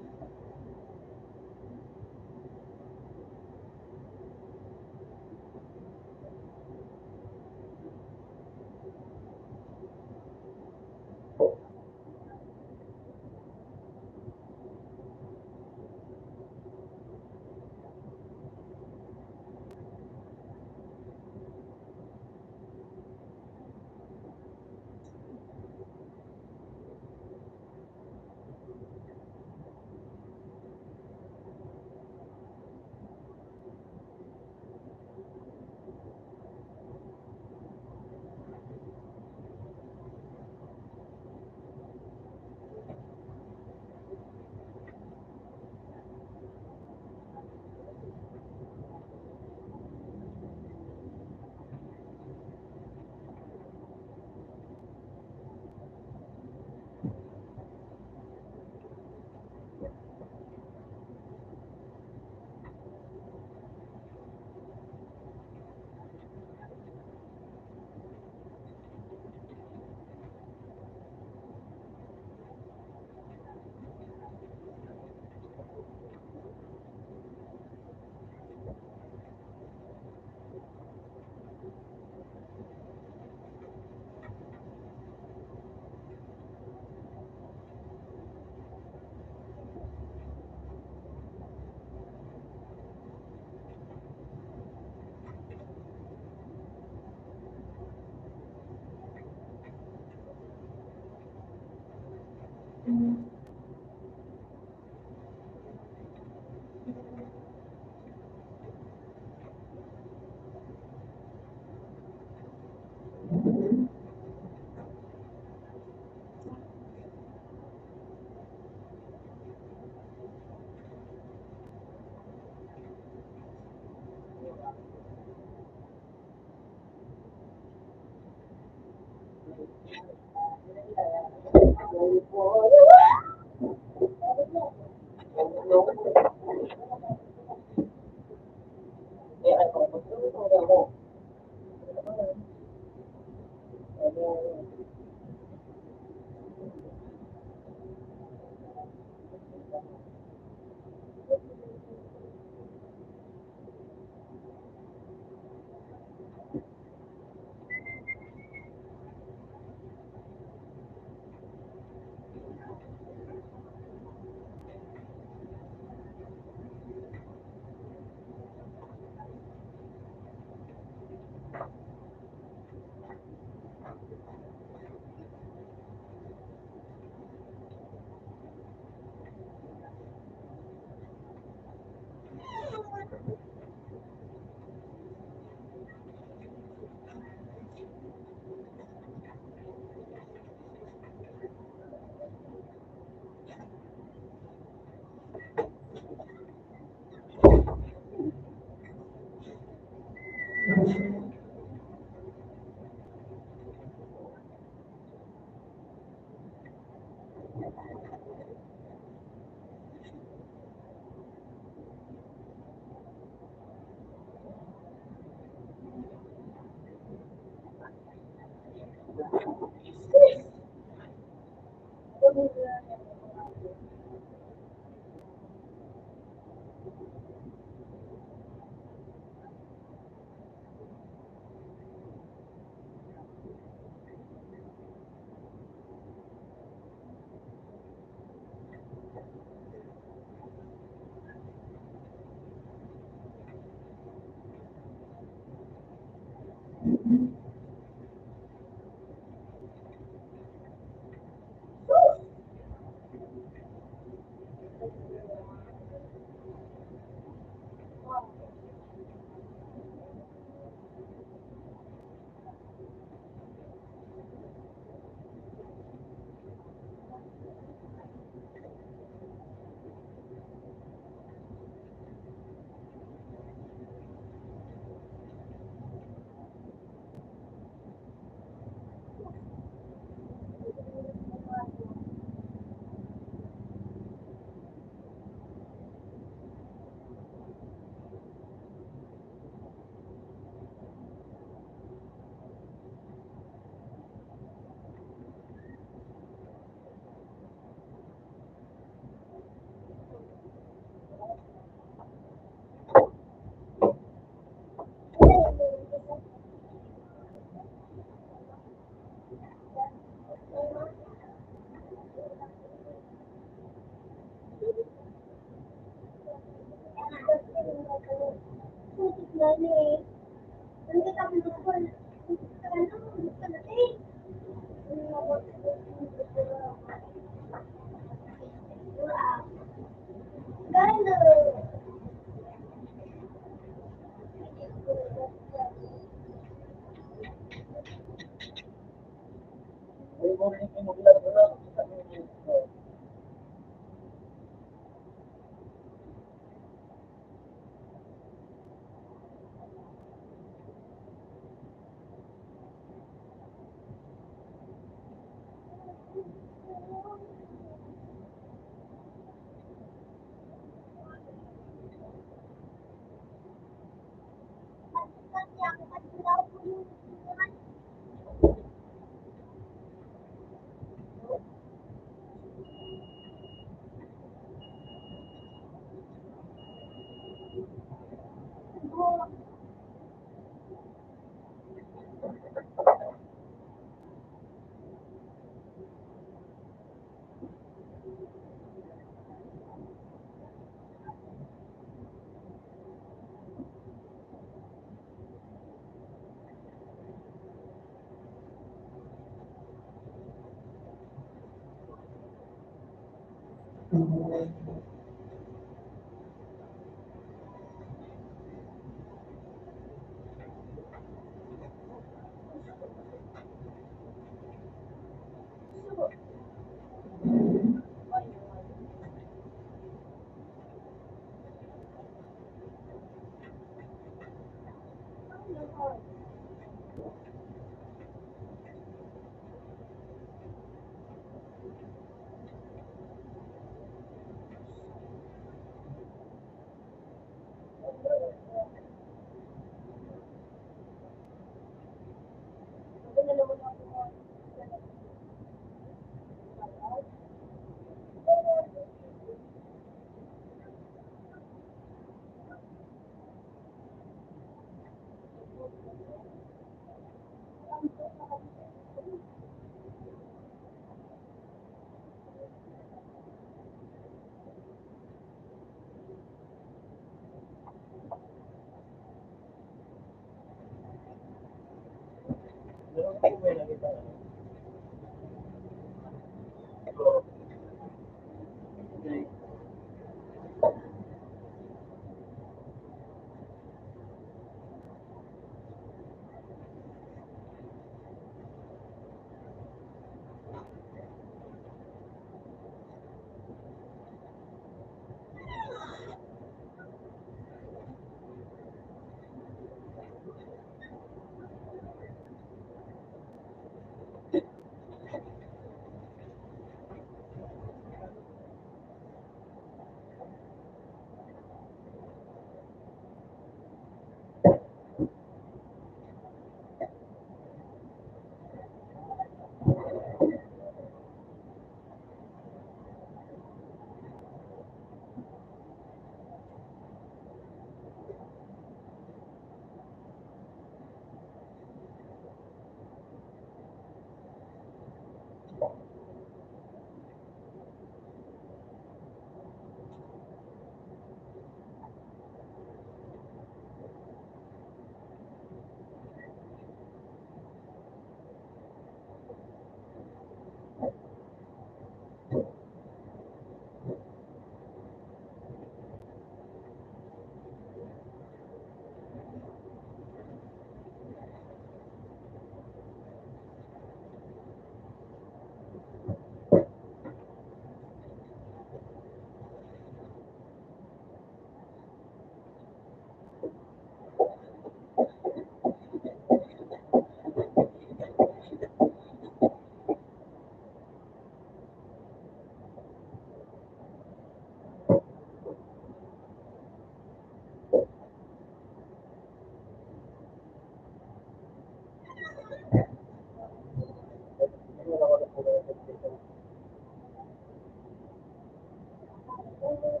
Wow.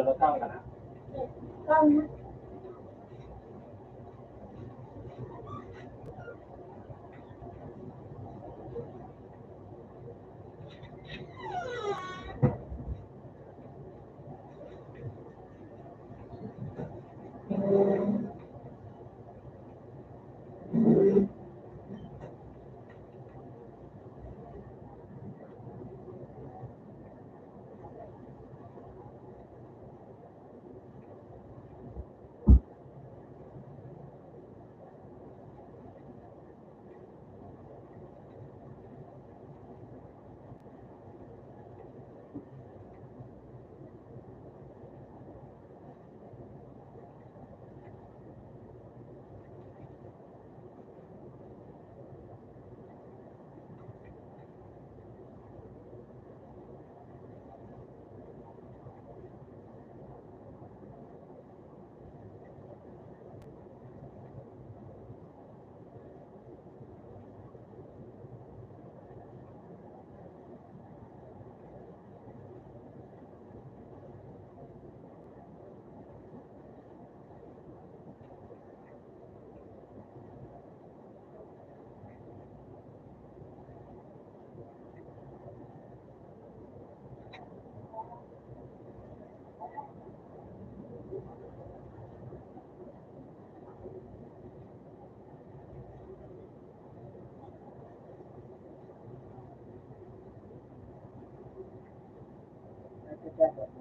Lo tama ka na. Tama.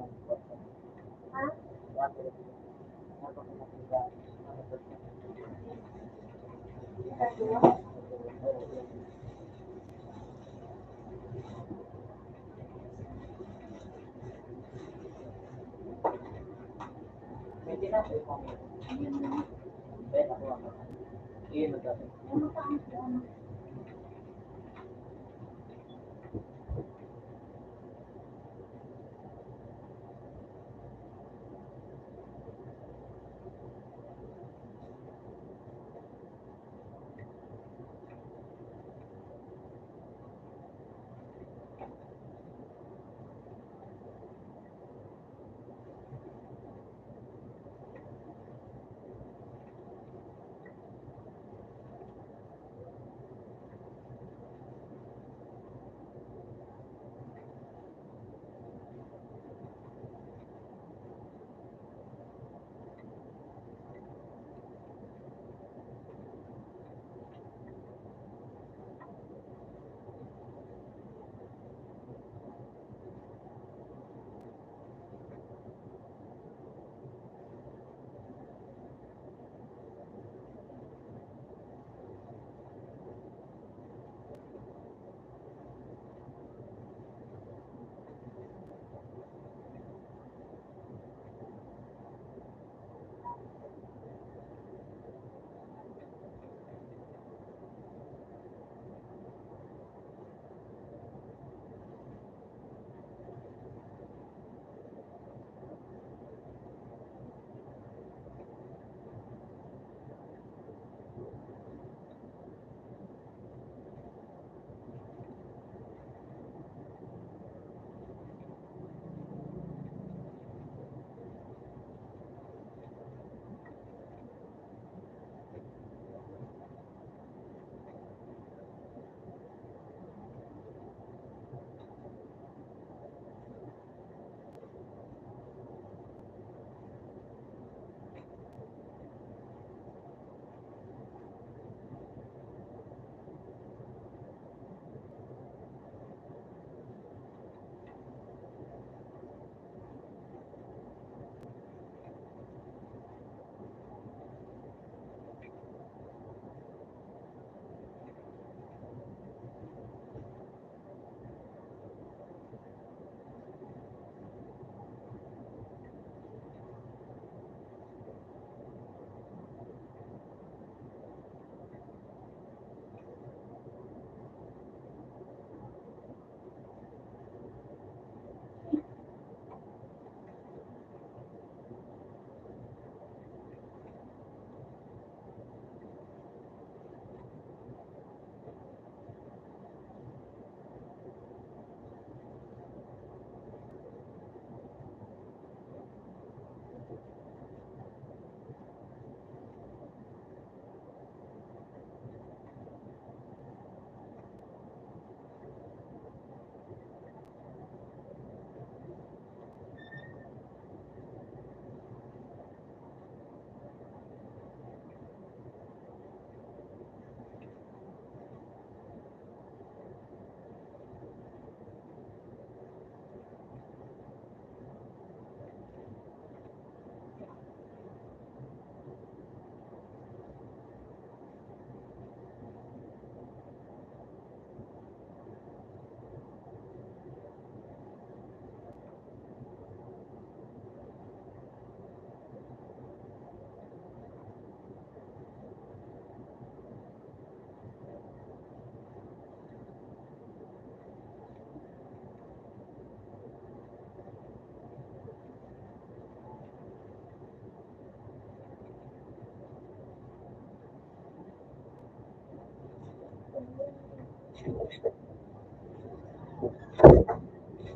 Ha? Ginagawa? May tinapay ko. Ben, ako ang iyon na dati. Yung mataas lang.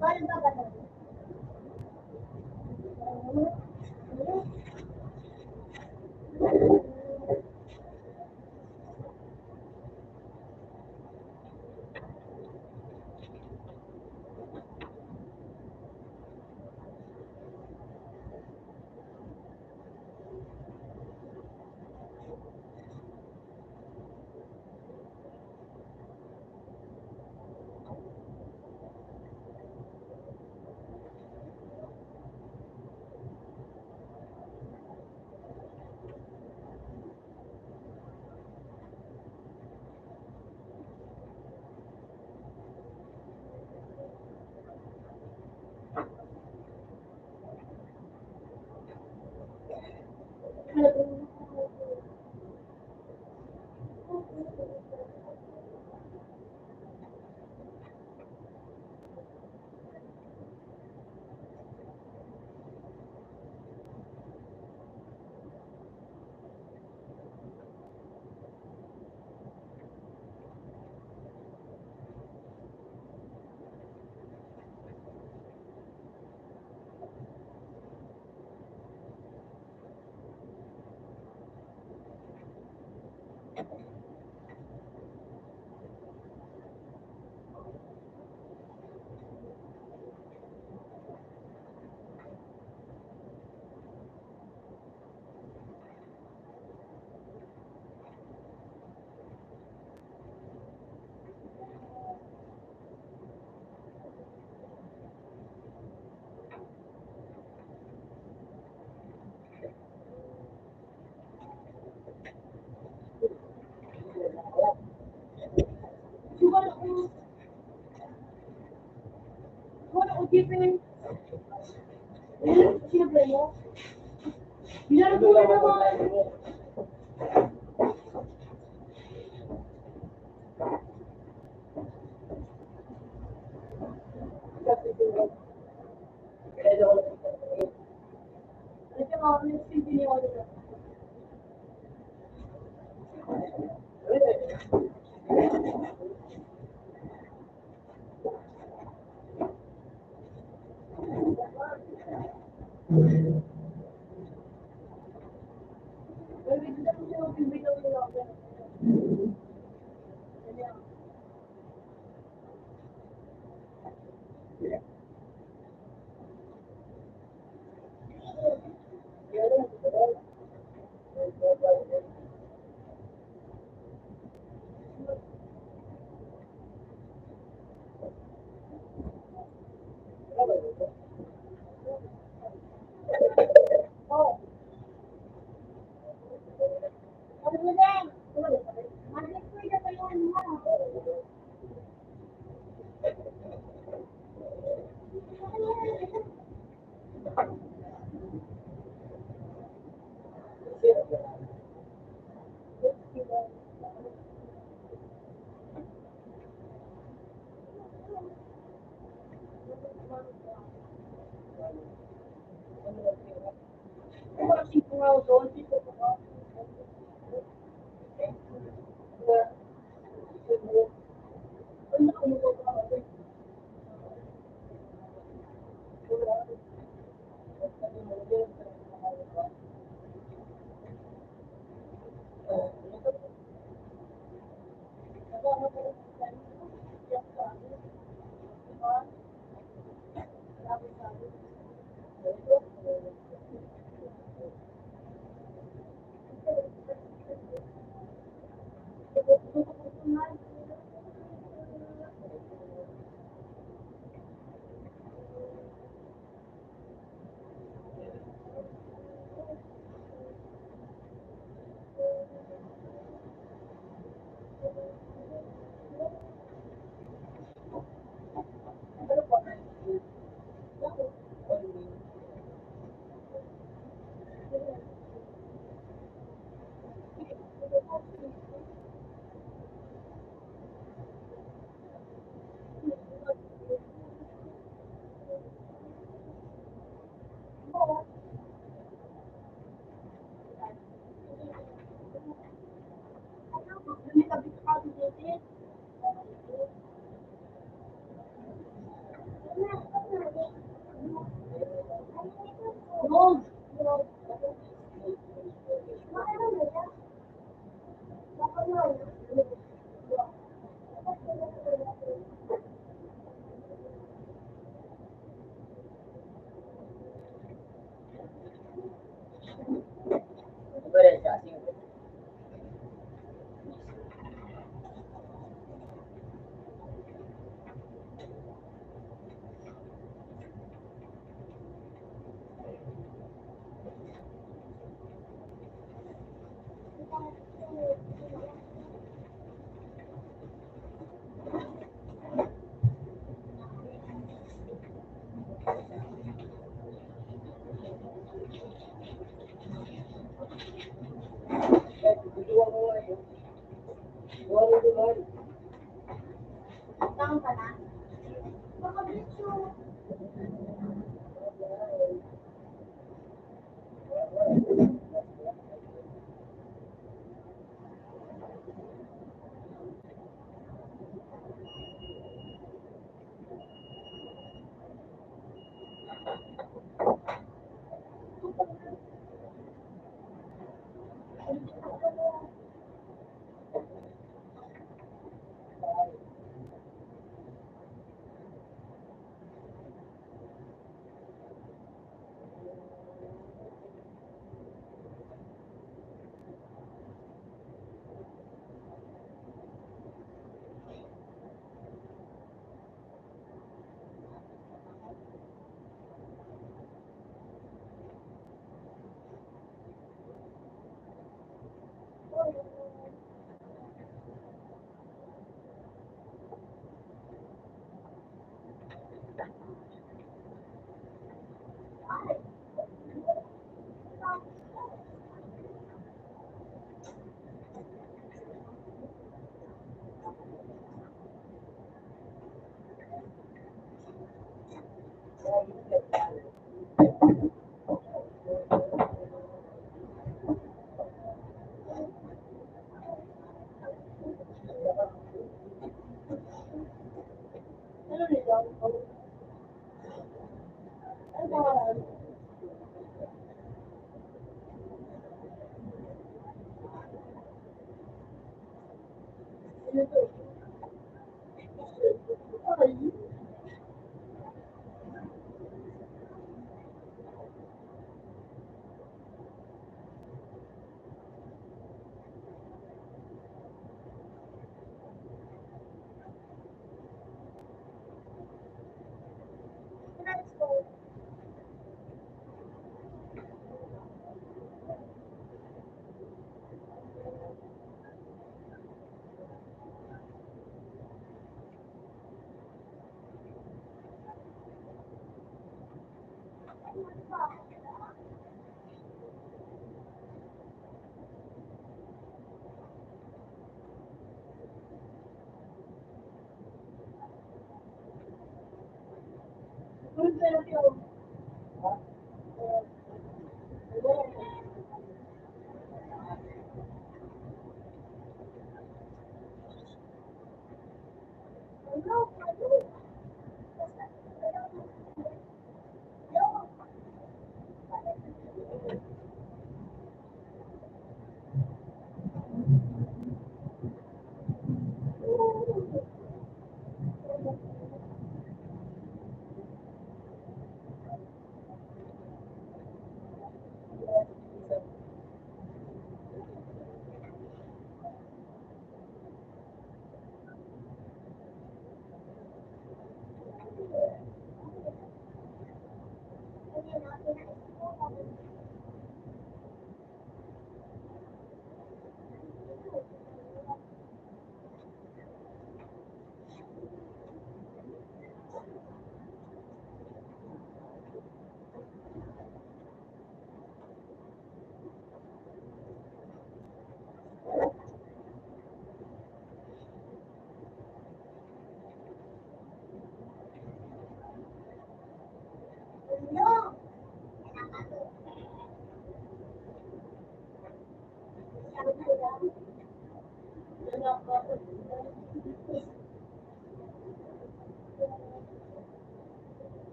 Paano ba ganun?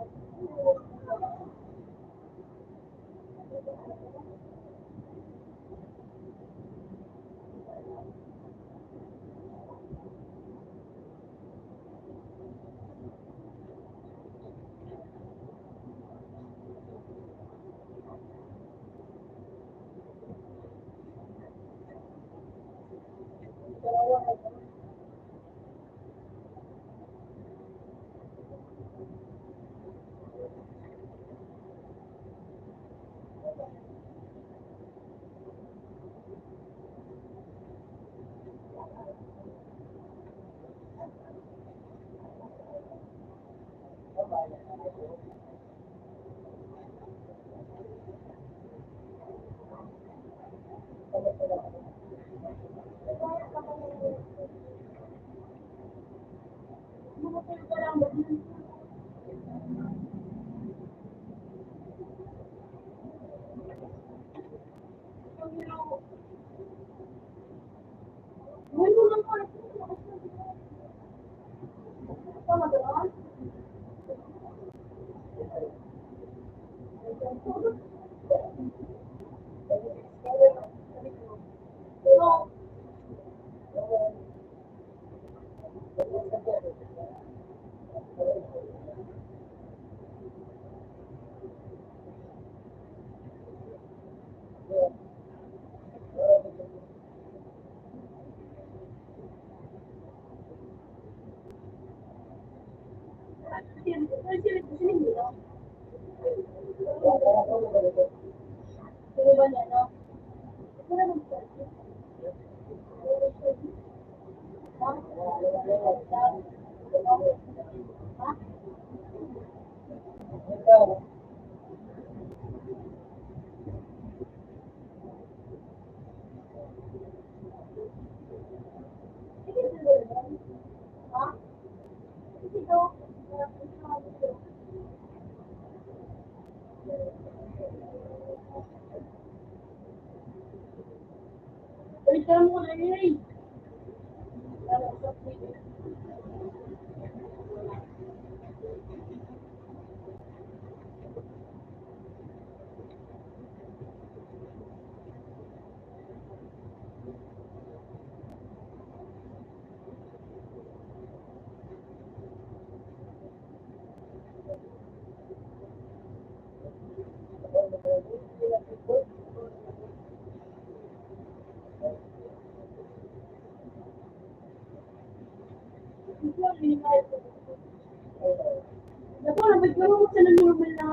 Naku, nabigyan mo sa normal na.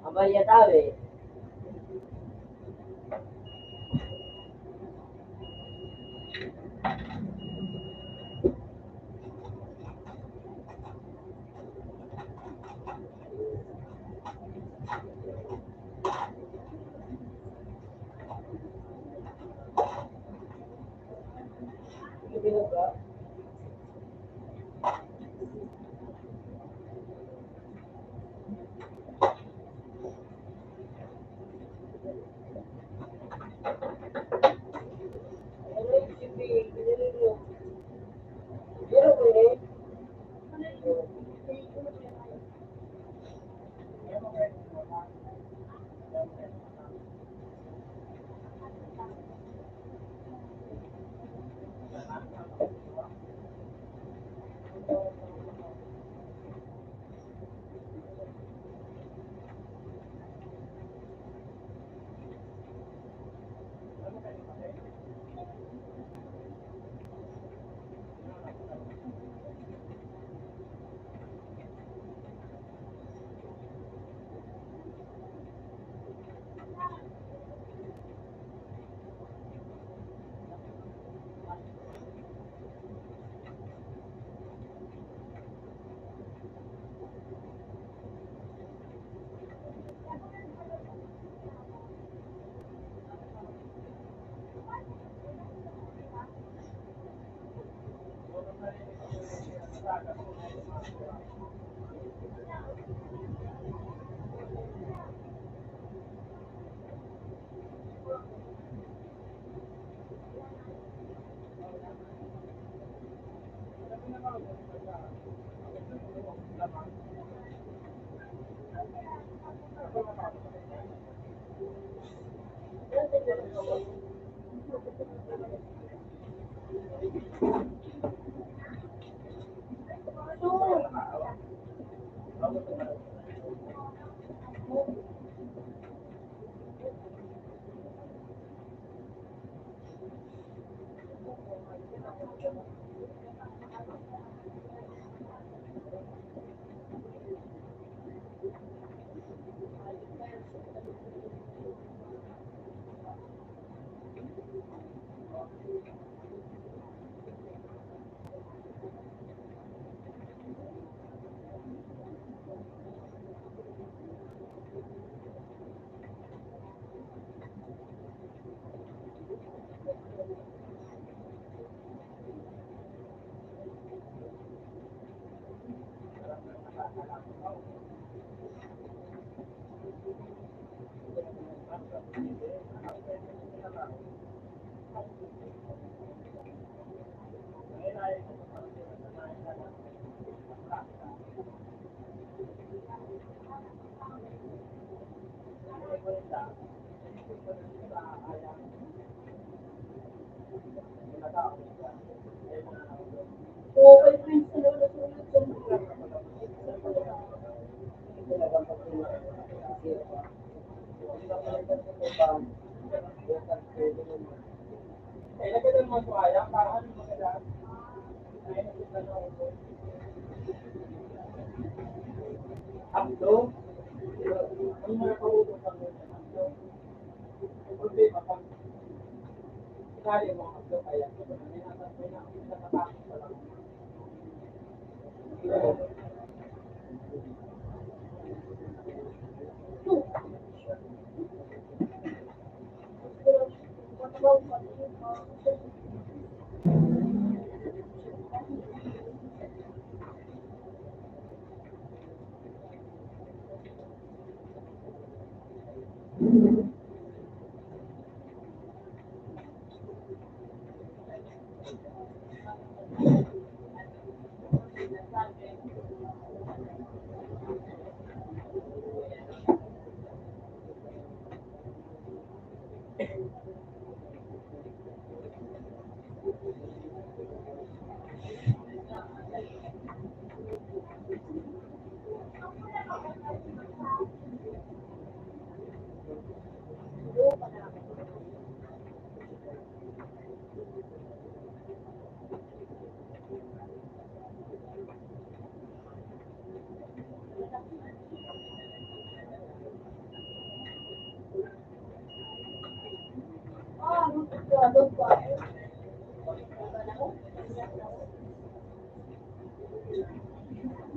Apa ya tahu eh?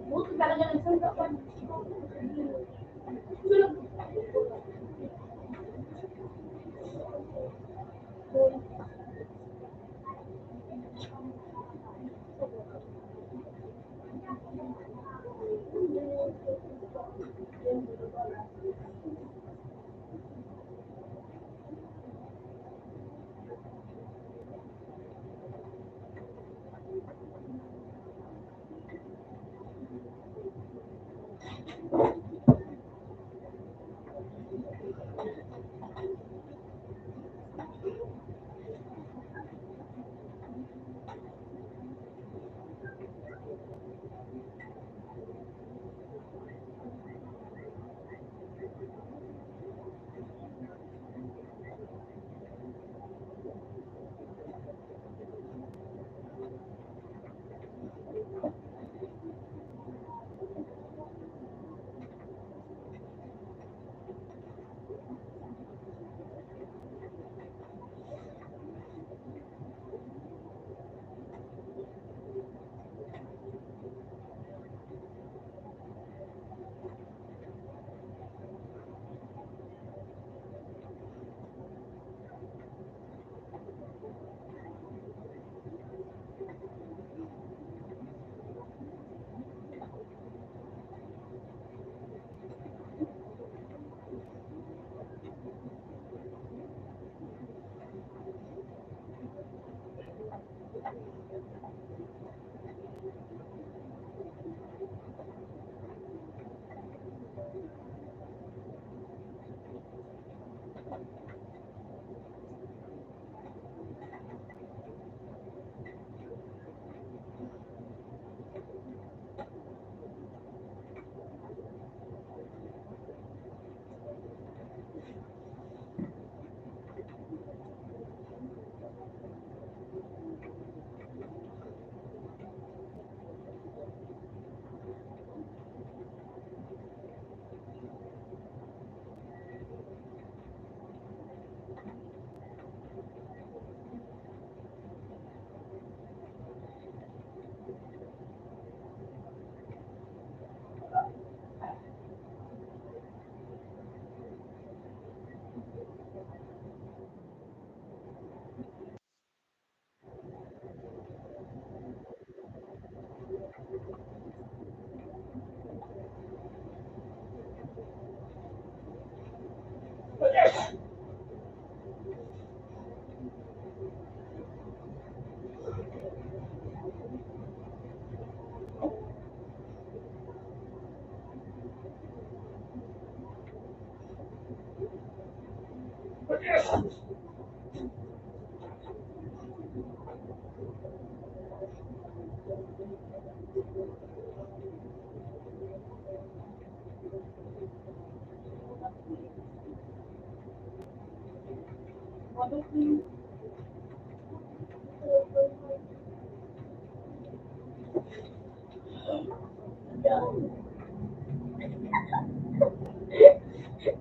Buti talaga nagsunod ako.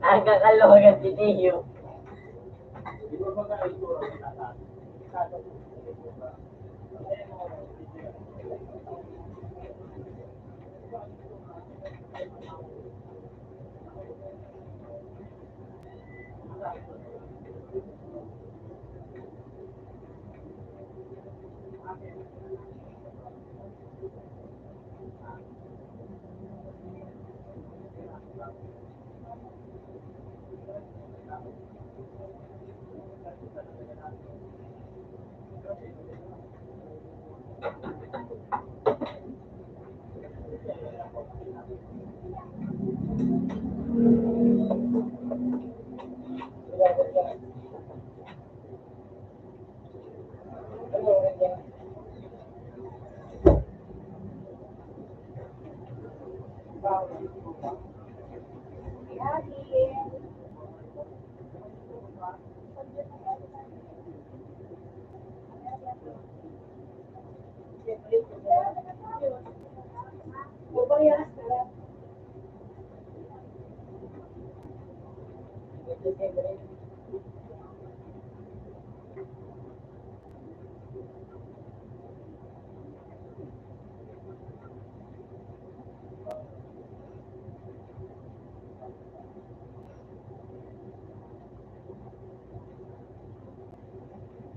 Ang kakalogan si Tio.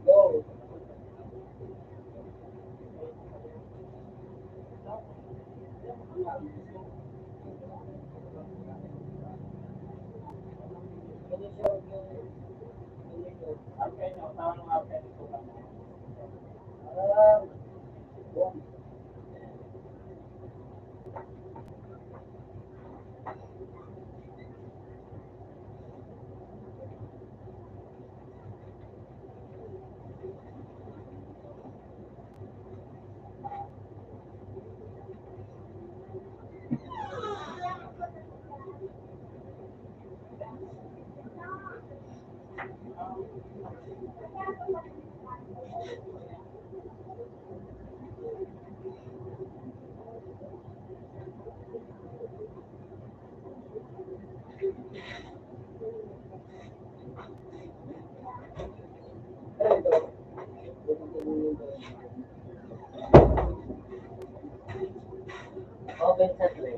Go. Open sa tray.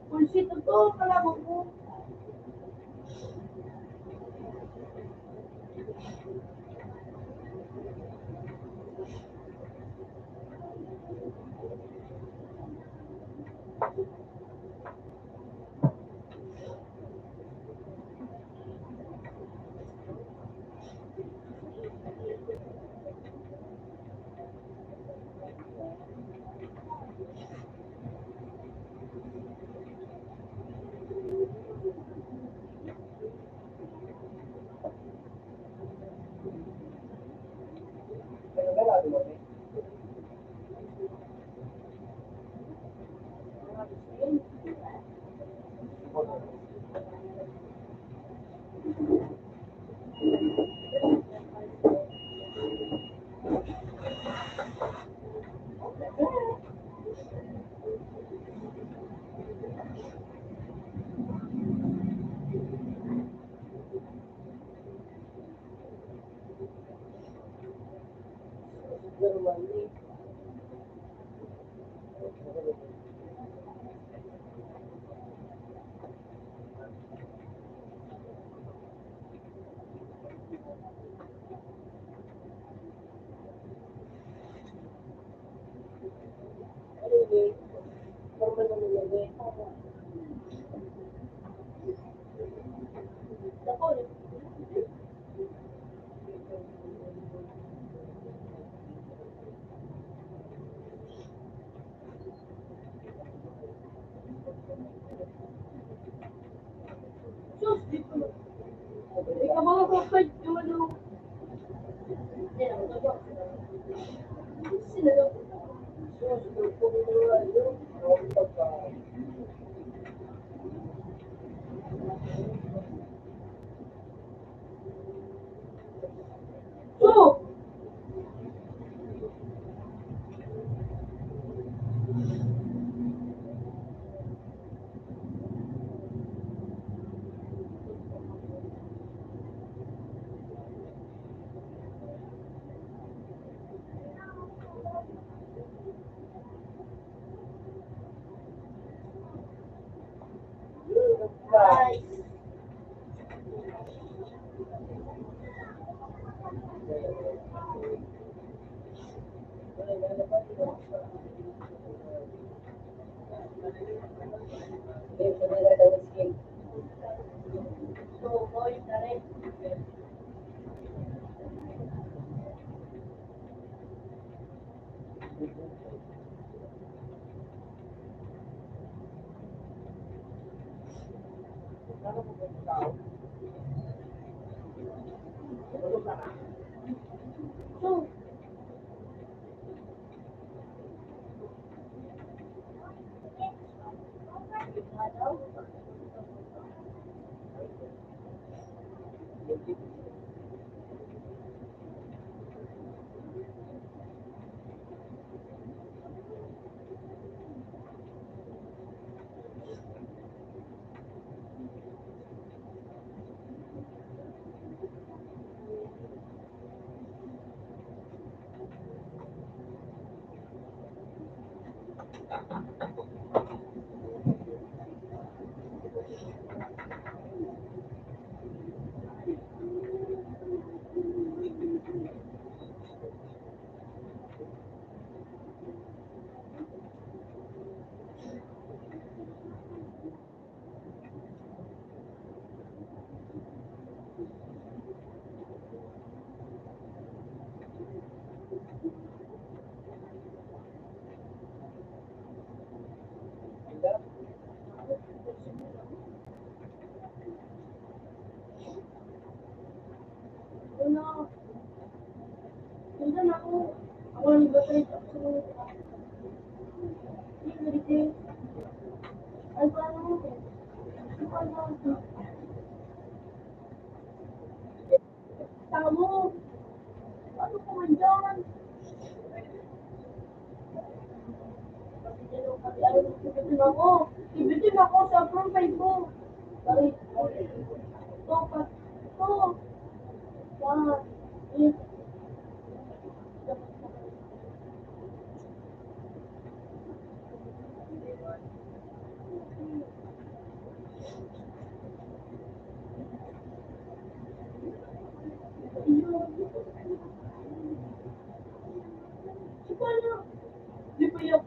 Pulsito to, kalabang ko. Sus, dito. Ikaw mga kapag yung ano. Hindi na, mag-joke. Sino daw? So, guys. So, boy, na rin. So, ano? Ano? Nandiyan ako. Ako ang batay sa sunod. Hindi, ay, paano mo? Ano ka ba? Tamo. Ano ko man dyan? Ibitin ako. Ibitin ako sa profile ko. Bakit? Ito, ito. Yan. Eh, paano? Di ba yung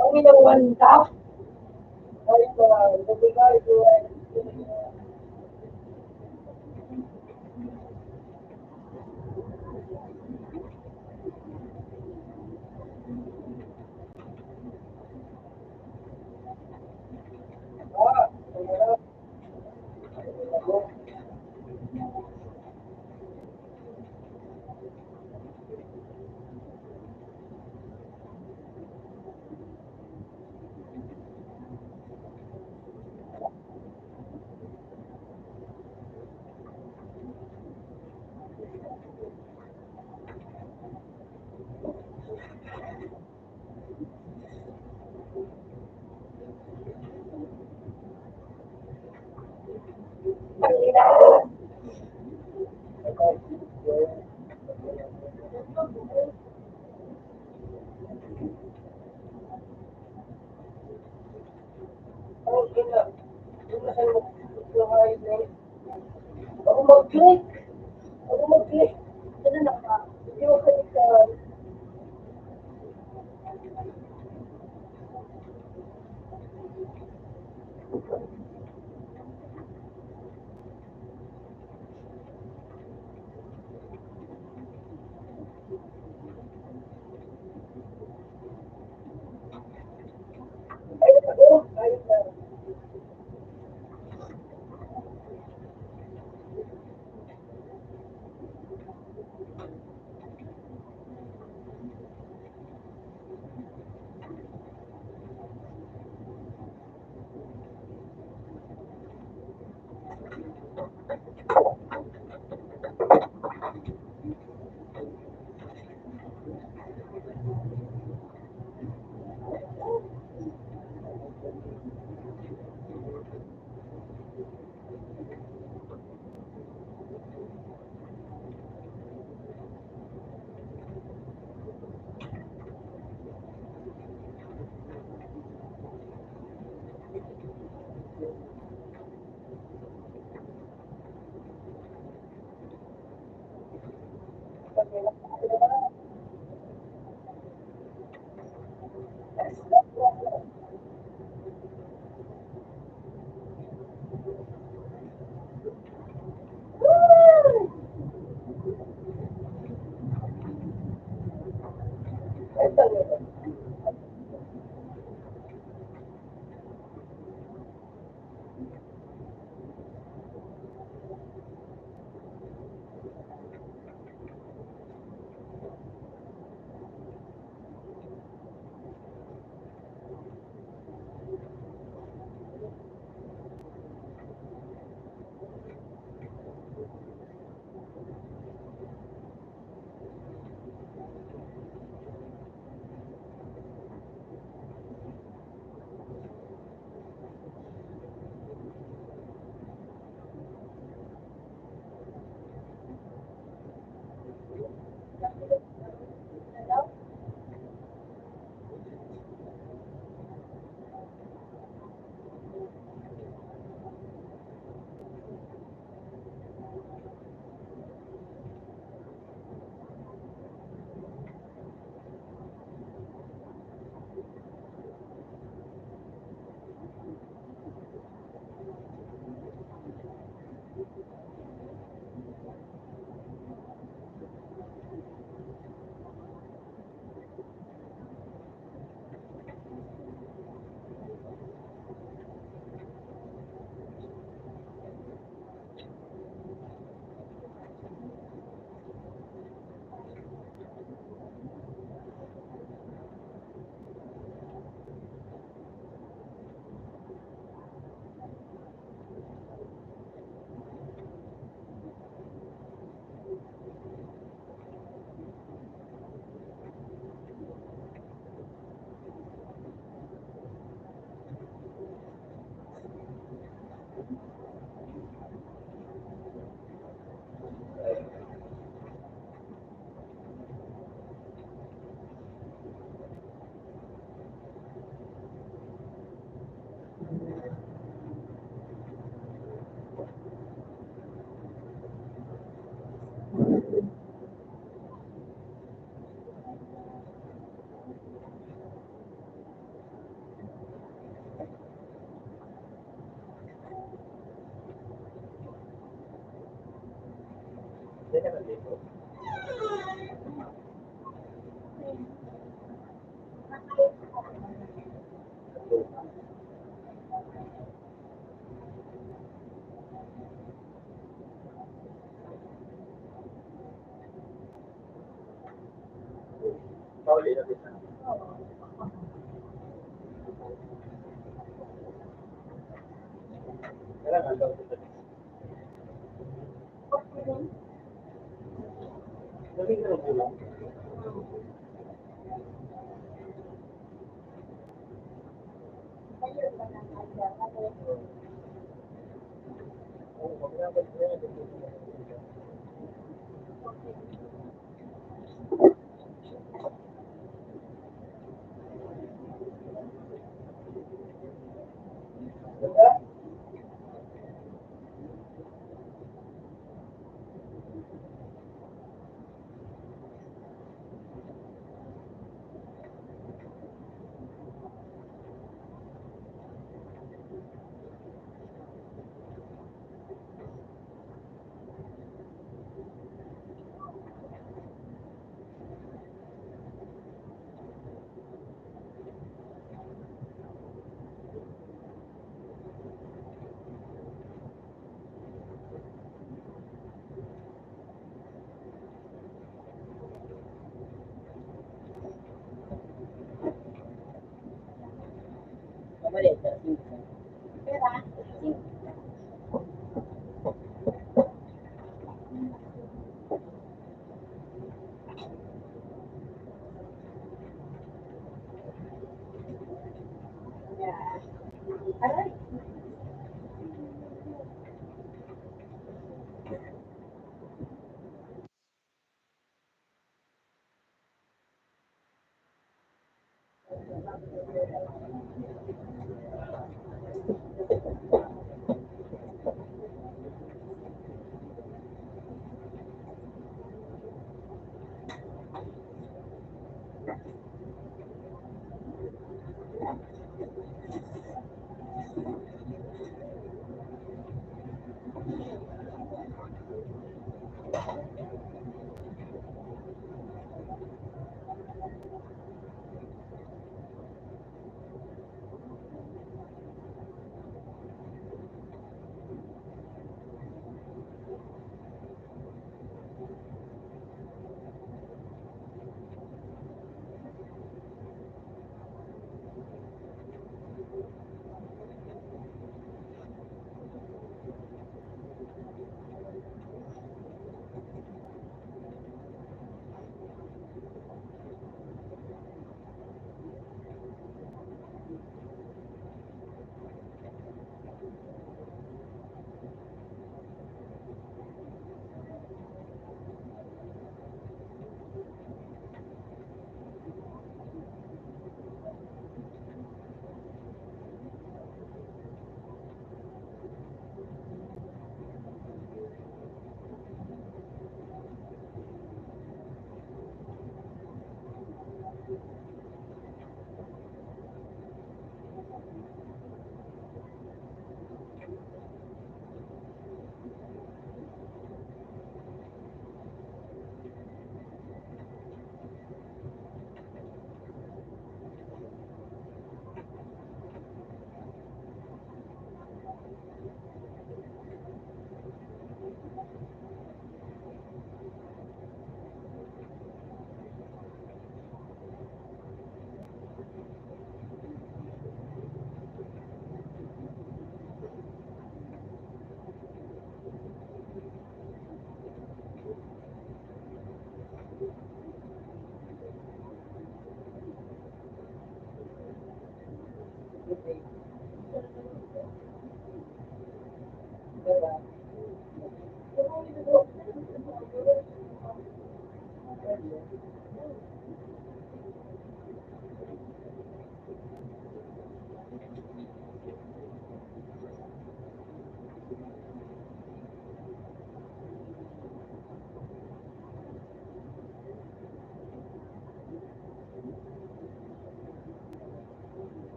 Ang inawan ka? Ay, nabigay ko. Ako mag-click. Ako mag-click. Ano na ka? Hindi mo click ka. Ay, ako. Ayos na. Diyan ka nandito. Pauli na din. Kailan ang daw ito? Naging ka lang. Oo, magkakabot ko yan.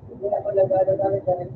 Hindi ako nagdadala dahil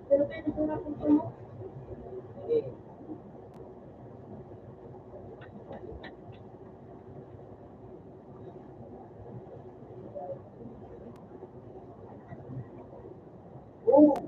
Pero pwede ko na kung mo. Yung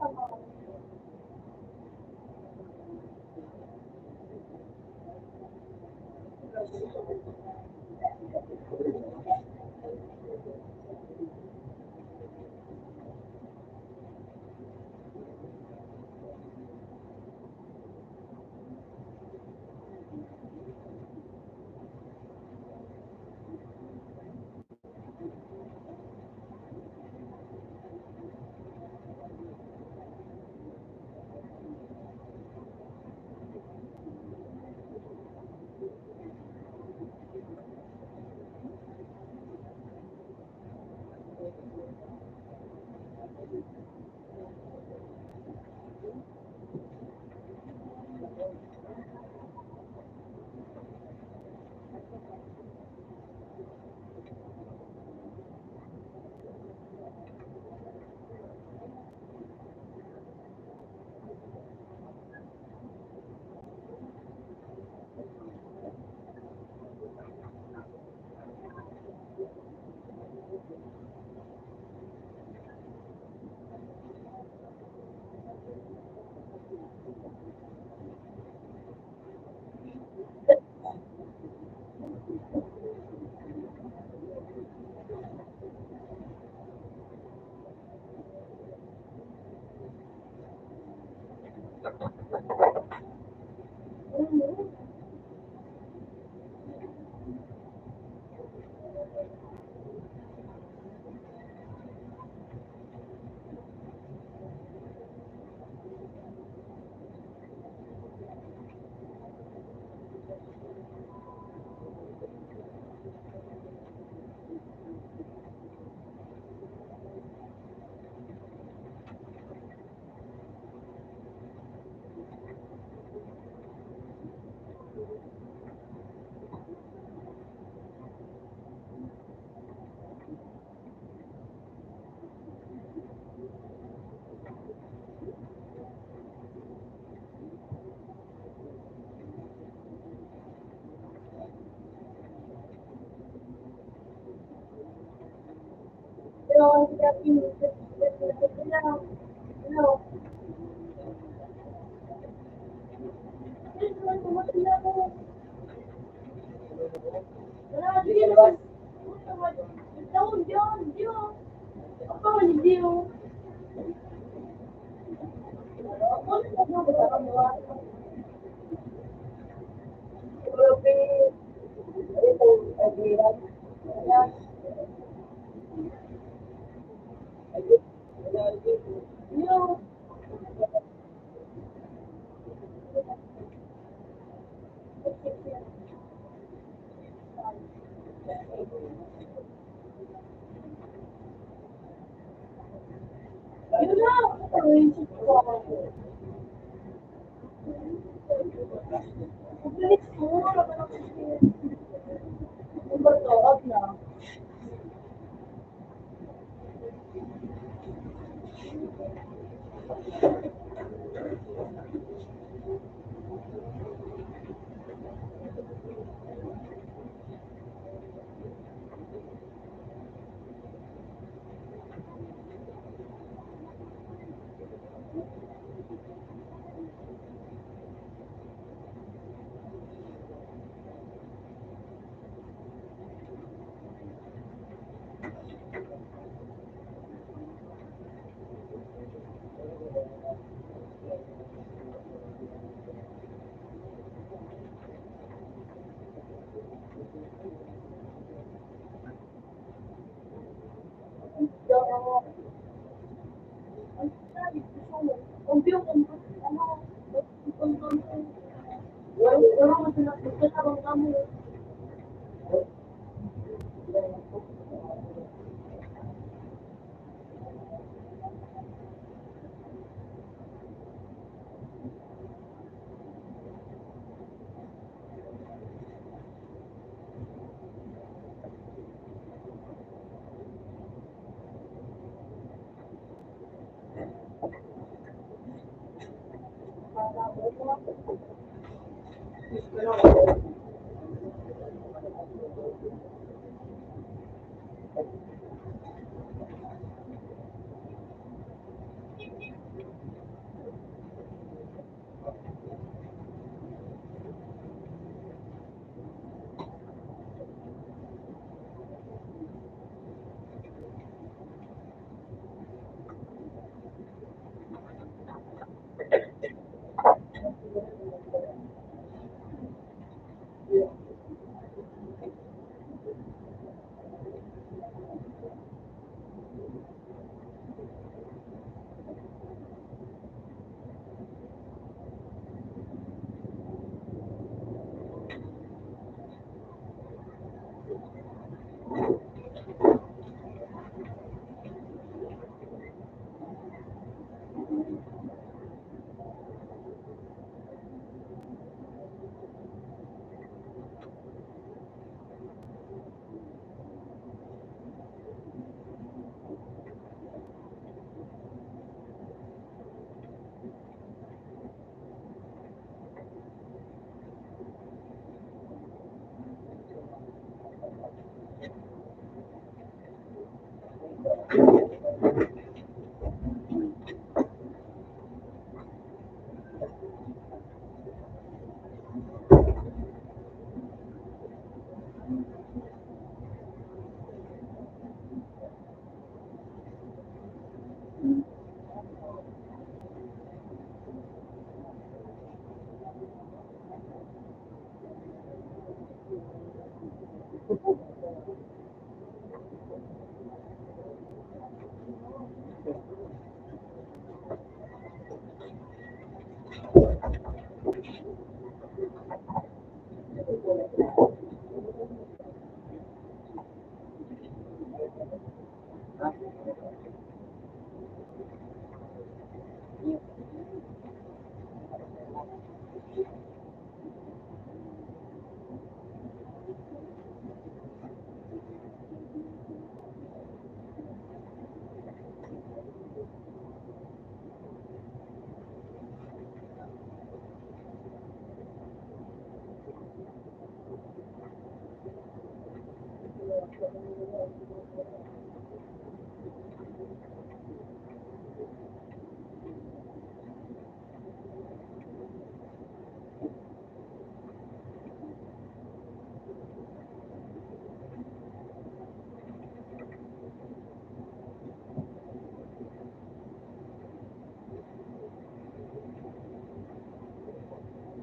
ano, Pero, no. Sige, labas.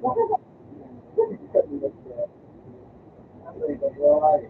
Ano ito, boy?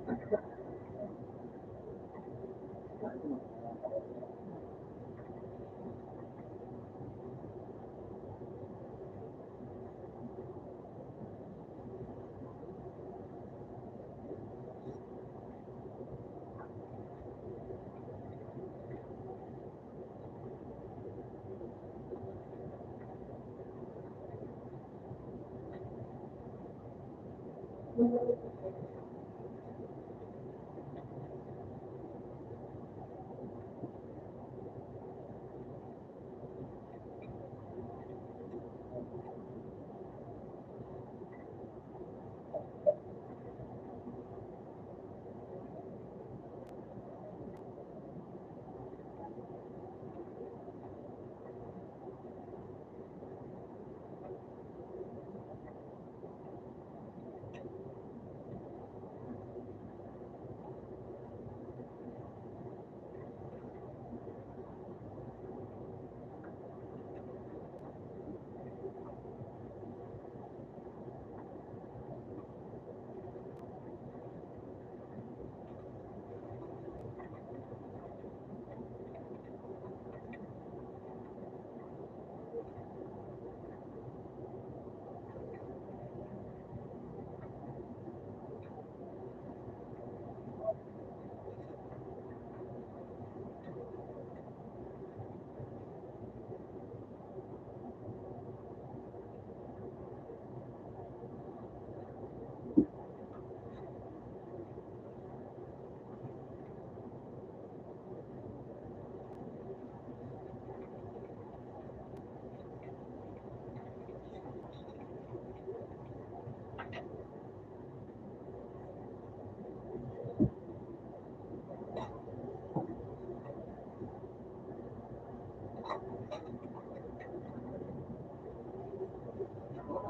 Makita.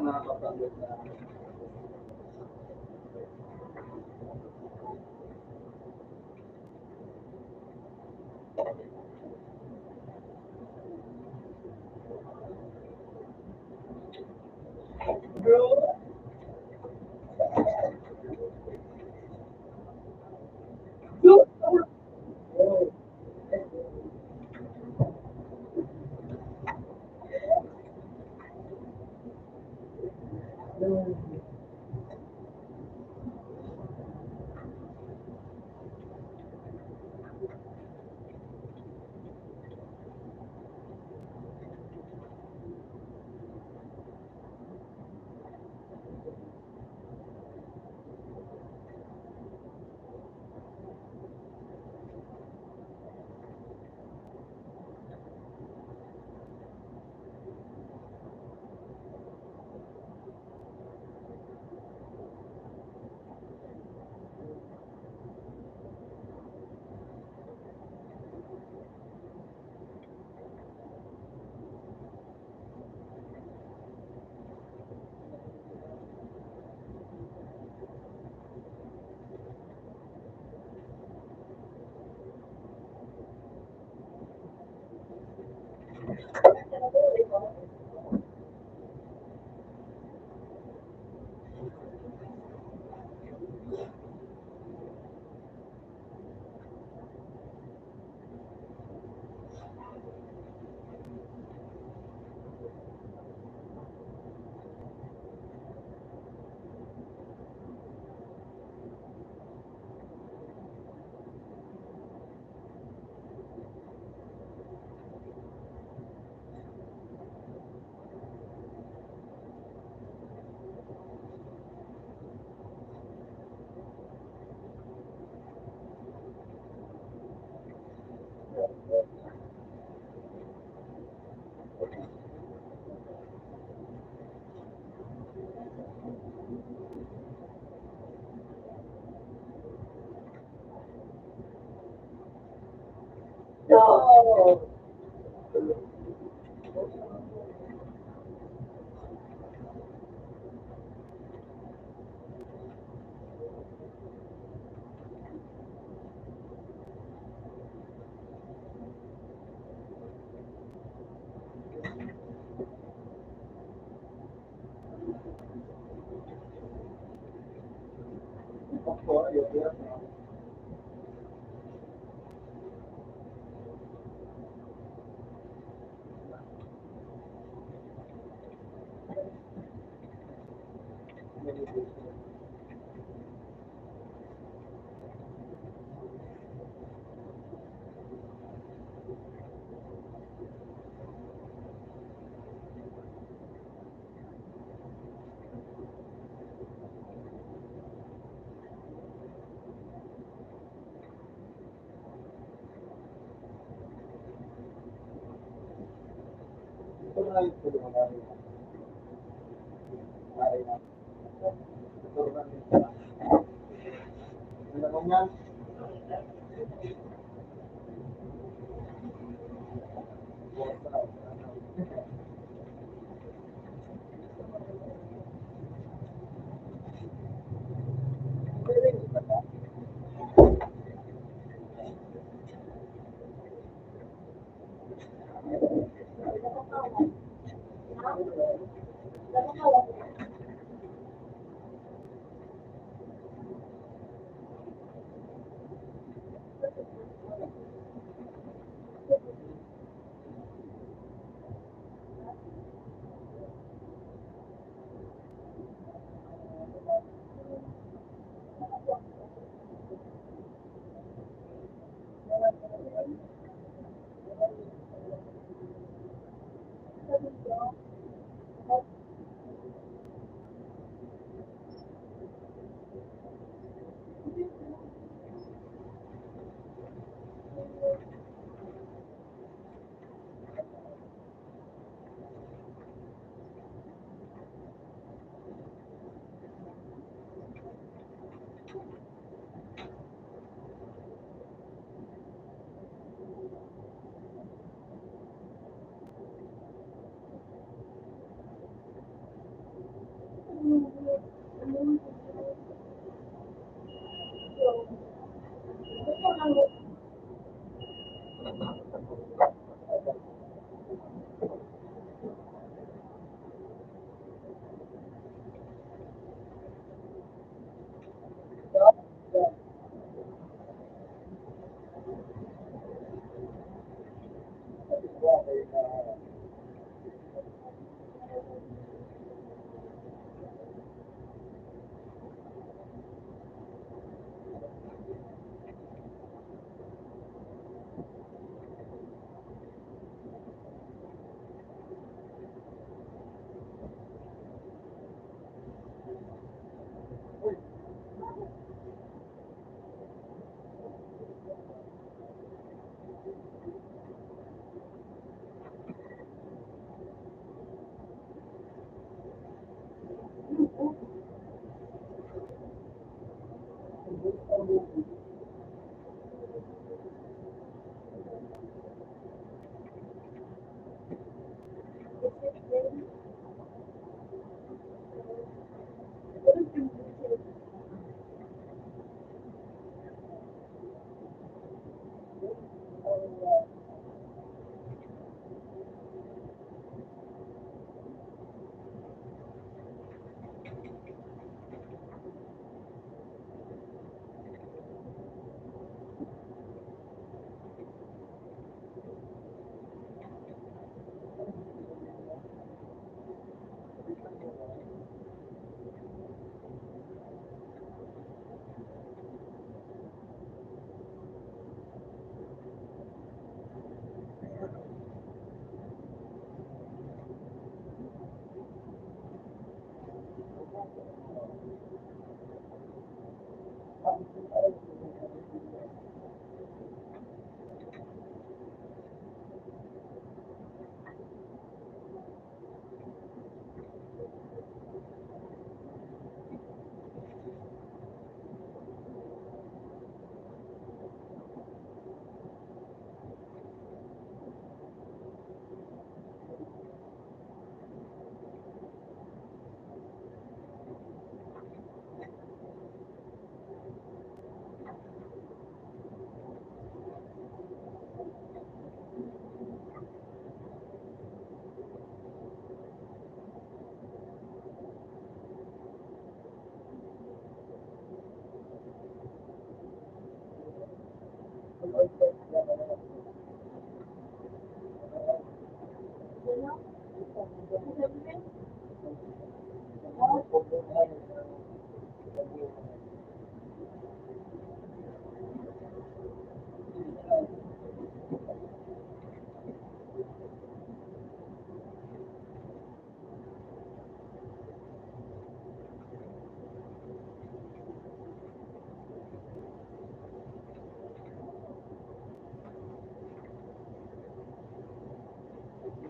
Nakakapagod na. Doktor, ya, ya. Ito na yung tulungan namin. Kaya na. Tulungan nila. Ano naman yan?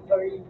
Sorry.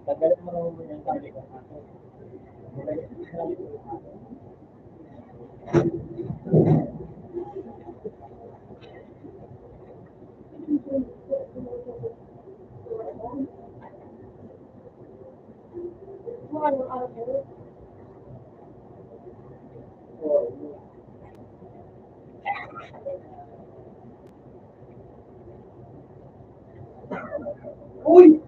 Tagalin mo naman yung sabi ko. Uy!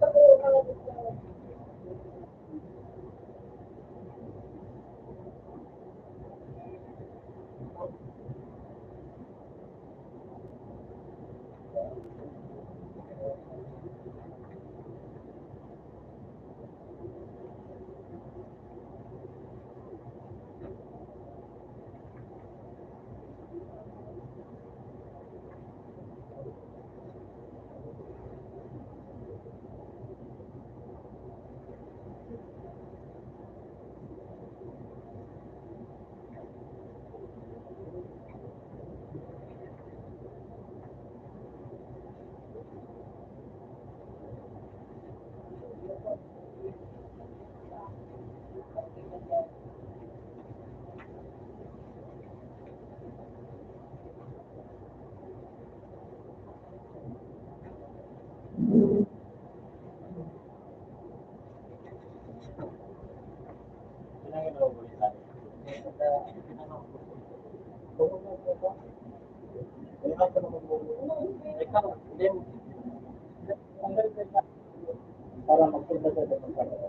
Para magpunta sa departamento.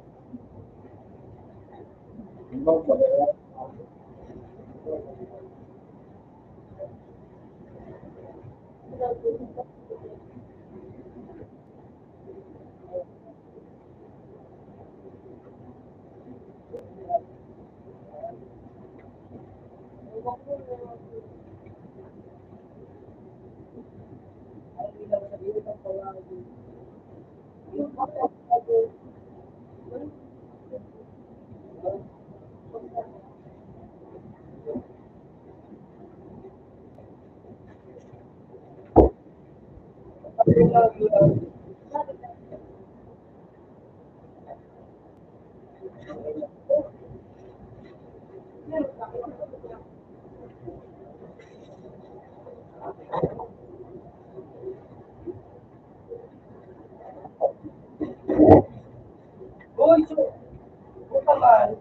Uy, puta man.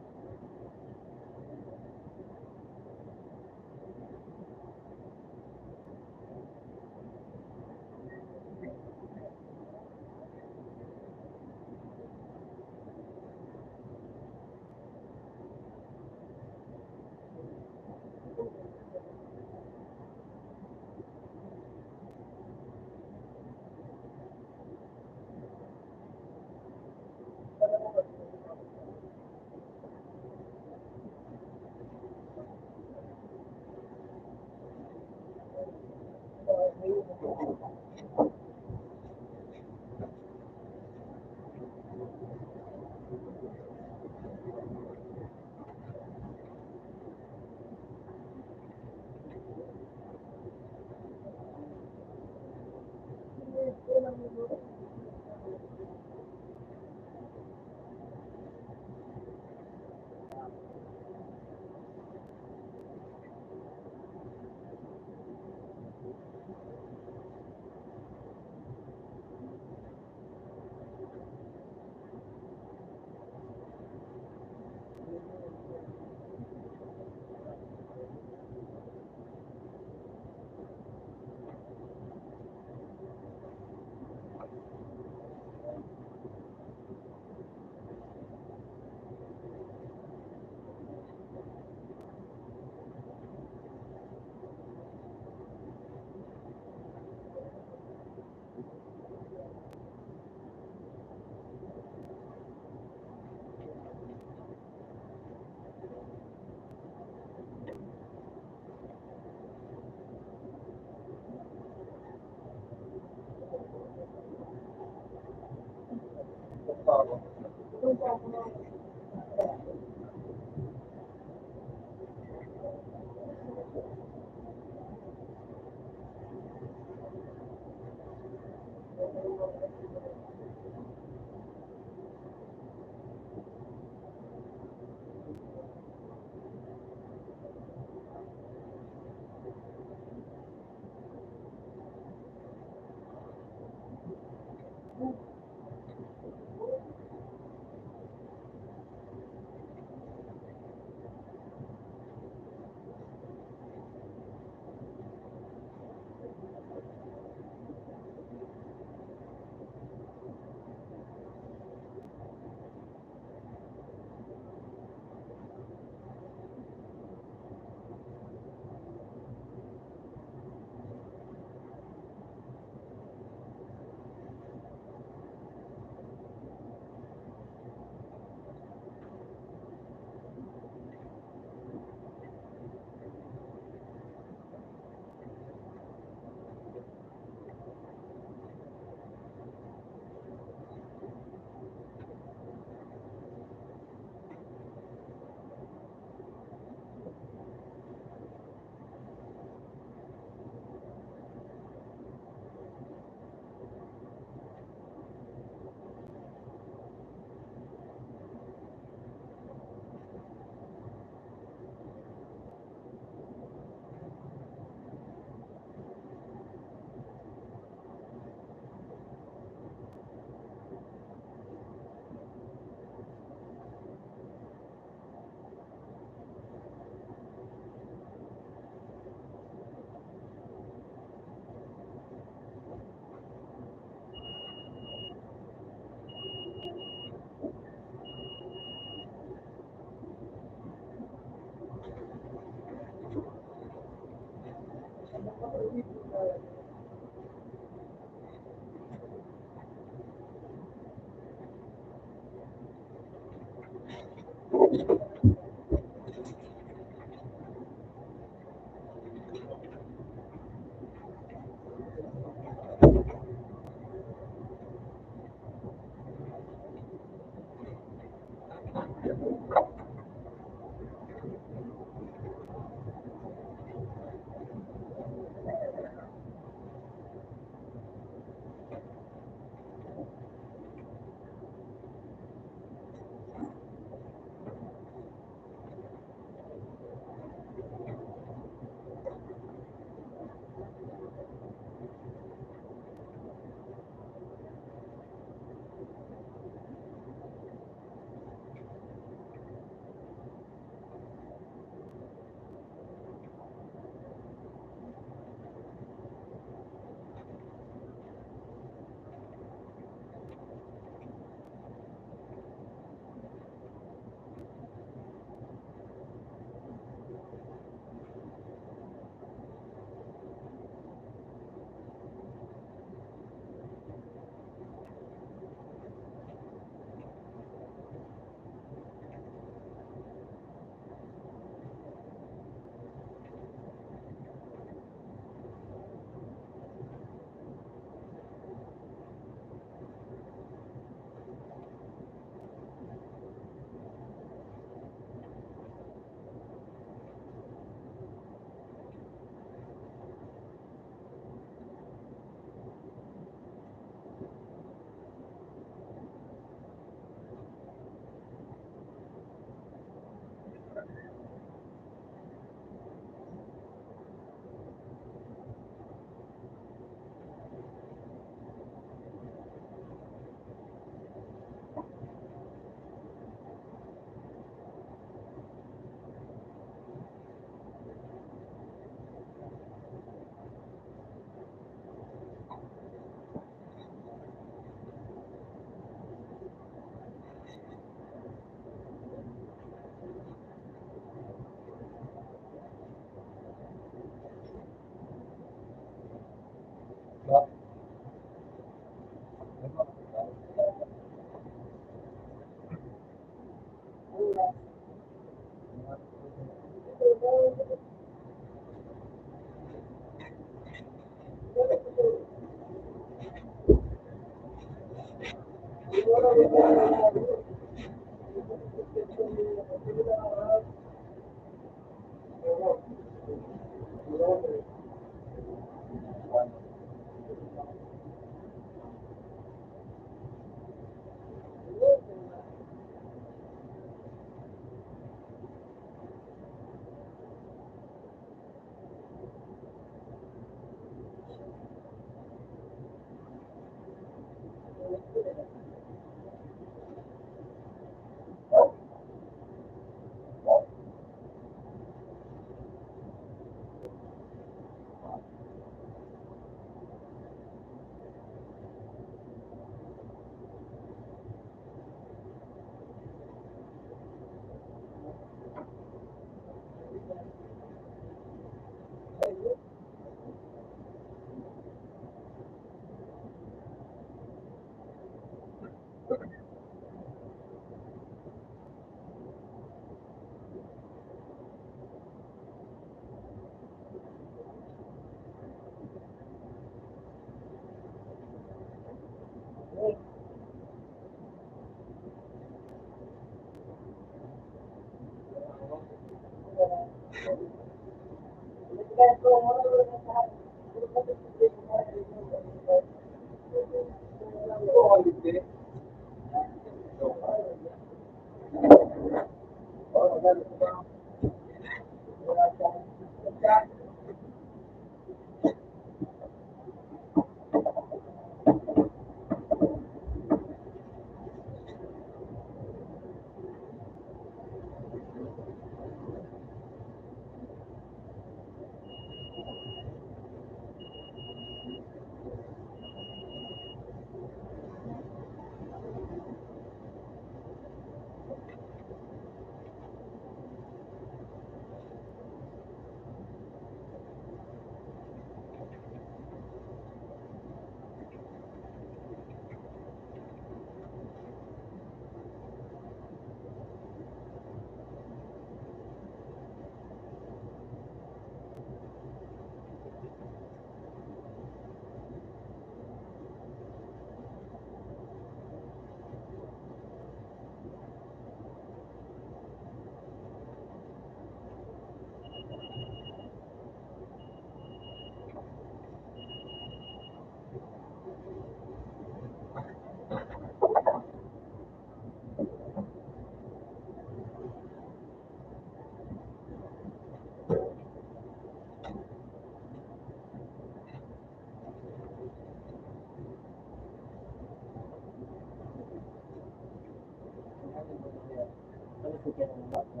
Tapos bigyan ng bata.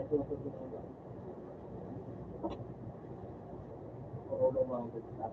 Natutulog ng bata. Oo, lumambot ka.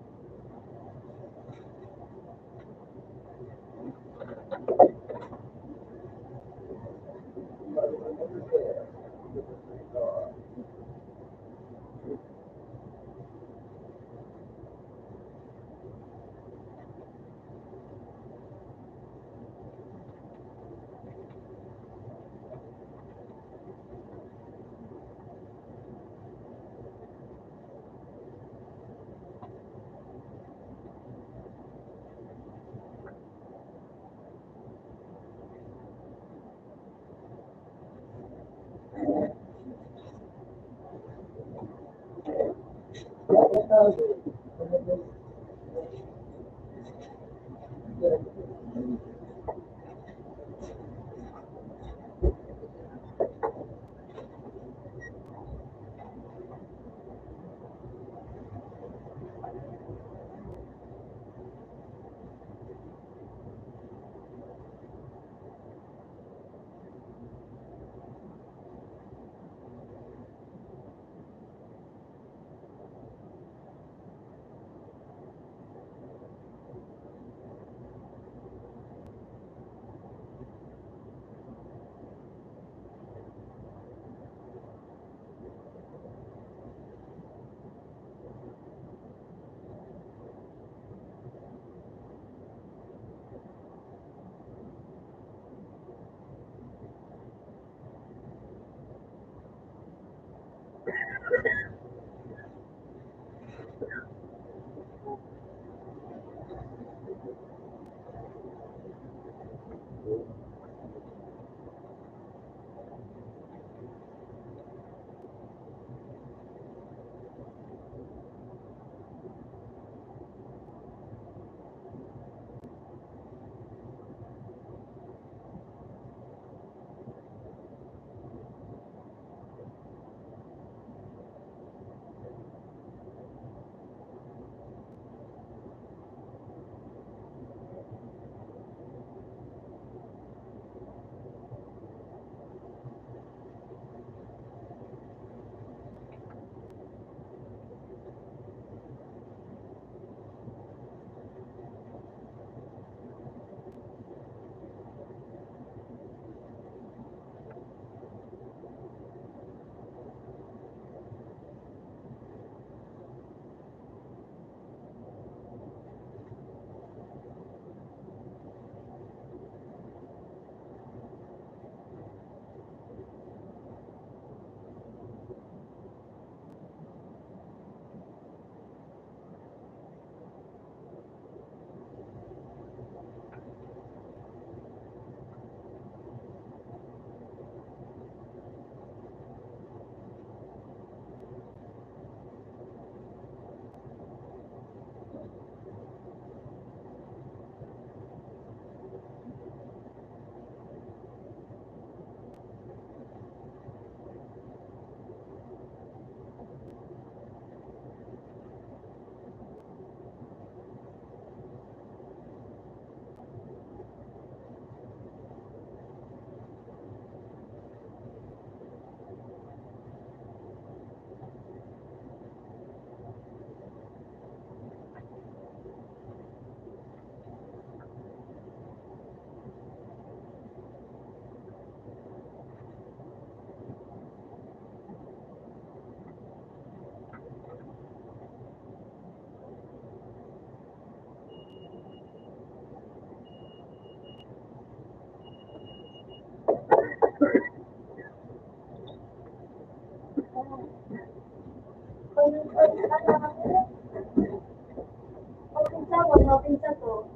Pinsa to.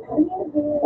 Thank you.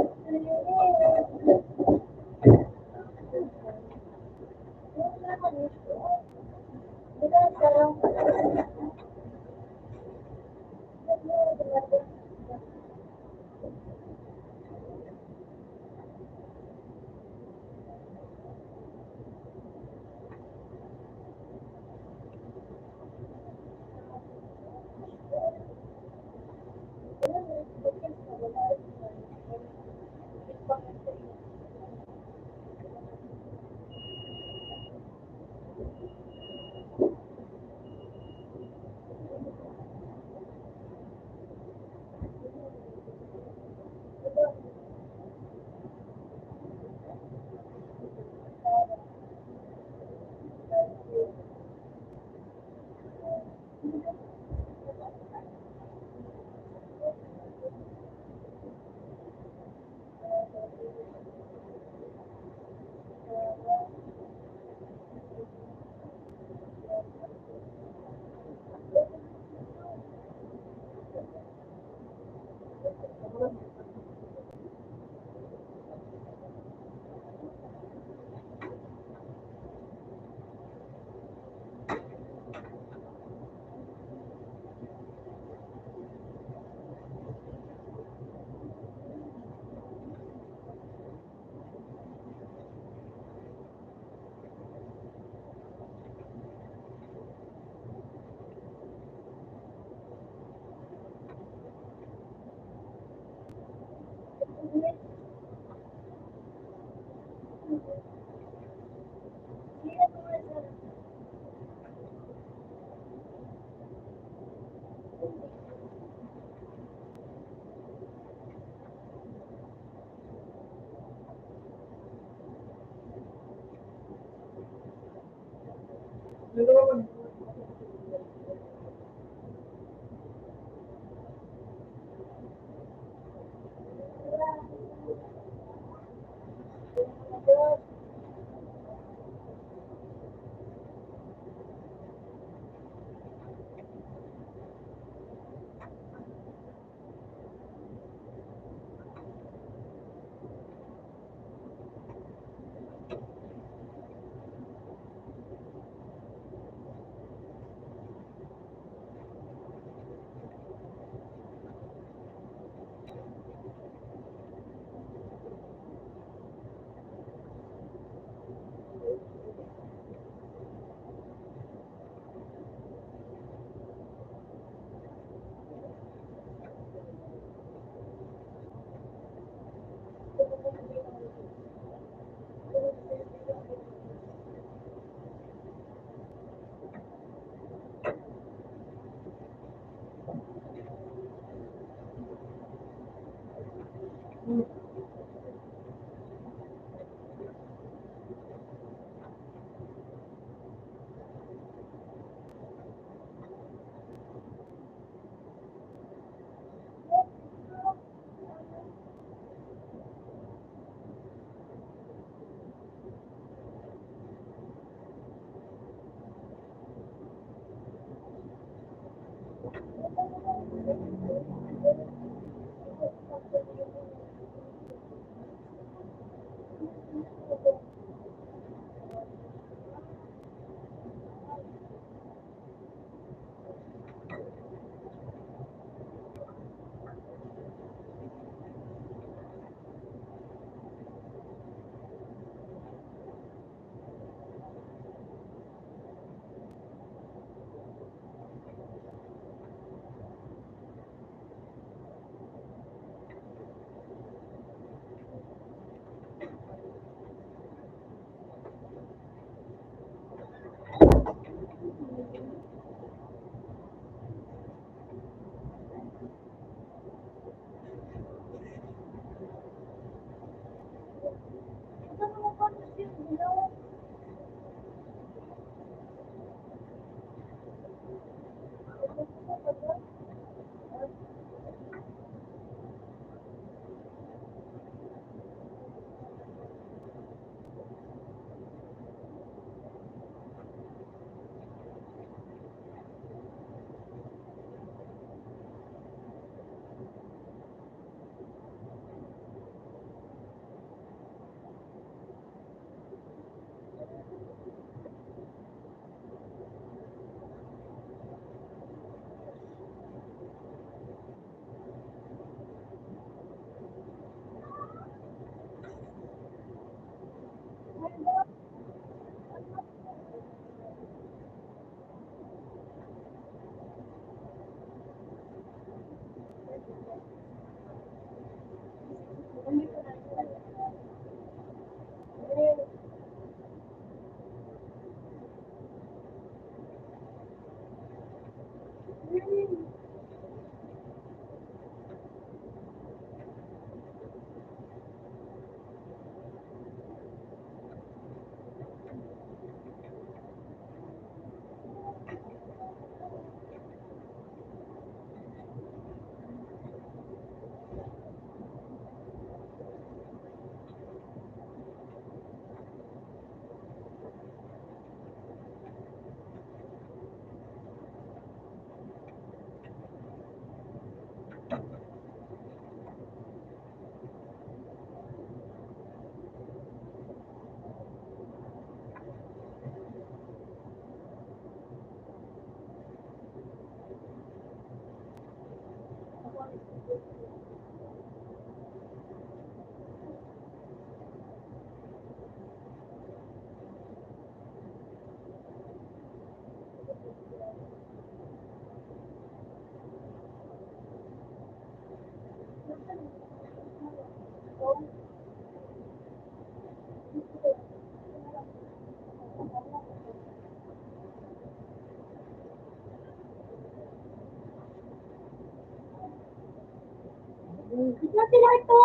Klase na ito.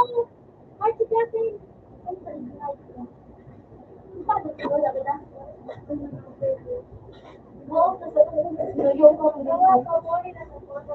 Marcy klase. Ano sa ito? Bakit ko wala kita? Oo, kasi yung ko ang gawa ko mo nila sa photo.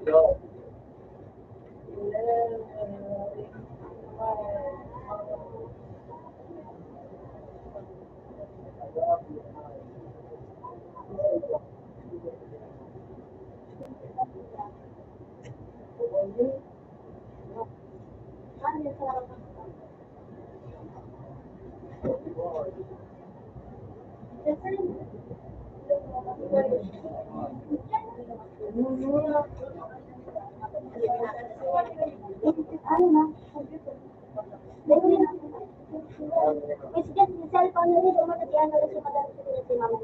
Yo. Ano na? It's just the cellphone na rin. Umagatian na rin siya madami sa si mama.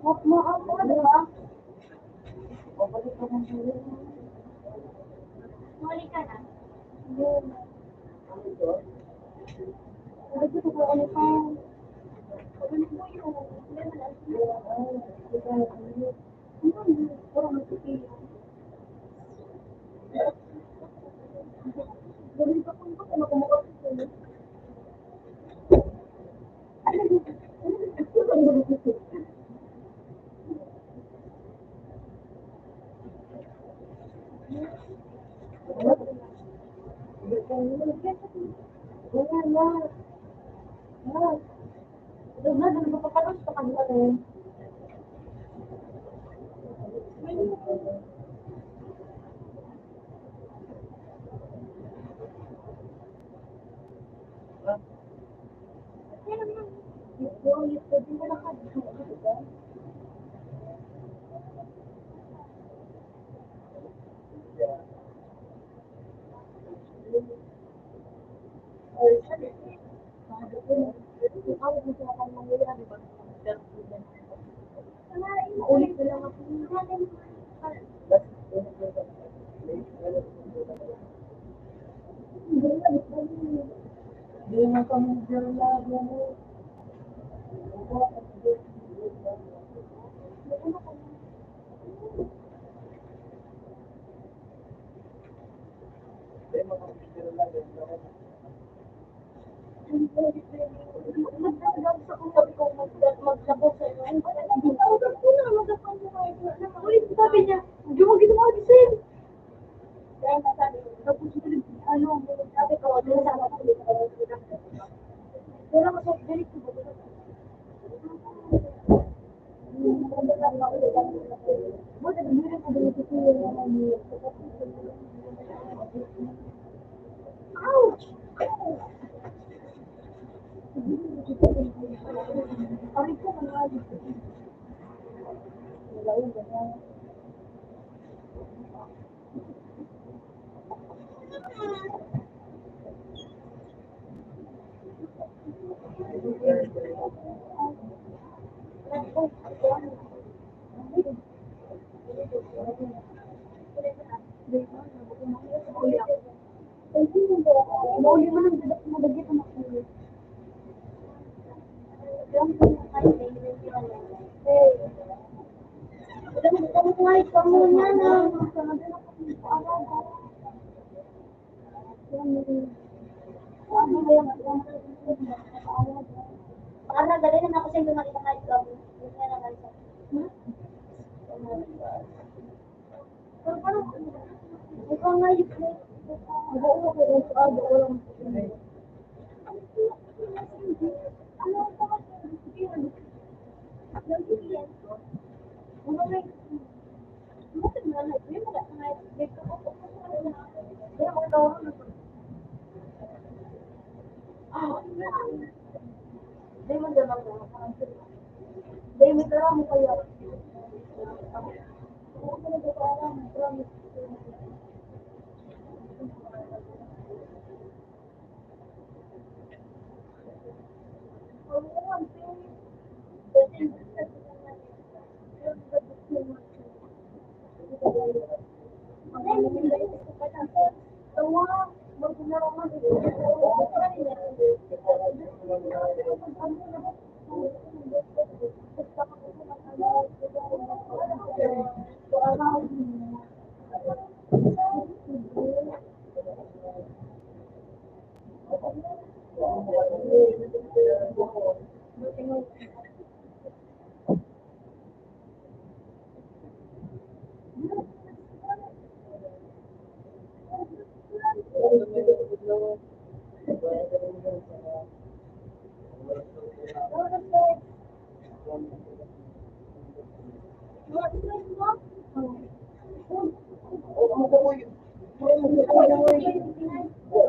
Mo, diba? Muli ka na. Gusto ko ano pa. Ano mo yun? Parang matipid. Ganun ka kung ano kumakot ko. Ganyan na. Ano ba papalos sa kanila rin? Ulit na lang ako. Hindi na kami labo mo. Magsabot sa inyo. Tawag ko na, magkakang ulit sabi niya, hindi mo ginawa design. Dahil nasabi ko, tapos ano, sabi ko, doon sa mga ulit. Wala ko sa direct ko. Ouch! Aray ko, manalo. Mauli mo lang, madagit ang makulit. Karena galing na ako sa inyo nakita kahit gabo. Pero parang, ikaw nga yung plate. Mag-uwa ko yung saado ko lang. Ano pa kasi?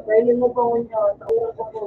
Pwede mo pa niya, sa oras ako.